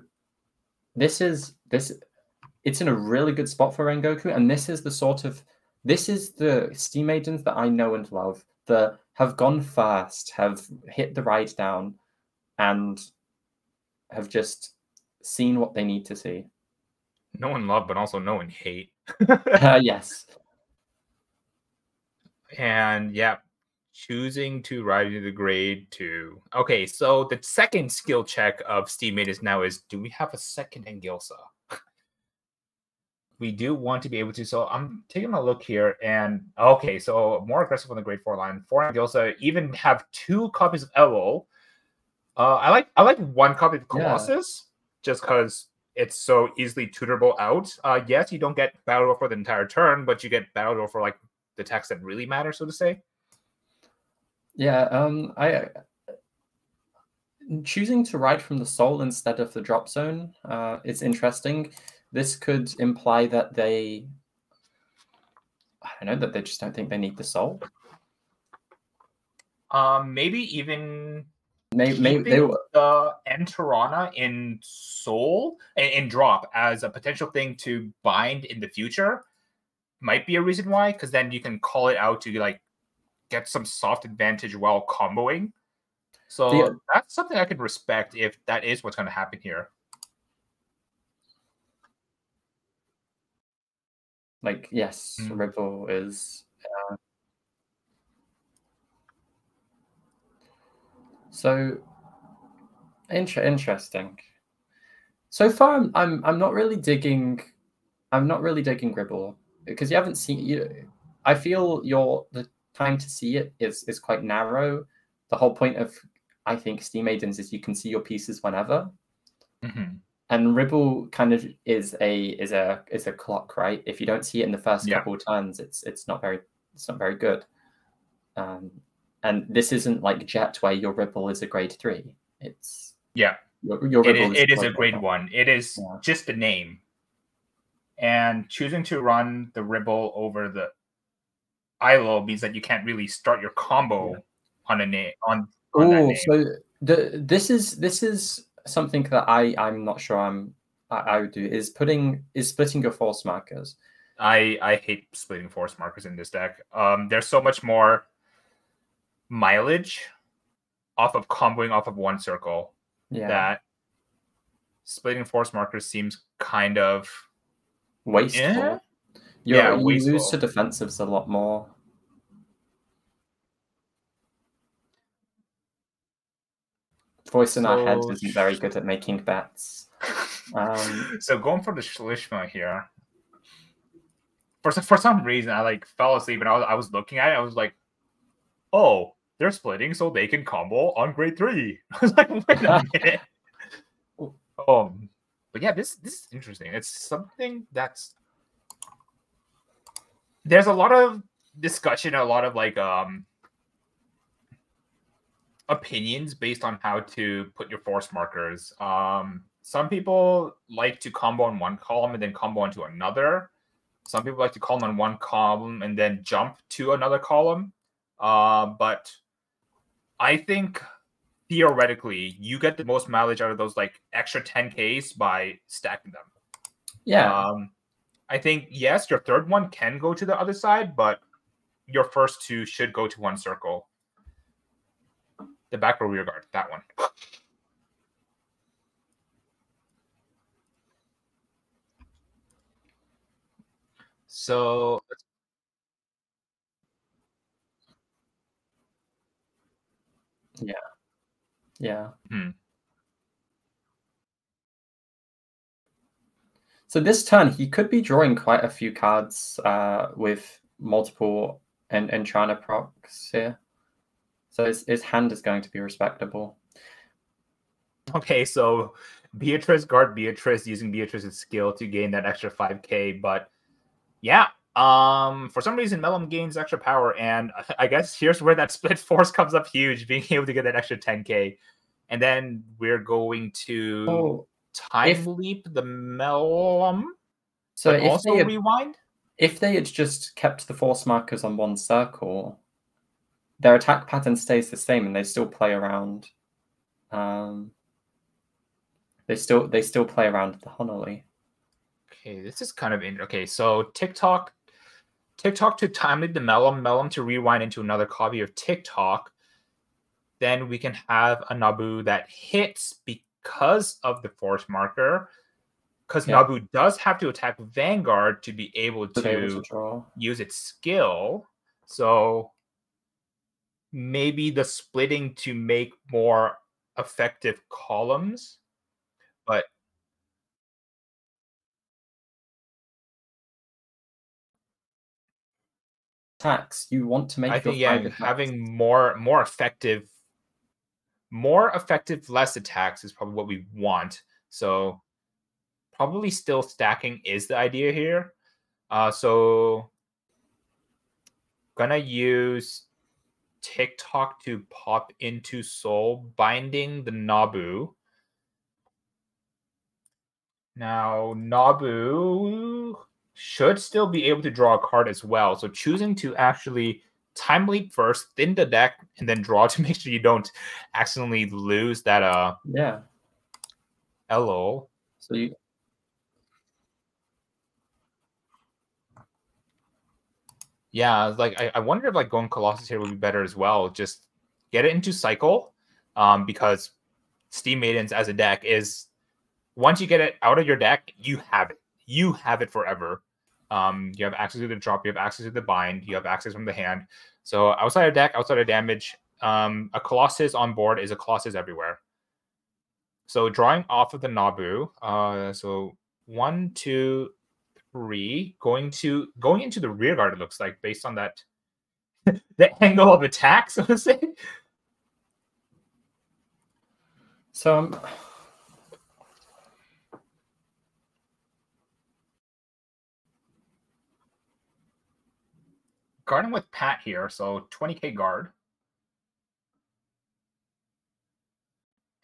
it's in a really good spot for Rengoku, and this is the Steam Maidens that I know and love, that have gone first, have hit the ride down, and have just seen what they need to see. No one love, but also no one hate. Yes. And yeah, Choosing to ride into the grade 2. Okay, so the second skill check of Steam Maidens now is, do we have a second Engilsa? We do want to be able to. So I'm taking a look here, and okay, so more aggressive on the grade 4 line. 4 Engilsa even have 2 copies of Elo. I like 1 copy of Colossus, just because it's so easily tutorable out. Yes, you don't get battle for the entire turn, but you get battle for like the text that really matter, so to say. Yeah, I choosing to ride from the soul instead of the drop zone is interesting. This could imply that I don't know, that they just don't think they need the soul. Maybe even maybe they the Enterana in soul in drop as a potential thing to bind in the future might be a reason why, because then you can call it out to like get some soft advantage while comboing. So that's something I could respect if that is what's going to happen here. Like, yes, Ripple is. So interesting. So far, I'm not really digging. I'm not really digging Gribble because you haven't seen you. I feel the time to see it is quite narrow. The whole point of, I think, Steam Maidens is you can see your pieces whenever. And Ribble kind of is a clock, right? If you don't see it in the first couple of turns, it's not very good. And this isn't like Jet where your Ribble is a grade 3. It's your Ribble it is a grade 1. It is just the name. And choosing to run the Ribble over the ILO means that you can't really start your combo on a name on that name. So this is something that I'm not sure I would do is splitting your force markers. I hate splitting force markers in this deck. There's so much more mileage off of comboing off of one circle that splitting force markers seems kind of wasteful. You lose to defensives a lot more. Voice in our heads isn't very good at making bets. So going for the Shlishma here. For some reason, I like fell asleep and I was looking at it. I was like, oh, they're splitting so they can combo on grade 3. I was like, wait a minute. But yeah, this is interesting. It's something that's there's a lot of discussion, a lot of like opinions based on how to put your force markers. Some people like to combo on one column and then combo onto another. Some people like to column on one column and then jump to another column. But I think theoretically you get the most mileage out of those like extra 10Ks by stacking them. Yeah. I think, yes, your third one can go to the other side, but your first 2 should go to one circle. The back row rear guard, that one. So yeah. So this turn he could be drawing quite a few cards with multiple Entrana procs here. So his hand is going to be respectable. Okay, so Beatrice guard Beatrice using Beatrice's skill to gain that extra 5K, but yeah, for some reason Melum gains extra power, and I guess here's where that split force comes up huge, being able to get that extra 10K, and then we're going to time leap the Melum, so but also rewind. If they had just kept the force markers on one circle, their attack pattern stays the same, and they still play around. They still play around the Honolulu. Okay, this is kind of okay. So TikTok to time leap the Melum to rewind into another copy of TikTok. Then we can have a Nabu that hits because of the force marker. Because Nabu does have to attack Vanguard to be able to draw. Use its skill. So maybe the splitting to make more effective columns, but attacks. You want to I make your think, yeah, flank attacks. having more effective, less attacks is probably what we want. So probably still stacking is the idea here. So gonna use TikTok to pop into Soul, binding the Nabu. Now, Nabu should still be able to draw a card as well. So choosing to actually time leap first, thin the deck, and then draw to make sure you don't accidentally lose that Yeah. LO. So you. Yeah, like I wonder if like going Colossus here would be better as well. Just get it into cycle, because Steam Maidens as a deck is, once you get it out of your deck, you have it. You have it forever. You have access to the drop, you have access to the bind, you have access from the hand. So outside of deck, outside of damage, a Colossus on board is a Colossus everywhere. So drawing off of the Nabu, so 1, 2, 3, going into the rear guard, it looks like, based on that the angle of attack, so to say. So Guarding with Pat here, so 20k guard.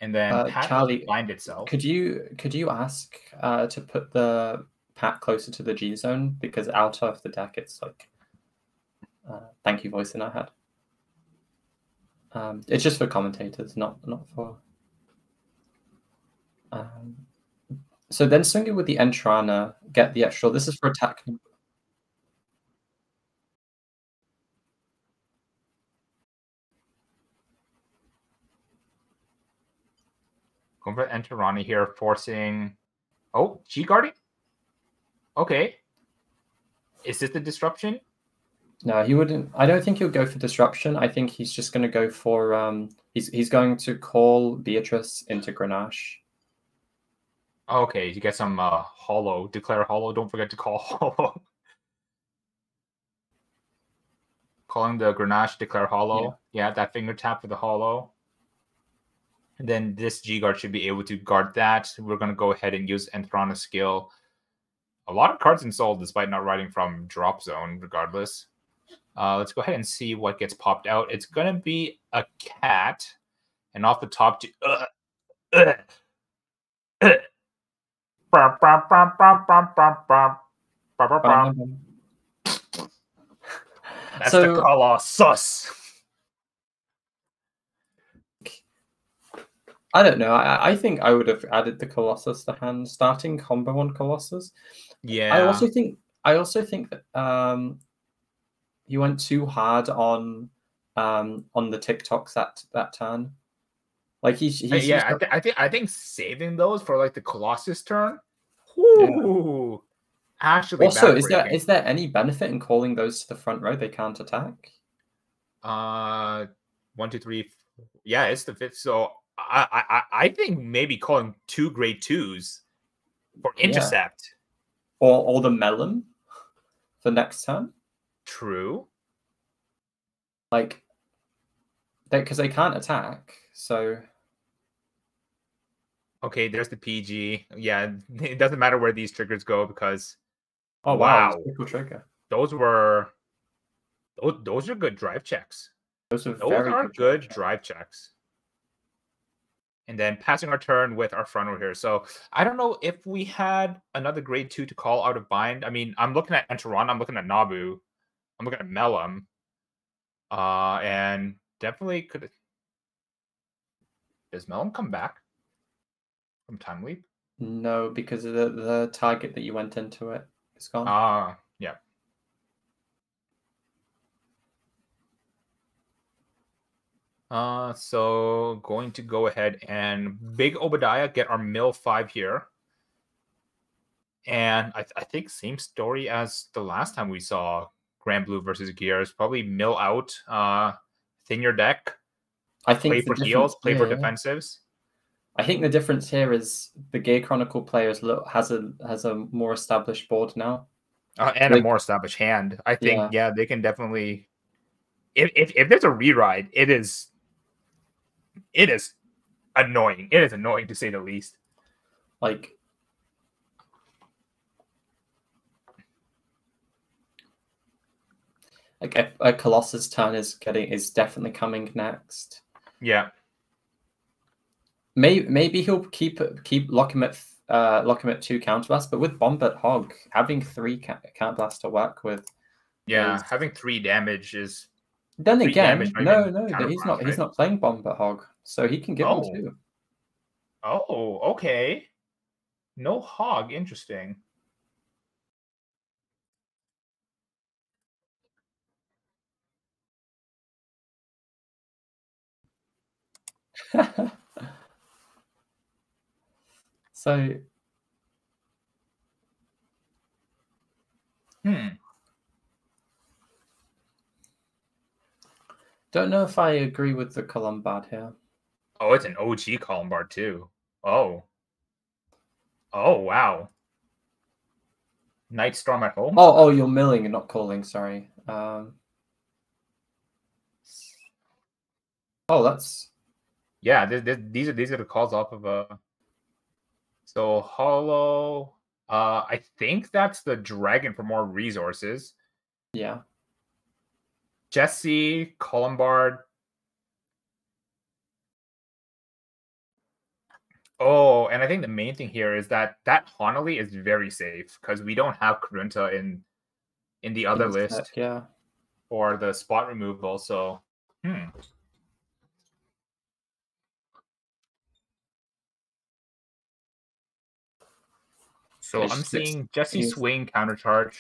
And then Pat Charlie, bind itself. could you ask to put the Pat closer to the G zone, because out of the deck it's like thank you voice in our head. It's just for commentators, not for. So then swing it with the Entrana, get the extra. This is for attack. Going for Enterani here, forcing. Oh, G guarding? Okay. Is this the disruption? No, he wouldn't. I don't think he'll go for disruption. I think he's just going to go for he's going to call Beatrice into Grenache. Okay, you get some hollow. Declare hollow. Don't forget to call hollow. Calling the Grenache, declare hollow. Yeah, that finger tap for the hollow. And then this G guard should be able to guard that. We're going to go ahead and use Enthrana's skill. A lot of cards in Soul, despite not writing from drop zone, regardless. Let's go ahead and see what gets popped out. It's going to be a cat. And off the top, that's the Colossus. I don't know. I think I would have added the Colossus to hand, starting combo on Colossus. Yeah. I also think that he went too hard on the TikToks that turn. Like he's yeah, I think saving those for like the Colossus turn. Whoo, yeah. Actually, also, is there any benefit in calling those to the front row? They can't attack. 1, 2, 3. Yeah, it's the fifth. So I think maybe calling 2 grade 2s for intercept, or the melon for next turn. True. Like, because they can't attack, so. Okay, there's the PG. Yeah, it doesn't matter where these triggers go because. Oh wow! Trigger. Those are good drive checks. Those are good drive checks. And then passing our turn with our front row here. So I don't know if we had another grade 2 to call out of bind. I mean, I'm looking at Enteron, I'm looking at Nabu, I'm looking at Melum. And definitely could. Does Melum come back from time leap? No, because of the target that you went into it is gone. Yeah. So going to go ahead and Big Obadiah get our mill 5 here. And I think same story as the last time we saw Grand Blue versus Gears. Probably mill out thin your deck, I think play the for heals, play for here, defensives. I think the difference here is the Gear Chronicle players has a more established board now. And a more established hand. I think, yeah, they can definitely. If there's a reride, it is annoying. It is annoying to say the least. Like a Colossus turn is definitely coming next. Yeah. Maybe he'll lock him at 2 counterblast, but with Bombert Hog, having 3 counterblast to work with. Yeah, having 3 damage is. Then again, no, he's right? not playing Bombert Hog, so he can give him 2. Oh, okay. No Hog, interesting. So, don't know if I agree with the Columbard here. Oh, it's an OG Columbard too. Oh, wow. Night Storm at home. Oh, you're milling and not calling. Sorry. Oh, that's. Yeah, these are the calls off of So Hollow. I think that's the dragon for more resources. Yeah. Jesse, Columbard. Oh, and I think the main thing here is that Honolly is very safe because we don't have Karunta in the other list. Deck, yeah. Or the spot removal. So, So I'm seeing Jesse swing countercharge.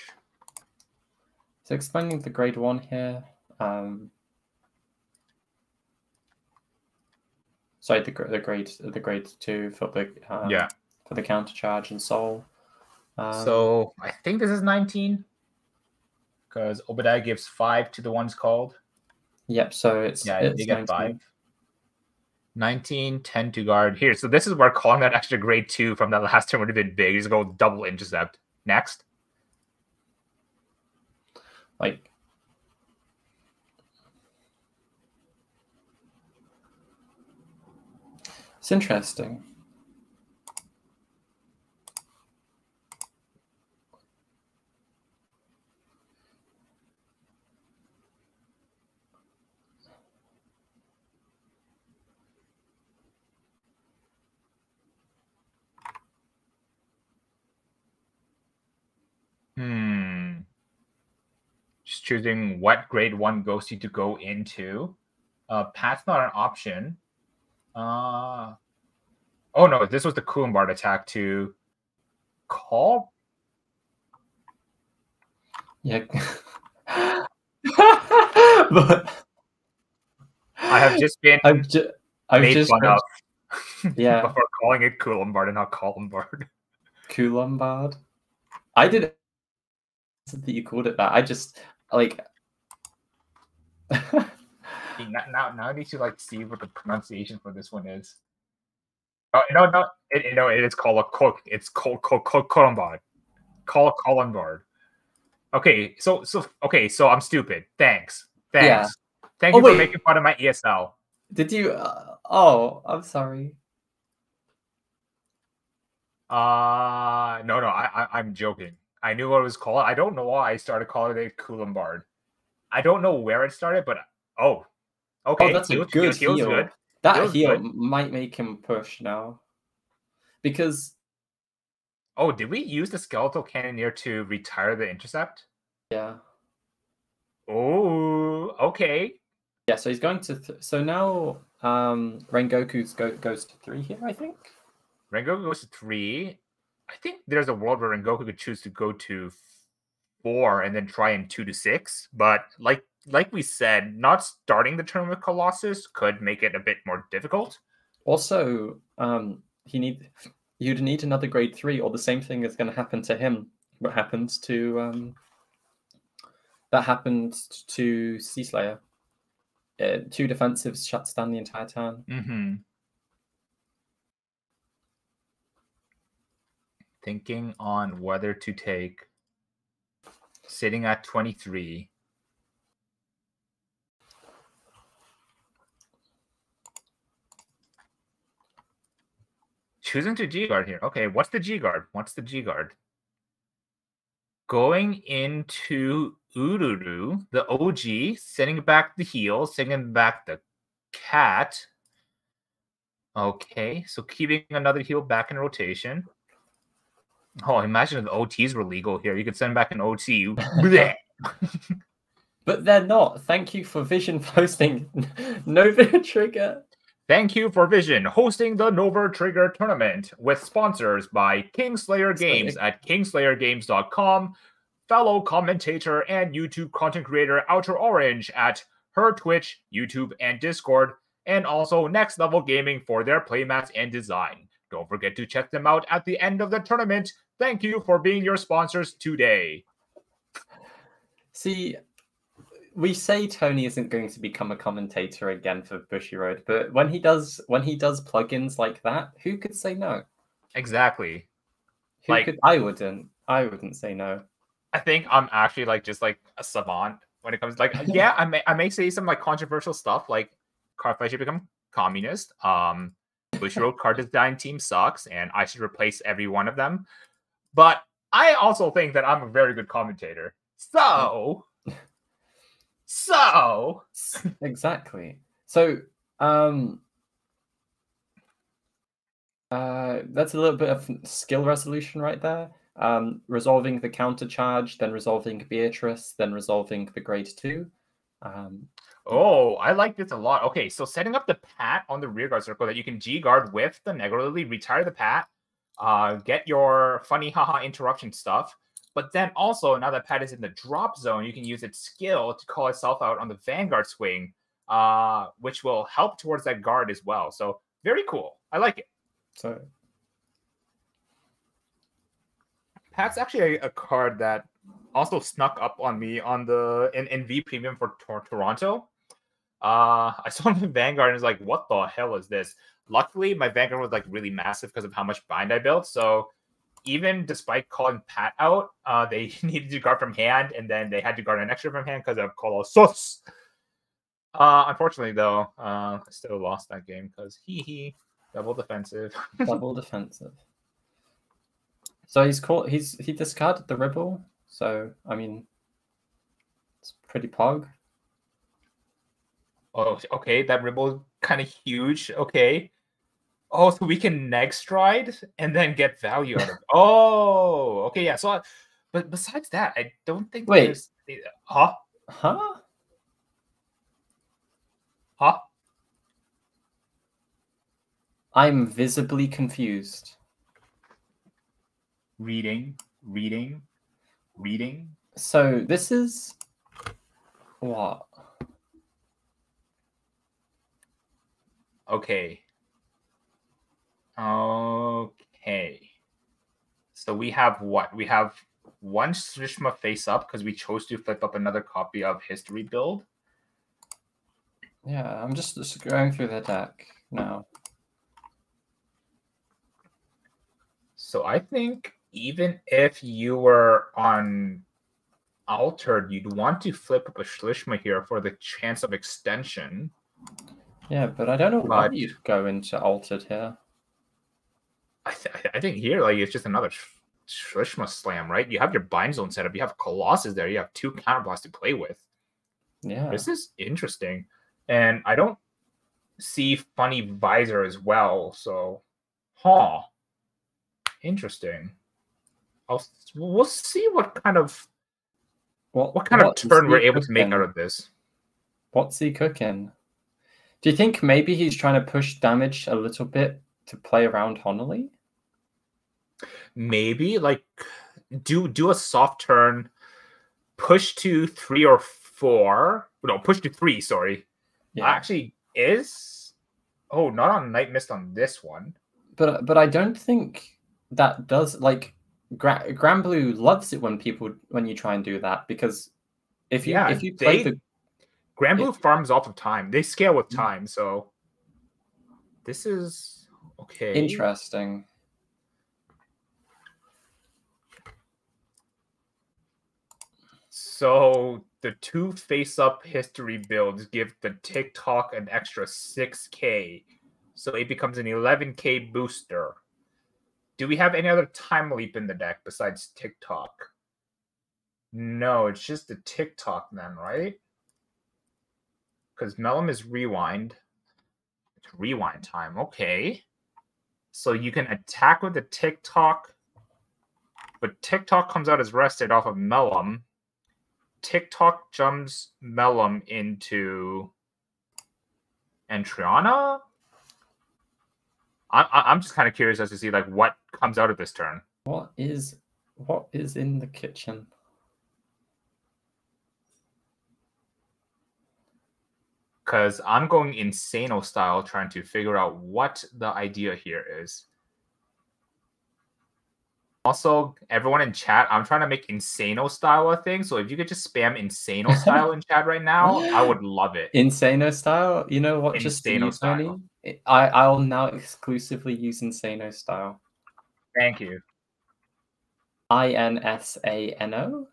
So explaining the grade 1 here. Sorry, the grade 2 for the for the countercharge and soul. So I think this is 19 because Obadiah gives 5 to the ones called. Yep. So it's they get 5. 19, 10 to guard here. So this is where calling that extra grade 2 from that last turn would have been big. Just go double intercept. Next. Like. It's interesting. Just choosing what grade 1 ghosty to go into. Pat's not an option. Oh no, this was the Coombard attack to call. Yeah. But I have just been made fun of. Yeah. Before calling it Coombard and not Columbard. Coombard. I didn't that you called it that. I just like. Now I need to like see what the pronunciation for this one is. Oh no! It is called Columbard. Columbard. Okay, so I'm stupid. Thanks. Yeah. Thank you for making fun of my ESL. Did you? I'm sorry. No, I'm joking. I knew what it was called. I don't know why I started calling it Coombard. I don't know where it started, but okay. Oh, that's a good heal. Good. That heal might make him push now. Because. Oh, did we use the Skeletal Cannoneer to retire the intercept? Yeah. Oh, okay. Yeah, so he's going to. So now, Rengoku goes to 3 here, I think. Rengoku goes to 3. I think there's a world where Rengoku could choose to go to 4 and then try in 2 to 6. But like we said, not starting the turn with Colossus could make it a bit more difficult. Also, you'd need another grade 3, or the same thing is going to happen to him. What happens to that happened to Sea Slayer 2 defensives shuts down the entire turn. Mm-hmm. Thinking on whether to take. Sitting at 23. Choosing to G-Guard here. Okay, what's the G-Guard? What's the G-Guard? Going into Ururu, the OG, sending back the heel, sending back the cat. Okay, so keeping another heel back in rotation. Oh, imagine if the OTs were legal here. You could send back an OT. But they're not. Thank you for Vision posting NOverTrigger. Thank you for Vision hosting the NOverTrigger tournament with sponsors by Kingslayer Games at kingslayergames.com, fellow commentator and YouTube content creator Outer Orange at her Twitch, YouTube, and Discord, and also Next Level Gaming for their playmats and design. Don't forget to check them out at the end of the tournament. Thank you for being your sponsors today. See, we say Tony isn't going to become a commentator again for Bushiroad, but when he does plugins like that, who could say no? Exactly. I wouldn't say no. I think I'm actually just a savant when it comes to yeah, I may say some controversial stuff like Cardfight should become communist. Bushiroad card design team sucks, and I should replace every one of them. But I also think that I'm a very good commentator. So exactly. So that's a little bit of skill resolution right there. Resolving the counter charge, then resolving Beatrice, then resolving the grade 2. Oh, I like this a lot. Okay, so setting up the Pat on the rear guard circle that you can G-guard with the Negro Lily, retire the Pat, get your funny haha interruption stuff. But then also, now that Pat is in the drop zone, you can use its skill to call itself out on the Vanguard swing, which will help towards that guard as well. So very cool. I like it. So Pat's actually a card that also snuck up on me on in V Premium for Toronto. I saw him in Vanguard and was like, what the hell is this? Luckily, my Vanguard was really massive because of how much bind I built. So even despite calling Pat out, they needed to guard from hand, and then they had to guard an extra from hand because of Colossus. Unfortunately, though, I still lost that game because he double defensive. Double defensive. So he discarded the Ribble. So I mean, it's pretty pog. Oh, okay, that Ribble kind of huge. Okay. Oh, so we can neg stride and then get value out of it. Oh, okay, yeah. So, but besides that, I don't think. Wait. Huh? I'm visibly confused. Reading. So this is what? Okay. So we have what? We have one Shrishma face up because we chose to flip up another copy of History Build. Yeah, I'm just going through the deck now. So I think even if you were on Altered, you'd want to flip up a Shrishma here for the chance of extension. Yeah, but I don't know why you'd go into Altered here. I think here, it's just another Shrishma slam, right? You have your bind zone set up. You have Colossus there. You have 2 counterblasts to play with. Yeah. This is interesting. And I don't see Funny Visor as well. So, interesting. We'll see what kind of turn we're able to make out of this. What's he cooking? Do you think maybe he's trying to push damage a little bit to play around Honolly? Maybe do a soft turn, push to 3 or 4. No, push to 3. Sorry, yeah. Actually, not on Night Mist on this one. But I don't think that does Granblue loves it when you try and do that, because if you play Granblue farms off of time. They scale with time, so this is okay. Interesting. So the 2 face-up history builds give the TikTok an extra 6k, so it becomes an 11k booster. Do we have any other time leap in the deck besides TikTok? No, it's just the TikTok then, right? Because Mellum is rewind. It's rewind time. Okay. So you can attack with the TikTok, but TikTok comes out as rested off of Mellum. TikTok jumps Mellum into Entriana. I'm just kind of curious as to see like what comes out of this turn. What is in the kitchen? Because I'm going Insano style trying to figure out what the idea here is. Also, everyone in chat, I'm trying to make Insano style a thing. So if you could just spam Insano style in chat right now, I would love it. Insano style? You know what? Just for you, Tony. I'll now exclusively use Insano style. Thank you. INSANO?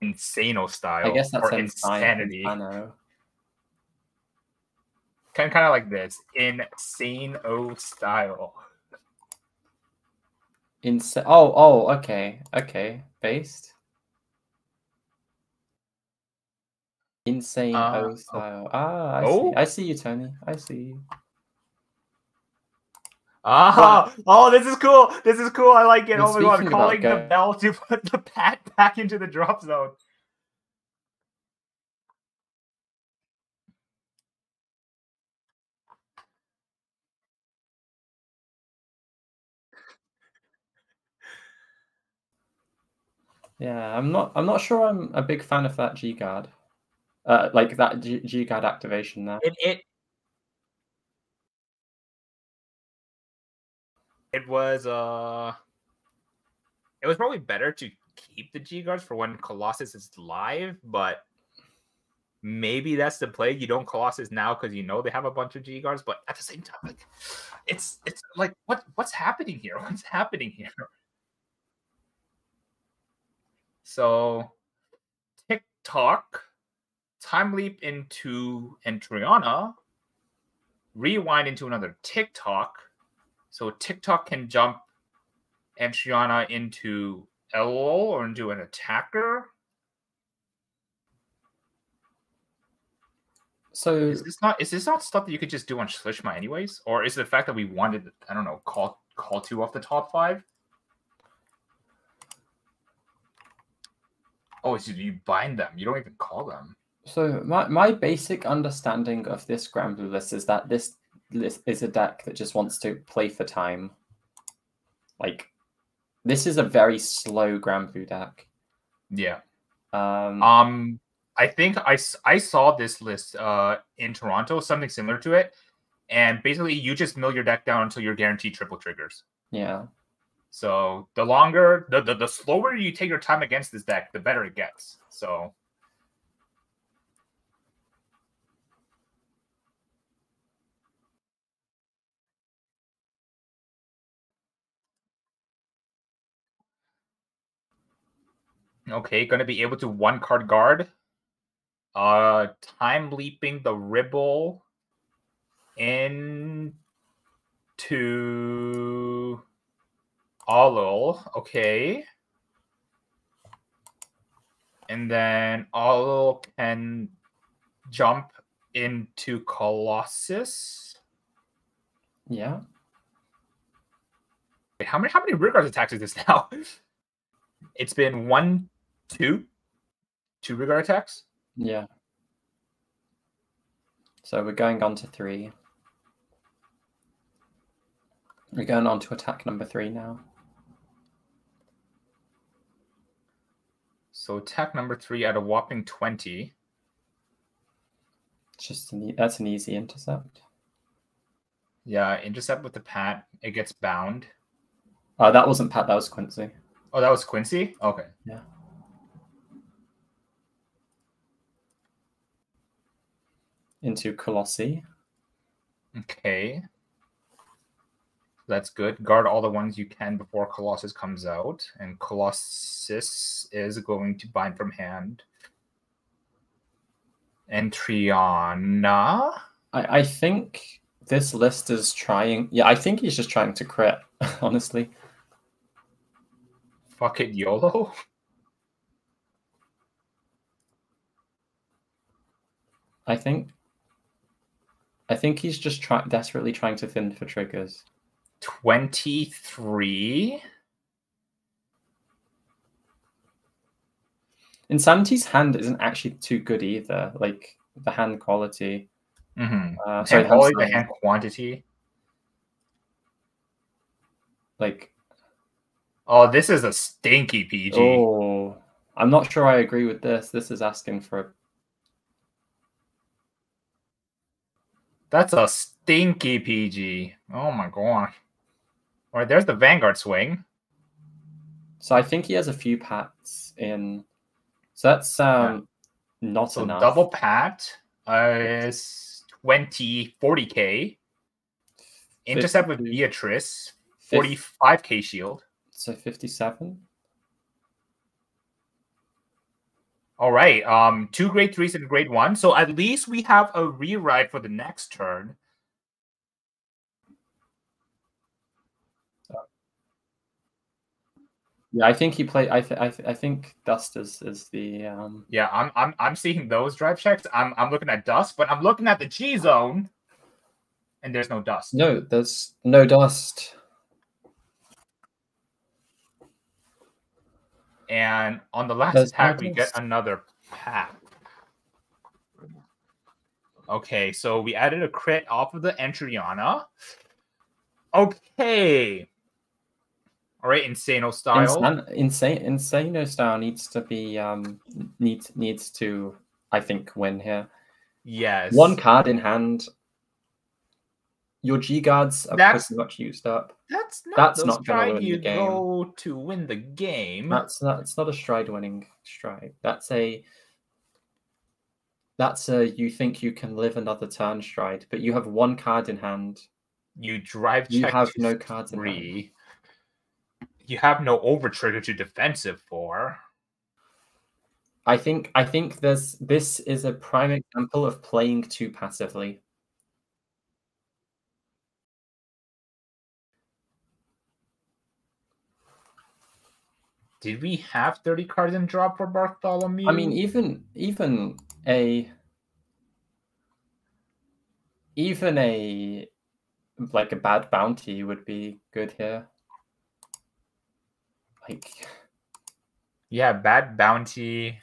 Insano style. I guess that's or insanity. Insano. Kind of like this. Insano style. Okay. Based. Insane style. I see you, Tony. I see you. This is cool. This is cool. I like it. Oh my god, calling the bell to put the pat back into the drop zone. Yeah, I'm not sure I'm a big fan of that G guard. Like that G guard activation there. It was probably better to keep the G guards for when Colossus is live, but maybe that's the play. You don't Colossus now because you know they have a bunch of G guards, but at the same time, like it's like what's happening here? What's happening here? So TikTok, time leap into Entriana, rewind into another TikTok. So TikTok can jump Entriana into LOL or into an attacker. So is this not stuff that you could just do on Schlishma anyways? Or is it the fact that we wanted, I don't know, call 2 off the top 5? Oh, so you bind them. You don't even call them. So my basic understanding of this Granblue list is that this list is a deck that just wants to play for time. Like, this is a very slow Granblue deck. Yeah. I think I saw this list in Toronto, something similar to it, and basically you just mill your deck down until you're guaranteed triple triggers. Yeah. So the longer, the slower you take your time against this deck, the better it gets. So. Okay, going to be able to 1-card guard. Time leaping the Ribble into Alul. Okay. And then Alul can jump into Colossus. Yeah. Wait, how many Rigard attacks is this now? It's been 1, 2 Rigard attacks. Yeah. So we're going on to 3. We're going on to attack number 3 now. So attack number 3 at a whopping 20. Just that's an easy intercept. Yeah, intercept with the Pat. It gets bound. Oh, that wasn't Pat. That was Quincy. Oh, that was Quincy? Okay. Yeah. into Colossi. Okay. That's good. Guard all the ones you can before Colossus comes out. And Colossus is going to bind from hand. And Triana. I think this list is trying... Yeah, I think he's just trying to crit, honestly. Fuck it, YOLO. I think he's just desperately trying to thin for triggers. 23. Insanity's hand isn't actually too good either. Like the hand quality. Hand quality, the hand quantity. Like, oh, this is a stinky PG. Oh, I'm not sure I agree with this. This is asking for. That's a stinky PG. Oh my gosh. All right, there's the Vanguard swing. So I think he has a few pats in. So that's not so enough. Double pat is 40K. Intercept with Beatrice, 45K shield. So 57. All right. 2 grade 3s and grade 1. So at least we have a rewrite for the next turn. Yeah, I think he played. I think Dust is the. Yeah, I'm seeing those drive checks. I'm looking at Dust, but I'm looking at the G zone, and there's no Dust. No, there's no Dust. And on the last attack, we get another pat. Okay, so we added a crit off of the Entriana. Okay. All right, Insano style. Insano style needs to be needs to, I think, win here. Yes. 1 card in hand. Your G guards are pretty much used up. That's not going to win the game. Go to win the game. That's not a stride winning stride. That's a you think you can live another turn stride, but you have 1 card in hand. You drive check. You have no cards in hand. You have no NOverTrigger to defensive for. I think this is a prime example of playing too passively. Did we have 30 cards in drop for Bartholomew? I mean, even a like a bad bounty would be good here. Like, yeah, bad bounty.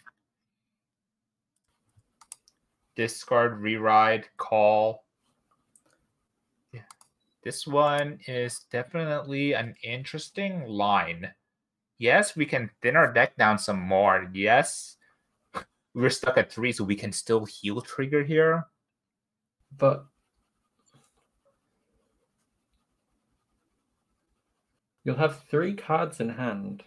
Discard, reride, call. Yeah. This one is definitely an interesting line. Yes, we can thin our deck down some more. Yes, we're stuck at 3, so we can still heal trigger here. But you'll have 3 cards in hand.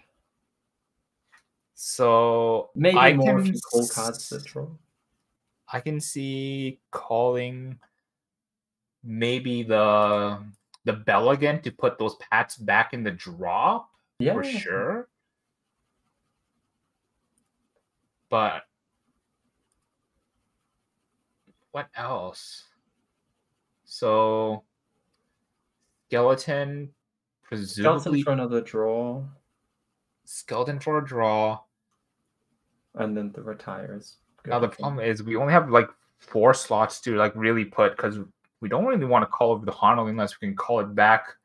So maybe more if you call cards that draw. I can see calling maybe the bell again to put those pats back in the drop. Yeah, for sure. But what else? So skeleton, presumably skeleton for another draw. Skeleton for a draw. And then the retires. Now the problem is we only have like 4 slots to like really put, because we don't really want to call over the Honolulu unless we can call it back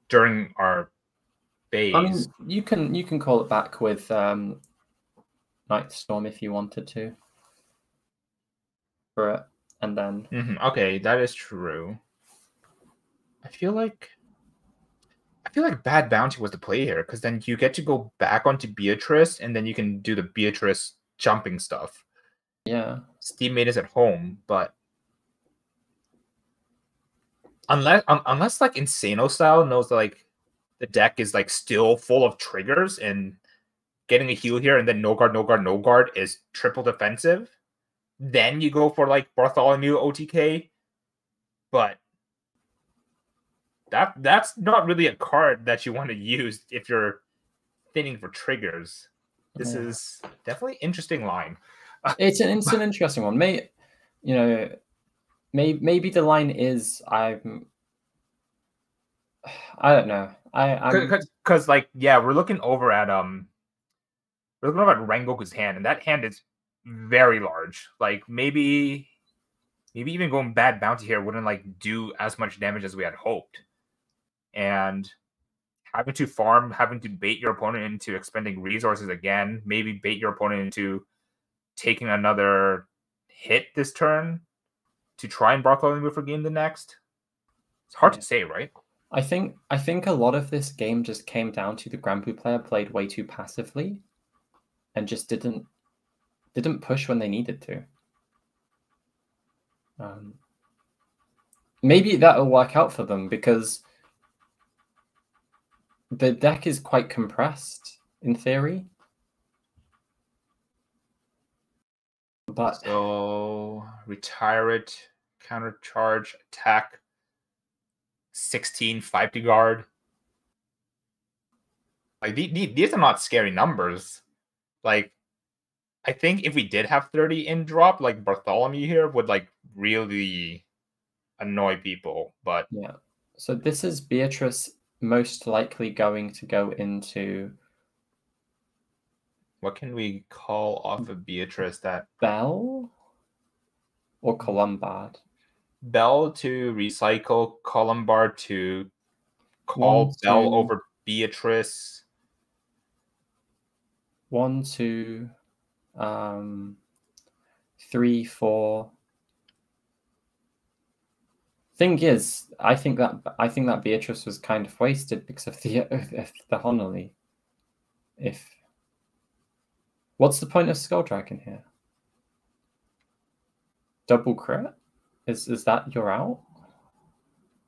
during our phase. I mean, you can call it back with Night Storm if you wanted to. For it, and then okay, that is true. I feel like Bad Bounty was the play here, because then you get to go back onto Beatrice, and then you can do the Beatrice jumping stuff. Yeah, Steam Maid is at home, but unless like Insano style knows that, like, the deck is like still full of triggers and getting a heal here, and then no guard is triple defensive, then you go for like Bartholomew OTK. But that's not really a card that you want to use if you're thinning for triggers. This is definitely interesting line. It's an interesting one. Maybe the line is I don't know. Because like we're looking over at Rengoku's hand, and that hand is very large. Like maybe even going bad bounty here wouldn't like do as much damage as we had hoped. And having to farm, having to bait your opponent into expending resources again, maybe bait your opponent into taking another hit this turn to try and Bartholomew for game the next. It's hard to say, right? I think a lot of this game just came down to the Granblue player played way too passively and just didn't push when they needed to. Maybe that'll work out for them because the deck is quite compressed in theory. But so retire it, counter charge, attack, 16, 5 to guard. Like these are not scary numbers. Like I think if we did have 30 in drop, like Bartholomew here would like really annoy people. But yeah, so this is Beatrice most likely going to go into. What can we call off of Beatrice? That Bell or Columbard? Bell to recycle, Columbard to call Bell over Beatrice. 1, 2, 3, 4. Thing is, I think that Beatrice was kind of wasted because of the Honolly. What's the point of Skull Dragon here? Double crit? Is that you're out?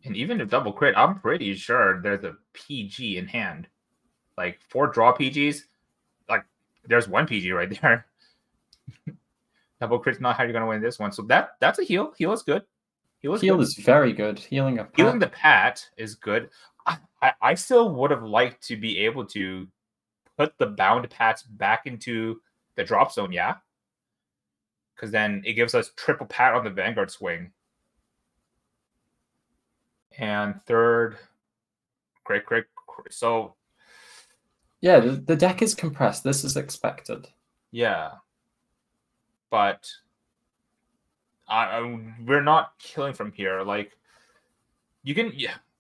And even if double crit, I'm pretty sure there's a PG in hand. Like 4 draw PGs, like there's 1 PG right there. Double crit's not how you're gonna win this one. So that's a heal. Heal is good. Heal is very good. Healing the Pat is good. I still would have liked to be able to put the bound Pats back into the drop zone, yeah? Because then it gives us triple Pat on the Vanguard swing. And third, great. So yeah, the deck is compressed. This is expected. Yeah, but we're not killing from here. Like you can,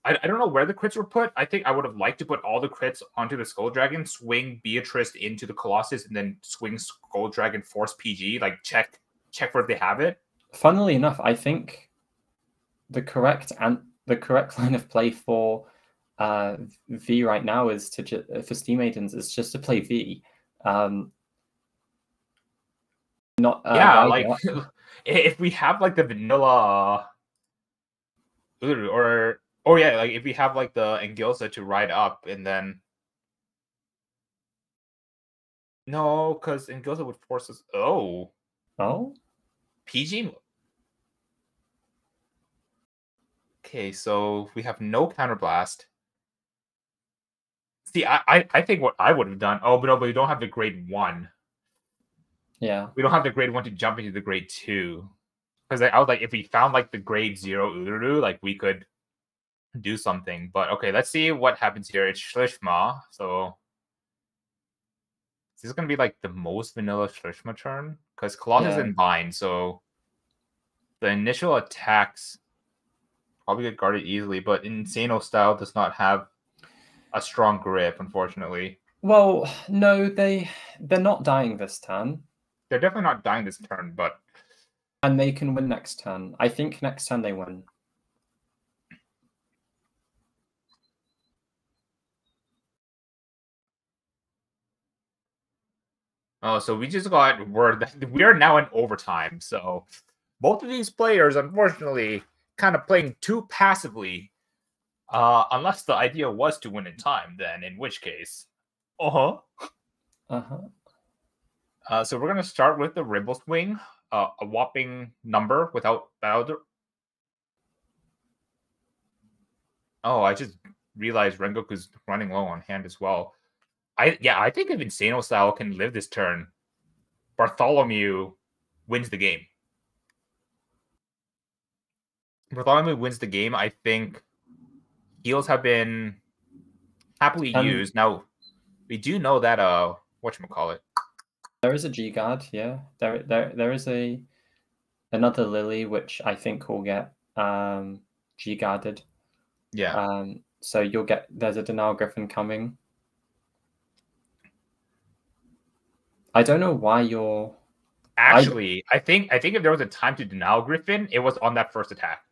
I don't know where the crits were put. I think I would have liked to put all the crits onto the Skull Dragon, swing Beatrice into the Colossus, and then swing Skull Dragon, force PG. Like check where they have it. Funnily enough, I think the correct line of play for V right now is for Steam Maidens is just to play V. Like if we have like the vanilla or like if we have like the Engilsa to ride up and then no, because Engilsa would force us. Oh PG. Okay, so we have no counterblast. See, I think what I would have done. Oh, but we don't have the grade 1. Yeah, we don't have the grade 1 to jump into the grade 2. Because I was like, if we found like the grade 0 Ururu, like we could do something. But okay, let's see what happens here. It's Shlishma, so this is gonna be like the most vanilla Shlishma turn because Colossus is in bind, so the initial attacks probably get guarded easily. But Insano style does not have a strong grip, unfortunately. Well, no, they're not dying this turn. They're definitely not dying this turn, but and they can win next turn. I think next turn they win. Oh, so we just got word that we are now in overtime. So both of these players, unfortunately, kind of playing too passively. Unless the idea was to win in time, then in which case, so we're gonna start with the Ribble Swing. a whopping number without Bowser. Oh, I just realized Rengoku's running low on hand as well. I think if Insano Style can live this turn, Bartholomew wins the game. Bartholomew wins the game. I think heals have been happily used. Now, we do know that whatchamacallit. There is a G guard, yeah. There is another Lily which I think will get G guarded. Yeah. So there's a Denial Griffin coming. I don't know why you're actually I think if there was a time to Denial Griffin, it was on that first attack.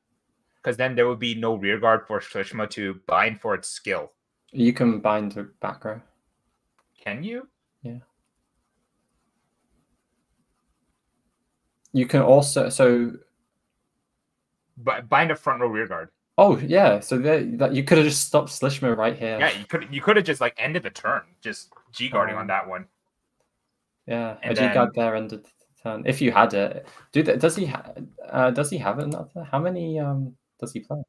Because then there would be no rear guard for Slishma to bind for its skill. You can bind the back row. Can you? Yeah. You can also bind a front row rear guard. Oh yeah, so you could have just stopped Slishma right here. Yeah, you could have just like ended the turn, just G guarding on that one. Yeah, and a G guard there ended the turn if you had it. Does he have another? How many does he play?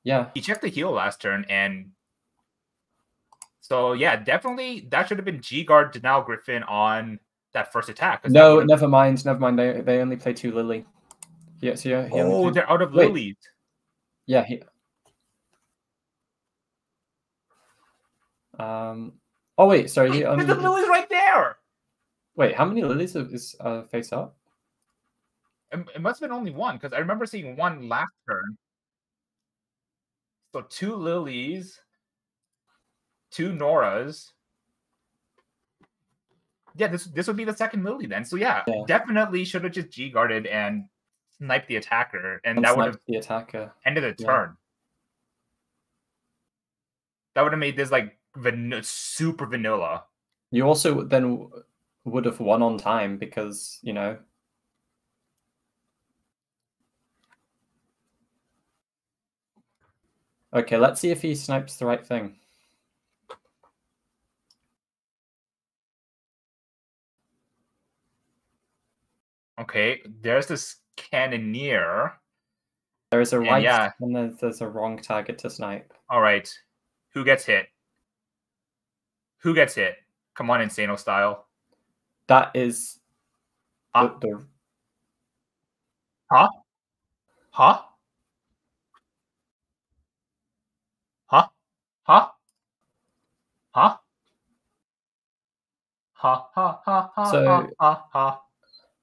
Yeah, he checked the heal last turn, and so yeah, definitely that should have been G guard Denial Griffin on that first attack. No, never mind. They only play 2 Lily. Yeah, so oh, they're out of lilies. Yeah. Oh wait, sorry. The lily's right there. Wait, how many lilies is face up? It must have been only one because I remember seeing one last turn. So 2 lilies, 2 Noras. Yeah, this would be the second lily then. So yeah. Definitely should have just G guarded and sniped the attacker, and that would have the attacker ended the turn. That would have made this like super vanilla. You also then would have won on time because Okay, let's see if he snipes the right thing. Okay, there's this Cannoneer. There is a right and there's a wrong target to snipe. All right. Who gets hit? Who gets hit? Come on, Insano Style. That is Huh? Huh? Huh? Huh? Huh? Huh? Ha ha ha ha ha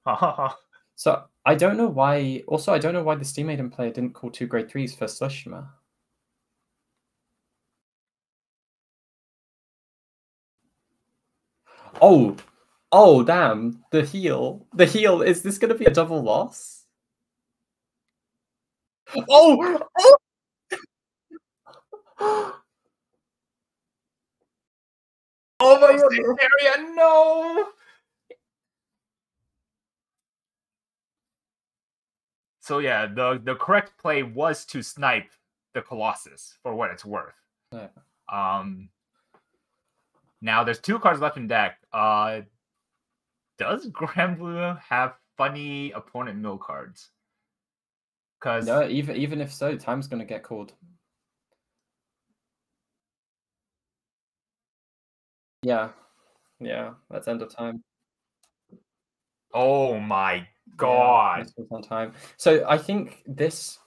ha ha. So I don't know why. Also, I don't know why the Steam Maiden player didn't call 2 grade 3s for Slishma. Oh, damn! The heal. Is this going to be a double loss? Oh! Oh my god! Area, no! So yeah, the correct play was to snipe the Colossus for what it's worth. Yeah. Now there's 2 cards left in deck. Does Granblue have funny opponent mill cards? Because no, even if so, time's gonna get called. Yeah, that's end of time. Oh my god! This was on time. So I think this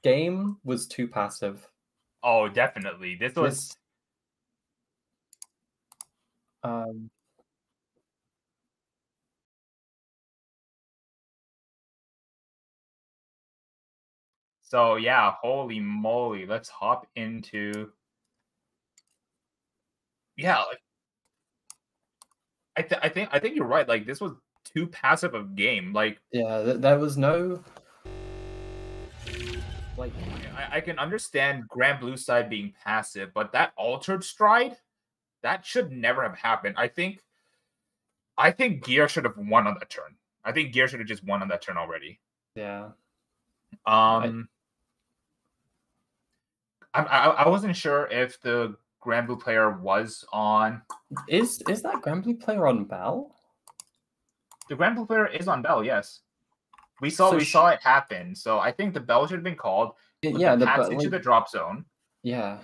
game was too passive. Oh, definitely. This was. So yeah, holy moly! Let's hop into. Yeah, I think you're right. Like this was too passive of game. Like there was no. Like I can understand Granblue side being passive, but that altered stride, that should never have happened. I think Gear should have won on that turn. I think Gear should have just won on that turn already. Yeah. I wasn't sure if the Granblue player was on. Is that Granblue player on Bell? The Grand Blue player is on Bell, yes. We saw it happen. So I think the Bell should have been called. Yeah, the pass into the drop zone. Yeah.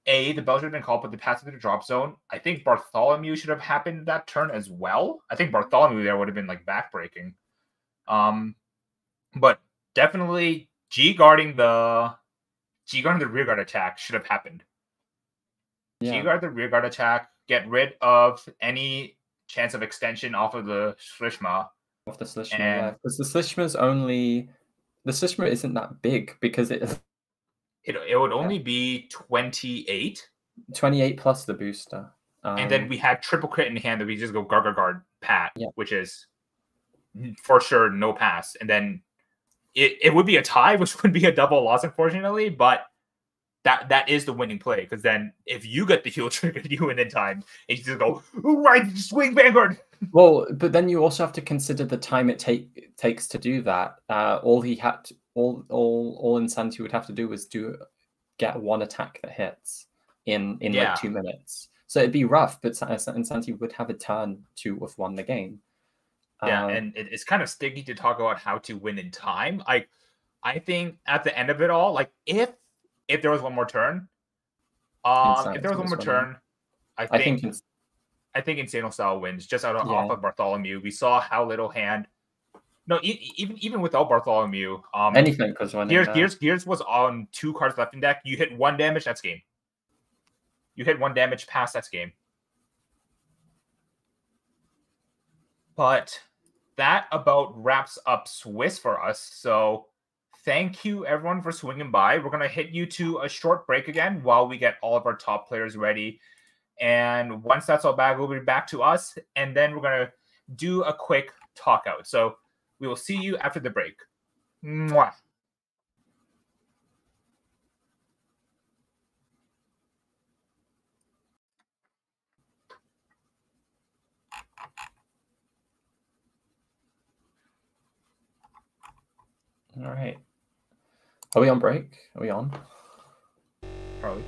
The Bell should have been called, but the pass into the drop zone. I think Bartholomew should have happened that turn as well. I think Bartholomew there would have been like backbreaking. But definitely G guarding the rear guard attack should have happened. Yeah. G guard the rear guard attack, get rid of any chance of extension off of the Slishma. Off the Slishma, yeah. Because the Slishma isn't that big because it would only be 28. 28 plus the booster. And then we had triple crit in hand that we just go guard pat, which is for sure no pass. And then it would be a tie, which would be a double loss, unfortunately, but that is the winning play, because then if you get the heal triggered, you win in time, and you just go right swing Vanguard. Well, but then you also have to consider the time it takes to do that. All Insanity would have to do was get one attack that hits in like 2 minutes. So it'd be rough, but Insanity would have a turn to have won the game. Yeah, and it's kind of sticky to talk about how to win in time. I think at the end of it all, like if there was one more turn, I think Insano Style wins just off of Bartholomew. We saw how little hand. No, even without Bartholomew, anything was winning. Gears was on 2 cards left in deck. You hit 1 damage, that's game. You hit 1 damage, pass, that's game. But that about wraps up Swiss for us. So thank you, everyone, for swinging by. We're going to hit you to a short break again while we get all of our top players ready. And once that's all back, we'll be back to us. And then we're going to do a quick talk out. So we will see you after the break. Mwah. All right. Are we on break? Are we on? Probably.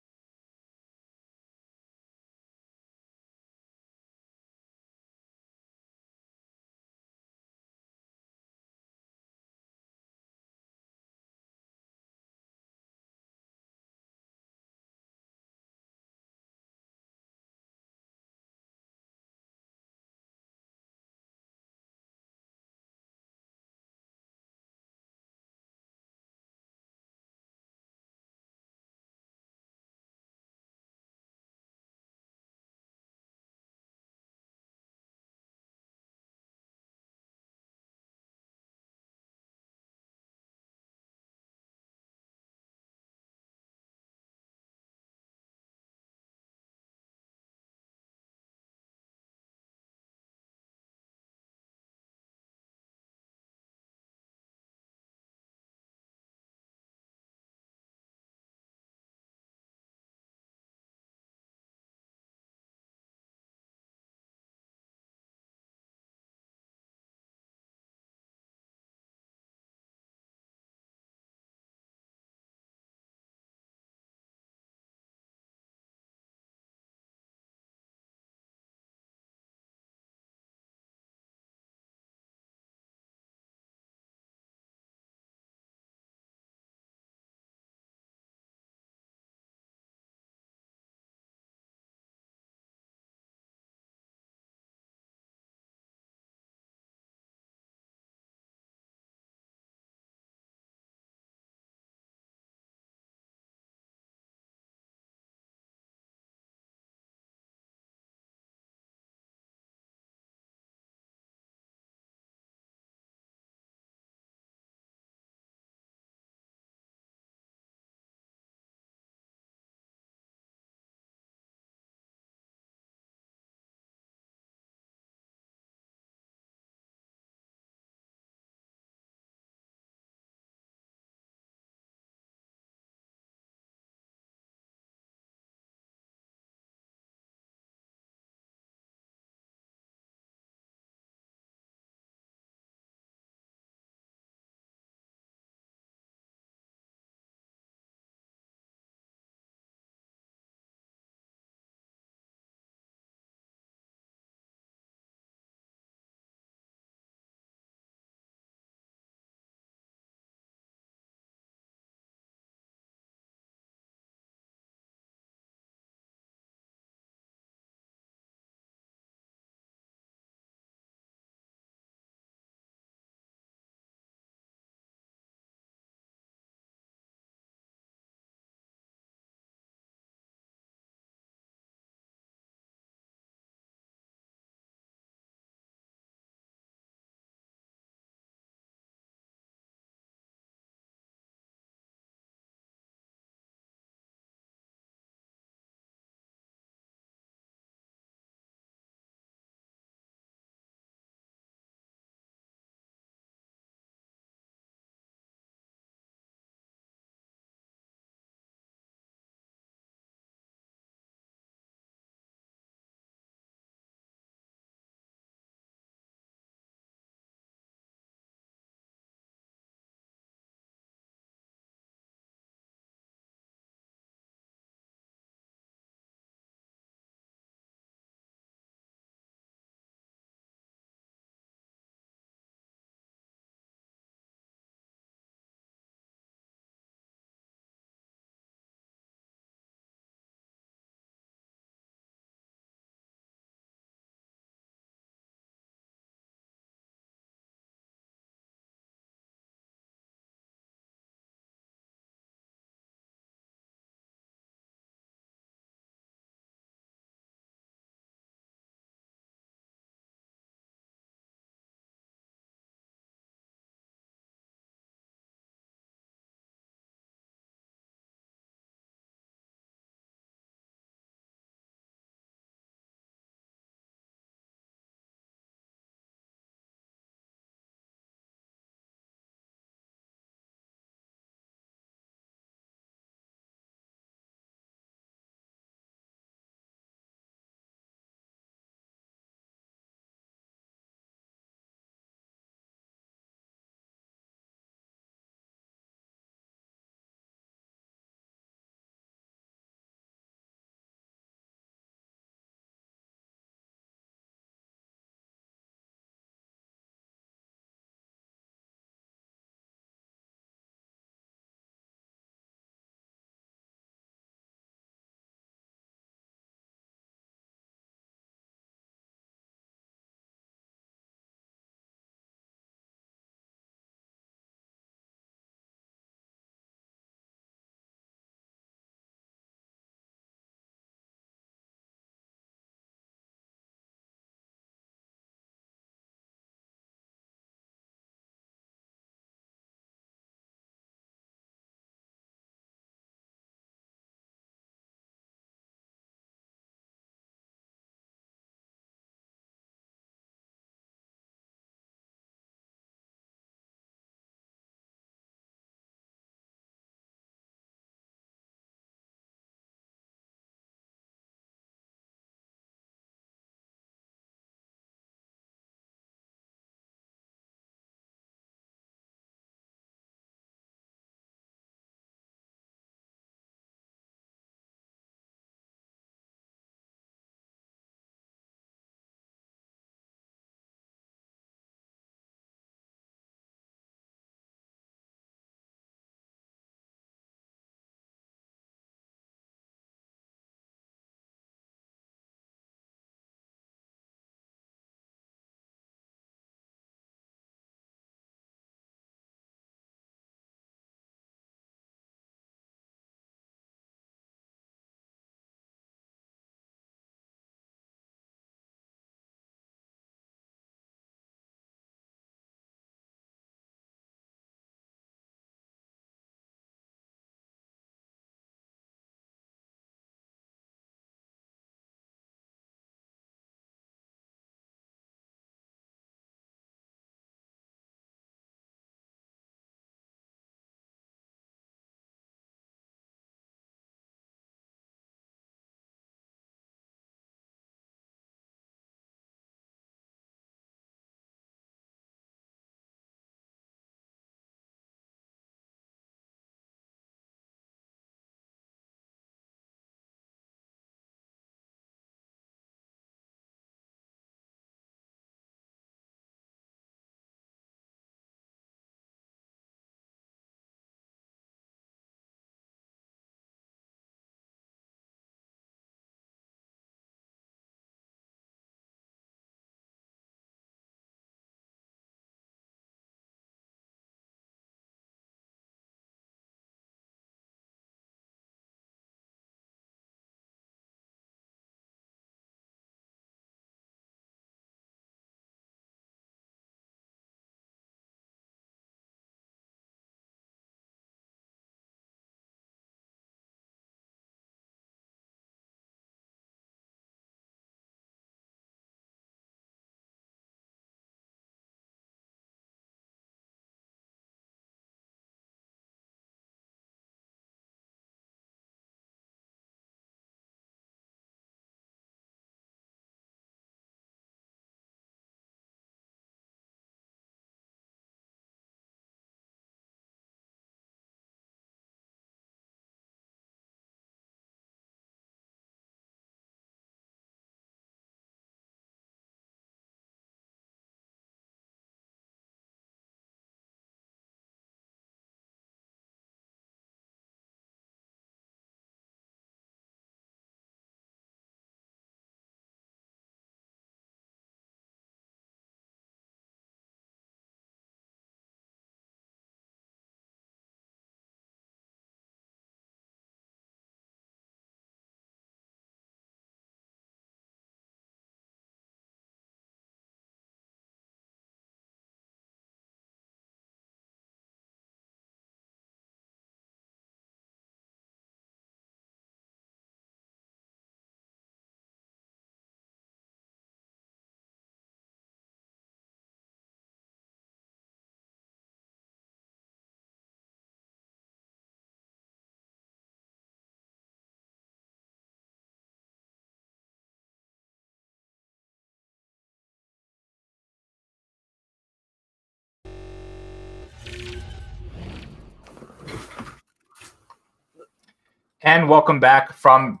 And welcome back from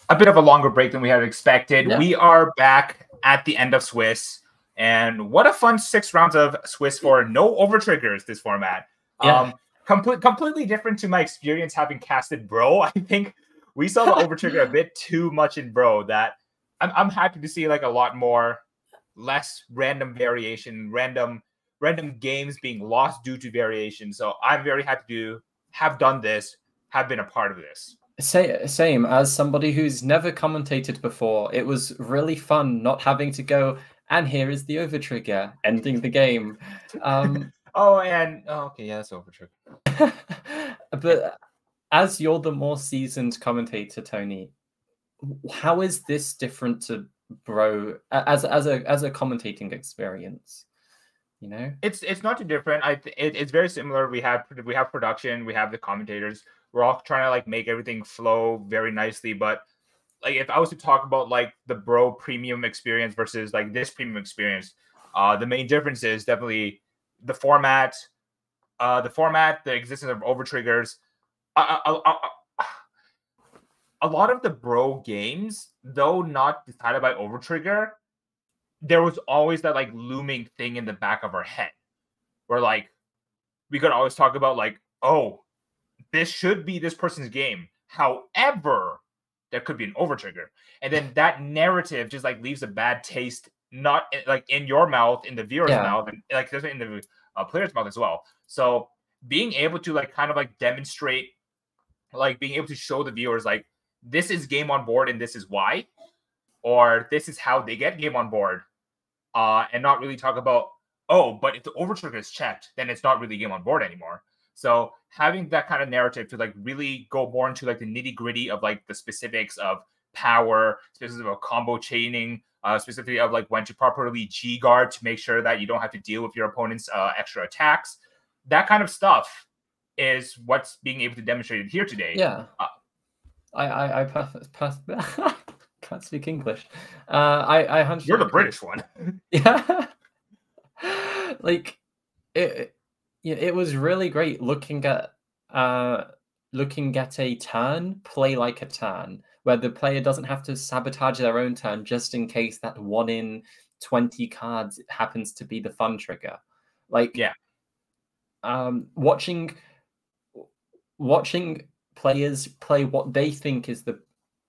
a bit of a longer break than we had expected. Yeah. We are back at the end of Swiss. And what a fun 6 rounds of Swiss for no overtriggers this format. Yeah. Completely different to my experience having casted Bro. I think we saw the overtrigger a bit too much in Bro that I'm happy to see like a lot more less random variation, random games being lost due to variation. So I'm very happy to have done this, have been a part of this. Same as somebody who's never commentated before. It was really fun not having to go, and here is the overtrigger, ending the game. Okay, yeah, that's overtrigger. But as you're the more seasoned commentator, Tony, how is this different to Bro as a commentating experience? You know, it's not too different. It's very similar. We have production, we have the commentators. We're all trying to like make everything flow very nicely. But like if I was to talk about like the Bro premium experience versus like this premium experience, the main difference is definitely the format, the existence of overtriggers. A lot of the Bro games, though not decided by overtrigger, there was always that like looming thing in the back of our head where like we could always talk about like, oh, this should be this person's game. However, there could be an overtrigger. And then that narrative just like leaves a bad taste, not like in your mouth, in the viewer's mouth, and like in the player's mouth as well. So being able to like kind of like demonstrate, like being able to show the viewers like this is game on board and this is why, or this is how they get game on board, and not really talk about, oh, but if the overtrigger is checked, then it's not really game on board anymore. So having that kind of narrative to like really go more into like the nitty gritty of like the specifics of power, specifically of combo chaining, specifically of like when to properly G guard to make sure that you don't have to deal with your opponent's extra attacks. That kind of stuff is what's being able to demonstrate here today. Yeah. I can't speak English. I 100%. You're the British one. Yeah. Like it was really great looking at a turn play like a turn where the player doesn't have to sabotage their own turn just in case that 1 in 20 cards happens to be the fun trigger. Like, yeah. Watching players play what they think is the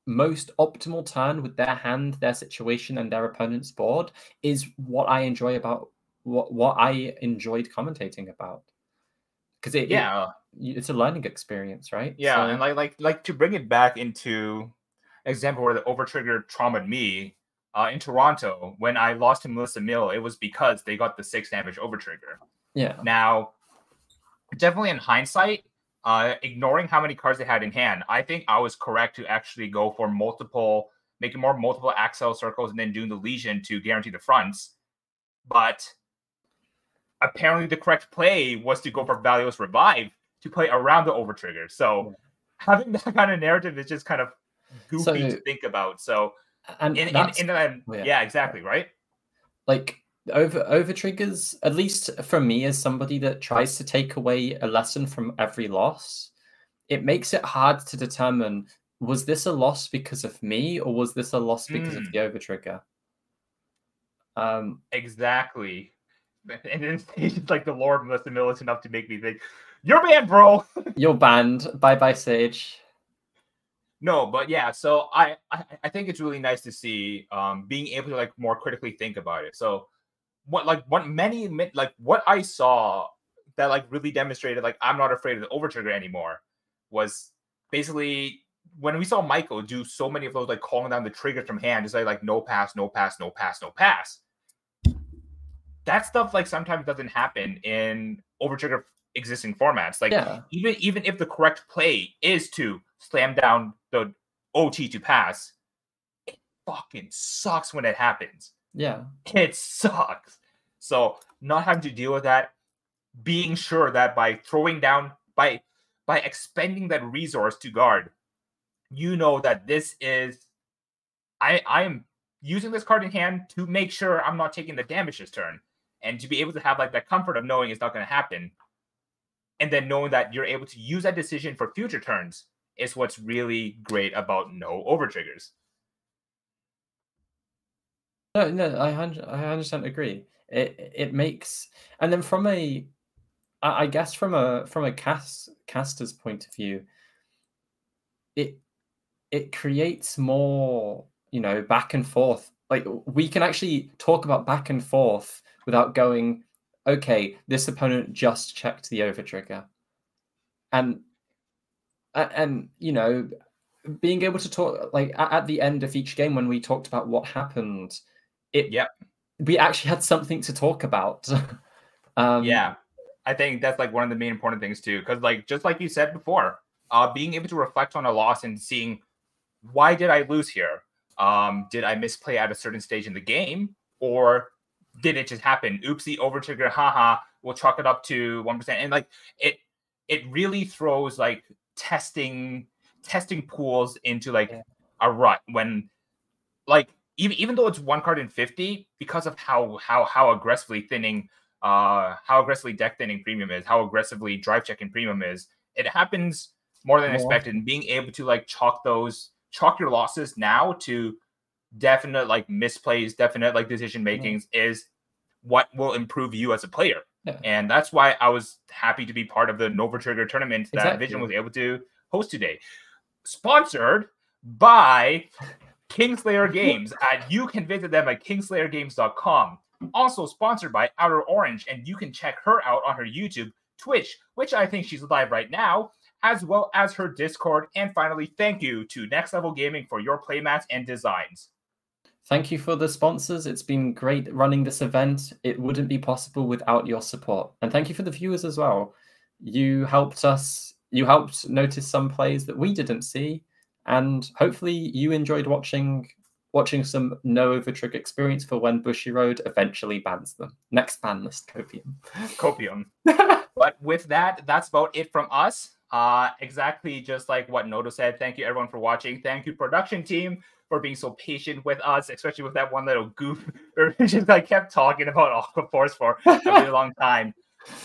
most optimal turn with their hand, their situation, and their opponent's board is what I enjoy about what I enjoyed commentating about. Because it's a learning experience, right? Yeah, so, and like to bring it back into example where the overtrigger traumatized me in Toronto when I lost to Melissa Mill, it was because they got the 6 damage overtrigger. Yeah. Now, definitely in hindsight, ignoring how many cards they had in hand, I think I was correct to actually go for making more multiple Axel circles and then doing the Legion to guarantee the fronts. But apparently the correct play was to go for Valios Revive to play around the overtrigger. So having that kind of narrative is just kind of goofy to think about. So yeah, exactly, right? Like overtriggers, at least for me as somebody that tries to take away a lesson from every loss, it makes it hard to determine, was this a loss because of me or was this a loss because of the overtrigger? Exactly. And then it's like the Lord Melissa Mill is enough to make me think, you're banned, bro. You're banned. Bye, Sage. No, but yeah, so I think it's really nice to see being able to like more critically think about it. So what I saw that like really demonstrated like I'm not afraid of the overtrigger anymore was basically when we saw Michael do so many of those like calling down the triggers from hand, just like no pass, no pass, no pass, no pass. That stuff like sometimes doesn't happen in overtrigger existing formats. Like even if the correct play is to slam down the OT to pass, it fucking sucks when it happens. Yeah, it sucks. So not having to deal with that, being sure that by throwing down by expending that resource to guard, you know that this is I am using this card in hand to make sure I'm not taking the damage this turn. And to be able to have like that comfort of knowing it's not going to happen, and then knowing that you're able to use that decision for future turns is what's really great about no overtriggers. No, I 100% agree. It makes, and then from I guess from a caster's point of view, it creates more, back and forth. Like, we can actually talk about back and forth without going, okay, this opponent just checked the overtrigger. And being able to talk, like, at the end of each game when we talked about what happened, we actually had something to talk about. Yeah, I think that's like one of the main important things too, because like just like you said before, being able to reflect on a loss and seeing, why did I lose here? Did I misplay at a certain stage in the game, or did it just happen? Oopsie, overtrigger, haha. We'll chalk it up to 1%, and like it really throws like testing pools into like a rut when, like, even though it's 1 card in 50, because of how aggressively thinning, how aggressively deck thinning premium is, how aggressively drive checking premium is, it happens more than expected. And being able to like chalk your losses now to definite like misplays, definite like decision makings is what will improve you as a player. And that's why I was happy to be part of the NOverTrigger tournament that Vision was able to host today. Sponsored by Kingslayer Games. You can visit them at kingslayergames.com. Also sponsored by Outer Orange, and you can check her out on her YouTube, Twitch, which I think she's live right now, as well as her Discord. And finally, thank you to Next Level Gaming for your playmats and designs. Thank you for the sponsors. It's been great running this event. It wouldn't be possible without your support. And thank you for the viewers as well. You helped notice some plays that we didn't see. And hopefully you enjoyed watching some no overtrigger experience for when Bushiroad eventually bans them. Next ban list, Copium. But with that, that's about it from us. Exactly just like what Noto said. Thank you everyone for watching. Thank you production team for being so patient with us, especially with that one little goof. Just like kept talking about Aqua Force for a really long time.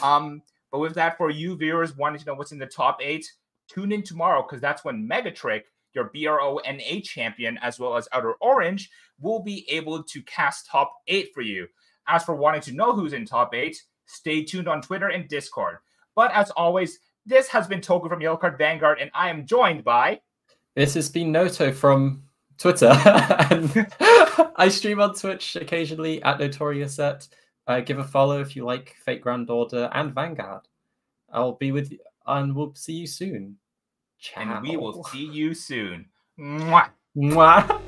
But with that, for you viewers wanting to know what's in the top 8, tune in tomorrow, because that's when Megatrick, your BRONA champion, as well as Outer Orange, will be able to cast top 8 for you. As for wanting to know who's in top 8, stay tuned on Twitter and Discord. But as always, this has been Toku from Yellowcard Vanguard, and I am joined by... This has been Noto from Twitter. And I stream on Twitch occasionally at NotoriousSet. Give a follow if you like Fate Grand Order and Vanguard. I'll be with you, and we'll see you soon. Ciao. And we will see you soon. Mwah. Mwah.